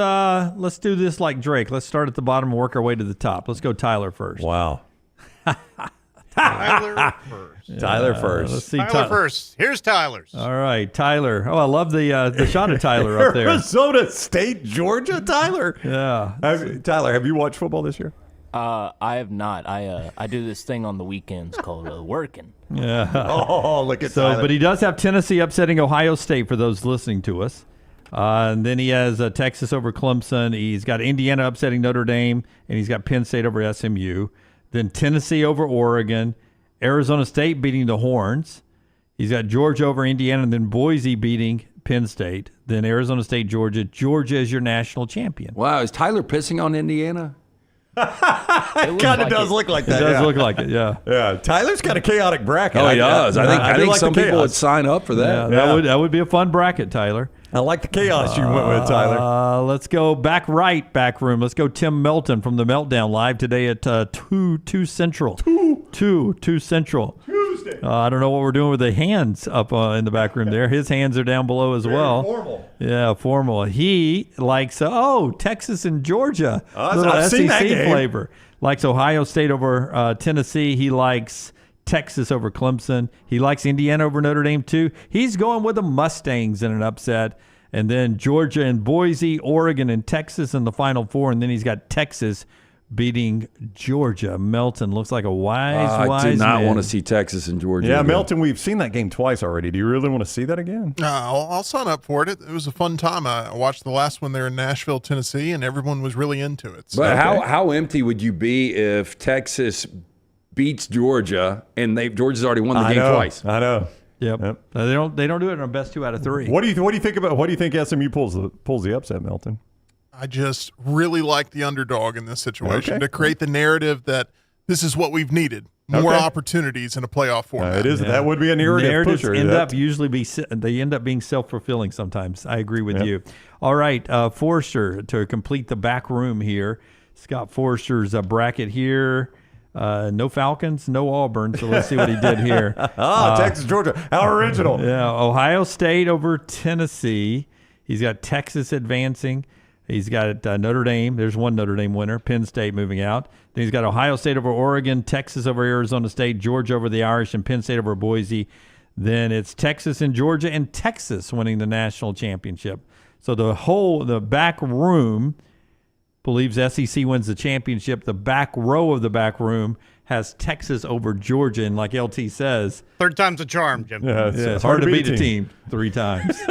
do this like Drake. Let's start at the bottom and work our way to the top. Let's go Tyler first. Wow. Tyler first. Tyler first. Let's see Tyler first. Here's Tyler's. All right, Tyler. Oh, I love the shot of Tyler up there. Arizona State, Georgia, Tyler. Yeah. Tyler, have you watched football this year? I have not. I do this thing on the weekends called working. Yeah. Oh, look at Tyler. But he does have Tennessee upsetting Ohio State for those listening to us. And then he has Texas over Clemson. He's got Indiana upsetting Notre Dame, and he's got Penn State over SMU. Then Tennessee over Oregon. Arizona State beating the Horns. He's got Georgia over Indiana, and then Boise beating Penn State. Then Arizona State, Georgia. Georgia is your national champion. Wow, is Tyler pissing on Indiana? It kind of does look like that. It does look like it, yeah. Yeah, Tyler's got a chaotic bracket. Oh, he does. I think like some the people would chaos. sign up for that. Yeah, that would be a fun bracket, Tyler. I like the chaos you went with, Tyler. Let's go back room. Let's go Tim Melton from the Meltdown live today at 2 Central. 2 Central. Tuesday. I don't know what we're doing with the hands up in the back room there. His hands are down below as well. Formal. Yeah, formal. He likes, Texas and Georgia. I've Little seen that SEC game. flavor. Likes Ohio State over Tennessee. He likes Texas over Clemson. He likes Indiana over Notre Dame, too. He's going with the Mustangs in an upset. And then Georgia and Boise, Oregon and Texas in the Final Four. And then he's got Texas beating Georgia. Melton looks like a wise I do not man. want to see Texas and Georgia. Yeah, again. Melton, we've seen that game twice already. Do you really want to see that again? I'll sign up for it. It was a fun time. I watched the last one there in Nashville, Tennessee, and everyone was really into it. So. But how empty would you be if Texas beats Georgia and Georgia's already won the game twice? I know. Yep. They don't do it in our best 2 out of 3. What do you think SMU pulls the upset, Melton? I just really like the underdog in this situation Okay. to create the narrative that this is what we've needed. More opportunities in a playoff format. It is. Yeah. That would be a narrative Narratives pusher. end up being self-fulfilling sometimes. I agree with you. All right, Forster, to complete the back room here. Scott Forster's bracket here. No Falcons, no Auburn. So let's see what he did here. Texas, Georgia. How original. Yeah, Ohio State over Tennessee. He's got Texas advancing. He's got Notre Dame. There's one Notre Dame winner. Penn State moving out. Then he's got Ohio State over Oregon, Texas over Arizona State, Georgia over the Irish, and Penn State over Boise. Then it's Texas and Georgia, and Texas winning the national championship. So the back room believes SEC wins the championship. The back row of the back room has Texas over Georgia, and like LT says, third time's a charm, Jim. Yeah, it's hard to beat a team 3 times.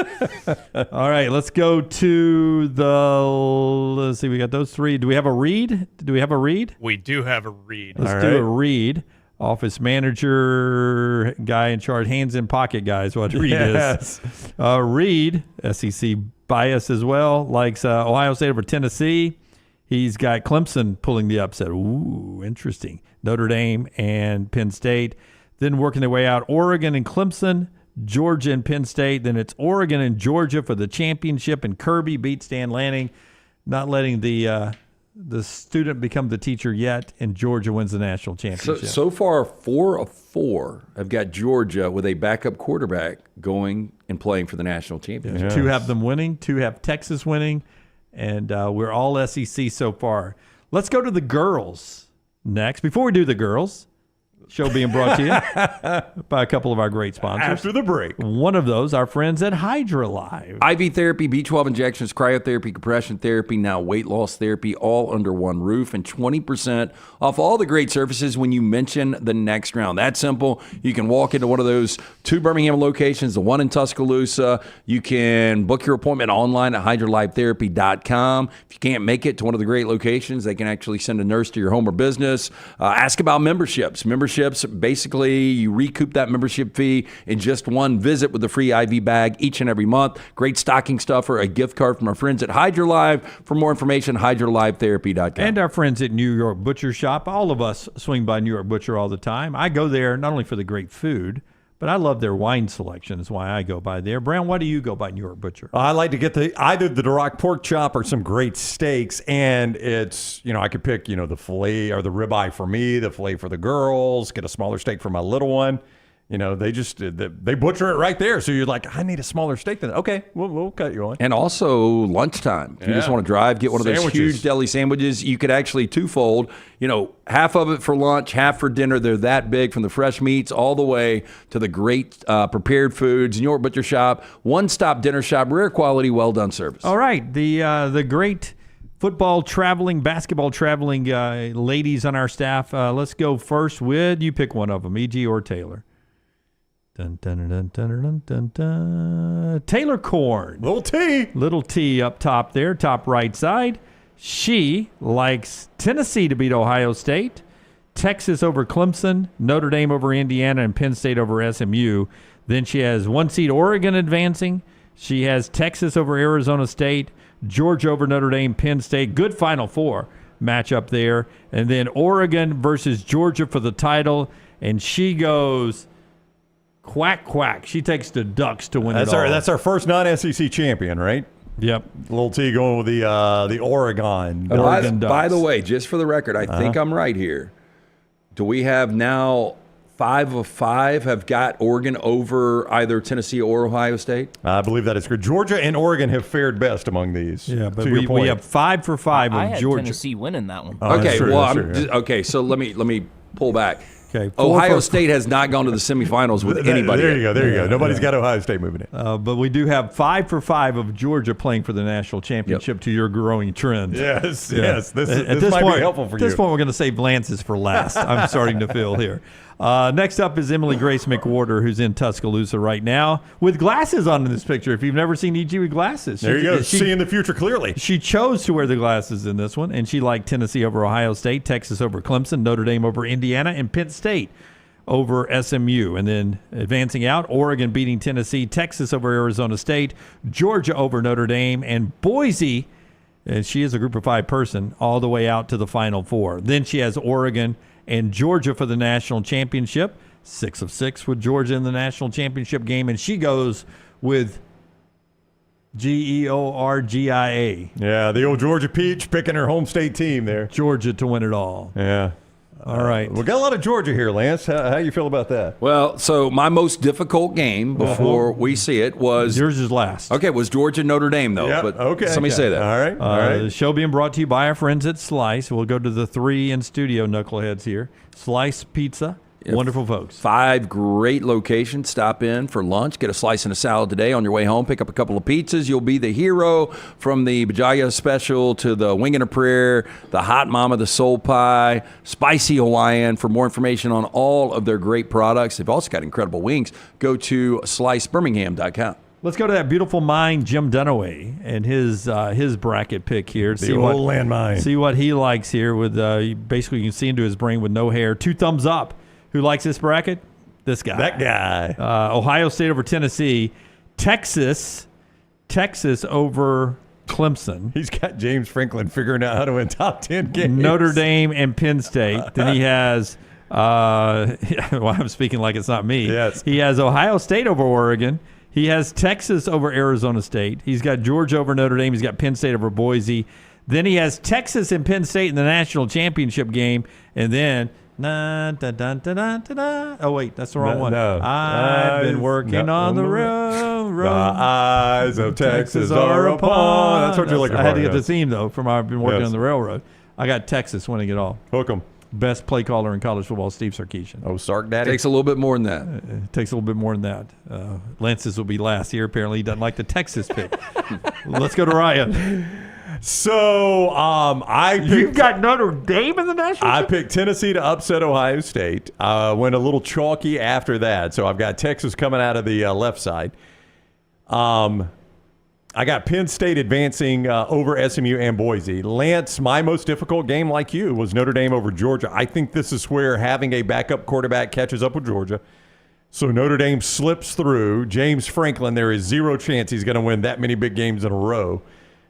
All right, let's go to let's see, we got those 3. Do we have a read? We do have a read. Let's do a read. Office manager, guy in charge, hands in pocket guy is what Reed is. Reed, SEC bias as well, likes Ohio State over Tennessee. He's got Clemson pulling the upset. Ooh, interesting. Notre Dame and Penn State. Then working their way out, Oregon and Clemson, Georgia and Penn State. Then it's Oregon and Georgia for the championship, and Kirby beats Dan Lanning, not letting the student become the teacher yet, and Georgia wins the national championship. So far, 4 of 4 have got Georgia with a backup quarterback going and playing for the national championship. Yes. 2 have them winning, 2 have Texas winning, and we're all SEC so far. Let's go to the girls next. Before we do the girls, show being brought to you by a couple of our great sponsors. After the break. One of those, our friends at Hydra Live. IV therapy, B12 injections, cryotherapy, compression therapy, now weight loss therapy, all under one roof, and 20% off all the great services when you mention the next round. That's simple. You can walk into one of those 2 Birmingham locations, the one in Tuscaloosa. You can book your appointment online at hydralifetherapy.com. If you can't make it to one of the great locations, they can actually send a nurse to your home or business. Ask about memberships. Basically, you recoup that membership fee in just one visit with a free IV bag each and every month. Great stocking stuffer, a gift card from our friends at Hydra Live. For more information, hydralifetherapy.com. And our friends at New York Butcher Shop. All of us swing by New York Butcher all the time. I go there not only for the great food, but I love their wine selection. That's why I go by there. Brown, why do you go by New York Butcher? I like to get either the Duroc pork chop or some great steaks, and it's, I could pick, the filet or the ribeye for me, the filet for the girls, get a smaller steak for my little one. They butcher it right there. So you're like, I need a smaller steak than that. Okay, we'll cut you on. And also lunchtime. If you just want to drive, get one of those huge deli sandwiches. You could actually twofold, half of it for lunch, half for dinner. They're that big, from the fresh meats all the way to the great prepared foods. New York Butcher Shop, one-stop dinner shop, rare quality, well-done service. All right, the great football traveling, basketball traveling ladies on our staff. Let's go first with, you pick one of them, E.G. or Taylor. Dun, dun, dun, dun, dun, dun, dun. Taylor Corn. Little T up top there, top right side. She likes Tennessee to beat Ohio State, Texas over Clemson, Notre Dame over Indiana, and Penn State over SMU. Then she has 1 seed Oregon advancing. She has Texas over Arizona State, Georgia over Notre Dame, Penn State. Good Final Four matchup there. And then Oregon versus Georgia for the title. And she goes... Quack, quack. She takes the Ducks to win it all. That's our first non-SEC champion, right? Yep. Little T going with the Oregon. Ducks. By the way, just for the record, I think I'm right here. Do we have now 5 of 5 have got Oregon over either Tennessee or Ohio State? I believe that is good. Georgia and Oregon have fared best among these. Yeah, but we have 5 for 5 I of had Georgia. Tennessee winning that one. Okay, that's true, well, that's true, okay. So let me pull back. Okay, Ohio State has not gone to the semifinals with anybody. There you go. Nobody's got Ohio State moving in. But we do have 5 for 5 of Georgia playing for the national championship to your growing trend. Yes. This might be helpful for you. At this point, we're going to save Lance's for last. I'm starting to feel here. Next up is Emily Grace McWhorter, who's in Tuscaloosa right now with glasses on in this picture. If you've never seen EG with glasses. There you go. Seeing the future clearly. She chose to wear the glasses in this one, and she liked Tennessee over Ohio State, Texas over Clemson, Notre Dame over Indiana, and Penn State over SMU. And then advancing out, Oregon beating Tennessee, Texas over Arizona State, Georgia over Notre Dame, and Boise, and she is a group of 5 person, all the way out to the Final Four. Then she has Oregon and Georgia for the national championship, 6 of 6 with Georgia in the national championship game, and she goes with Georgia. Yeah, the old Georgia Peach picking her home state team there. Georgia to win it all. Yeah. All right. We got a lot of Georgia here, Lance. How you feel about that? Well, so my most difficult game before we see it was... Yours is last. Okay, was Georgia Notre Dame, though. Yep, but okay. Somebody say that. All right. The show being brought to you by our friends at Slice. We'll go to the 3 in-studio knuckleheads here. Slice Pizza Wonderful folks. 5 great locations. Stop in for lunch. Get a slice and a salad today. On your way home, pick up a couple of pizzas. You'll be the hero, from the Bajaya special to the Wing and a Prayer, the Hot Mama, the Soul Pie, Spicy Hawaiian. For more information on all of their great products, they've also got incredible wings. Go to slicebirmingham.com. Let's go to that beautiful mind, Jim Dunaway, and his bracket pick here. The old landmine. See what he likes here. With basically, you can see into his brain with no hair. 2 thumbs up. Who likes this bracket? This guy. That guy. Ohio State over Tennessee. Texas over Clemson. He's got James Franklin figuring out how to win top 10 games. Notre Dame and Penn State. Then he has. Well, I'm speaking like it's not me. Yes. He has Ohio State over Oregon. He has Texas over Arizona State. He's got Georgia over Notre Dame. He's got Penn State over Boise. Then he has Texas and Penn State in the national championship game. And then, oh, wait, that's the wrong one. No. I've been working on the railroad. The eyes of Texas are upon. That's what you're looking for. I had to get the theme, though, from I've been working on the railroad. I got Texas winning it all. Hook 'em. Best play caller in college football, Steve Sarkisian. Oh, Sark Daddy. Takes a little bit more than that. It takes a little bit more than that. Lance's will be last here. Apparently, he doesn't like the Texas pick. Let's go to Ryan. So, You've got Notre Dame in the national. I picked Tennessee to upset Ohio State. Went a little chalky after that. So I've got Texas coming out of the left side. I got Penn State advancing over SMU and Boise. Lance, my most difficult game, like you, was Notre Dame over Georgia. I think this is where having a backup quarterback catches up with Georgia. So Notre Dame slips through. James Franklin, there is zero chance he's going to win that many big games in a row.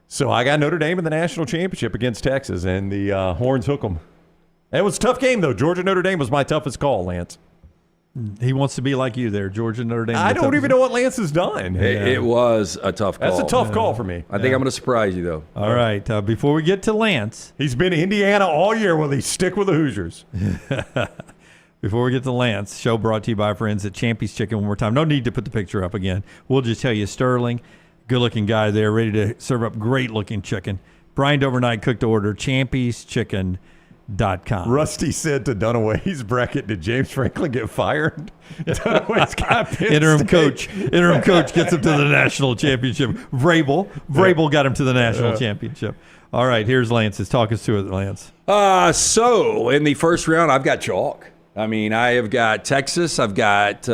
So I got Notre Dame in the national championship against Texas, and the Horns hook 'em. It was a tough game, though. Georgia-Notre Dame was my toughest call, Lance. He wants to be like you there, Georgia, Notre Dame. I don't even know what Lance has done. It was a tough call. That's a tough call for me. I think I'm going to surprise you, though. All right. Before we get to Lance. He's been in Indiana all year. Will he stick with the Hoosiers? Before we get to Lance, show brought to you by our friends at Champy's Chicken. One more time. No need to put the picture up again. We'll just tell you, Sterling, good-looking guy there, ready to serve up great-looking chicken. Brined overnight, cooked to order, champyschicken.com. Rusty said to Dunaway's bracket, did James Franklin get fired? Dunaway's got Penn Interim State. coach gets him to the national championship. Vrabel got him to the national championship. All right, here's Lance's. Talk us through it, Lance. So in the first round, I've got chalk. I mean, I have got Texas. I've got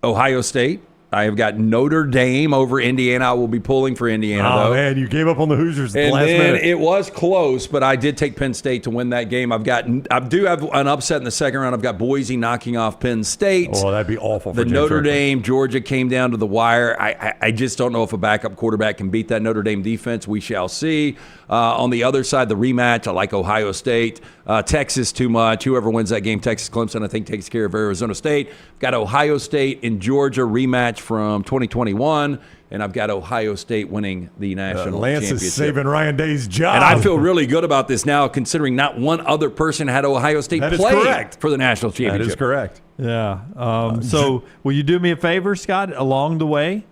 Ohio State. I have got Notre Dame over Indiana. I will be pulling for Indiana, though. Oh, man, you gave up on the Hoosiers at the and last then minute. It was close, but I did take Penn State to win that game. I do have an upset in the second round. I've got Boise knocking off Penn State. Oh, that'd be awful for the James Notre Franklin. Dame, Georgia came down to the wire. I just don't know if a backup quarterback can beat that Notre Dame defense. We shall see. On the other side, the rematch, I like Ohio State. Texas too much. Whoever wins that game, Texas, Clemson, I think takes care of Arizona State. Got Ohio State and Georgia rematch from 2021, and I've got Ohio State winning the national Lance championship. is saving Ryan Day's job. And I feel really good about this now, considering not one other person had Ohio State play for the national championship. That is correct. Yeah. So will you do me a favor, Scott, along the way?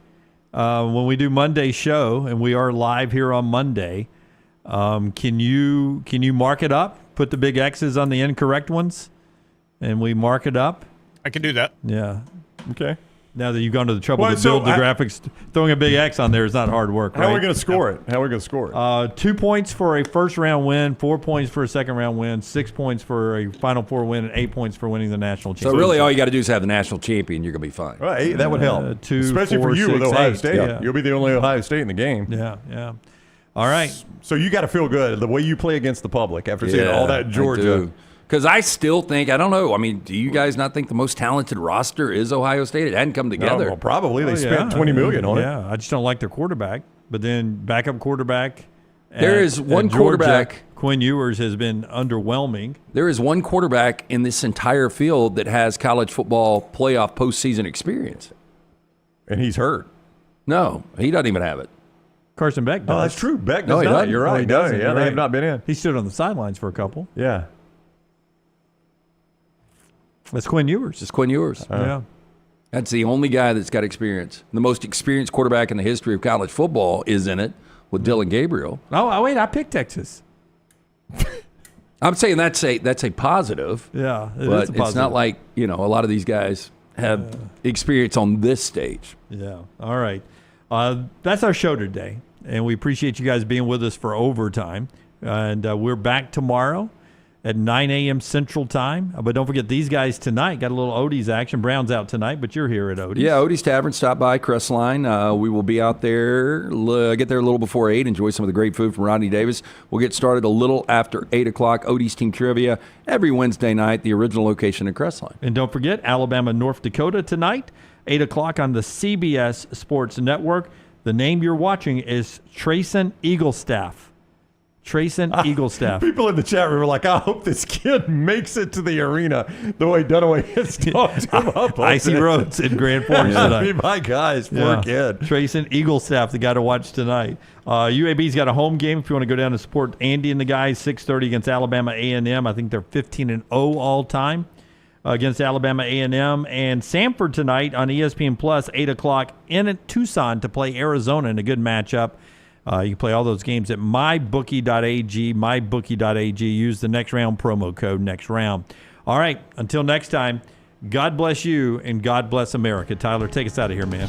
When we do Monday's show, and we are live here on Monday, can you mark it up? Put the big X's on the incorrect ones, and we mark it up? I can do that. Yeah. Okay. Now that you've gone to the trouble to build the graphics, throwing a big X on there is not hard work, right? How are we going to score it? How are we going to score it? 2 points for a first-round win, 4 points for a second-round win, 6 points for a Final Four win, and 8 points for winning the national championship. So really all you got to do is have the national champion. You're going to be fine. Right, that would help. Especially for you with Ohio State. Yeah. You'll be the only Ohio State in the game. Yeah. All right. So you got to feel good the way you play against the public after seeing all that Georgia. Because I still think, I don't know, I mean, do you guys not think the most talented roster is Ohio State? It hadn't come together. No, well, probably. They spent $20 million on it. Yeah, I just don't like their quarterback. But then backup quarterback. There is one quarterback. Quinn Ewers has been underwhelming. There is one quarterback in this entire field that has college football playoff postseason experience. And he's hurt. No, he doesn't even have it. Carson Beck does. Oh, that's true. Beck does No, he not. doesn't. You're right. No, he doesn't. Yeah, You're they right. have not been in. He stood on the sidelines for a couple. Yeah. That's Quinn Ewers. It's Quinn Ewers. Yeah. That's the only guy that's got experience. The most experienced quarterback in the history of college football is in it with Dylan Gabriel. Oh, wait, I picked Texas. I'm saying that's a positive. Yeah, it but is a positive. it's not like a lot of these guys have experience on this stage. Yeah. All right. That's our show today, and we appreciate you guys being with us for overtime. And we're back tomorrow at 9 a.m. Central Time. But don't forget, these guys tonight got a little Odie's action. Brown's out tonight, but you're here at Odie's. Yeah, Odie's Tavern. Stop by, Crestline. We will be out there. Get there a little before 8. Enjoy some of the great food from Rodney Davis. We'll get started a little after 8 o'clock. Odie's Team Trivia every Wednesday night, the original location at Crestline. And don't forget, Alabama, North Dakota tonight, 8 o'clock on the CBS Sports Network. The name you're watching is Trayson Eaglestaff. Trayson Eaglestaff. People in the chat room are like, I hope this kid makes it to the arena the way Dunaway has talked him up. Icy roads in Grand Forks tonight. I mean, my guys, poor kid. Trayson Eaglestaff, the guy to watch tonight. UAB's got a home game if you want to go down and support Andy and the guys, 6:30 against Alabama A&M. I think they're 15-0 all time against Alabama A&M. And Samford tonight on ESPN Plus, 8 o'clock in Tucson to play Arizona in a good matchup. You can play all those games at mybookie.ag, mybookie.ag. Use the next round promo code next round. All right, until next time, God bless you and God bless America. Tyler, take us out of here, man.